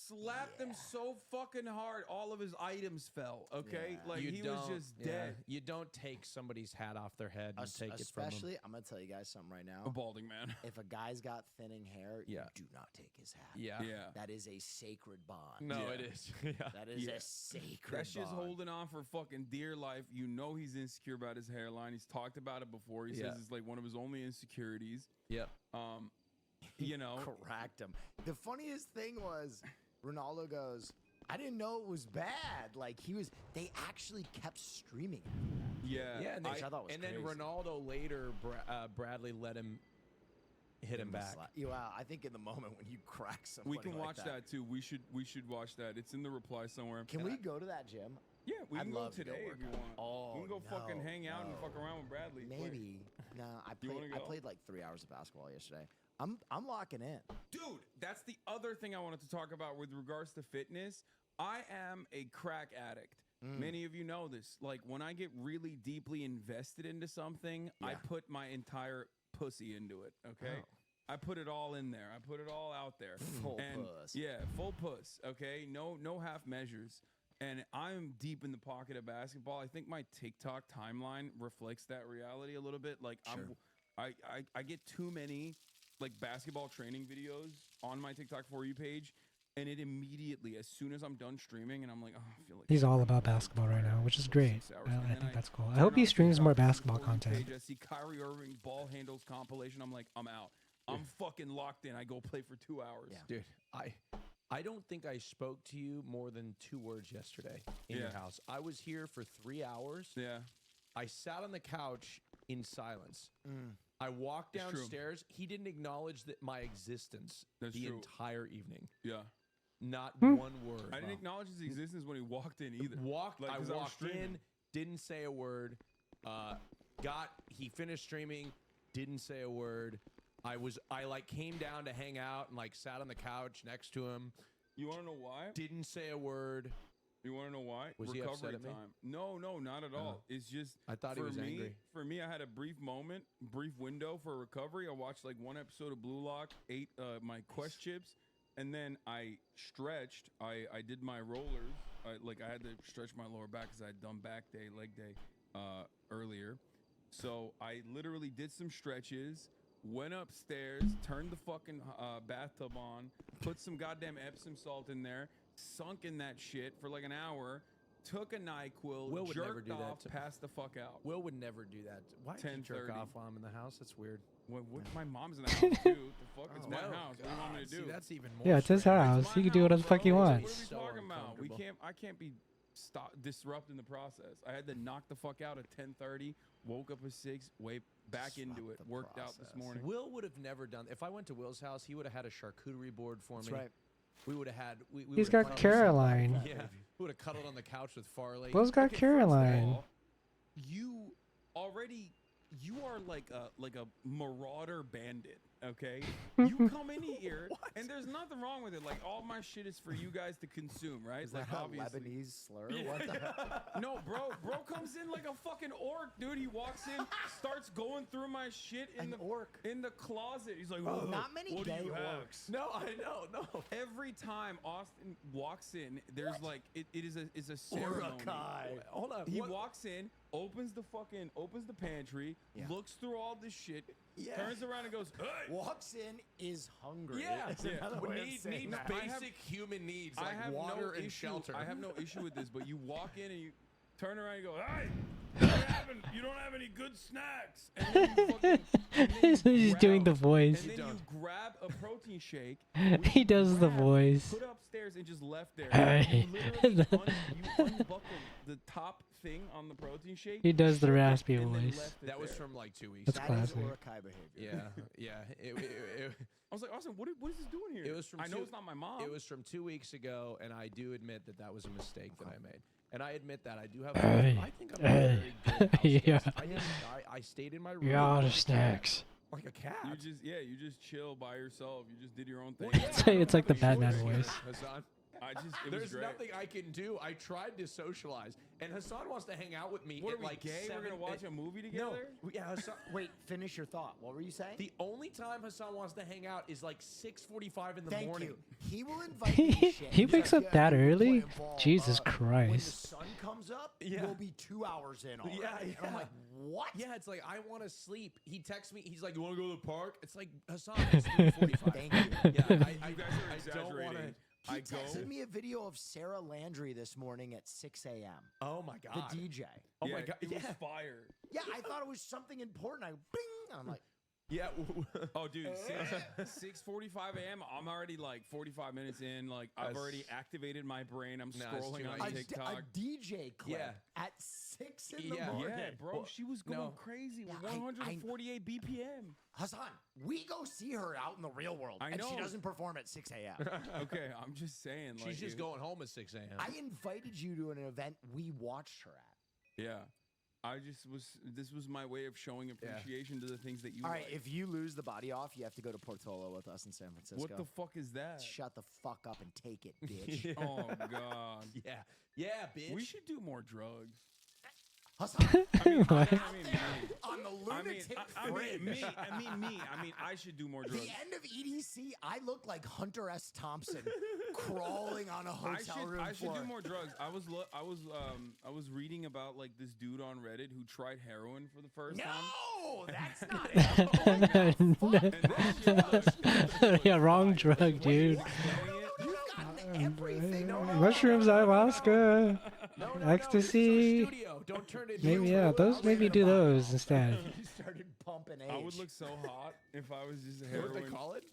slapped him so fucking hard, all of his items fell, okay? Yeah. Like, he was just dead. You don't take somebody's hat off their head and take it from them. Especially, I'm going to tell you guys something right now. A balding man. If a guy's got thinning hair, Yeah. you do not take his hat. Yeah. Yeah. That is a sacred bond. No, Yeah. it is. Yeah. That is Yeah. a sacred That shit's bond. holding on for fucking dear life. You know he's insecure about his hairline. He's talked about it before. He says it's like one of his only insecurities. Yep. You know. Cracked him. The funniest thing was Ronaldo goes, I didn't know it was bad. Like, they actually kept streaming after that. Yeah. Yeah, and, Which I thought was then crazy. Ronaldo later, Bradley let him hit him back. Wow, I think in the moment when you crack somebody We can like watch that too. We should watch that. It's in the reply somewhere. Can we go to that gym? Yeah, we I'd can go love to go today work if you out. want. Oh, we can go fucking no, hang out and no. fuck around with Bradley. Maybe. No, I You played. wanna I go? played like 3 hours of basketball yesterday. I'm locking in. Dude, that's the other thing I wanted to talk about with regards to fitness. I am a crack addict. Many of you know this. Like, when I get really deeply invested into something, I Yeah. put my entire pussy into it, okay? Oh. I put it all in there. I put it all out there. Full And puss. Yeah, full puss, okay? No half measures. And I'm deep in the pocket of basketball. I think my TikTok timeline reflects that reality a little bit. Like, I get too many like basketball training videos on my TikTok For You page, and it immediately, as soon as I'm done streaming, and I'm like, oh, I feel like He's all about basketball right now, which is great. 6 hours. I And then think that's cool. I turn hope he on streams TikTok, more see the basketball For You content. page, I see Kyrie Irving ball handles compilation. I'm like, I'm out. I'm fucking locked in. I go play for 2 hours. Dude, I don't think I spoke to you more than 2 words yesterday in your Yeah. house. I was here for 3 hours. Yeah. I sat on the couch in silence. Mm. I walked It's true. downstairs. He didn't acknowledge that my existence That's the true. entire evening. Yeah. Not Hmm. one word. I didn't acknowledge his existence when he walked in either. I 'cause was walked streaming. in, didn't say a word. He finished streaming, didn't say a word. I like came down to hang out and like sat on the couch next to him. You want to know why? Didn't say a word. You want to know why? Was he Recovery upset at me? time. No, not at all. It's just I thought he for was me, angry. For me, I had a brief window for recovery. I watched like one episode of Blue Lock, ate my Quest chips, and then I stretched. I did my rollers. I had to stretch my lower back because I had done back day, leg day earlier. So I literally did some stretches. Went upstairs, turned the fucking bathtub on, put some goddamn Epsom salt in there, sunk in that shit for like an hour, took a NyQuil, Will would never jerked do that off, to- passed the fuck out. Will would never do that. Why did you jerk 10:30. off while I'm in the house? That's weird. My mom's in the house too. The fuck? It's my Oh, house. What do you want me to God. do? See, that's even more Yeah, it's his strange. house. He can do whatever the fuck he What wants. are we So talking about? uncomfortable. I can't be disrupting the process. I had to knock the fuck out at 10:30. Woke up at 6. Back into it. Worked out this morning. Will would have never done. If I went to Will's house, he would have had a charcuterie board for That's me. right. We would have had. We He's would've got cuddled- Caroline. Yeah, we would have cuddled on the couch with Farley. Will's got Okay, first of Caroline. all, you are like a marauder bandit, okay? You come in here and there's nothing wrong with it. Like, all my shit is for you guys to consume, right? Is Like, that a obviously. Lebanese slur? Yeah. What the? No, bro comes in like a fucking orc, dude. He walks in, starts going through my shit in the closet. He's like, Bro, "Whoa, not many what do gay you have?" orcs. No, I know, no. Every time Austin walks in, there's like it is a ceremony. Urukai. Hold on. He what- walks in, opens the pantry, Yeah. looks through all this shit, Yeah. turns around and goes, "Hey!" Walks in, is hungry. Yeah, Is yeah. another We way of need saying that. basic human needs I like have water no and issue. shelter. I have no issue with this, but you walk in and you turn around and go, "Hey, you don't have any good snacks." And then you fucking, and then He's you just doing the grab- voice. And then you grab a protein shake. He does the voice. Put upstairs and just left there. Hey. You literally you unbuckled the top thing on the protein shake. He does the shook it, raspy and then voice. left it That was there. from like 2 weeks. That's ago. That is classic. Urukai behavior. Yeah, yeah. I was like, Austin, what is this doing here? It was from. I know two- it's not my mom. It was from 2 weeks ago, and I do admit that was a mistake that I made. And I admit that I do have. Hey. I think I'm a very good house Yeah. guest. I stayed in my room. Yeah, the like a cat. snacks. Like a cat. You just chill by yourself. You just did your own thing. It's like the Batman voice. Hassan. It was There's great. nothing I can do. I tried to socialize, and Hassan wants to hang out with me. What at are we like gay? We're 7 gonna watch a movie together? No, yeah, Hassan. Wait, finish your thought. What were you saying? The only time Hassan wants to hang out is like 6:45 in the Thank morning. you. He will invite me to shit. He He's wakes like, up "Yeah, that we're early? playing ball. Jesus When the Christ. sun comes up, Yeah. we'll be 2 hours in already. Yeah, And I'm yeah. like, what? Yeah, it's like I want to sleep. He texts me. He's like, "You want to go to the park?" It's like Hassan. It's 3:45. Thank you. Yeah, You guys are I don't want exaggerating. to. He texted me a video of Sarah Landry this morning at 6 a.m. Oh my The god. DJ. Oh yeah, my god. It Yeah. was fire. Yeah, I thought it was something important. I bing. And I'm like, Yeah. Oh, dude, 6:45 a.m. I'm already like 45 minutes in. Like I've already activated my brain. I'm scrolling on TikTok. A DJ clip at 6 in the morning. Yeah, bro, she was going crazy with 148 BPM. Hassan, we go see her out in the real world, I and she know. doesn't perform at 6 a.m. Okay, I'm just saying. Like, She's just going home at 6 a.m. I invited you to an event we watched her at. Yeah. I just was. This was my way of showing appreciation to the things that you. All right, like. if you lose the body off, you have to go to Portola with us in San Francisco. What the fuck is that? Shut the fuck up and take it, bitch. Oh God. Yeah, bitch. We should do more drugs. Hassan, What? on the lunatic fringe. I mean, I should do more drugs. The end of EDC, I look like Hunter S. Thompson crawling on a hotel room I should floor. do more drugs. I was reading about like this dude on Reddit who tried heroin for the first time. No, that's not. Yeah, wrong drug, dude. Everything. Mushrooms, ayahuasca, ecstasy. Don't turn it. Maybe those. Maybe do those instead. You started pumping H. I would look so hot if I was just a heroin. What do they call it?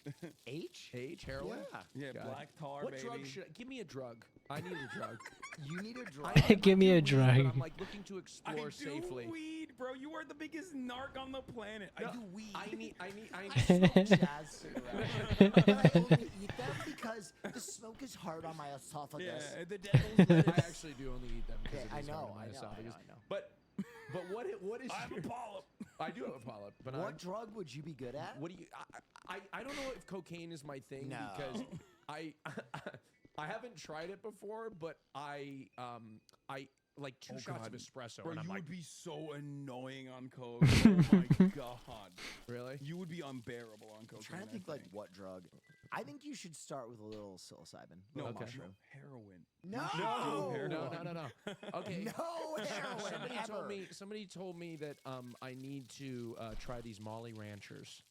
H? Heroin? Yeah, God. black tar, What baby. drug should give me a drug? I need a drug. You need a drug. Give me a But drug. I'm like looking to I explore do safely. weed, bro. You are the biggest narc on the planet. I do weed. I need smoke jazz cigarettes. But I only eat them because the smoke is hard on my esophagus. Yeah, the devil's I actually do only eat them. Because Yeah, it is I hard know, on my I know, esophagus. I know. But what is I have a polyp. I do have a polyp, but What drug would you be good at? What do you? I don't know if cocaine is my thing No. because I haven't tried it before, but I like two shots of espresso, Bro, and I'm you like, would be so annoying on coke. Oh my god. really? You would be unbearable on I'm cocaine. trying to think like what drug. I think you should start with a little psilocybin. No, little okay. mushroom. Heroin. No. No. Okay. No heroin Somebody told me that I need to try these Molly Ranchers.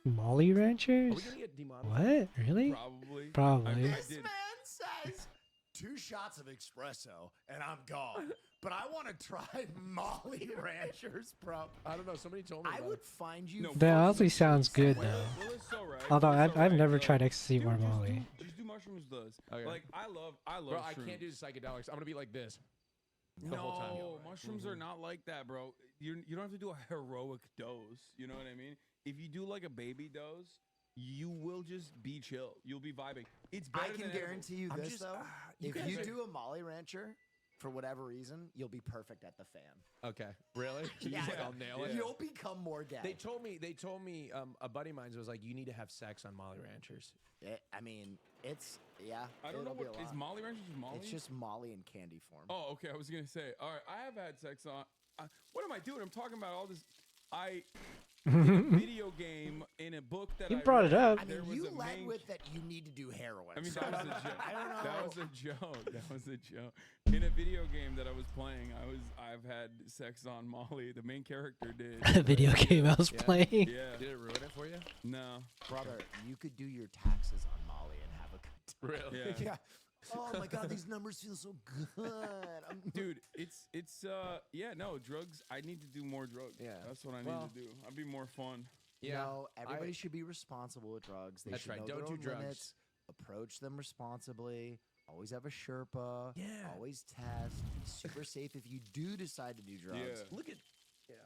Molly Ranchers? Are we gonna get demonetized? What? Really? Probably. Probably. This man says 2 shots of espresso and I'm gone. But I want to try Molly Ranchers, bro. I don't know. Somebody told me. I would find you. That honestly sounds good though. Will is so right. Although Will is I've so right. never Like, tried ecstasy dude, or just Molly. Just do mushrooms does. Okay. Like I love Bro, I shrooms. can't do psychedelics. I'm gonna be like this the whole time. No, mushrooms are not like that, bro. You don't have to do a heroic dose. You know what I mean? If you do like a baby dose, you will just be chill. You'll be vibing. It's better I can than guarantee you edibles. this though. If you do a Molly Rancher, for whatever reason, you'll be perfect at the fan. Okay. Really? You Yeah. think I'll nail it? You'll become more gay. They told me a buddy of mine was like, you need to have sex on Molly Ranchers. I mean, it's I don't know it'll be what a is lot. Molly Rancher just Molly? It's just Molly in candy form. Oh, okay. I was gonna say. All right, I have had sex on. What am I doing? I'm talking about all this. Video game in a book that He I brought it read, up. I there mean, was you a led main- with that you need to do heroin. I mean, so that was a joke. I don't know. That was a joke. That was a joke. In a video game that I was playing, I've had sex on Molly. The main character did. The video game I was playing. Yeah. Did it ruin it for you? No. Brother, you could do your taxes on Molly and have a good time. Really? Yeah. Oh my God, these numbers feel so good. Dude, it's yeah, no, drugs. I need to do more drugs. Yeah. That's what I need Well- to do. I'd be more fun. Yeah. No, everybody should be responsible with drugs. They That's should right. know Don't their do own drugs. limits. Approach them responsibly. Always have a Sherpa. Yeah. Always test. Be super safe if you do decide to do drugs. Yeah. Look at. Yeah.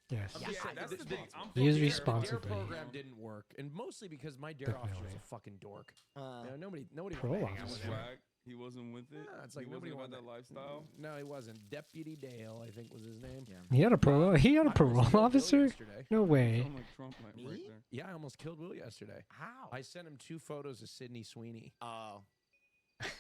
Yes. I'm Yeah, just saying, that's the thing. I'm Use fucking- responsibly. The DARE program didn't work, and mostly because my DARE officer was Definitely. a fucking dork. Uh, You know, nobody Parole wanted to hang out with officer. him. Swag. He wasn't with it. Yeah, it's like he nobody wasn't about wanted that lifestyle. No, he wasn't. Deputy Dale, I think, was his name. Yeah. He had a parole. He had a I almost parole killed Will officer. yesterday. No way. Sound like Trump right Me? there. Yeah, I almost killed Will yesterday. How? I sent him 2 photos of Sydney Sweeney Oh.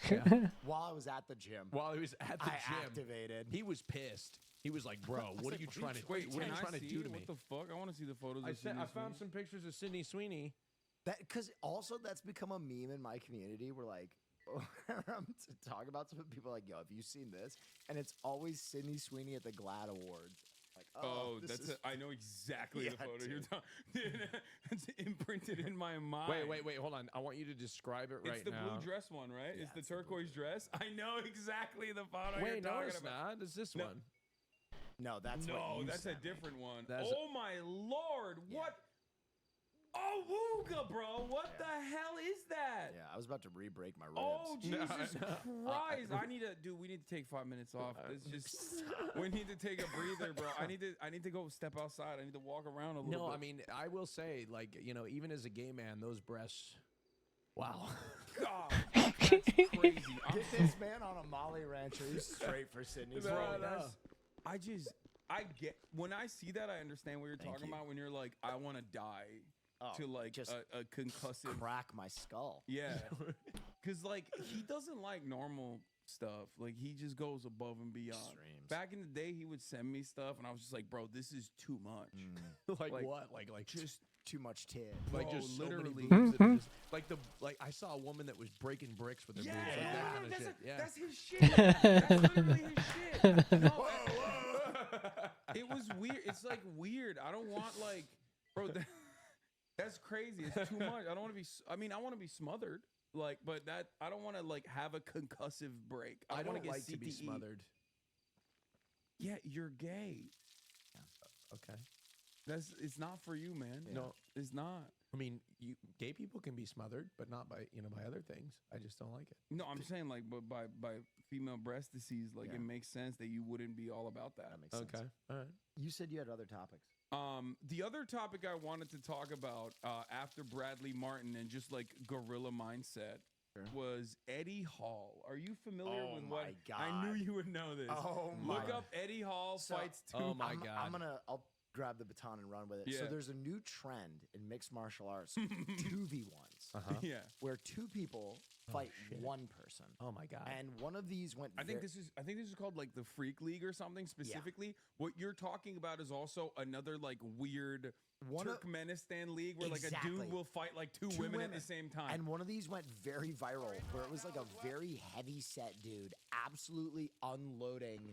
Yeah. While I was at the gym. while he was at the I gym. activated. He was pissed. He was like, "Bro, what are you trying to? Wait, what are can you I trying to see do it? to me?" What the fuck? I want to see the photos. I of Sydney found Sweeney. some pictures of Sydney Sweeney. That because also that's become a meme in my community. Where like to talk about something, people are like, "Yo, have you seen this?" And it's always Sydney Sweeney at the GLAAD Awards. Like, Oh, this that's is it. I know exactly the Yeah, photo you're dude. talking. That's imprinted in my mind. Wait, hold on. I want you to describe it right It's the now. blue dress one, right? Yeah, it's the it's the blue turquoise dress. I know exactly the photo you're Wait, no, talking it's about. not. It's this No. one. No, that's no, what you that's a sent me. different one. That's- Oh my lord, what? Oh, Wooga, bro, what the hell is that? Yeah, I was about to re-break my ribs. Oh Jesus No. Christ! I need to, dude. We need to take 5 minutes off. It's just, we need to take a breather, bro. I need to go step outside. I need to walk around a little bit. No, I mean, I will say, like, you know, even as a gay man, those breasts. Wow. God, that's crazy. Get this man on a Molly Rancher. He's straight for Sydney. Bro, I get when I see that, I understand what you're talking about. When you're like, I want to die to like just a concussive crack my skull. Yeah, because like he doesn't like normal stuff. Like he just goes above and beyond. Extremes. Back in the day, he would send me stuff, and I was just like, bro, this is too much. Like what? Like just too much tit. Like Bro, just so many literally. boobs that are just, like I saw a woman that was breaking bricks with her boobs, like that kind of shit. Yeah, That's his shit. That's literally his shit. No, it was weird. It's like weird. I don't want like, bro. That's crazy. It's too much. I don't want to be. I mean, I want to be smothered. Like, but that I don't want to like have a concussive break. I want don't to get like to be CTE. smothered. Yeah, you're gay. Okay. It's not for you, man. Yeah. No, it's not. I mean, gay people can be smothered, but not by by other things. I just don't like it. No, I'm saying like, but by female breast disease, like it makes sense that you wouldn't be all about that. That makes sense. Okay. All right. You said you had other topics. The other topic I wanted to talk about after Bradley Martin and just like gorilla mindset was Eddie Hall. Are you familiar with what? my God. I knew you would know this. Oh Look my. up Eddie Hall So- fights two. Oh my I'm God. I'll grab the baton and run with it. So Yeah. there's a new trend in mixed martial arts, 2v1s, Yeah. where two people fight shit. one person. Oh my God. And one of these went. I think this is called like the Freak League or something specifically. What you're talking about is also another like weird Turkmenistan league where like a Exactly. dude will fight like two women at the same time. And one of these went very viral, where it was like a very heavy set dude, absolutely unloading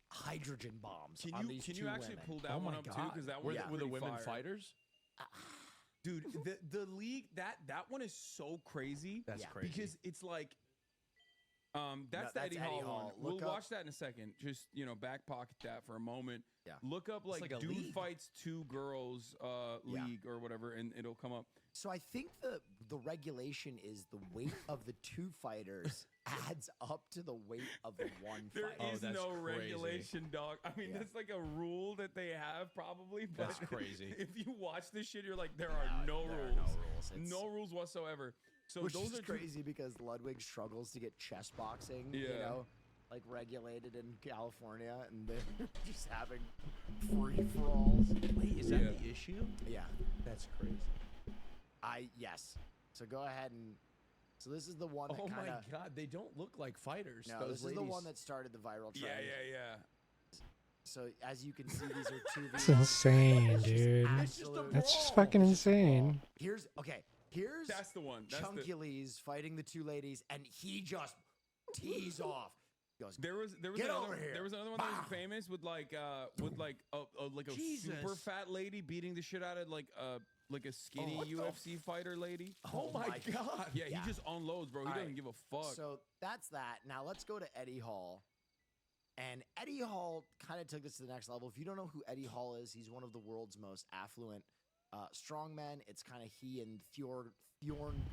hydrogen bombs Can on you these can two you actually women. pull that one up too? Because that was were the women fighters? Dude, the league that one is so crazy. That's crazy. Because it's like that's the that's Eddie Eddie Hall Hall. one. Look We'll up- watch that in a second. Just back pocket that for a moment. Yeah. Look up like, like a dude league. fights two girls league or whatever, and it'll come up. So I think the regulation is the weight of the two fighters adds up to the weight of the one There fighter. is that's no crazy. regulation, dog. I mean, that's like a rule that they have probably. But That's crazy. If you watch this shit, you're like, there are no there are rules. no rules. It's- No rules whatsoever. So Which those is are two- crazy because Ludwig struggles to get chess boxing, Yeah. like regulated in California, and they're just having free for alls. Wait, is that the issue? Yeah. That's crazy. Yes. So go ahead and. So this is the one that Oh kind my of. God, they don't look like fighters. No, those this is the ladies. one that started the viral trend. Yeah. So as you can see, these are two. It's insane, dude. That's just fucking insane. Here's That's the one. That's Chunky Lee's fighting the two ladies, and he just tees off. He goes, There was Get another over here. There was another one that was famous with like a super Jesus. fat lady beating the shit out of like a skinny what the UFC fighter lady. Oh my God. Yeah, he just unloads, bro. He All doesn't right. give a fuck. So that's that. Now let's go to Eddie Hall. And Eddie Hall kind of took this to the next level. If you don't know who Eddie Hall is, he's one of the world's most affluent strongmen. It's kind of he and Bjorn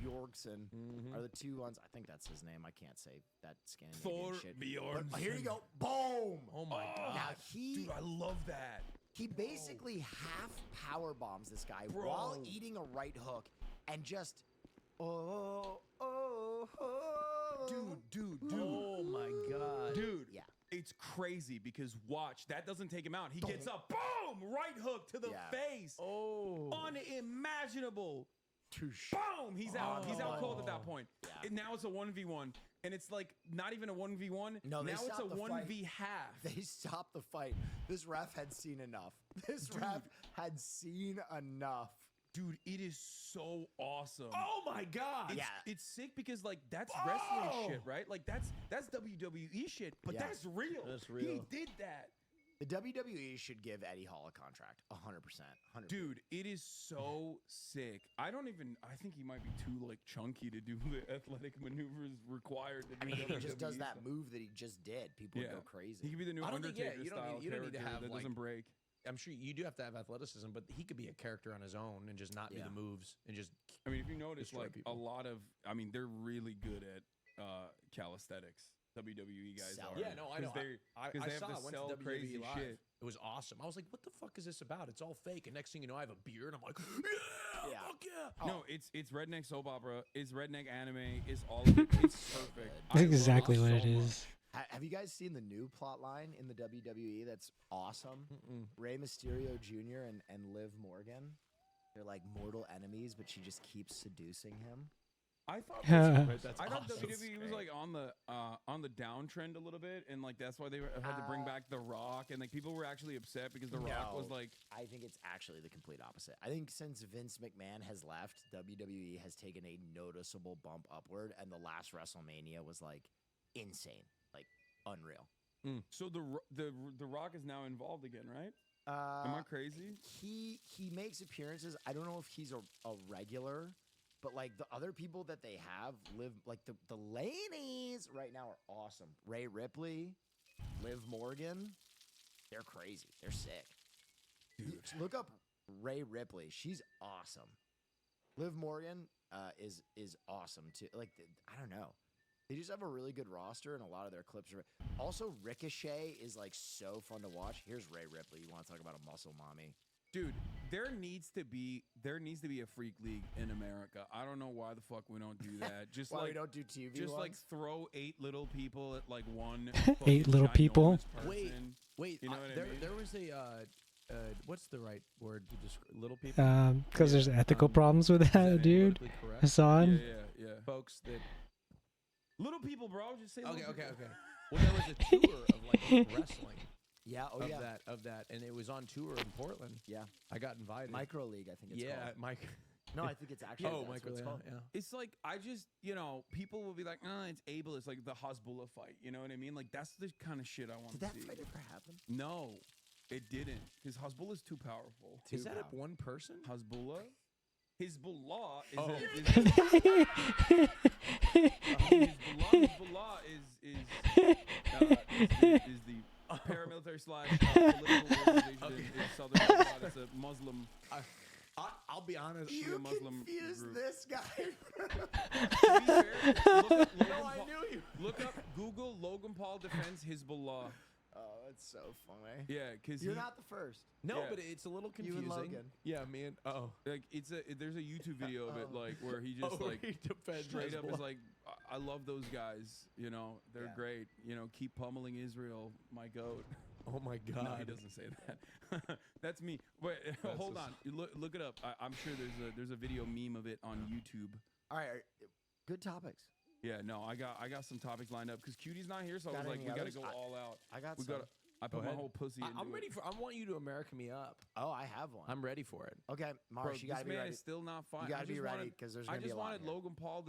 Bjorksson are the two ones. I think that's his name. I can't say that Scandinavian Thor shit. Bjornsson. But here you go. Boom. Oh my God. Now Dude, I love that. he basically half power bombs this guy Bro. while eating a right hook and just Dude. Oh my God. Dude. Yeah. It's crazy because watch, that doesn't take him out. He gets up, boom, right hook to the Yeah. face. Oh. Unimaginable. Touche. Boom! He's out. He's out cold at that Oh. point. Yeah. And now it's a 1v1. And it's like not even a 1v1. No, they now it's a stopped the 1v fight. half. They stopped the fight. This ref had seen enough. This ref had seen enough. Dude, it is so awesome. Oh my God. It's sick because like that's wrestling Oh! shit, right? Like that's WWE shit, but Yeah. that's real. That's real. He did that. The WWE should give Eddie Hall a contract, 100%. Dude, it is so sick. I think he might be too like chunky to do the athletic maneuvers required to do I mean, he just WWE does that stuff. move that he just did. People would go crazy. He could be the new I don't think, yeah, Undertaker you don't style need, you don't need to character have that like, doesn't break. I'm sure you do have to have athleticism, but he could be a character on his own and just not do the moves and just. I mean, if you notice, destroy like people. a lot of, I mean, they're really good at calisthenics. WWE guys are. Yeah, no, I know. I Because they saw have it. to Went sell to WWE crazy Live. shit. It was awesome. I was like, what the fuck is this about? It's all fake. And next thing you know, I have a beard. I'm like, yeah, fuck yeah. No, it's redneck soap opera. It's redneck anime. It's all of it. It's perfect. I That's love exactly what so it much. is. Have you guys seen the new plot line in the WWE that's awesome? Rey Mysterio Jr. and Liv Morgan. They're like mortal enemies, but she just keeps seducing him. I thought That's I thought awesome. WWE was like on the downtrend a little bit, and like that's why they had to bring back The Rock, and like people were actually upset because The Rock was like. I think it's actually the complete opposite. I think since Vince McMahon has left, WWE has taken a noticeable bump upward, and the last WrestleMania was like insane, like unreal. So the Rock is now involved again, right? Am I crazy? He makes appearances. I don't know if he's a regular, but like the other people that they have live like the ladies right now are awesome. Rhea Ripley, Liv Morgan, they're crazy. They're sick. Dude. Look up Rhea Ripley. She's awesome. Liv Morgan is awesome too. Like I don't know. They just have a really good roster, and a lot of their clips are. Also, Ricochet is like so fun to watch. Here's Rhea Ripley. You want to talk about a muscle mommy? Dude, there needs to be a freak league in America. I don't know why the fuck we don't do that. Just Why like we don't do TV Just like ones? throw 8 little people at like one. 8 little ginormous people? person. Wait, you know what there, I mean? there was a what's the right word to describe little people? Because there's ethical problems with that, dude. politically correct? Hassan. Yeah. Folks that. Little people, bro. Just say Okay. little people. Well, there was a tour of like wrestling. Yeah. Oh yeah. Of that, and it was on tour in Portland. Yeah. I got invited. Micro League, I think it's Yeah, called. Mike. No, I think it's actually. Oh, that's what Micro it's League. called. Yeah. It's like I just, people will be like, it's ableist, like the Hezbollah fight. You know what I mean? Like that's the kind of shit I want Did to that see. fight ever happen? No, it didn't, because Hezbollah is too powerful. Is that one person? Hezbollah? Hezbollah is Oh. Hezbollah is the paramilitary slash political organization in southern Lebanon. It's a Muslim. I'll be honest. Shia Muslim confused group. this guy. To be fair, look up Logan No, I Paul- knew you. Look up Google Logan Paul defends Hezbollah. Oh, that's so funny. Yeah, because You're not the first. No, Yeah. but it's a little You confusing. and Logan. Yeah, man. Oh. like there's a YouTube video of it Oh. like where he just like he defends straight up Hezbollah. is like, I love those guys. They're Yeah. great. Keep pummeling Israel, my goat. Oh my God. No, he doesn't say that. That's me. Wait, hold on. You look it up. I'm sure there's a video meme of it on YouTube. All right. Good topics. Yeah, no, I got some topics lined up because Cutie's not here, so I Got was like, any we got to others? go all out. I got We some. got. I put Go my ahead. whole pussy. into I'm ready it. for. I want you to America me up. Oh, I have one. I'm ready for it. Okay, Bro, Marsh, you this gotta be man ready. is still not fine. You gotta be ready because there's I gonna be just a lot wanted here. Logan Paul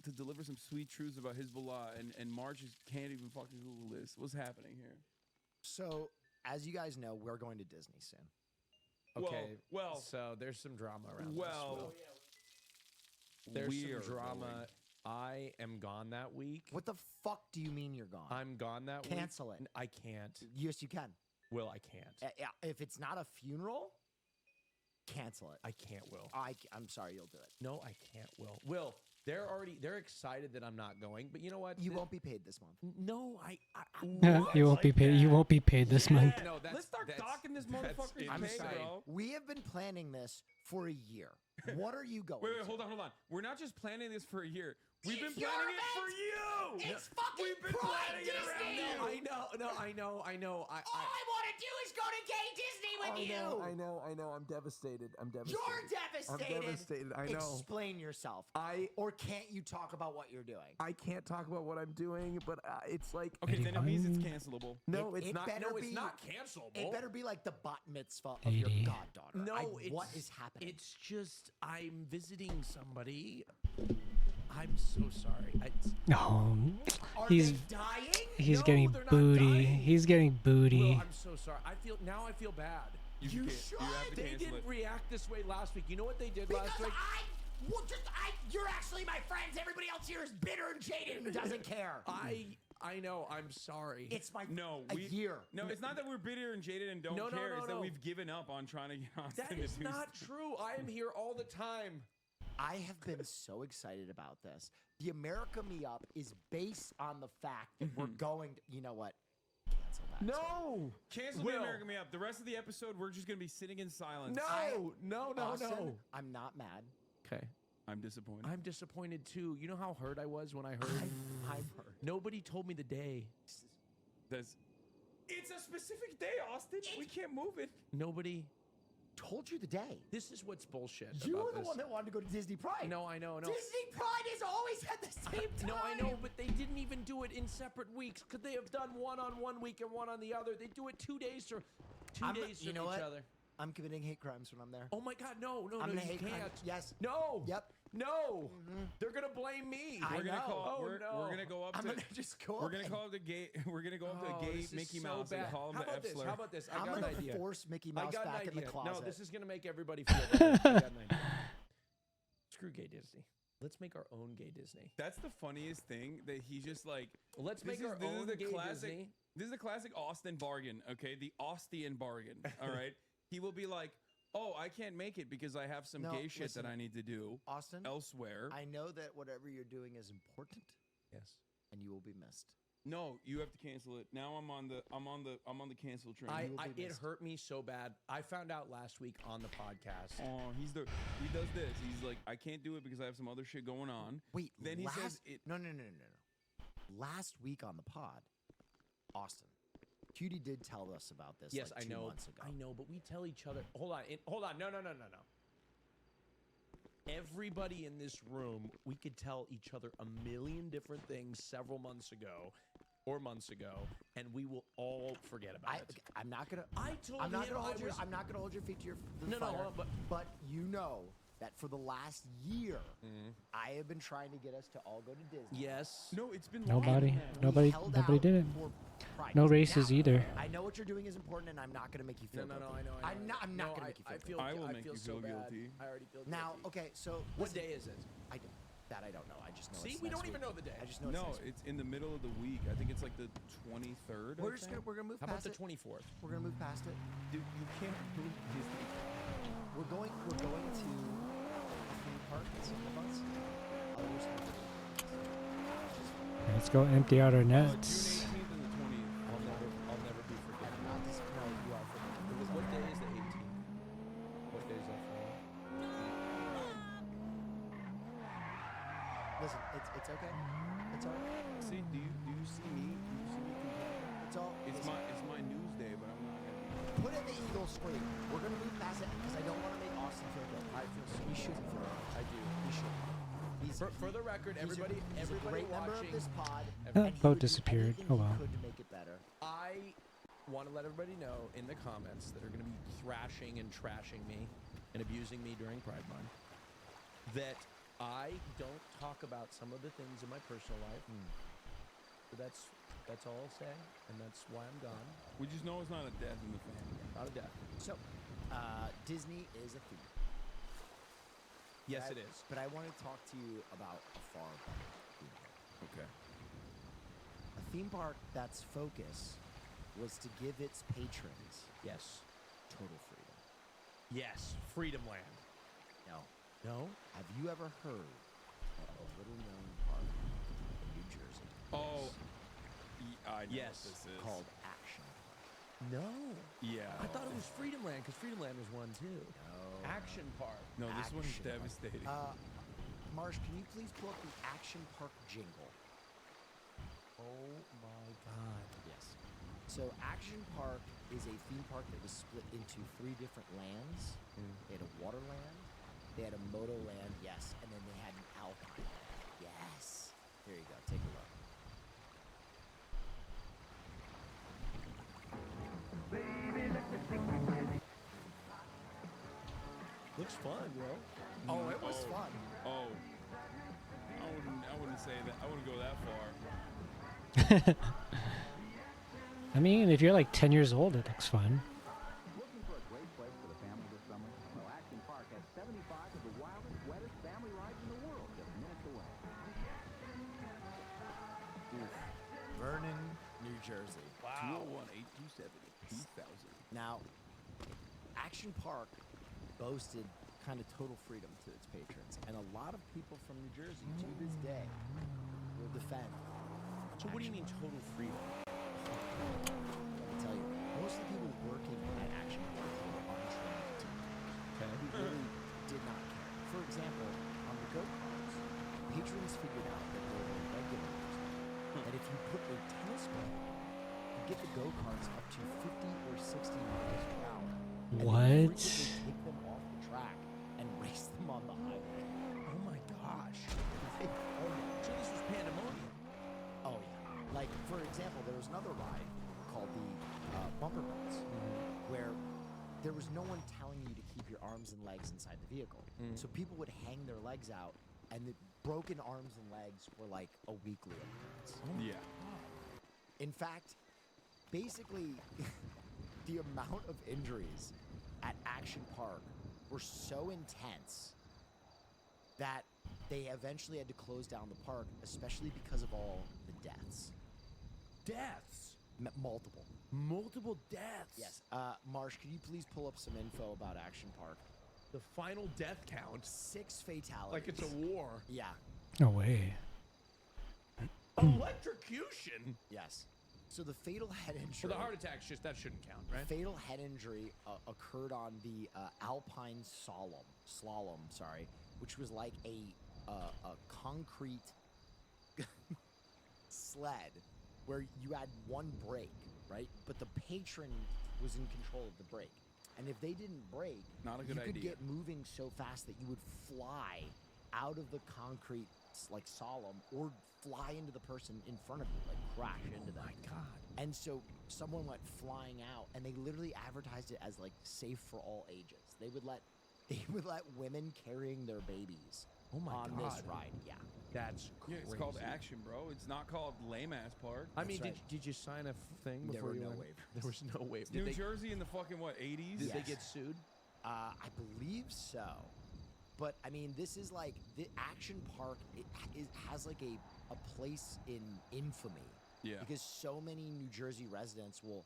to deliver some sweet truths about Hezbollah, and March just can't even fucking Google this. What's happening here? So, as you guys know, we're going to Disney soon. Okay. Well, So there's some drama around well, this. There's we some are drama. going. I am gone that week. What the fuck do you mean you're gone? I'm gone that week. Cancel it. I can't. Yes, you can. Will, I can't. Yeah, if it's not a funeral, cancel it. I can't, Will. I'm sorry, you'll do it. No, I can't, Will. Will, they're excited that I'm not going, but you know what? You won't be paid this month. No, You won't be paid. You won't be paid this month. No, let's start docking this motherfucker's I'm pay, sorry. bro. We have been planning this for a year. What are you going Wait, to? hold on. We're not just planning this for a year. We've been It's your planning it event! for you. It's fucking We've been Prime planning it around Disney! you. I know. All I want to do is go to gay Disney with you. I know. I'm devastated. You're devastated. I'm devastated. I know. Explain yourself. Or can't you talk about what you're doing? I can't talk about what I'm doing, but it's like Okay, then it means it's cancelable. no, It it's not. better No, it's be- not cancelable. It better be like the bat mitzvah of your 80. goddaughter. No, what it's- is happening? It's just I'm visiting somebody. I'm so sorry. No, Are he's they dying? he's No, getting they're not booty. dying. He's getting booty. Will, I'm so sorry. I feel bad. You should. have to They cancel didn't it. react this way last week. You know what they did last week? You're actually my friends. Everybody else here is bitter and jaded and doesn't care. I know. I'm sorry. It's my a year. No, it's not that we're bitter and jaded and don't care. It's that we've given up on trying to get Austin That to is do not stuff. true. I am here all the time. I have been so excited about this. The America Me Up is based on the fact that we're going to, you know what? Cancel that. No! Cancel the America Me Up. The rest of the episode, we're just going to be sitting in silence. No. Austin, I'm not mad. Okay. I'm disappointed. I'm disappointed too. You know how hurt I was when I heard? I'm hurt. Nobody told me the day. It's a specific day, Austin. We can't move it. Nobody told you the day. This is what's bullshit. You about were the this. one that wanted to go to Disney Pride. No, I know. Disney Pride is always at the same time. No, I know, but they didn't even do it in separate weeks. Could they have done one on one week and one on the other? They do it 2 days or 2 days from each other. I'm committing hate crimes when I'm there. Oh my God, no, I'm gonna you hate can't. crimes. Yes. No. Yep. No. They're gonna blame me. I We're gonna know. call. Oh, we're gonna go up I'm to. gonna just go We're up gonna and- call up the gay. We're gonna go up to a gay this is Mickey so Mouse bad. and call him How the about F this? slur. How about this? I'm got an gonna idea. force Mickey I Mouse got an back in the idea. closet. No, this is gonna make everybody feel better. I got an idea. Screw gay Disney. Let's make our own gay Disney. That's the funniest thing that he just like. Let's this make is, our this own is the gay classic. Disney. This is the classic Austin bargain. Okay, the Austian bargain. All right, he will be like, "Oh, I can't make it because I have some No, gay shit listen, that I need to do Austin, elsewhere." I know that whatever you're doing is important. Yes. And you will be missed. No, you have to cancel it. Now I'm on the cancel train. It hurt me so bad. I found out last week on the podcast. Oh, he does this. He's like, I can't do it because I have some other shit going on. Wait, then he says it. No. Last week on the pod, Austin, Cutie did tell us about this. Yes, like I 2 know. months ago. I know, but we tell each other. Hold on. No. Everybody in this room, we could tell each other a million different things several months ago or months ago, and we will all forget about it. I'm not gonna. I told I'm not him gonna hold I your. was- I'm not gonna hold your feet to your the No, fire. but you know that for the last year, I have been trying to get us to all go to Disney. Yes. No, it's been Nobody We held did it. for Pride. No races Now, either. I know what you're doing is important, and I'm not gonna make you feel No, guilty. I know. I'm not No, gonna make you feel I guilty. I will I make feel you so feel bad. guilty. I already feel guilty. Now, okay, so What listen, day is it? I don't know. I just know. See, it's we next don't even week. know the day. I just know. No, it's next week. it's in the middle of the week. I think it's like the 23rd. We're gonna move How past about the it. 24th? We're gonna move past it. Dude, you can't move Disney. We're going to a theme park in several months. Others have Let's go empty out our June nets. 18th and the 20th. I'll never be forgiven. I'm not dis- no, you are forgiven. What day is the 18th? What day is that for? Listen, it's okay. It's all right. See, do you see me? Do you see me complaining? It's all. It's my news day, but I'm not gonna be. Put in the Eagle screen. We're gonna move past it because I don't want to make Austin feel guilty. I feel so He bad. shouldn't feel guilty. I do. He shouldn't. For the record, he's everybody a great member of watching. this pod. Oh, and he boat would do disappeared. anything Oh he well. could to make it better. I want to let everybody know in the comments that are going to be thrashing and trashing me and abusing me during Pride Month that I don't talk about some of the things in my personal life. So that's all I'll say, and that's why I'm gone. We just know it's not a death in the family. Not a death. So, Disney is a theme. Yes, But it is. But I want to talk to you about a far better theme park. Okay. A theme park that's focus was to give its patrons Yes. total freedom. Yes. Freedom Land. No. No? Have you ever heard of a little-known park in New Jersey? Oh, I know Yes. what this is. Called Action Park. No. Yeah. I thought it was Freedom Land because Freedom Land was one too. No. Action Park. No, this one's Action Park. devastating. Marsh, can you please pull up the Action Park jingle? Oh my God. Yes. So Action Park is a theme park that was split into 3 different lands. They had a water land, they had a moto land, yes, and then they had an alpine land. Yes. Here you go. Take a look. Looks fun, bro. Oh, it was fun. Oh wouldn't say that. I wouldn't go that far. I mean, if you're like 10 years old, it looks fun. Looking for a great place for the family this summer? Well, Action Park has 75 of the wildest, wettest family rides in the world just minutes away. Vernon, New Jersey. Wow. 201-827-2000. Now, Action Park boasted kind of total freedom to its patrons, and a lot of people from New Jersey to this day will defend. So what do you mean total freedom? Let me tell you, most of the people working at Action Park were untrained team who really did not care. For example, on the go-karts, patrons figured out that there were regulators, that if you put a tennis ball, you get the go-karts up to 50 or 60 miles per hour. And What? frequently take them off the track and race them on the highway. Oh my gosh. So this was pandemonium. Oh yeah. Like, for example, there was another ride called the bumper runs, where there was no one telling you to keep your arms and legs inside the vehicle. So people would hang their legs out, and the broken arms and legs were like a weekly occurrence. Yeah. In fact, basically, the amount of injuries at Action Park were so intense that they eventually had to close down the park, especially because of all the deaths. Deaths? Multiple. Multiple deaths? Yes. Marsh, could you please pull up some info about Action Park? The final death count. 6 fatalities. Like it's a war. Yeah. No way. Electrocution? Yes. So the fatal head injury. For the heart attacks, just that shouldn't count, right? Fatal head injury occurred on the Alpine slalom, which was like a concrete sled where you had one brake, right? But the patron was in control of the brake. And if they didn't brake, Not a good you could idea. get moving so fast that you would fly out of the concrete like slalom or fly into the person in front of you, like crash into them. Oh my God. And so someone went flying out, and they literally advertised it as like safe for all ages. They would let women carrying their babies on this ride. Yeah. That's Yeah, crazy. it's called Action, bro. It's not called Lame Ass Park. I mean, That's did you sign a thing There before were you no went? waivers. There was no waiver. New Jersey in the fucking what 80s? Did they get sued? I believe so. But I mean, this is like the Action Park. It has like a place in infamy. Yeah. Because so many New Jersey residents will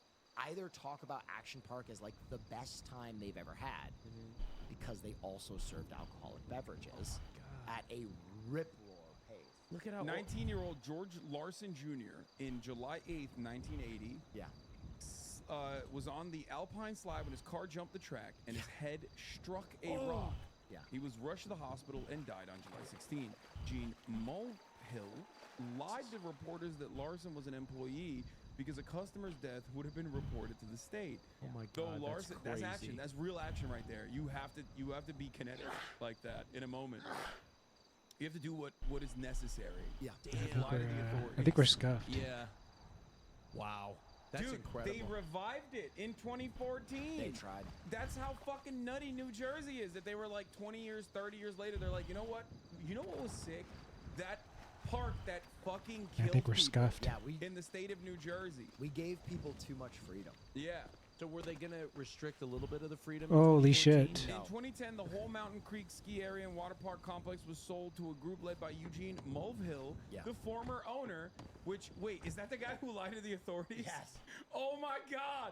either talk about Action Park as like the best time they've ever had, because they also served alcoholic beverages at a rip roar pace. Look at how 19-year-old George Larson Jr. in July 8th, 1980. Yeah. Was on the Alpine slide when his car jumped the track and his head struck a rock. Yeah. He was rushed to the hospital and died on July 16. Gene Mulhill lied to reporters that Larson was an employee because a customer's death would have been reported to the state. Oh my Though God, Larson, that's action. crazy. That's real action right there. You have to be kinetic like that in a moment. You have to do what is necessary. Yeah. Damn. Lie to the authorities. I think we're scuffed. Yeah. Wow. That's Dude, incredible. they revived it in 2014. They tried. That's how fucking nutty New Jersey is. That they were like 20 years, 30 years later, they're like, you know what? You know what was sick? That park that fucking I killed think we're people scuffed. Yeah, in the state of New Jersey. we gave people too much freedom. Yeah. So were they going to restrict a little bit of the freedom? Holy in shit. 2014? In 2010, the whole Mountain Creek ski area and water park complex was sold to a group led by Eugene Mulvihill, Yeah. the former owner. Which, wait, is that the guy who lied to the authorities? Yes. Oh my God.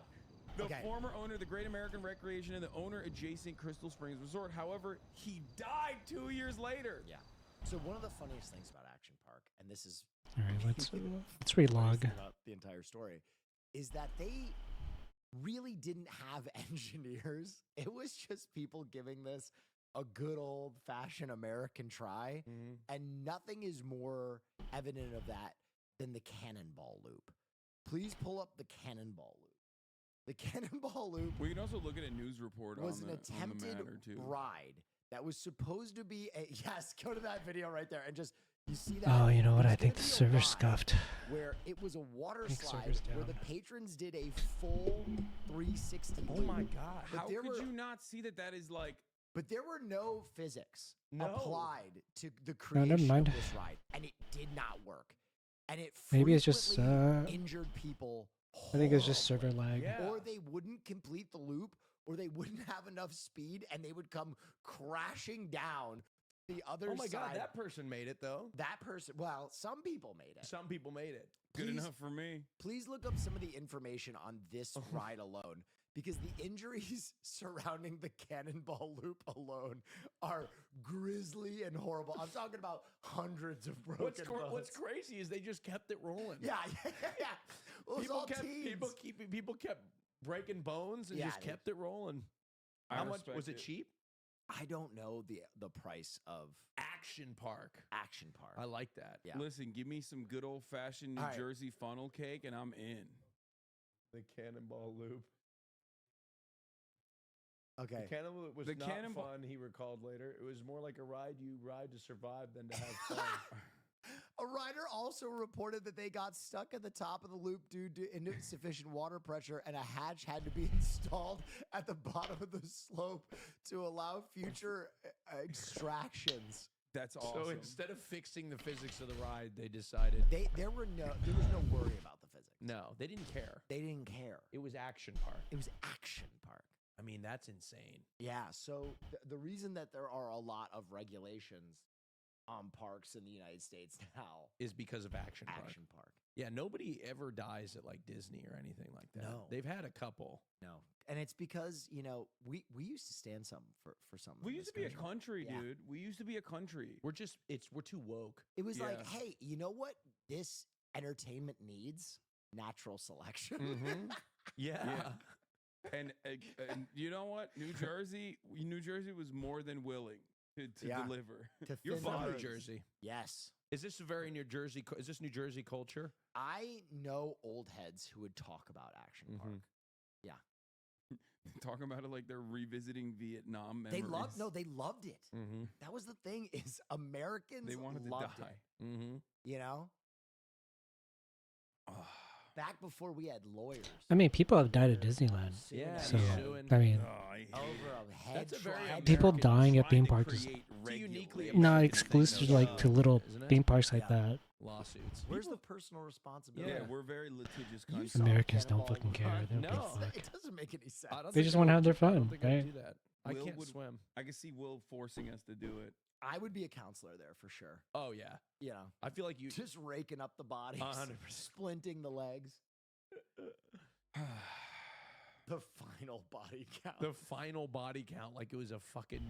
The Okay. former owner of the Great American Recreation and the owner adjacent Crystal Springs Resort. However, he died 2 years later. Yeah. So one of the funniest things about Action Park, and this is All right, let's funniest relog. thing about the entire story, is that they really didn't have engineers. It was just people giving this a good old-fashioned American try, and nothing is more evident of that than the cannonball loop. Please pull up the cannonball loop. The cannonball loop We can also look at a news report was on an the attempted matter too. ride that was supposed to be a yes. Go to that video right there and just you see that. Oh, you know what? It's I think gonna the be a server's ride scuffed. Where it was a water think slide server's where down. the patrons did a full 360. Oh my God. But How there could were- you not see that is like But there were no physics No. applied to the No, never creation mind. of this ride, and it did not work. And it Maybe it's just, frequently injured people. I think it's just server lag. Or they wouldn't complete the loop, or they wouldn't have enough speed, and they would come crashing down the other side. Oh my God, that person made it though. That person, well, some people made it. Some people made it. Good Please- enough for me. Please look up some of the information on this ride alone, because the injuries surrounding the cannonball loop alone are grisly and horrible. I'm talking about hundreds of broken bones. What's crazy is they just kept it rolling. Yeah. Well, it was all People kept breaking bones and Yeah, just they- kept it rolling. I How much respect was it it. cheap? I don't know the price of Action Park. Action Park. I like that. Yeah. Listen, give me some good old fashioned New All right. Jersey funnel cake, and I'm in. The Cannonball Loop. Okay. The Cannonball Loop was The not Cannonball- fun, he recalled later. It was more like a ride you ride to survive than to have fun. A rider also reported that they got stuck at the top of the loop due to insufficient water pressure, and a hatch had to be installed at the bottom of the slope to allow future extractions. That's awesome. So instead of fixing the physics of the ride, they decided There was no worry about the physics. no, they didn't care. They didn't care. It was Action Park. It was Action Park. I mean, that's insane. Yeah. So the reason that there are a lot of regulations on parks in the United States now Is because of Action Park. Action Park. Yeah, nobody ever dies at like Disney or anything like that. No. They've had a couple. No. And it's because, we used to stand some for something. We in used to this be a country, Yeah. dude. We used to be a country. We're too woke. It was like, Yeah. hey, you know what this entertainment needs? Natural selection. Mhm. Yeah. And you know what? New Jersey was more than willing to Yeah. deliver. You're thin from New roads. Jersey. Yes. Is this a very New Jersey? Is this New Jersey culture? I know old heads who would talk about Action Park. Mhm. Yeah. Talking about it like they're revisiting Vietnam memories. They loved it. Mm-hmm. That was the thing is Americans They wanted to loved die. it. Mm-hmm. You know? Back before we had lawyers. I mean, people have died at Disneyland. Yeah. So, suing. I mean, Over a head That's a very trauma. people American dying at trying theme to parks is create It's a uniquely regulation. not American exclusive thing, like to little isn't it? theme parks like Yeah. that. Lawsuits. Where's the personal responsibility? Yeah, we're very litigious You country. saw Americans don't Cannonball fucking care. Run. They don't give a No. fuck. It doesn't make any sense. I don't They think just I wanna would- have their I don't fun, think I would right? do that. I Will can't would- swim. I can see Will forcing us to do it. I would be a counselor there for sure. Oh yeah. You know, I feel like you. just raking up the bodies, 100%. splinting the legs. The final body count. The final body count, like it was a fucking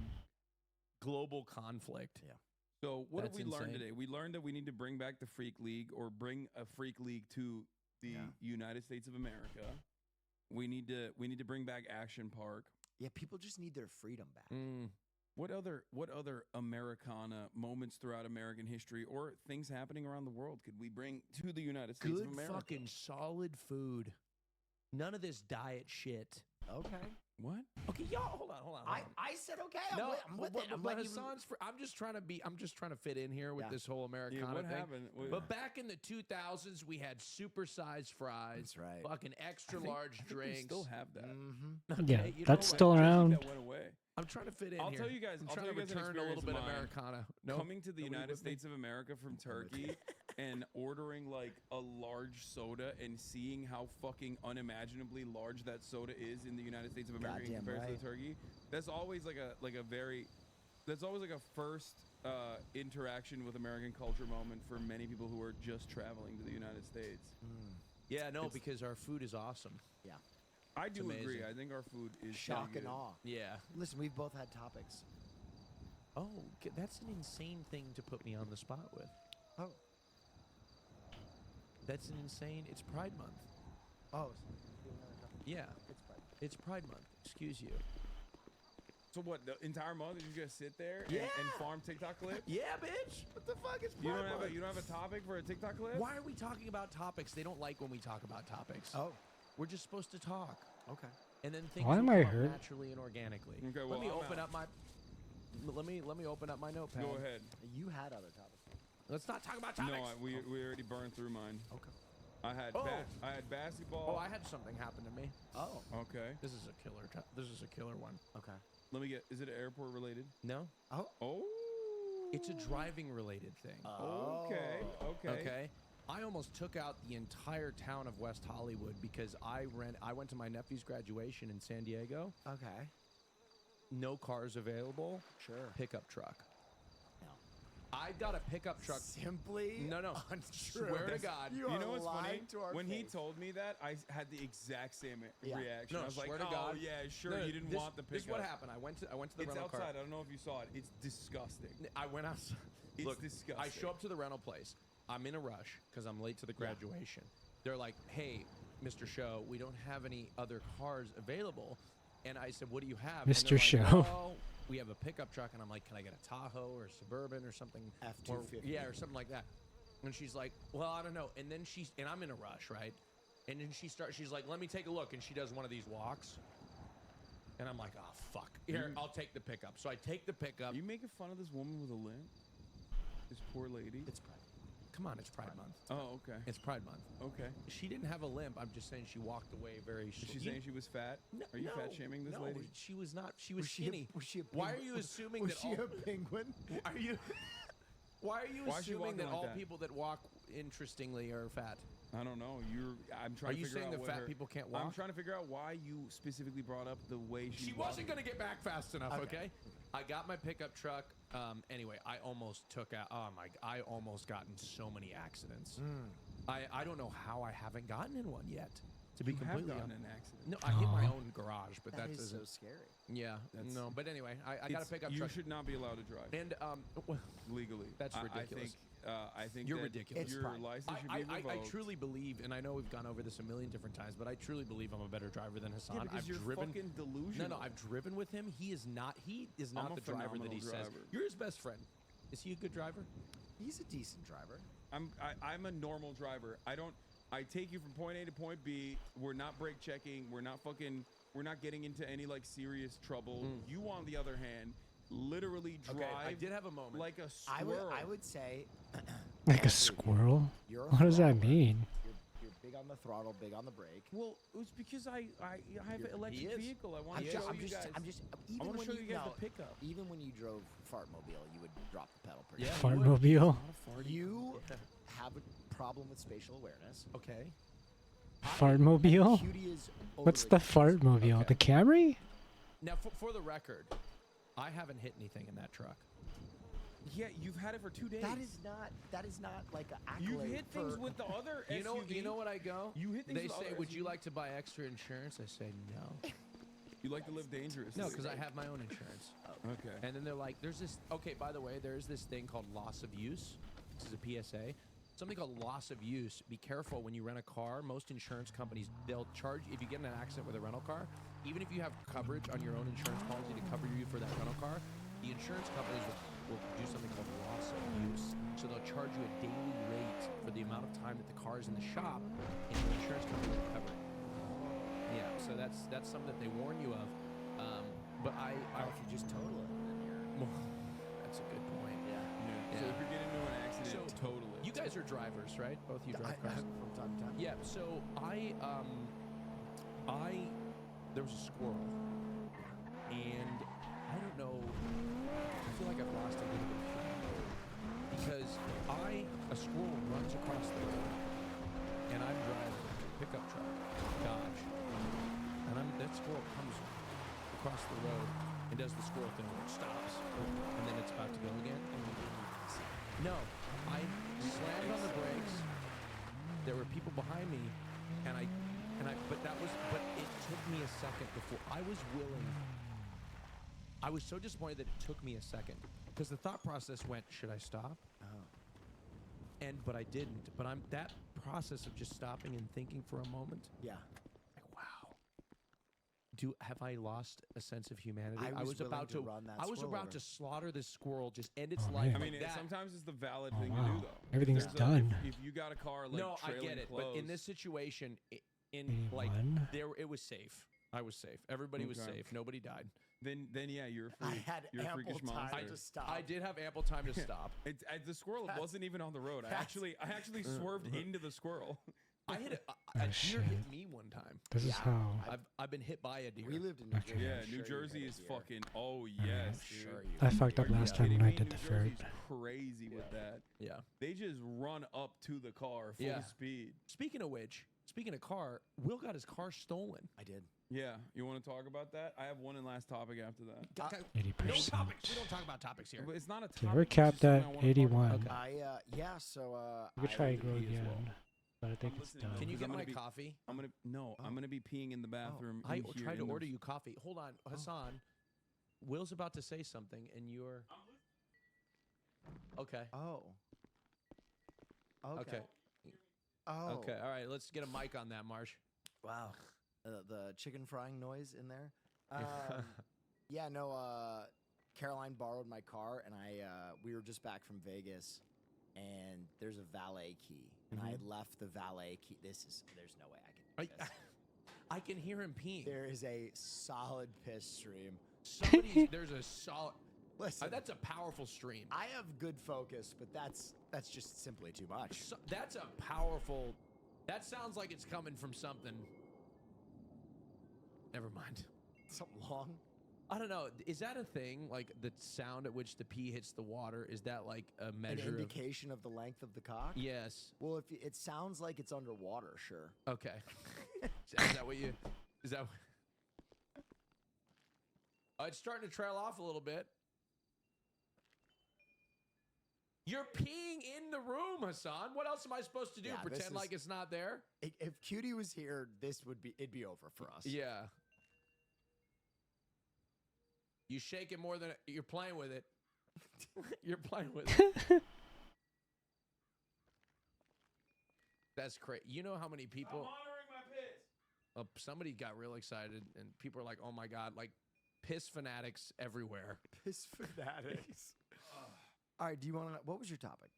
global conflict. Yeah. So what That's did we learn insane. today? We learned that we need to bring back the Freak League or bring a Freak League to the Yeah. United States of America. We need to bring back Action Park. Yeah, people just need their freedom back. Mm. What other Americana moments throughout American history or things happening around the world could we bring to the United States Good of America? fucking solid food. None of this diet shit. Okay. What? Okay, y'all, hold on. I said okay. No, I'm with but, it. I'm but letting you- Hassan's I'm just trying to fit in here with Yeah. this whole Americana what thing. happened? But back in the 2000s, we had supersized fries. That's right. Fucking extra large We drinks. still have that. Mm-hmm. Yeah, you know that's what? still around. That went away. I'm trying to fit in I'll here. tell you guys. I'm I'll trying tell to you guys an return a little bit experience of mine. Americana. No? Coming to the Nobody United with me? States of America from Turkey and ordering like a large soda and seeing how fucking unimaginably large that soda is in the United States of America in Goddamn comparison right. to Turkey. That's always like a first interaction with American culture moment for many people who are just traveling to the United States. Yeah, no, because our food is awesome. Yeah. I do agree. amazing. I think our food is Shock pretty and good. awe. Yeah. Listen, we've both had topics. Oh, that's an insane thing to put me on the spot with. Oh. That's an insane. It's Pride Month. Oh. Yeah. It's Pride Month. Excuse you. So what? The entire month you're just gonna sit there and, Yeah. and farm TikTok clips? Yeah, bitch. What the fuck is You Pride don't have Month? a you don't have a topic for a TikTok clip? Why are we talking about topics? They don't like when we talk about topics. Oh. We're just supposed to talk. Okay. And then things Why will am I come hurt? naturally and organically. Okay, well, let me I'm open out. up my let me open up my notepad. Go ahead. You had other topics. Let's not talk about No, topics. we already burned through mine. Okay. I had I had basketball. Oh, I had something happen to me. Oh. Okay. This is a killer. This is a killer one. Okay. Let me get. Is it airport related? No. Oh. Oh. It's a driving related thing. Okay. Okay. Okay. I almost took out the entire town of West Hollywood because I went to my nephew's graduation in San Diego. Okay. No cars available. Sure. Pickup truck. No. I got a pickup truck. Simply No. untrue. Swear to God. You know what's funny? To our When he face. told me that, I had the exact same reaction. No, I was like, swear to "Oh God. yeah, sure, No, you didn't want the pickup." This is what happened. I went to the It's rental outside. car. I don't know if you saw it. It's disgusting. I went outside. It's Look, disgusting. I show up to the rental place. I'm in a rush because I'm late to the graduation. They're like, "Hey, Mr. Show, we don't have any other cars available." And I said, "What do you have?" And Mr. they're like, Show. "Well, we have a pickup truck." And I'm like, "Can I get a Tahoe or a Suburban or something?" F-250. Yeah, or something like that. And she's like, "Well, I don't know." And then and I'm in a rush, right? And then she's like, "Let me take a look." And she does one of these walks. And I'm like, "Oh, fuck. Here, I'll take the pickup." So I take the pickup. You making fun of this woman with a limp? This poor lady. It's Pride. Come on, it's Pride Month. Oh, okay. It's Pride Month. Okay. She didn't have a limp. I'm just saying she walked away very. Is she saying she was fat? Are you fat shaming this lady? She was not. She was she a- skinny. was she a Why are penguin? you assuming Was that she all, a penguin? Are you? Why are you Why is she assuming walking that like all that? people that walk interestingly are fat? I don't know. I'm trying Are to you figure saying out that what fat her- people can't I'm walk? trying to figure out why you specifically brought up the way She wasn't going to get back fast enough. Okay. I got my pickup truck. Anyway, I almost took out. Oh my! I almost got in so many accidents. I don't know how I haven't gotten in one yet. To be You have completely gotten honest. in an accident. No, I hit my Aw. own garage, but that is so doesn't. scary. Yeah. That's- No, but anyway, I got a It's- pickup you truck. should not be allowed to drive. And well, legally. That's ridiculous. I think You're that ridiculous. Your license should be I revoked. truly believe, and I know we've gone over this a million different times, but I truly believe I'm a better driver than Hassan. Yeah, because I've you're driven. fucking delusional. No, I've driven with him. He is not. He is not I'm a the driver that he phenomenal says. driver. You're his best friend. Is he a good driver? He's a decent driver. I'm a normal driver. I take you from point A to point B. We're not brake checking. We're not getting into any like serious trouble. You, on the other hand, literally drive. Okay, I did have a moment. Like a squirrel. I would say. Like a squirrel? You're a What does that throttler. mean? You're big on the throttle, big on the brake. Well, it's because I have an electric vehicle. I want I'm to just, show I'm you just, guys. I'm just. I Even want to when show you guys now, the pickup. Even when you drove Fartmobile, you would drop the pedal pretty. Yeah, hard. Fartmobile? You have a problem with spatial awareness. Okay. Fartmobile? Cutie is What's the Fartmobile? The Camry? Now, for the record, I haven't hit anything in that truck. Yeah, you've had it for 2 days. That is not like an accolade. You've hit things for- with the other You SUV. know what I go? You hit things They with say, other "Would you SUVs. like to buy extra insurance?" I say no. You like to live dangerously. No, because I have my own insurance. Okay. And then they're like, "There's this." Okay, by the way, there's this thing called loss of use. This is a PSA. Something called loss of use. Be careful when you rent a car. Most insurance companies, they'll charge if you get in an accident with a rental car. Even if you have coverage on your own insurance policy to cover you for that rental car, the insurance companies will do something called loss of use. So they'll charge you a daily rate for the amount of time that the car is in the shop, and the insurance company will cover it. Yeah, so that's something that they warn you of. But I if you just total it, then you're. That's a good point. Yeah. So if you're getting into an accident, totally. You guys are drivers, right? Both you drive cars. From time to time. Yeah. So there was a squirrel, and I don't know. I feel like I've lost a little bit of humanity because a squirrel runs across the road, and I'm driving a pickup truck, Dodge, and that squirrel comes across the road and does the squirrel thing where it stops, and then it's about to go again. No, I slammed on the brakes. There were people behind me, but it took me a second before I was willing. I was so disappointed that it took me a second because the thought process went, should I stop? Oh. But I didn't. But that process of just stopping and thinking for a moment. Yeah. Like, wow. Have I lost a sense of humanity? I was willing about to run that I was squirrel about over. to slaughter this squirrel, just end its Oh, life. man. I like mean, that. sometimes it's the valid Oh, thing wow. to do, though. Everything's There's done. If you got a car like No, I trailing get it, clothes, but in this situation, it was safe. I was safe. Everybody was Okay. safe. Nobody died. then yeah, you're a I freak. had You're a ample freakish time monster. to stop. I did have ample time to stop. The squirrel wasn't even on the road. I actually swerved into the squirrel. I hit a Oh, deer shit. hit me one time. This is how. I've been hit by a deer. We lived in New Okay. Jersey. Yeah, I'm New sure you Jersey hit a is deer. fucking. Oh yes, dude. Sure you. I fucked up Are you last time kidding when I me? did the New ferret. Jersey's crazy with that. Yeah. They just run up to the car full speed. Speaking of which, speaking of car, Will got his car stolen. I did. Yeah, you want to talk about that? I have one and last topic after that. 80%. No topics. We don't talk about topics here. But it's not a Okay, topic. we're it's capped just something at I wanna talk 81. about. We could try I to go would be as again, well. but I think I'm it's listening, done. though, Can you 'cause get I'm my gonna be- coffee? I'm gonna be peeing in the bathroom. I in here tried to in the- order you coffee. Hold on, Hassan. Will's about to say something, and you're. Okay. Oh. Okay. Oh. Okay. All right. Let's get a mic on that, Marsh. Wow. The chicken frying noise in there. Yeah, no, Caroline borrowed my car, and we were just back from Vegas, and there's a valet key, and I had left the valet key. There's no way I can do this. I can hear him peeing. There is a solid piss stream. There's a solid. Listen, that's a powerful stream. I have good focus, but that's just simply too much. That's a powerful. That sounds like it's coming from something. Never mind. Something long? I don't know. Is that a thing? Like the sound at which the pee hits the water? Is that like a measure? An indication of the length of the cock? Yes. Well, if it sounds like it's underwater, sure. Okay. Is that what you? Is that? It's starting to trail off a little bit. You're peeing in the room, Hassan. What else am I supposed to do? Yeah, Pretend like it's not there? If Cutie was here, it'd be over for us. Yeah. You shake it more than you're playing with it. You're playing with it. That's crazy. You know how many people? I'm monitoring my piss. Somebody got real excited, and people are like, "Oh my god!" Like piss fanatics everywhere. Piss fanatics. All right. Do you want to? What was your topic?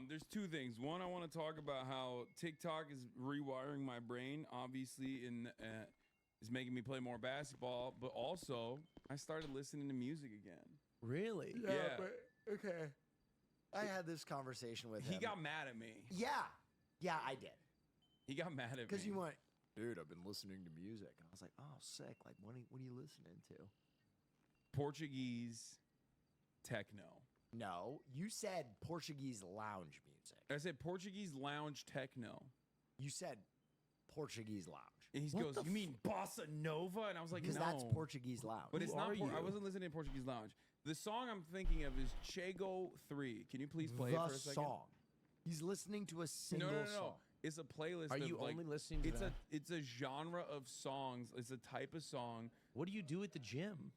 There's two things. One, I want to talk about how TikTok is rewiring my brain. Obviously, is making me play more basketball, but also I started listening to music again. Really? Yeah. But, okay. I had this conversation with him. He got mad at me. Yeah, I did. He got mad at me. Because you went, dude, I've been listening to music. And I was like, oh, sick. Like, what are you listening to? Portuguese techno. No, you said Portuguese lounge music. I said Portuguese lounge techno. You said Portuguese lounge. And he goes, you mean bossa nova? And I was like, no. Because that's Portuguese lounge. But it's not. I wasn't listening to Portuguese lounge. The song I'm thinking of is Chego 3. Can you please play it for a second? Song. He's listening to a single No. song. It's a playlist. Are of, you like, only listening to that? It's a genre of songs. It's a type of song. What do you do at the gym?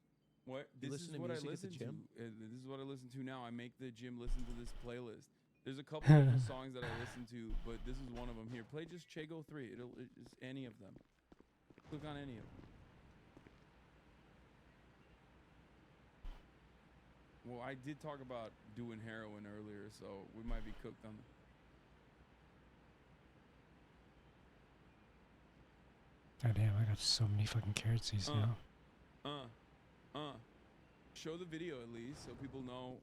What? You This listen is to what I music at the listen to. gym? This is what I listen to now. I make the gym listen to this playlist. There's a couple of songs that I listen to, but this is one of them. Here, play just Chego 3. It's any of them. Click on any of them. Well, I did talk about doing heroin earlier, so we might be cooked on. God damn, I got so many fucking carrot seeds now. Show the video at least so people know.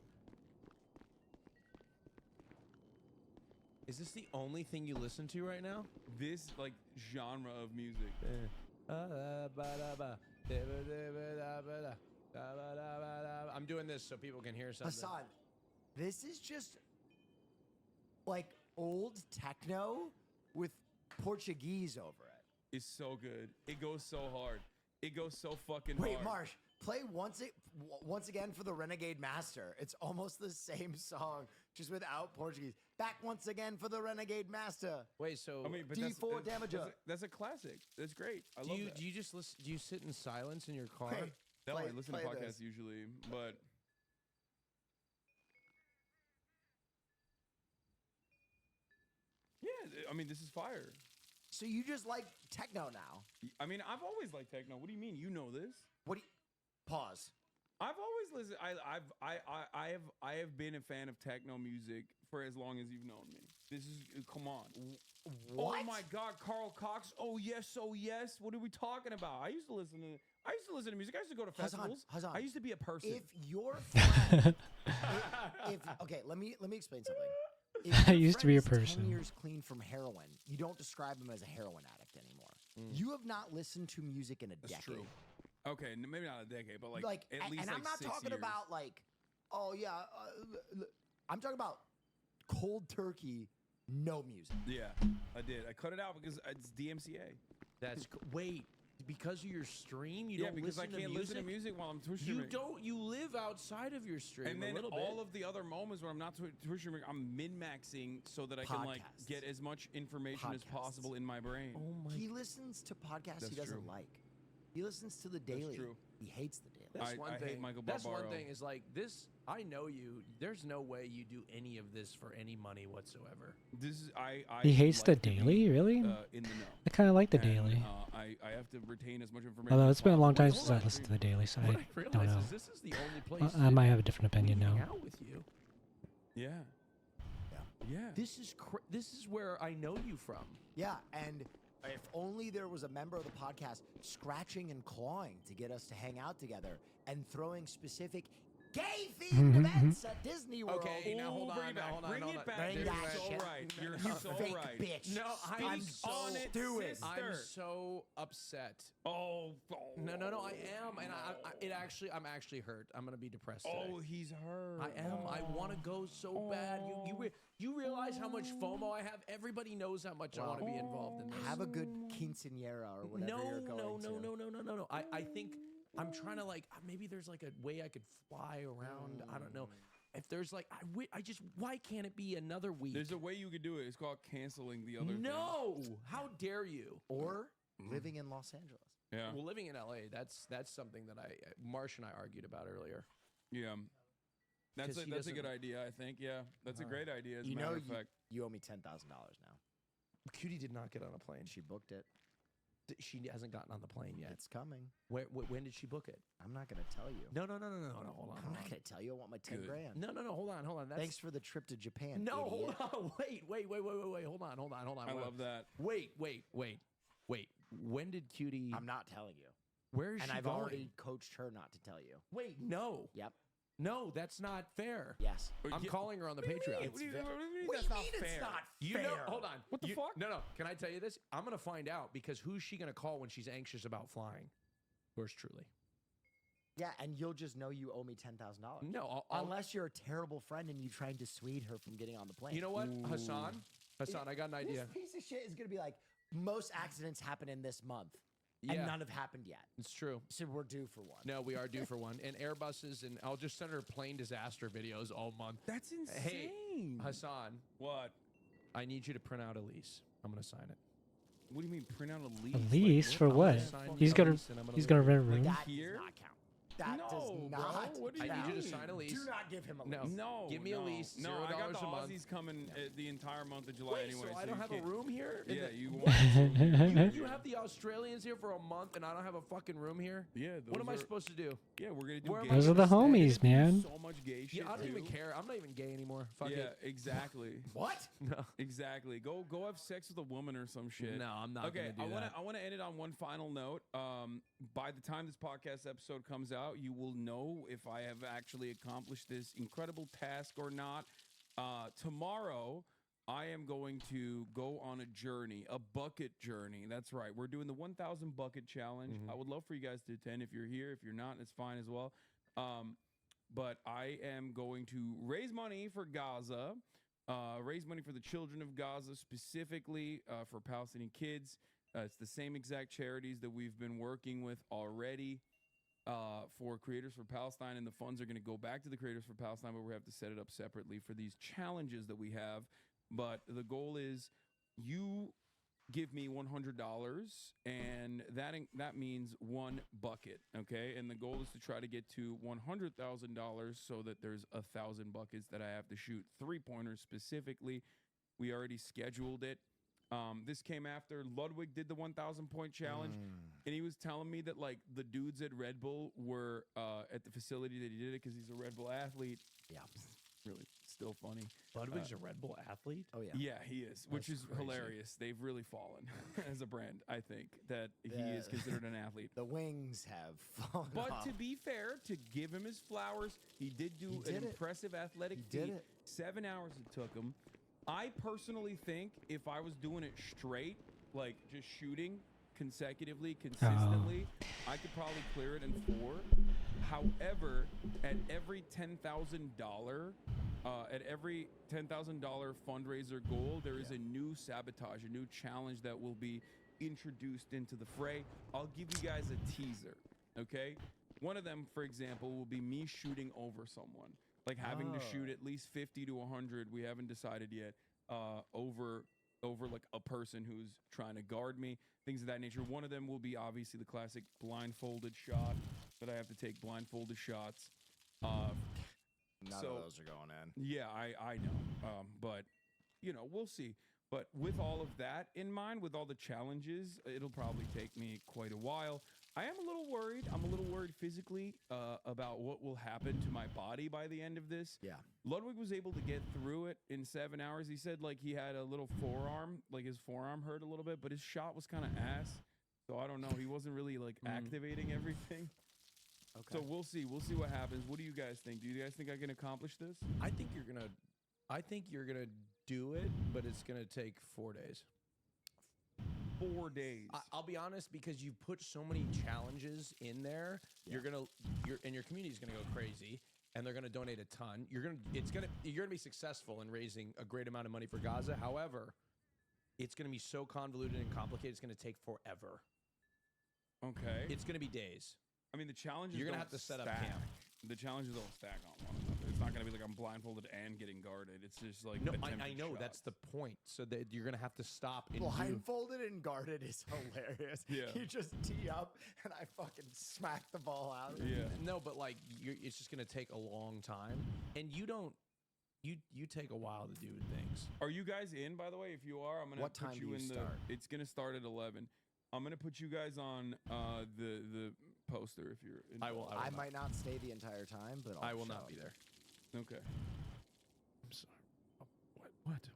Is this the only thing you listen to right now? This like genre of music. I'm doing this so people can hear something. Hassan, this is just like old techno with Portuguese over it. It's so good. It goes so hard. It goes so fucking Wait, hard. Marsh, play once again for the Renegade Master. It's almost the same song, just without Portuguese. Back once again for the Renegade Master. Wait, so I mean, but D4 damage up. That's a classic. That's great. I do love you that. do you just listen? Do you sit in silence in your car? Hey, No, play- I listen to play podcasts this. usually, but yeah, I mean, this is fire. So you just like techno now? I mean, I've always liked techno. What do you mean? You know this? What do you pause? I've always listened. I have been a fan of techno music for as long as you've known me. This is come on. What? Oh my God, Carl Cox. Oh yes, oh yes. What are we talking about? I used to listen to music. I used to go to festivals. Hassan, I used to be a person. If your friend, okay, let me explain something. If I your used to be a friend is 10 person. years clean from heroin, you don't describe him as a heroin addict anymore. You have not listened to music in a decade. True. Okay, maybe not a decade, but like at and, least and like I'm not 6 talking years. about like, oh yeah, I'm talking about cold turkey, no music. Yeah, I did. I cut it out because it's DMCA. That's wait. Because of your stream, you Yeah, don't because I listen to can't music? listen to music while I'm Twitch You streaming. don't. You live outside of your stream And then a little bit. all of the other moments when I'm not Twitch streaming, I'm min-maxing so that I can like Podcasts. get as much information as possible in my brain. Oh my! He listens to podcasts That's he doesn't true. like. He listens to the Daily. true. He hates the Daily. That's one I thing. hate Michael That's one Barbaro. thing. Is like this. I know you. There's no way you do any of this for any money whatsoever. This is I He hates the like to be, Daily, really? in the know. I kind of like the And, Daily. I have to retain as much information. Although as it's been a long possible. time since I listened to the Daily, so I What I don't realize know. is this is the only place I might have a different opinion hang now. out with you. Yeah. Yeah. This is where I know you from. Yeah, and if only there was a member of the podcast scratching and clawing to get us to hang out together and throwing specific gay-themed events at Disney World. Okay, now hold on. Bring it back. Bring You're that so shit. right. You're You so fake right. bitch. No, I'm Speak so on it, stewed. I'm sister. so upset. Oh, No, I am, and I'm actually hurt. I'm gonna be depressed. Oh, today. he's hurt. I am. I want to go so bad. You realize how much FOMO I have? Everybody knows how much I want to be involved in this. Have a good quinceanera or whatever you're going to. No. I think I'm trying to like maybe there's like a way I could fly around. I don't know. If there's like why can't it be another week? There's a way you could do it. It's called canceling the other. No, how dare you? Or living in Los Angeles. Yeah. Well, living in LA, that's something that Marsh and I argued about earlier. Yeah. That's 'Cause he a good doesn't- idea. I think. Yeah, that's a great idea. As a You matter know, of fact. you owe me $10,000 now. Cutie did not get on a plane. She booked it. She hasn't gotten on the plane yet. It's coming. When did she book it? I'm not going to tell you. No. Hold on. I'm not going to tell you. I want my 10 grand. No. Hold on. That's... Thanks for the trip to Japan. No, idiot. hold on. Wait. Hold on. I love that. Wait. When did Cutie? I'm not telling you. Where is And she I've going? already coached her not to tell you. Wait, no. Yep. No, that's not fair. Yes. I'm calling her on the Patreon. What do you mean What that's do you not mean it's fair? not You fair? know, hold on. What the fuck? No. Can I tell you this? I'm gonna find out because who's she gonna call when she's anxious about flying? Yours truly. Yeah, and you'll just know you owe me $10,000. No, I'll- unless you're a terrible friend and you try and dissuade her from getting on the plane. You know what, Hassan, I got an idea. This piece of shit is gonna be like, most accidents happen in this month, Yeah. and none have happened yet. It's true. So we're due for one. No, we are due for one. And Airbuses, and I'll just send her plane disaster videos all month. That's insane. Hey, Hassan, What? I need you to print out a lease. I'm gonna sign it. What do you mean print out a lease? A lease for I'm gonna what? sign He's a gonna lease and I'm he's live gonna with rent a you. room. That Here? does not count. That No, does bro. not. What do you I need you to mean? sign a lease. Do not give him a lease. No. No, Give me a lease. No, $0 I got the a month. Aussies coming the entire month of July Wait, anyway. so I don't you have a can't- room here? In Yeah, the- you What? You have the Australians here for a month, and I don't have a fucking room here. Yeah. What am I those are- supposed to do? Yeah, we're gonna do. Where am gay I Those are the shit. We're gonna homies, do man. So much gay shit. Yeah, I don't even too. care. I'm not even gay anymore. Fuck Yeah, it. exactly. What? No. Exactly. Go have sex with a woman or some shit. No, I'm not Okay, gonna do that. I wanna end it on one final note. By the time this podcast episode comes out, you will know if I have actually accomplished this incredible task or not. Tomorrow, I am going to go on a journey, a bucket journey. That's right. We're doing the 1,000 bucket challenge. I would love for you guys to attend. If you're here, if you're not, it's fine as well. But I am going to raise money for Gaza, raise money for the children of Gaza, specifically for Palestinian kids. It's the same exact charities that we've been working with already for Creators for Palestine, and the funds are going to go back to the Creators for Palestine, but we have to set it up separately for these challenges that we have. But the goal is you give me $100, and that means one bucket, okay? And the goal is to try to get to $100,000 so that there's 1,000 buckets that I have to shoot, 3-pointers specifically. We already scheduled it. This came after Ludwig did the 1,000 point challenge, and he was telling me that like the dudes at Red Bull were at the facility that he did it because he's a Red Bull athlete. Yeah, really, still funny. Ludwig's a Red Bull athlete? Oh yeah. Yeah, he is, which That's is crazy. hilarious. They've really fallen as a brand. I think that he is considered an athlete. The wings have fallen But off. to be fair, to give him his flowers, he did do did an it. impressive athletic He feat. did it. 7 hours it took him. I personally think if I was doing it straight, like just shooting consecutively, consistently, I could probably clear it in 4. However, at every $10,000 fundraiser goal, there is a new sabotage, a new challenge that will be introduced into the fray. I'll give you guys a teaser, okay? One of them, for example, will be me shooting over someone, like having to shoot at least 50 to 100. We haven't decided yet. Over like a person who's trying to guard me, things of that nature. One of them will be obviously the classic blindfolded shot that I have to take blindfolded shots. None of those are going in. Yeah, I know. But you know, we'll see. But with all of that in mind, with all the challenges, it'll probably take me quite a while. I am a little worried. I'm a little worried physically about what will happen to my body by the end of this. Yeah. Ludwig was able to get through it in 7 hours. He said like he had a little forearm, like his forearm hurt a little bit, but his shot was kind of ass. So I don't know. He wasn't really like activating everything. Okay. So we'll see. We'll see what happens. What do you guys think? Do you guys think I can accomplish this? I think you're gonna do it, but it's gonna take 4 days. 4 days. I'll be honest, because you've put so many challenges in there. Your community's gonna go crazy, and they're gonna donate a ton. You're gonna be successful in raising a great amount of money for Gaza. However, it's gonna be so convoluted and complicated. It's gonna take forever. Okay. It's gonna be days. I mean, the challenges. You're gonna don't have to set up stack. camp. The challenges don't stack on one another. It's not gonna be like I'm blindfolded and getting guarded. It's just like No, I attempted know shots. that's the point. So that you're gonna have to stop. And Blindfolded and guarded is hilarious. Yeah. You just tee up and I fucking smack the ball out. No, but like it's just gonna take a long time, and you don't. You take a while to do things. Are you guys in? By the way, if you are, I'm gonna What put time you do you in start? the. It's gonna start at 11. I'm gonna put you guys on the poster if you're. I involved. might not stay the entire time, but I will show not up. be there. Okay. I'm sorry. What?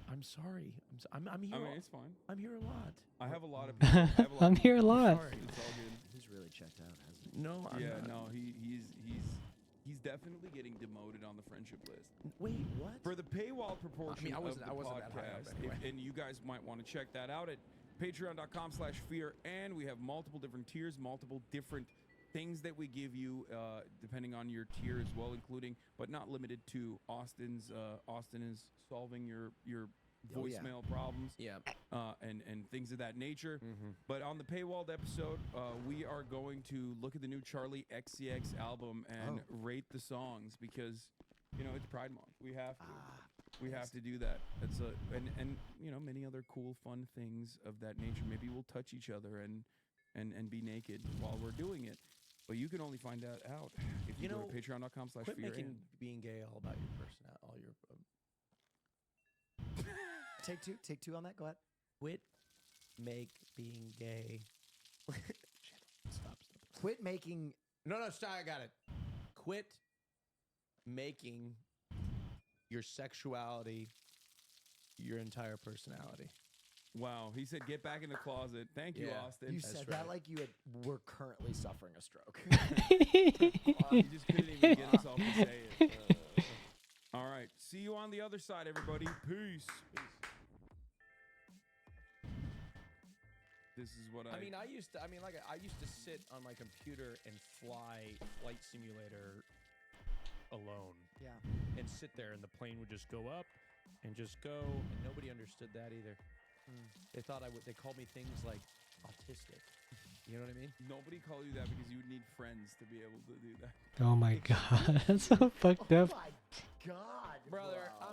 I'm sorry. I'm here. I mean, it's fine. I'm here a lot. I have a lot of people. I have a lot I'm of here a people. lot. Sorry, it's all good. He's really checked out, hasn't he? No, I'm Yeah, not. no, he's definitely getting demoted on the friendship list. Wait, what? For the paywall proportion I wasn't of the that high up podcast, anyway. and you guys might want to check that out at patreon.com/fear, and we have multiple different tiers, multiple different things that we give you depending on your tier as well, including but not limited to Austin is solving your Oh, yeah. voicemail problems, and things of that nature. But on the paywalled episode, we are going to look at the new Charlie XCX album and rate the songs because you know it's Pride Month. We have to do that. It's and you know many other cool fun things of that nature. Maybe we'll touch each other and be naked while we're doing it. But you can only find that out if you go to patreon.com/fear. Quit making being gay all about your personality, all your. Take two on that. Go ahead. Quit being gay. Stop. Quit making. No, stop. I got it. Quit making your sexuality your entire personality. Wow, he said get back in the closet. Thank you, Yeah. Austin. You said that like you were currently suffering a stroke. He just couldn't even get himself to say it. All right, see you on the other side, everybody. Peace. This is what I used to sit on my computer and fly Flight Simulator alone. Yeah. And sit there, and the plane would just go up and just go, and nobody understood that either. They thought they called me things like autistic. You know what I mean? Nobody called you that because you would need friends to be able to do that. Oh my god, that's so fucked up. Oh my god, brother. bro.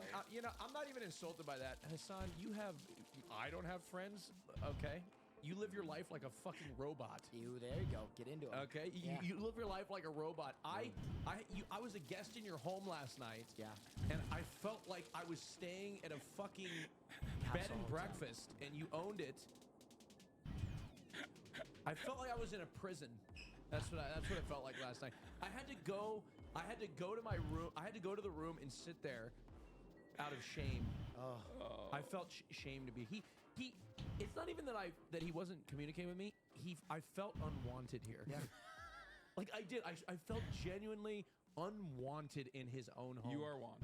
I'm not even insulted by that. Hassan, I don't have friends. Okay. You live your life like a fucking robot. There you go. Get into it. Okay, you live your life like a robot. I was a guest in your home last night. Yeah. And I felt like I was staying at a fucking bed and breakfast, and you owned it. I felt like I was in a prison. That's what it felt like last night. I had to go to my room. I had to go to the room and sit there out of shame. I felt shame to be he. It's not even that he wasn't communicating with me. I felt unwanted here. Yeah. Like I did. I felt genuinely unwanted in his own home. You are one.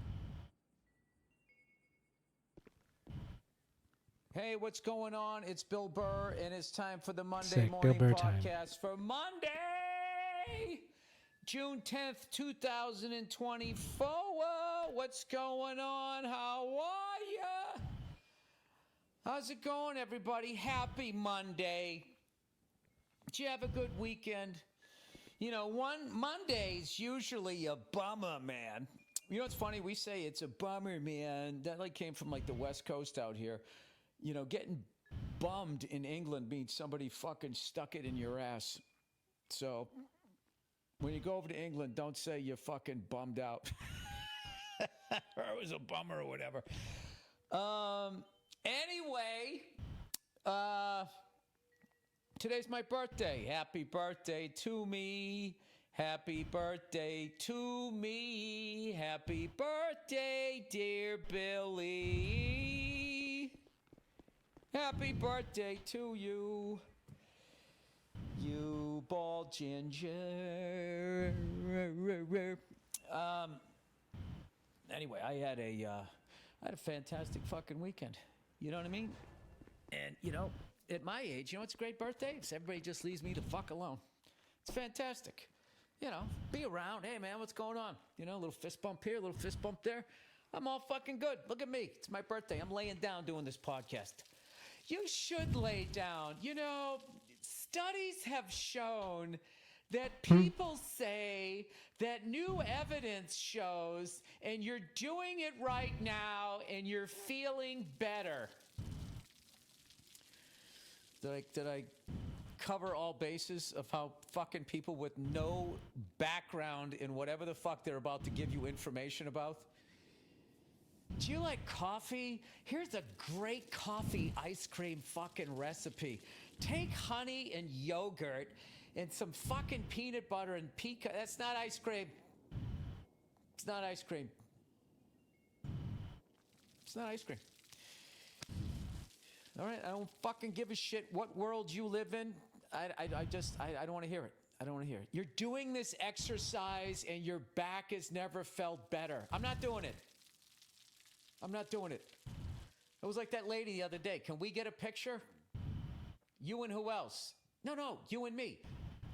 Hey, what's going on? It's Bill Burr, and it's time for the Monday Sick, Morning Bill Burr time. Podcast for Monday, June 10th, 2024. What's going on? How are ya? How's it going, everybody? Happy Monday. Did you have a good weekend? You know, Monday's usually a bummer, man. You know what's funny? We say it's a bummer, man. That like came from like the West Coast out here. You know, getting bummed in England means somebody fucking stuck it in your ass. So when you go over to England, don't say you're fucking bummed out. Or it was a bummer or whatever. Anyway, today's my birthday. Happy birthday to me. Happy birthday to me. Happy birthday, dear Billy. Happy birthday to you. You bald ginger. Anyway, I had a fantastic fucking weekend. You know what I mean? And, you know, at my age, you know, it's a great birthday. It's everybody just leaves me the fuck alone. It's fantastic. You know, be around. Hey, man, what's going on? You know, a little fist bump here, a little fist bump there. I'm all fucking good. Look at me. It's my birthday. I'm laying down doing this podcast. You should lay down. You know, studies have shown that people say that new evidence shows, and you're doing it right now, and you're feeling better. Did I cover all bases of how fucking people with no background in whatever the fuck they're about to give you information about? Do you like coffee? Here's a great coffee ice cream fucking recipe. Take honey and yogurt and some fucking peanut butter and pecan. That's not ice cream. It's not ice cream. It's not ice cream. All right, I don't fucking give a shit what world you live in. I don't want to hear it. I don't want to hear it. You're doing this exercise and your back has never felt better. I'm not doing it. I'm not doing it. It was like that lady the other day. Can we get a picture? You and who else? No, you and me.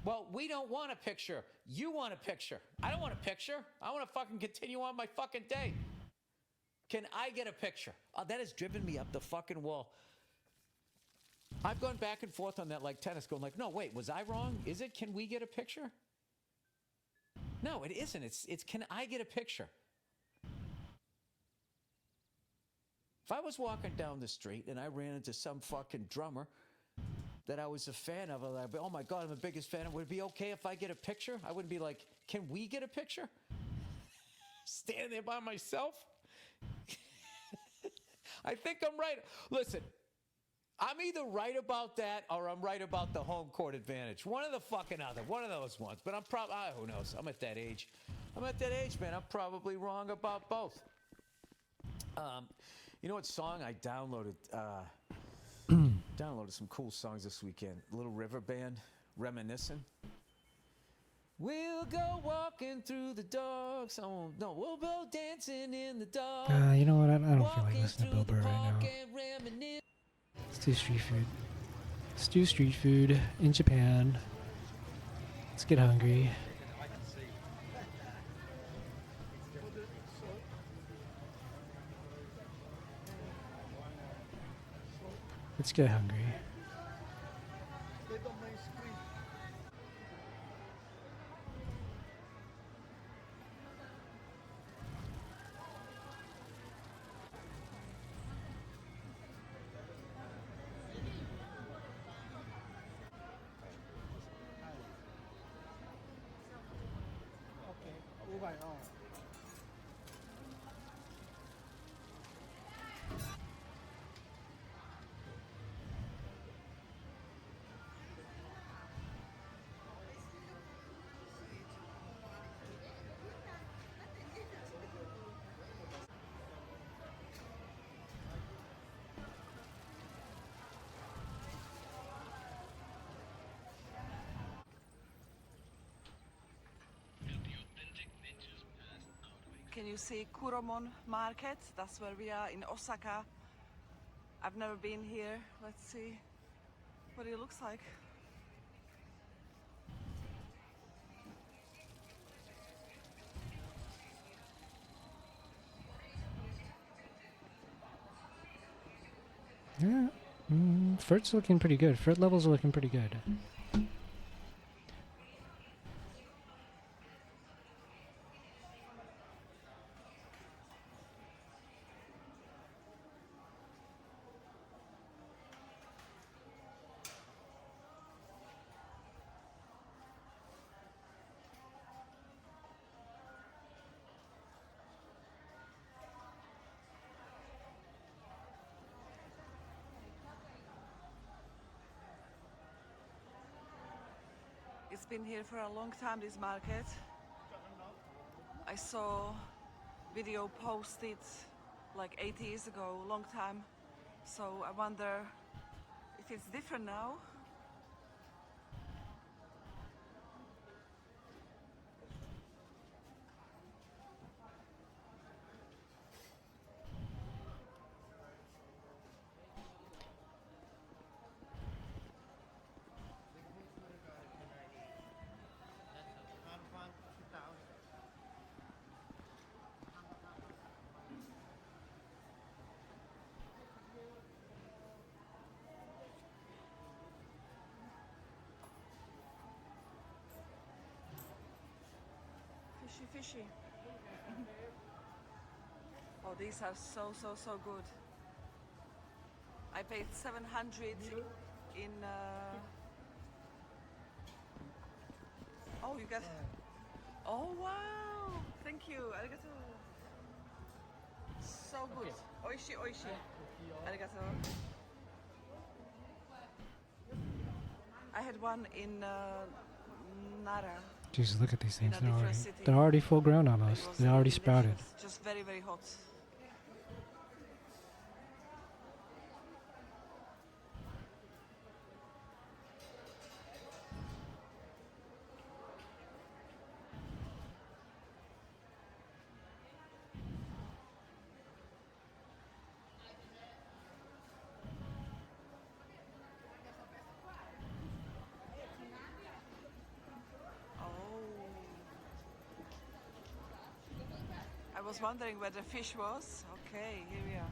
Well, we don't want a picture. You want a picture. I don't want a picture. I want to fucking continue on my fucking day. Can I get a picture? Oh, that has driven me up the fucking wall. I've gone back and forth on that like tennis, going like, no, wait, was I wrong? Is it, can we get a picture? No, it isn't. It's can I get a picture? If I was walking down the street and I ran into some fucking drummer that I was a fan of, I'd be, oh my God, I'm the biggest fan. Would it be okay if I get a picture? I wouldn't be like, can we get a picture? Standing there by myself? I think I'm right. Listen, I'm either right about that or I'm right about the home court advantage. One of the fucking other. One of those ones. But I'm probably, who knows? I'm at that age. Man. I'm probably wrong about both. You know what song I downloaded? Downloaded some cool songs this weekend. Little River Band, Reminiscing. We'll go walking through the dark. No, we'll go dancing in the dark. You know what? I don't feel like listening to Bill Burr right now. Let's do street food. Let's do street food in Japan. Let's get hungry. Let's get hungry. Can you see Kuromon Market? That's where we are in Osaka. I've never been here. Let's see what it looks like. Yeah, fruit's looking pretty good. Fruit levels are looking pretty good. It's been here for a long time, this market. I saw video posted like 8 years ago, long time. So I wonder if it's different now. Fishy. Oh, these are so good. I paid 700 in. Oh, you got. Oh wow! Thank you. Arigato. So good. Oishi. Arigato. I had one in Nara. Jesus, look at these things. In a different city. They're already full grown almost. They're already sprouted. Just very hot. I was wondering where the fish was. Okay, here we are.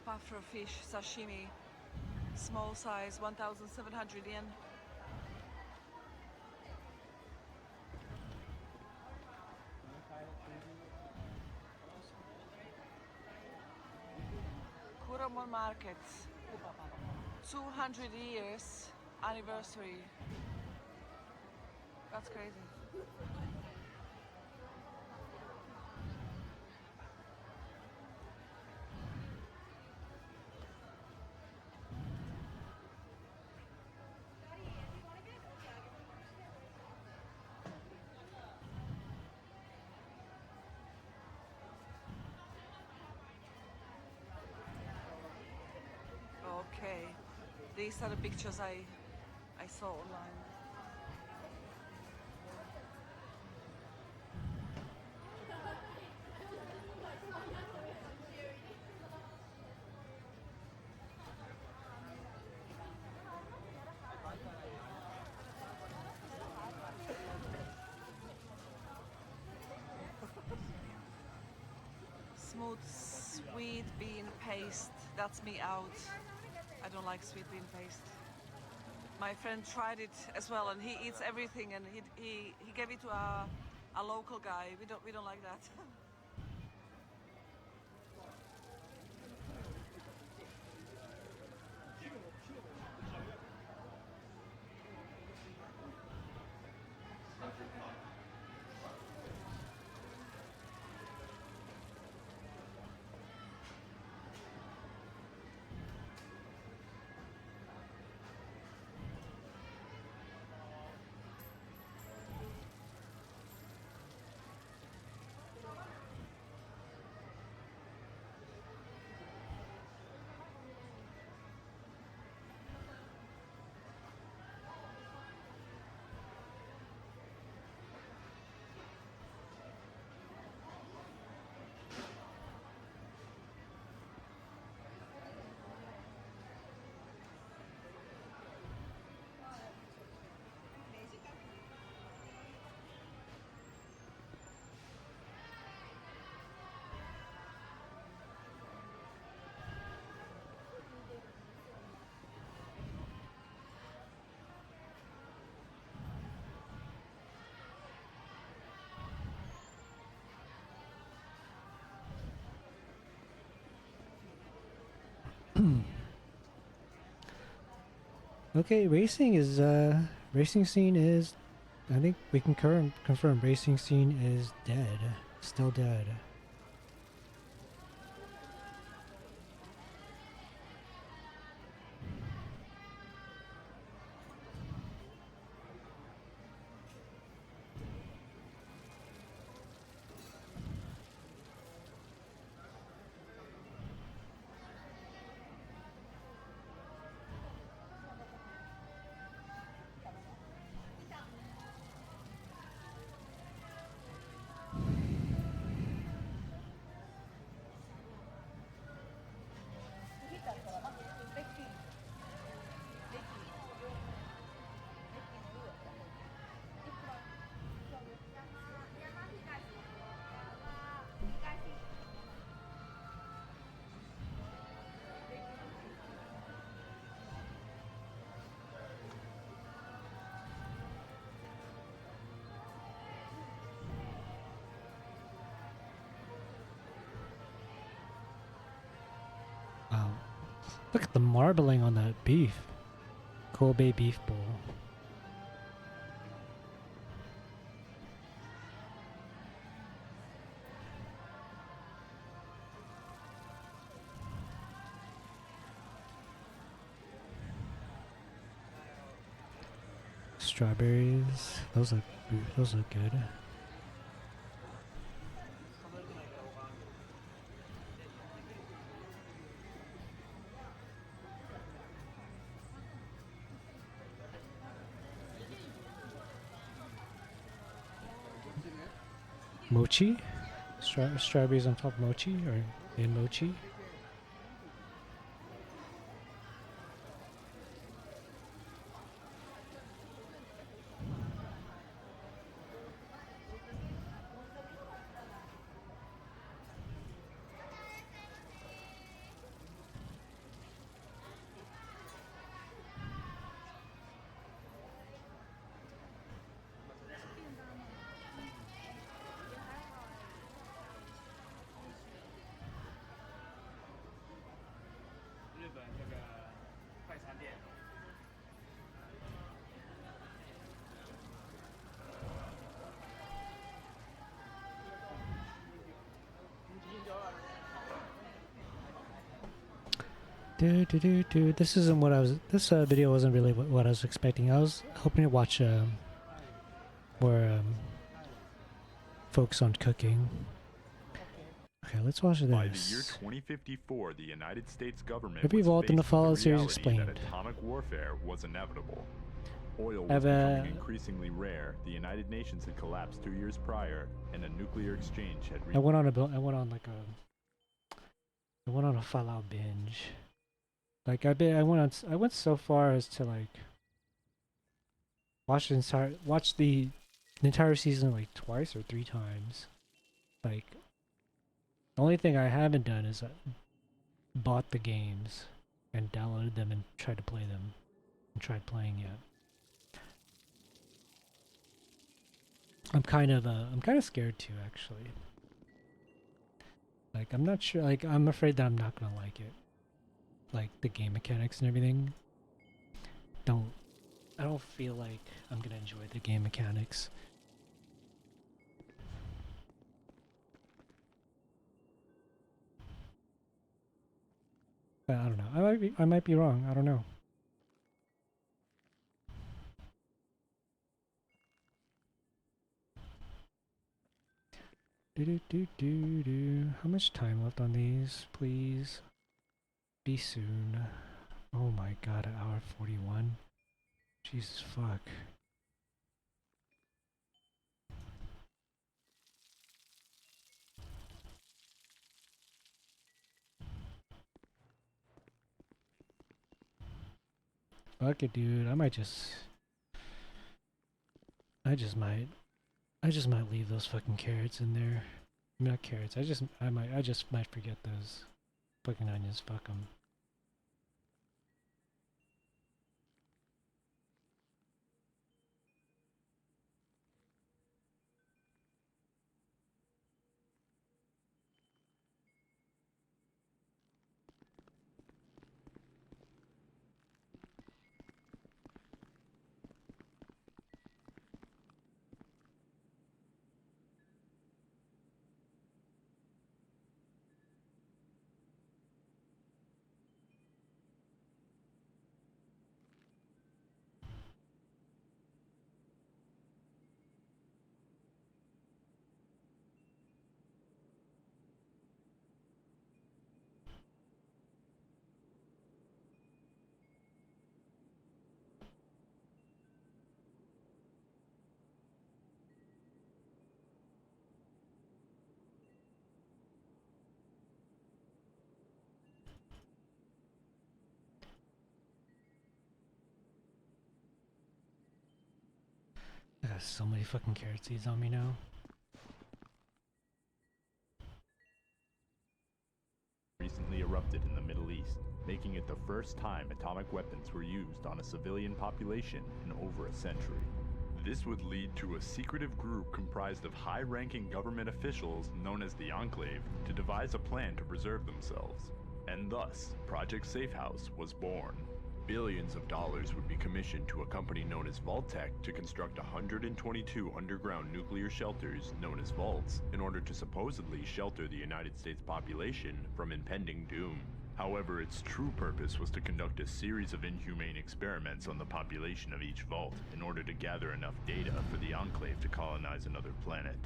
Puffer fish, sashimi, small size, 1,700 yen. Kuromon Market. 200 years anniversary. That's crazy. Okay. These are the pictures I saw online. Smooth sweet bean paste. That's me out. I don't like sweet bean paste. My friend tried it as well, and he eats everything, and he gave it to a local guy. We don't like that. Okay, racing scene is, I think we can confirm racing scene is dead. Still dead. Wow. Look at the marbling on that beef. Kobe beef bowl. Strawberries. Those look good. Mochi? Strawberries on top of mochi or in mochi? This isn't what I was. This video wasn't really what I was expecting. I was hoping to watch more focus on cooking. Okay, let's watch this. By the year 2054, the United States government Maybe was Vault in the faced Fallout with the series reality explained. that atomic warfare was inevitable. Oil was Have, becoming increasingly rare. The United Nations had collapsed 2 years prior, and a nuclear exchange had I went on a Fallout binge. Like I went so far as to like watch the entire season like twice or 3 times. Like the only thing I haven't done is bought the games and downloaded them and tried to play them and tried playing it. I'm kind of scared too, actually. Like I'm not sure. Like I'm afraid that I'm not gonna like it. Like the game mechanics and everything. I don't feel like I'm gonna enjoy the game mechanics. But I don't know. I might be wrong. I don't know. How much time left on these, please? Be soon. Oh my god, an hour 41. Jesus fuck. Fuck it, dude. I just might leave those fucking carrots in there. I mean, not carrots. I just might forget those fucking onions. Fuck them. I got so many fucking carrot seeds on me now. Recently erupted in the Middle East, making it the first time atomic weapons were used on a civilian population in over a century. This would lead to a secretive group comprised of high-ranking government officials known as the Enclave to devise a plan to preserve themselves. And thus, Project Safe House was born. Billions of dollars would be commissioned to a company known as Vault-Tec to construct 122 underground nuclear shelters known as vaults in order to supposedly shelter the United States population from impending doom. However, its true purpose was to conduct a series of inhumane experiments on the population of each vault in order to gather enough data for the Enclave to colonize another planet.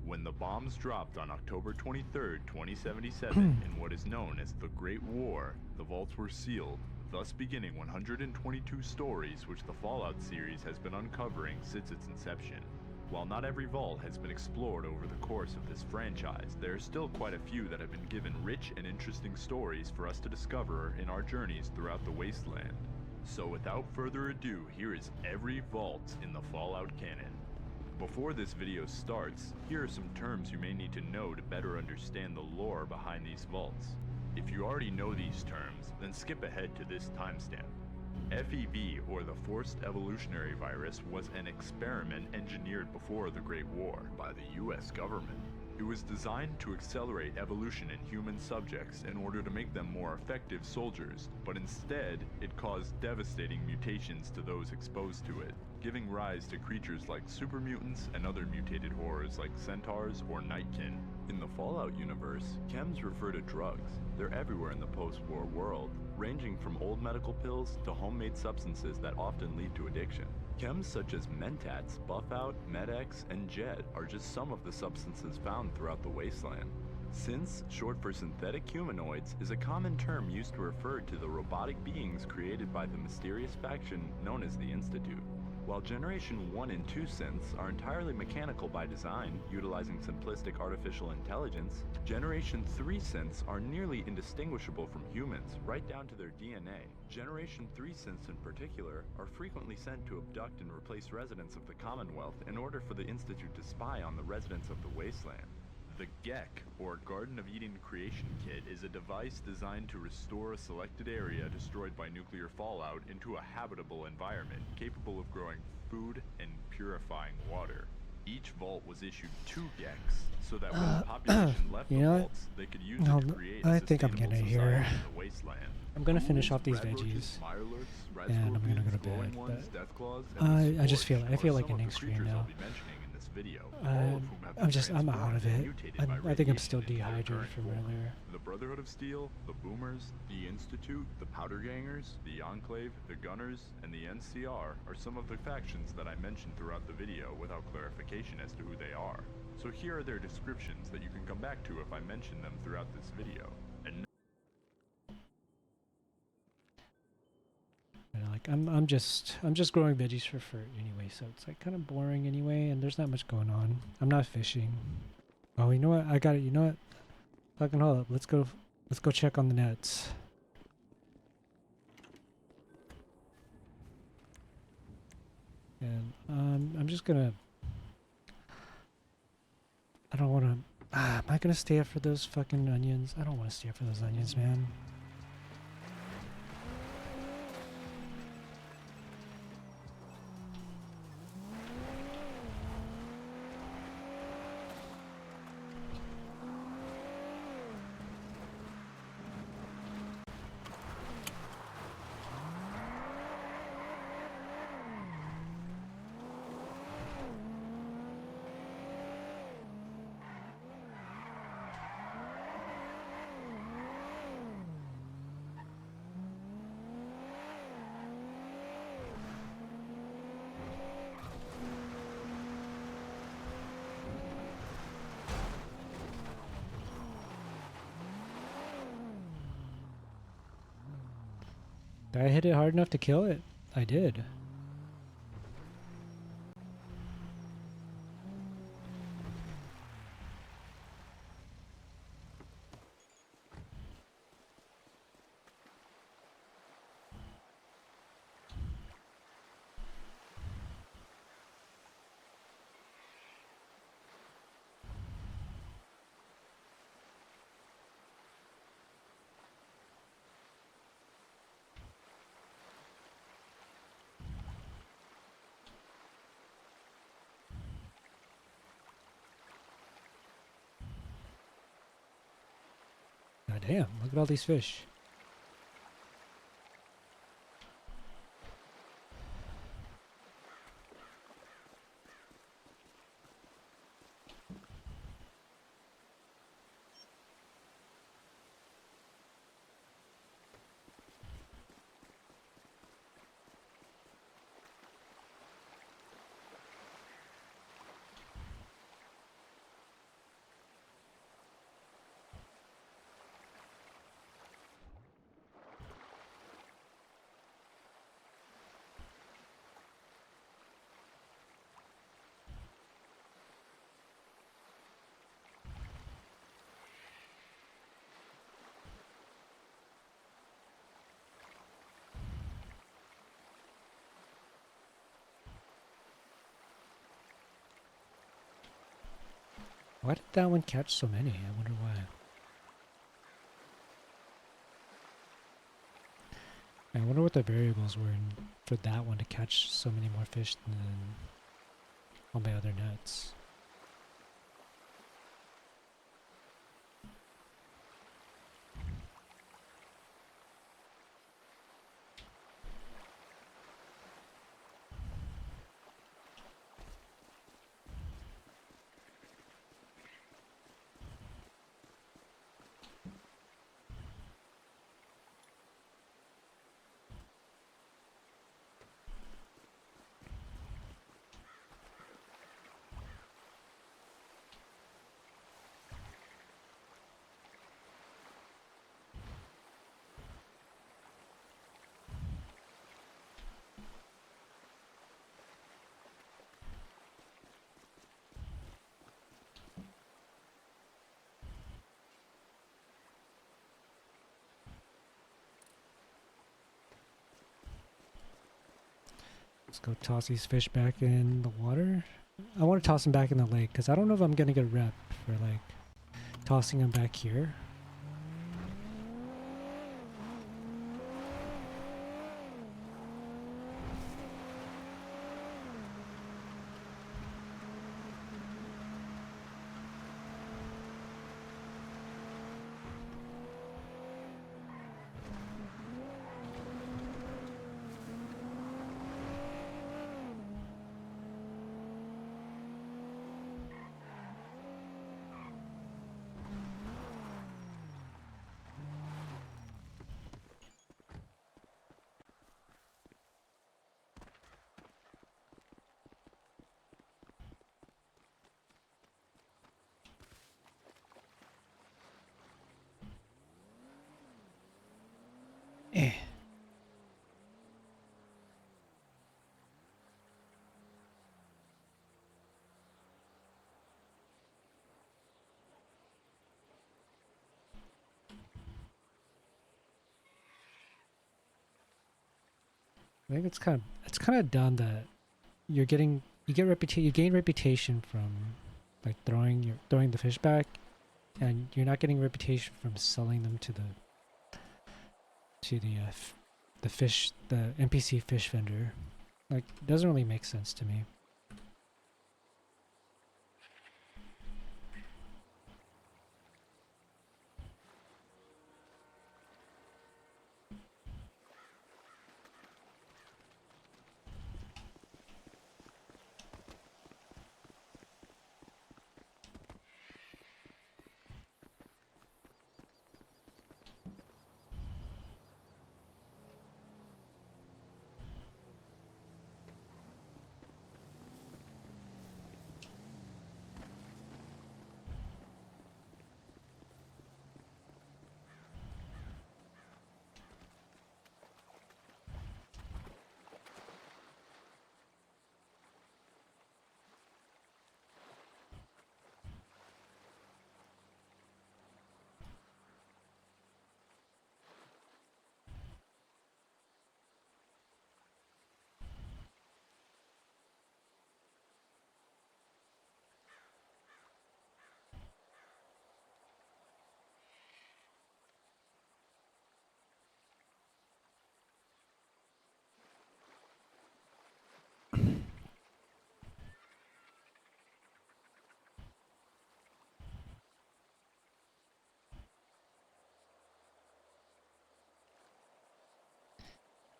When the bombs dropped on October 23, 2077, in what is known as the Great War, the vaults were sealed, thus beginning 122 stories which the Fallout series has been uncovering since its inception. While not every vault has been explored over the course of this franchise, there are still quite a few that have been given rich and interesting stories for us to discover in our journeys throughout the Wasteland. So without further ado, here is every vault in the Fallout canon. Before this video starts, here are some terms you may need to know to better understand the lore behind these vaults. If you already know these terms, then skip ahead to this timestamp. FEV, or the Forced Evolutionary Virus, was an experiment engineered before the Great War by the US government. It was designed to accelerate evolution in human subjects in order to make them more effective soldiers, but instead, it caused devastating mutations to those exposed to it, giving rise to creatures like super mutants and other mutated horrors like centaurs or nightkin. In the Fallout universe, chems refer to drugs. They're everywhere in the post-war world, ranging from old medical pills to homemade substances that often lead to addiction. Chems such as Mentats, Buffout, Med-X, and Jet are just some of the substances found throughout the Wasteland. Synths, short for synthetic humanoids, is a common term used to refer to the robotic beings created by the mysterious faction known as the Institute. While Generation 1 and 2 synths are entirely mechanical by design, utilizing simplistic artificial intelligence, Generation 3 synths are nearly indistinguishable from humans, right down to their DNA. Generation 3 synths in particular are frequently sent to abduct and replace residents of the Commonwealth in order for the Institute to spy on the residents of the Wasteland. The GECK, or Garden of Eden Creation Kit, is a device designed to restore a selected area destroyed by nuclear fallout into a habitable environment capable of growing food and purifying water. Each vault was issued 2 GECKs, so that when the population left the vaults, they could use it to create a I think I'm sustainable gonna society here. in the wasteland. I'm gonna finish off these Red roaches, veggies, mirelurks, red and I'm gonna go to scorpions, glowing bed. ones, But deathclaws, and the I just feel scorched I feel are like some of ending the stream creatures I'll now. be mentioning in this video, all of whom have been I'm out transformed of and it. mutated by I think I'm still radiation into their dehydrated current from form. earlier. The Brotherhood of Steel, the Boomers, the Institute, the Powder Gangers, the Enclave, the Gunners, and the NCR are some of the factions that I mentioned throughout the video without clarification as to who they are. So here are their descriptions that you can come back to if I mention them throughout this video. And You know, like I'm just growing veggies for fruit anyway, so it's like kind of boring anyway, and there's not much going on. I'm not fishing. Oh, you know what? I got it. You know what? Fucking hold up. Let's go check on the nets. And I'm just gonna. I don't want to. Am I gonna stay up for those fucking onions? I don't want to stay up for those onions, man. Did I hit it hard enough to kill it? I did. God damn, look at all these fish. Why did that one catch so many? I wonder why. I wonder what the variables were for that one to catch so many more fish than all my other nets. Let's go toss these fish back in the water. I want to toss them back in the lake because I don't know if I'm going to get a rep for like tossing them back here. Eh. I think it's kind of dumb that you gain reputation from like throwing the fish back, and you're not getting reputation from selling them to the NPC fish vendor. Like, it doesn't really make sense to me.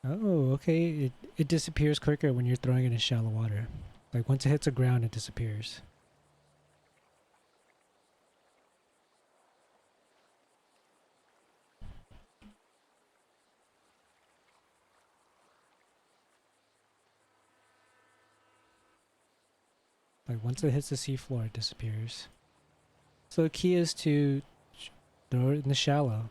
Oh, okay. It disappears quicker when you're throwing it in shallow water. Like once it hits the ground, it disappears. Like once it hits the seafloor, it disappears. So the key is to throw it in the shallow.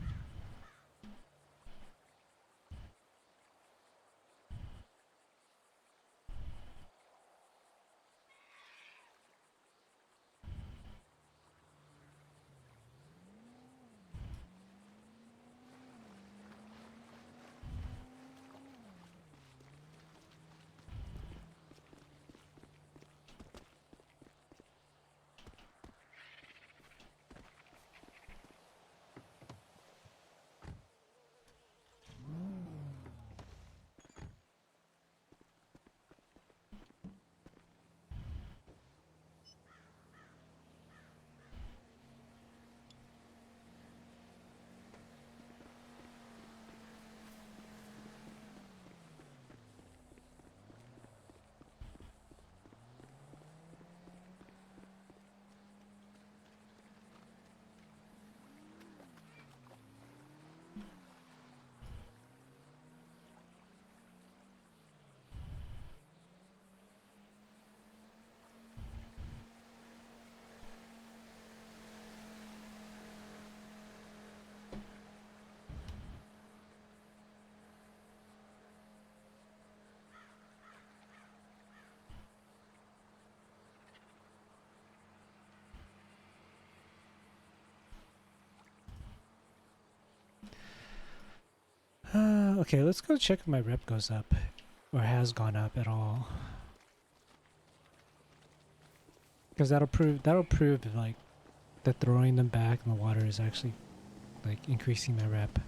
Okay, let's go check if my rep goes up or has gone up at all. Because that'll prove if, like, the throwing them back in the water is actually like increasing my rep.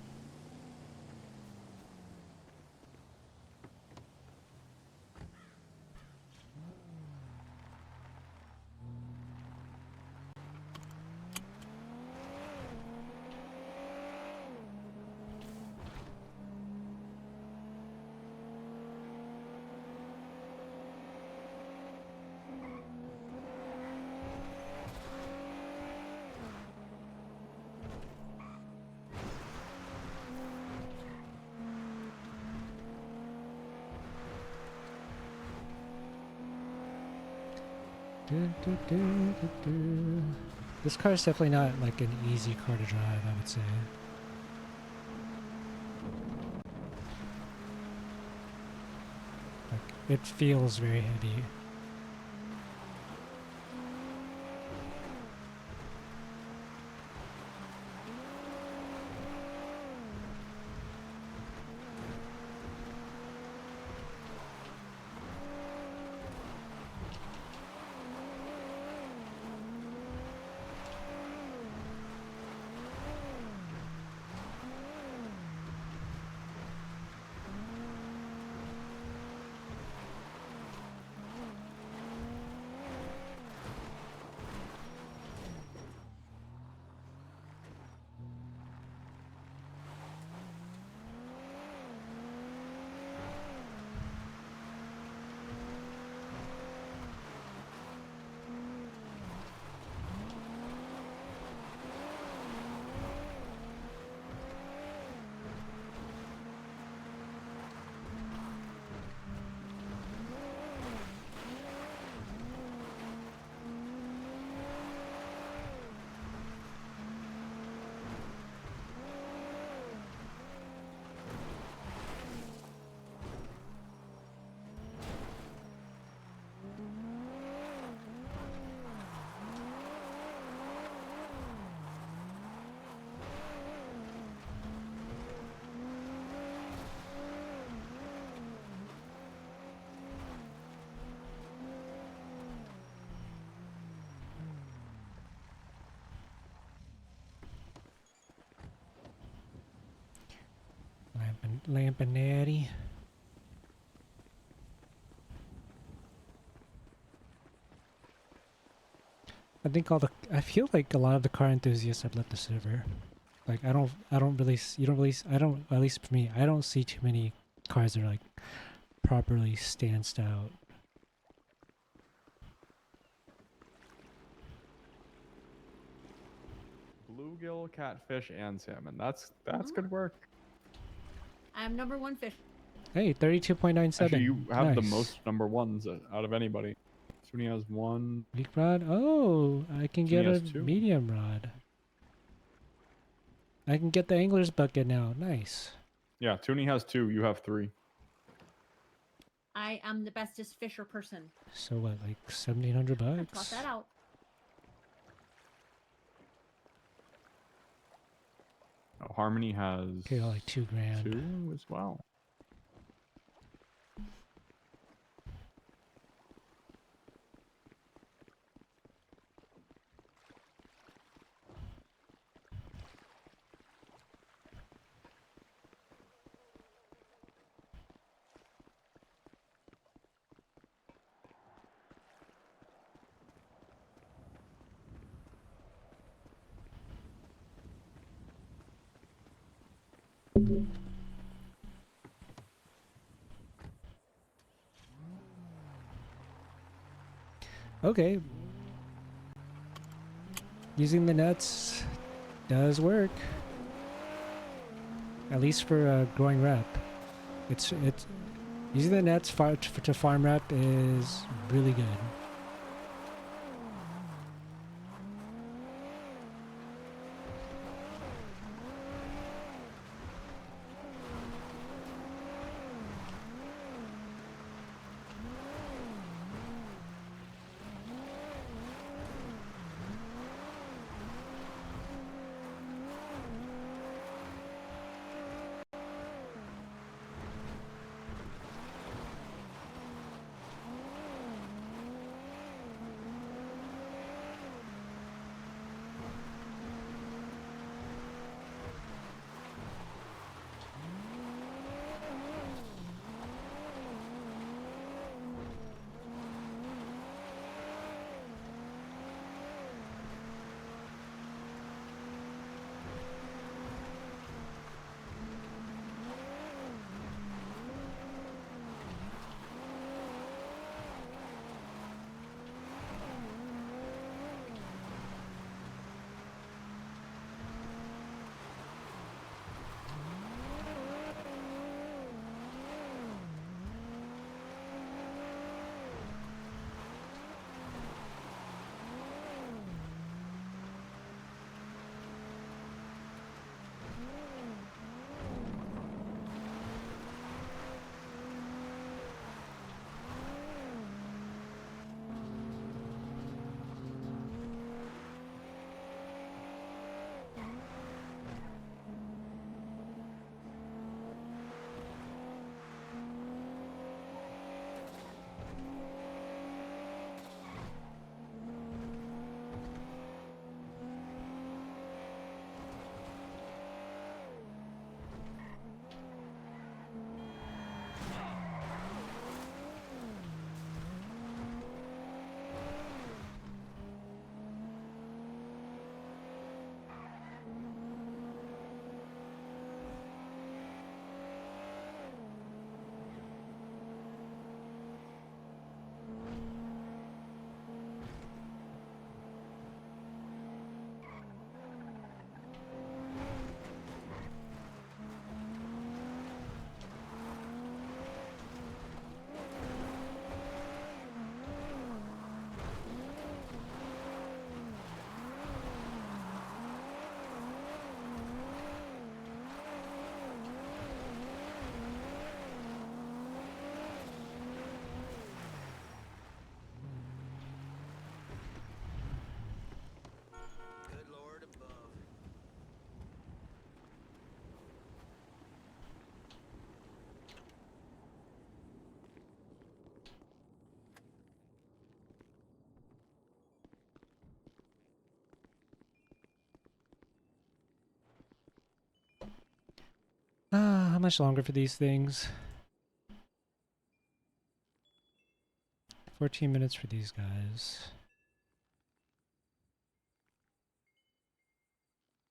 This car is definitely not like an easy car to drive, I would say. Like, it feels very heavy. Lampaneri. I feel like a lot of the car enthusiasts have left the server. Like I don't really, at least for me, I don't see too many cars that are like properly stanced out. Bluegill, catfish, and salmon. That's good work. I'm number one fish. Hey, 32.97. Actually, you have the Nice. most number ones out of anybody. Suni has one. Weak rod. Oh, I can get Suni a has two. medium rod. I can get the angler's bucket now. Nice. Yeah, Toonie has 2. You have 3. I am the bestest fisher person. So what, like $1,700 Toss bucks? that out. Oh, Harmony has Okay, like $2,000. 2 as well. Okay. Using the nets does work. At least for a growing rep. It's using the nets to farm rep is really good. How much longer for these things? 14 minutes for these guys.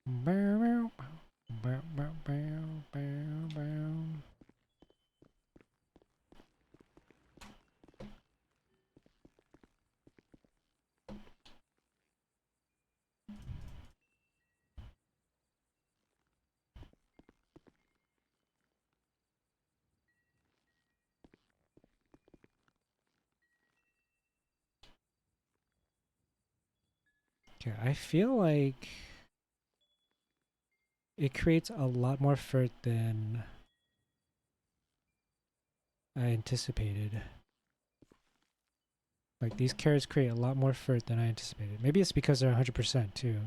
Bow, bow, bow, bow, bow, bow, bow. Okay, I feel like it creates a lot more FERT than I anticipated. Like, these carrots create a lot more FERT than I anticipated. Maybe it's because they're 100% too.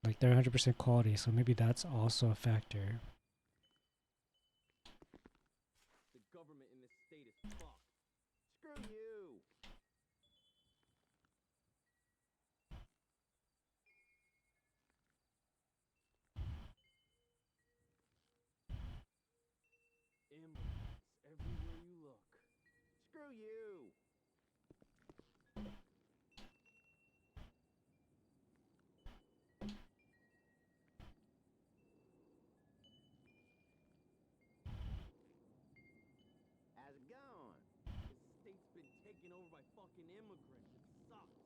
Like, they're 100% quality, so maybe that's also a factor. The government in this state is fucked. Screw you! Immigrants everywhere you look. Screw you! How's it going? This state's been taken over by fucking immigrants. It sucks.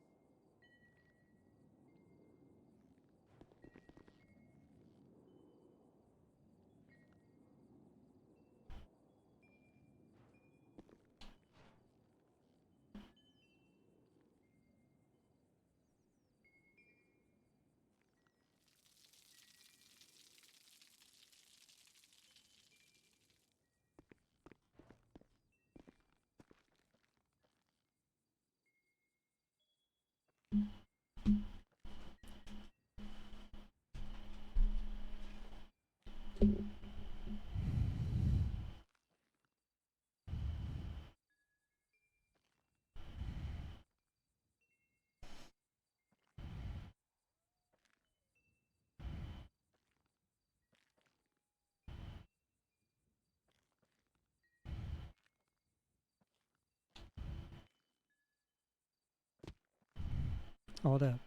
Hold up.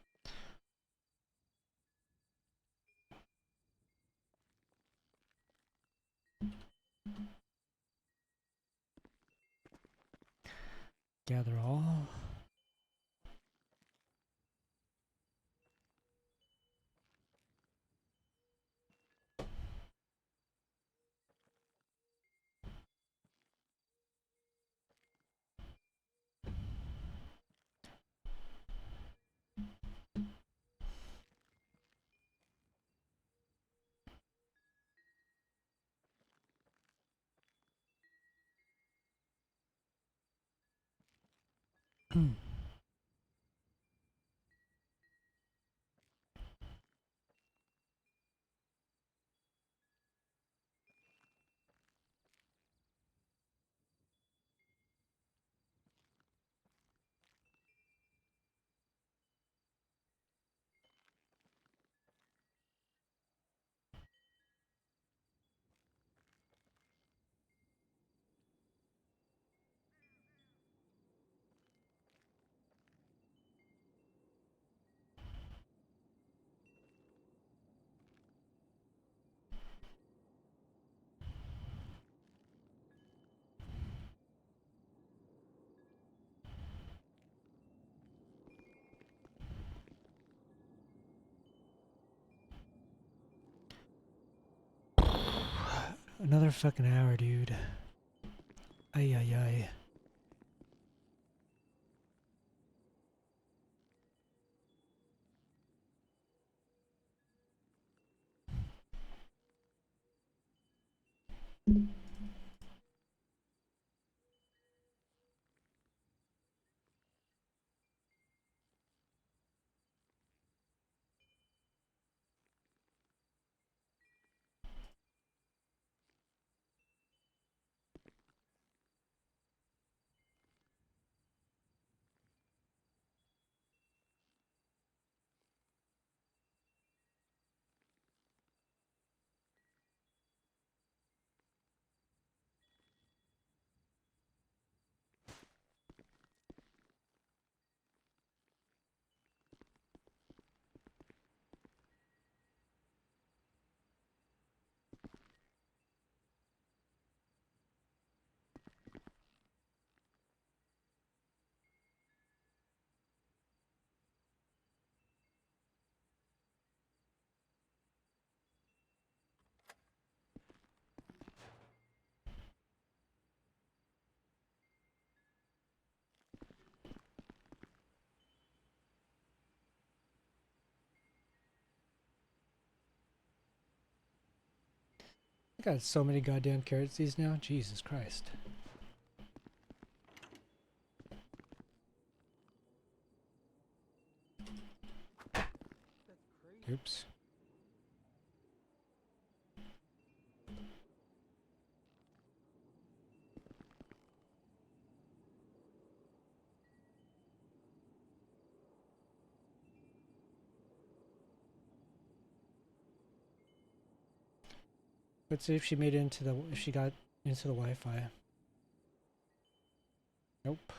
Gather all. Another fucking hour, dude. Ay, ay, ay. Got so many goddamn carrots these now. Jesus Christ. Oops. Let's see if she made it into the, if she got into the Wi-Fi. Nope.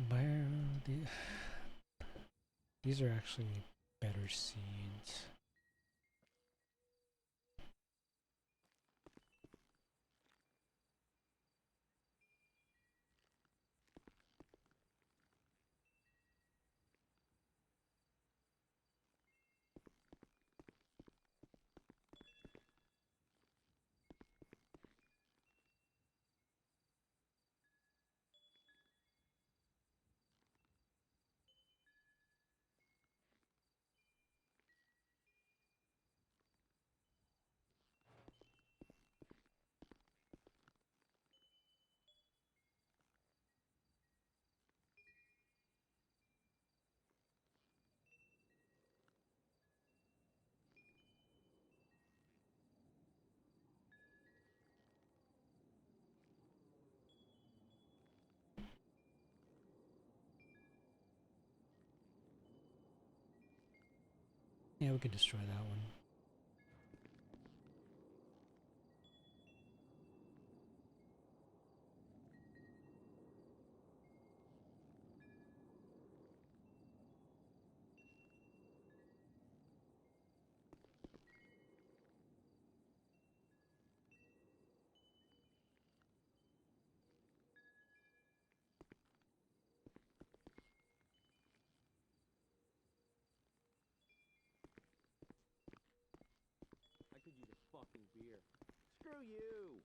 Where these are actually better seeds. Yeah, we could destroy that one. I could use a fucking beer. Screw you!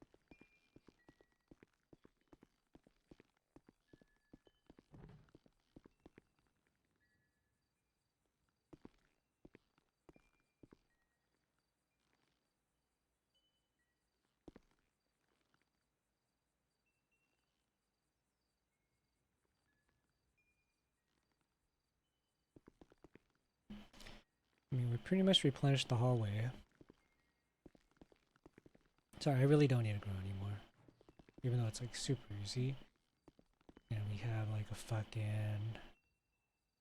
I mean, we pretty much replenished the hallway. Sorry, I really don't need to grow anymore. Even though it's like super easy. And we have like a fucking,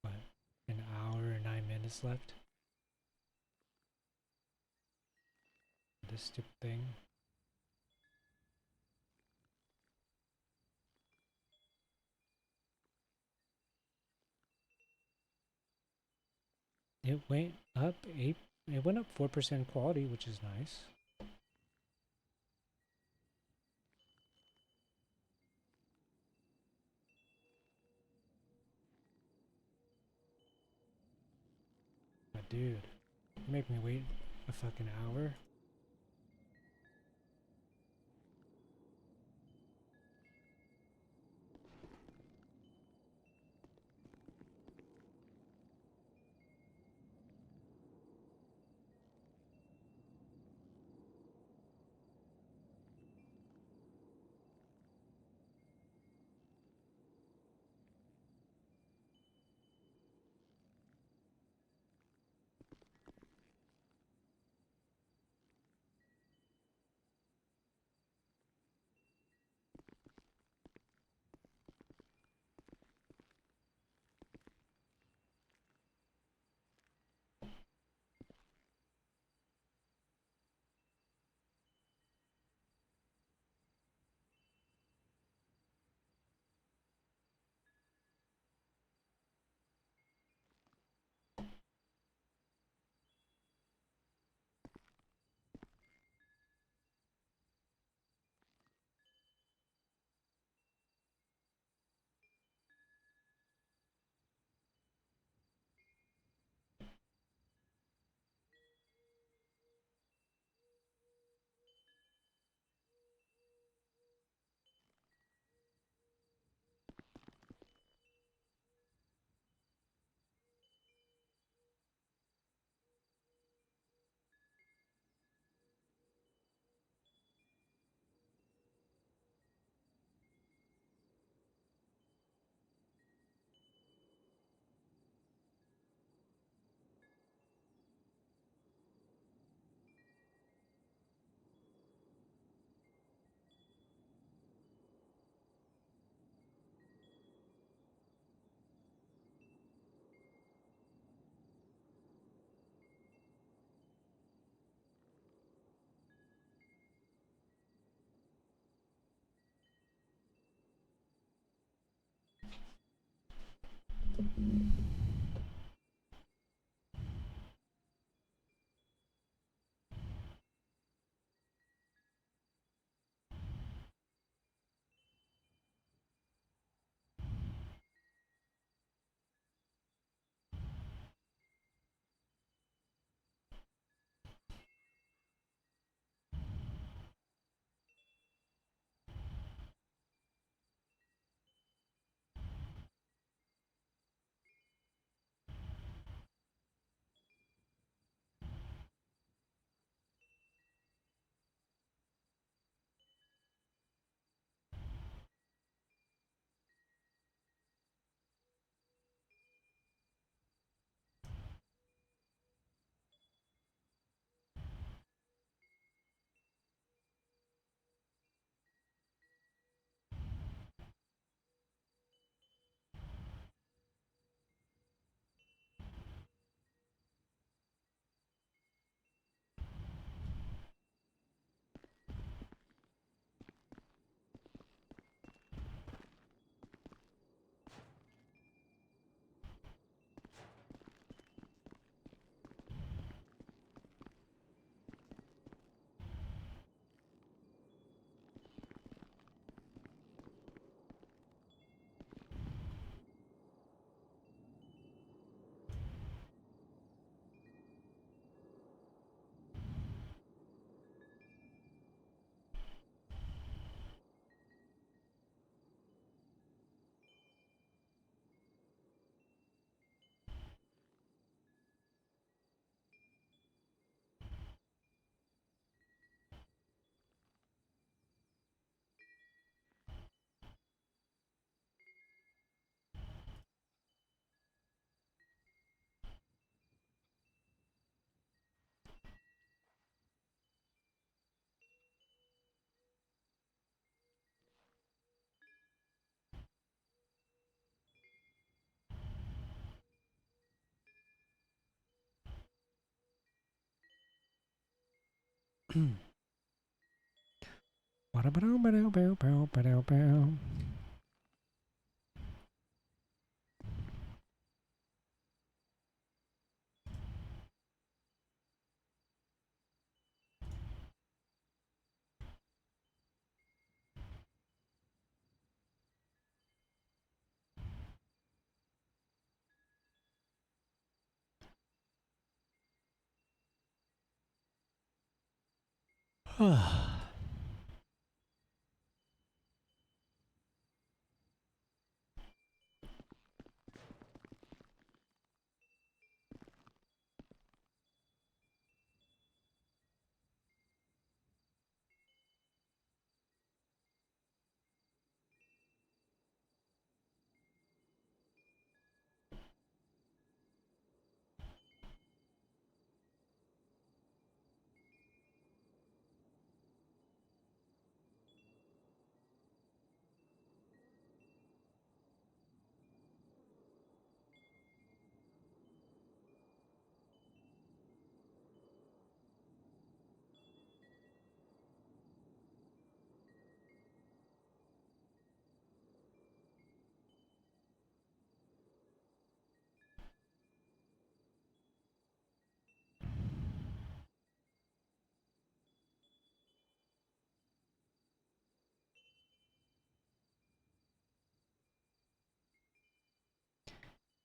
what, an hour and 9 minutes left. This stupid thing. It went up 8, it went up 4% quality, which is nice. But dude, you make me wait a fucking hour.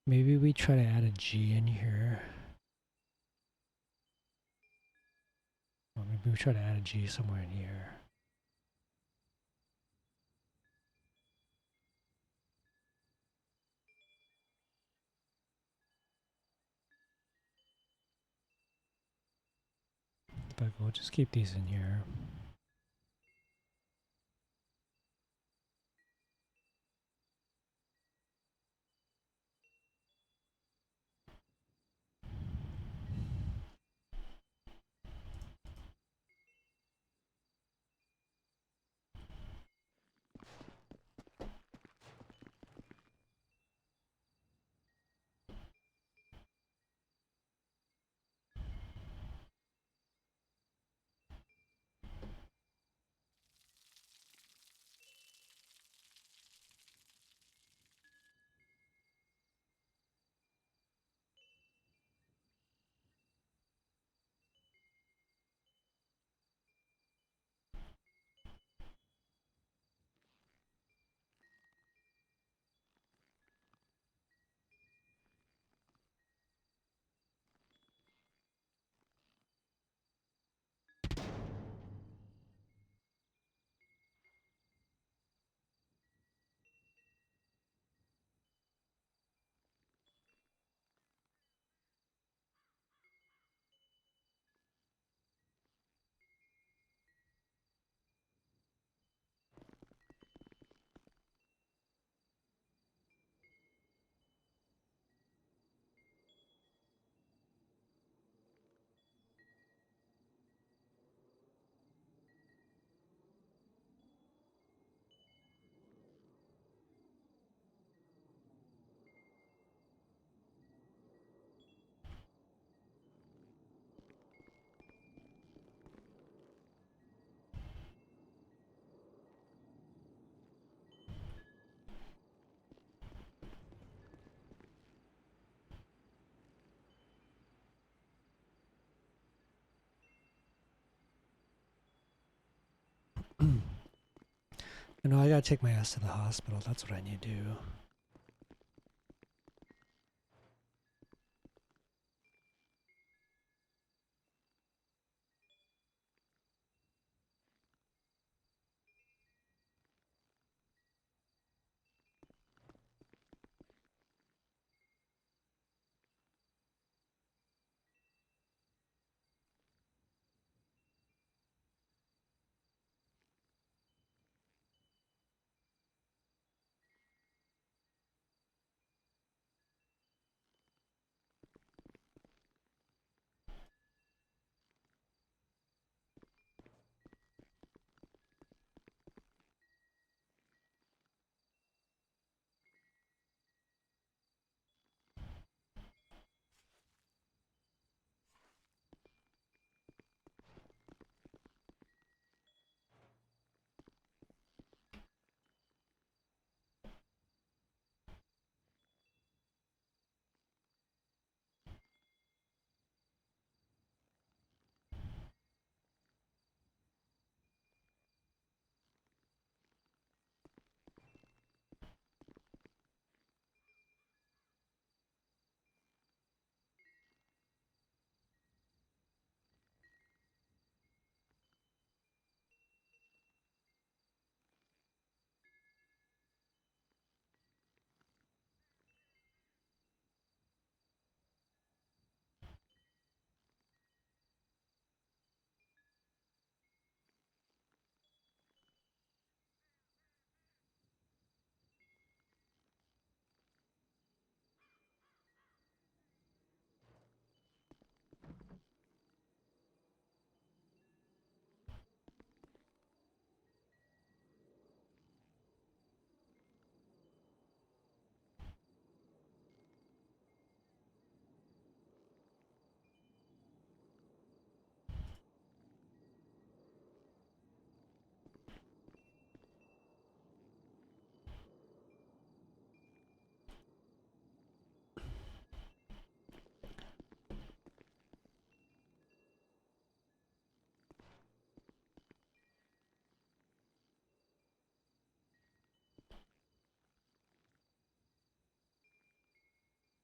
Maybe we try to add a G in here. Or maybe we try to add a G somewhere in here. But we'll just keep these in here. You know, I gotta take my ass to the hospital. That's what I need to do.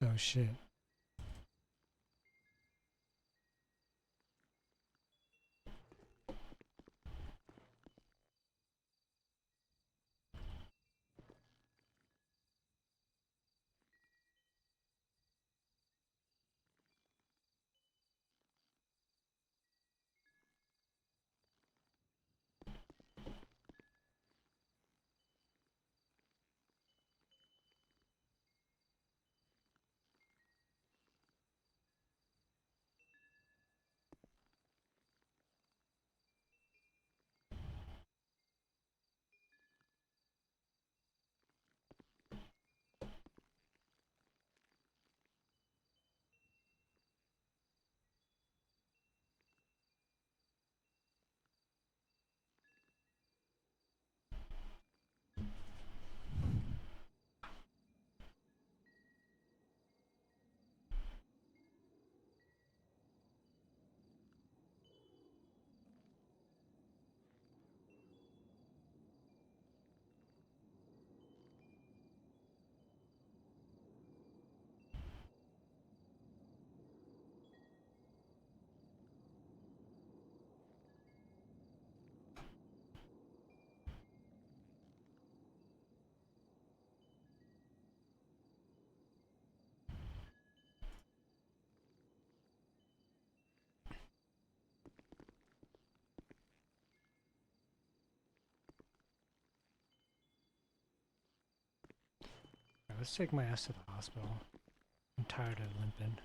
Oh shit. Let's take my ass to the hospital. I'm tired of limping.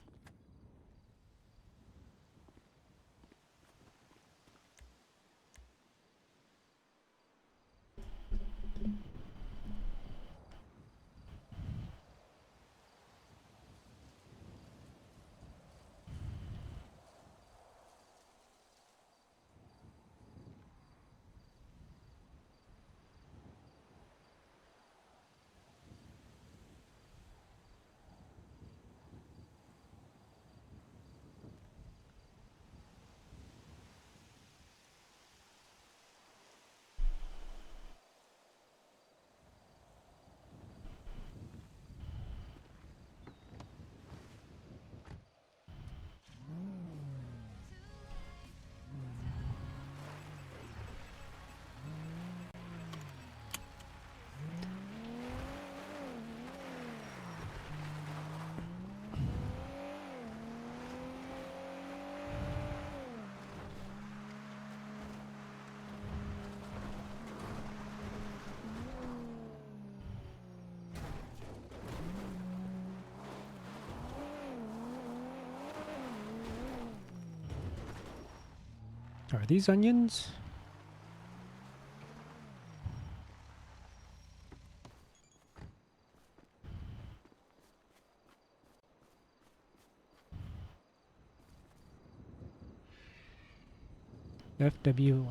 Are these onions? FWILX.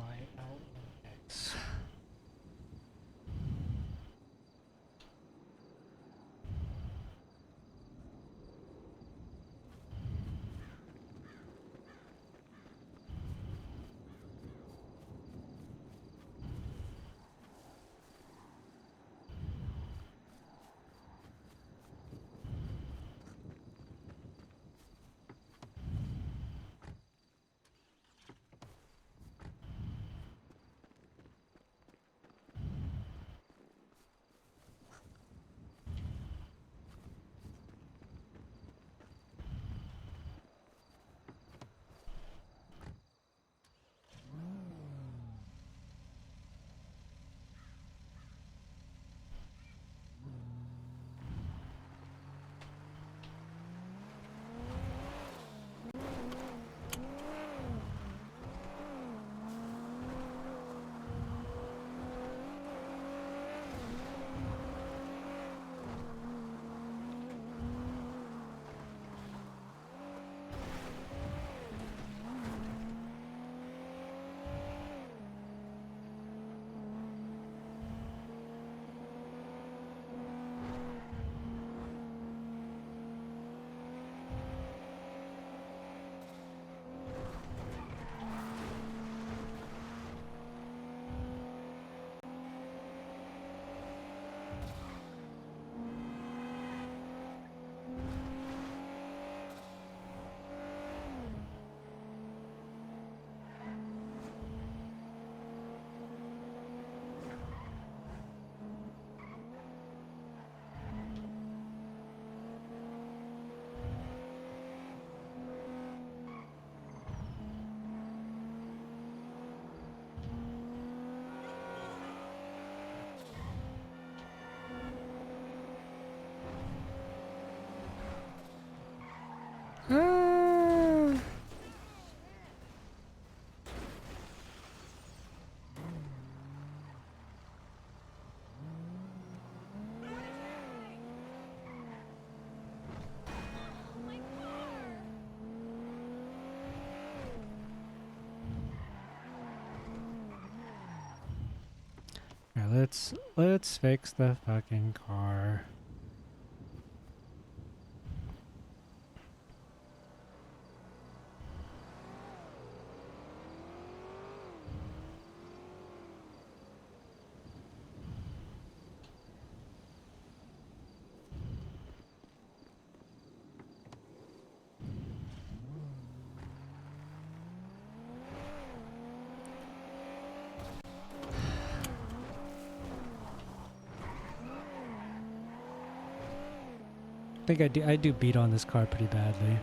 Yeah, let's fix the fucking car. I think I do beat on this car pretty badly.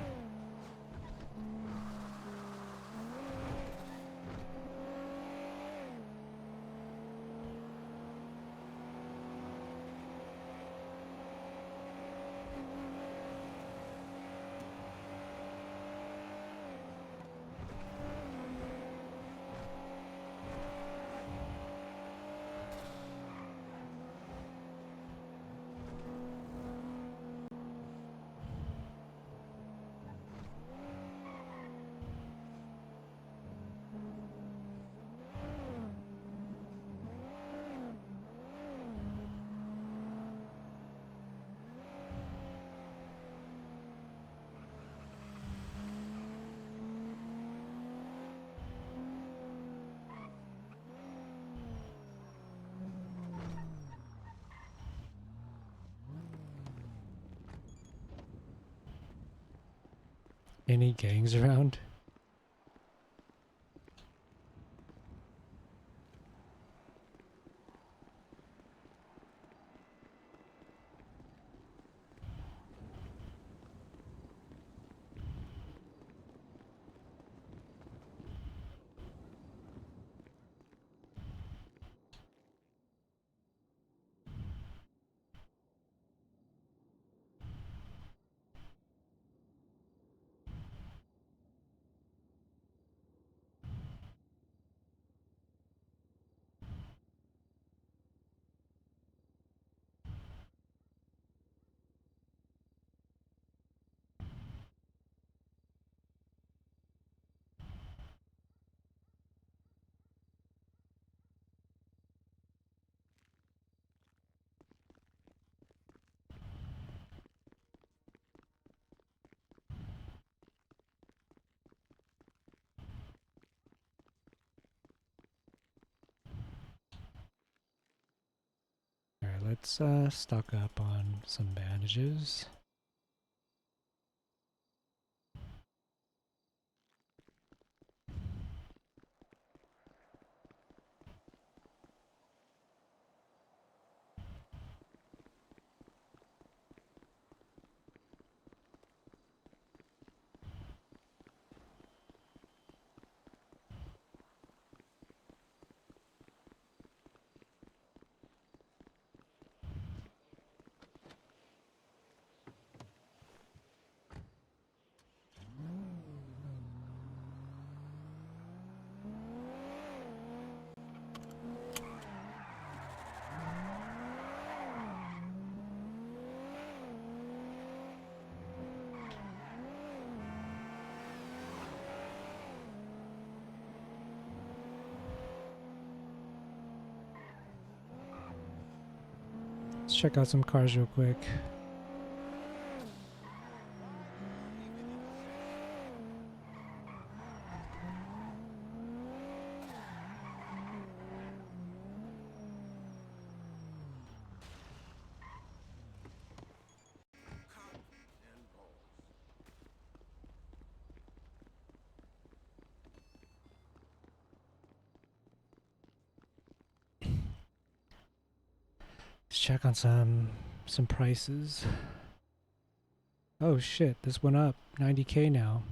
Any gangs around? let's stock up on some bandages. Let's check out some cars real quick. Let's check on some prices. Oh shit, this went up 90K now.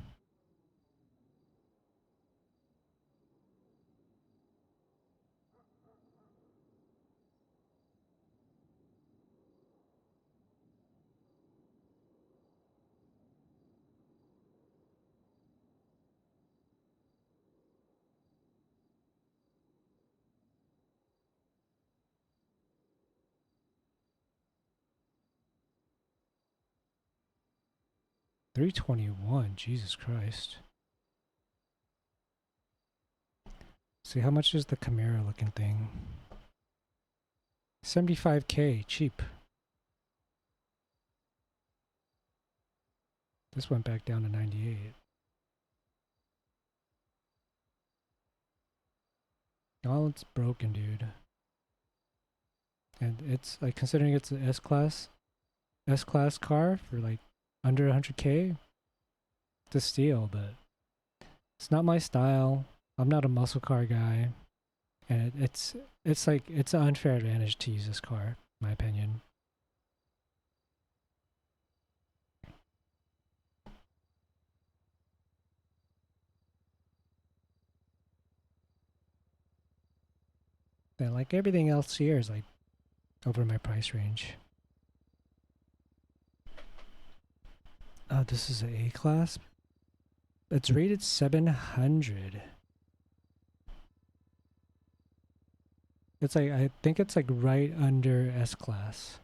$321, Jesus Christ. See, how much is the Camaro looking thing? 75K, cheap. This went back down to 98. Oh, it's broken, dude. And it's like, considering it's an S-Class car for like under 100K, it's a steal, but it's not my style. I'm not a muscle car guy, and it's an unfair advantage to use this car, in my opinion. And like everything else here is like over my price range. Oh, this is an A-Class. It's rated 700. It's like, I think it's like right under S-Class.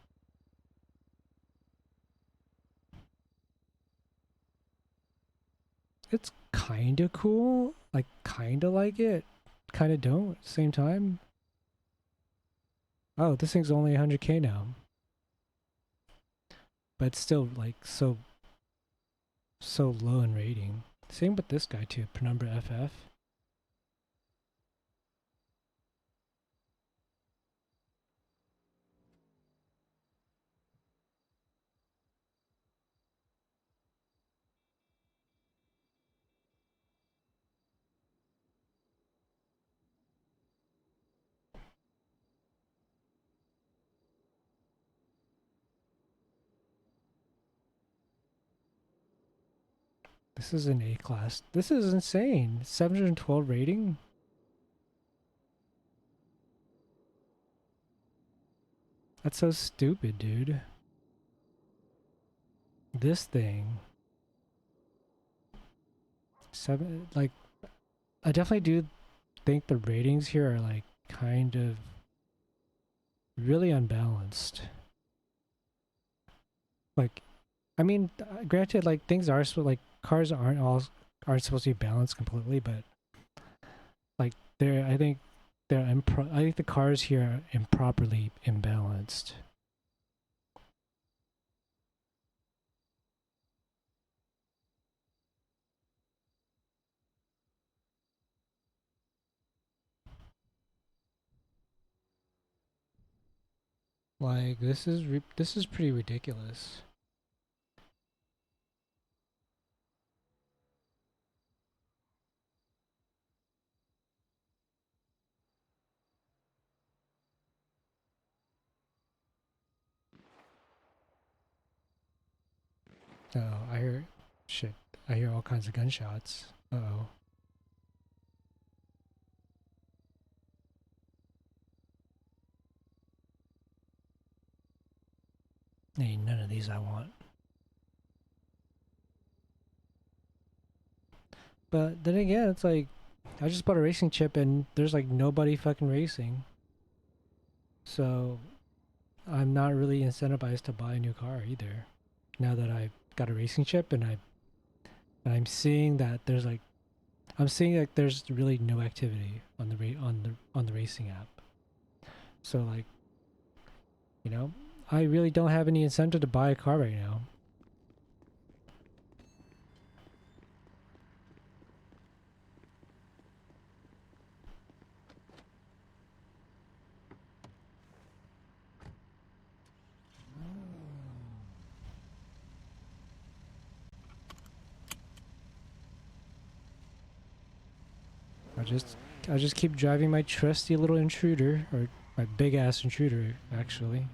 It's kinda cool. Like, kinda like it. Kinda don't at the same time. Oh, this thing's only 100K now. But it's still like so low in rating. Same with this guy too, Penumbra FF. This is an A-Class. This is insane. 712 rating? That's so stupid, dude. This thing. Like, I definitely do think the ratings here are like kind of really unbalanced. Like, I mean, granted, like things are like cars aren't supposed to be balanced completely, but like I think I think the cars here are improperly imbalanced. Like this is pretty ridiculous. Oh, I hear shit. I hear all kinds of gunshots. Uh-oh. Hey, none of these I want. But then again, it's like I just bought a racing chip and there's like nobody fucking racing. So I'm not really incentivized to buy a new car either. Now that I've got a racing chip and I'm seeing that there's like I'm seeing like there's really no activity on the racing app. So like, you know, I really don't have any incentive to buy a car right now. I just keep driving my trusty little intruder, or my big ass intruder actually.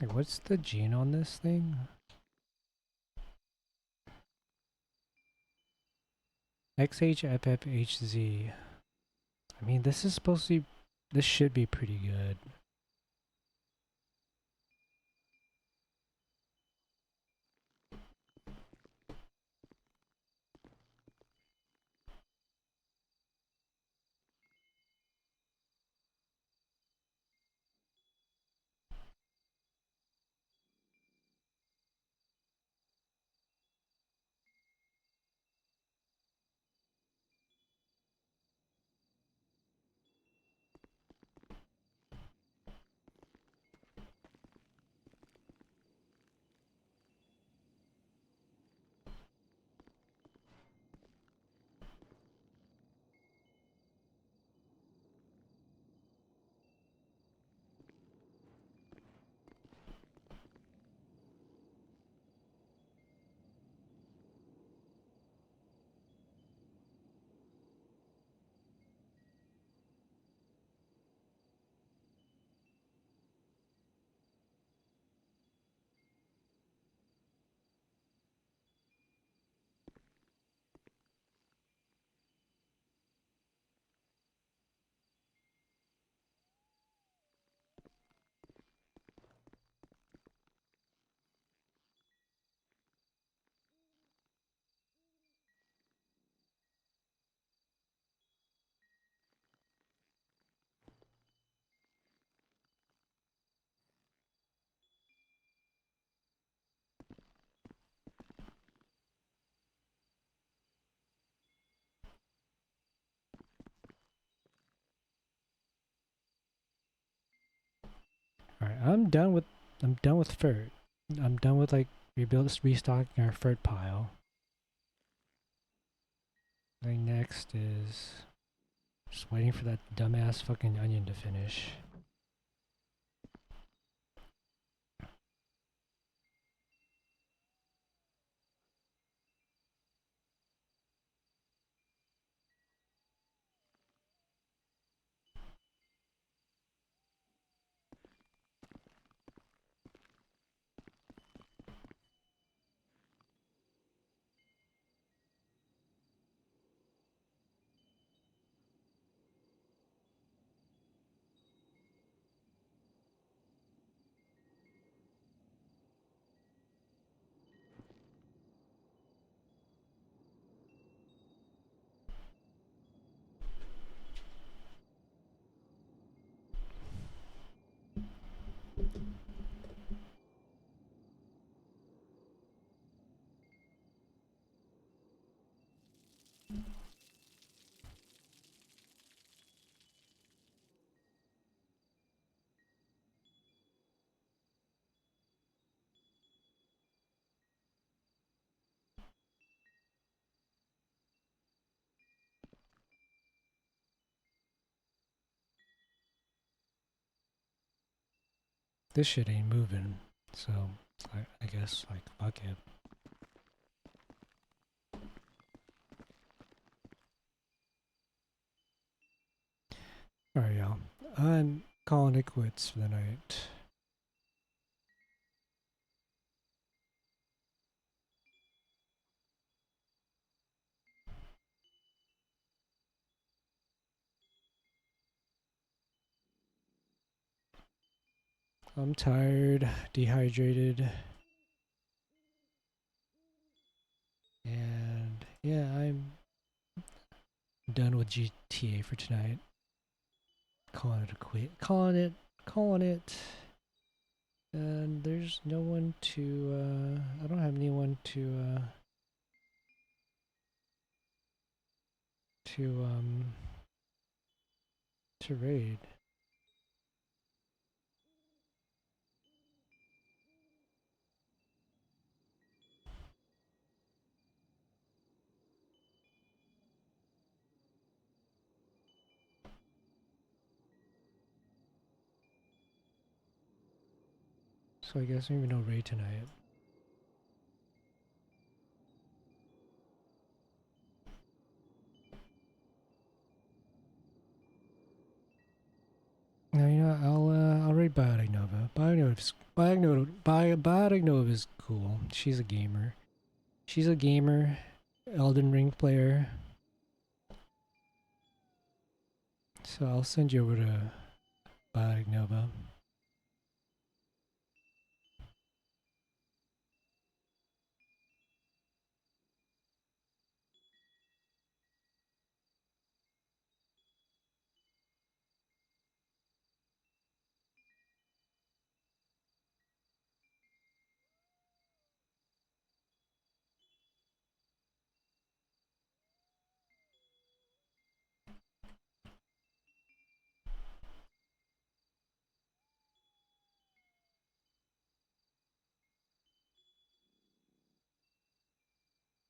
Like, what's the gene on this thing? XHFFHZ. I mean, this is supposed to be... This should be pretty good. I'm done with Furt. I'm done with like restocking our Furt pile. I think next is just waiting for that dumbass fucking onion to finish. This shit ain't moving, so I guess like fuck it. Alright, y'all. I'm calling it quits for the night. I'm tired, dehydrated, and yeah, I'm done with GTA for tonight. Calling it a quit. Calling it. And there's no one to, I don't have anyone to raid. So I guess maybe no raid tonight. No, you know, I'll raid Biotic Nova. Biotic Nova is cool. She's a gamer. She's a gamer, Elden Ring player. So I'll send you over to Biotic Nova.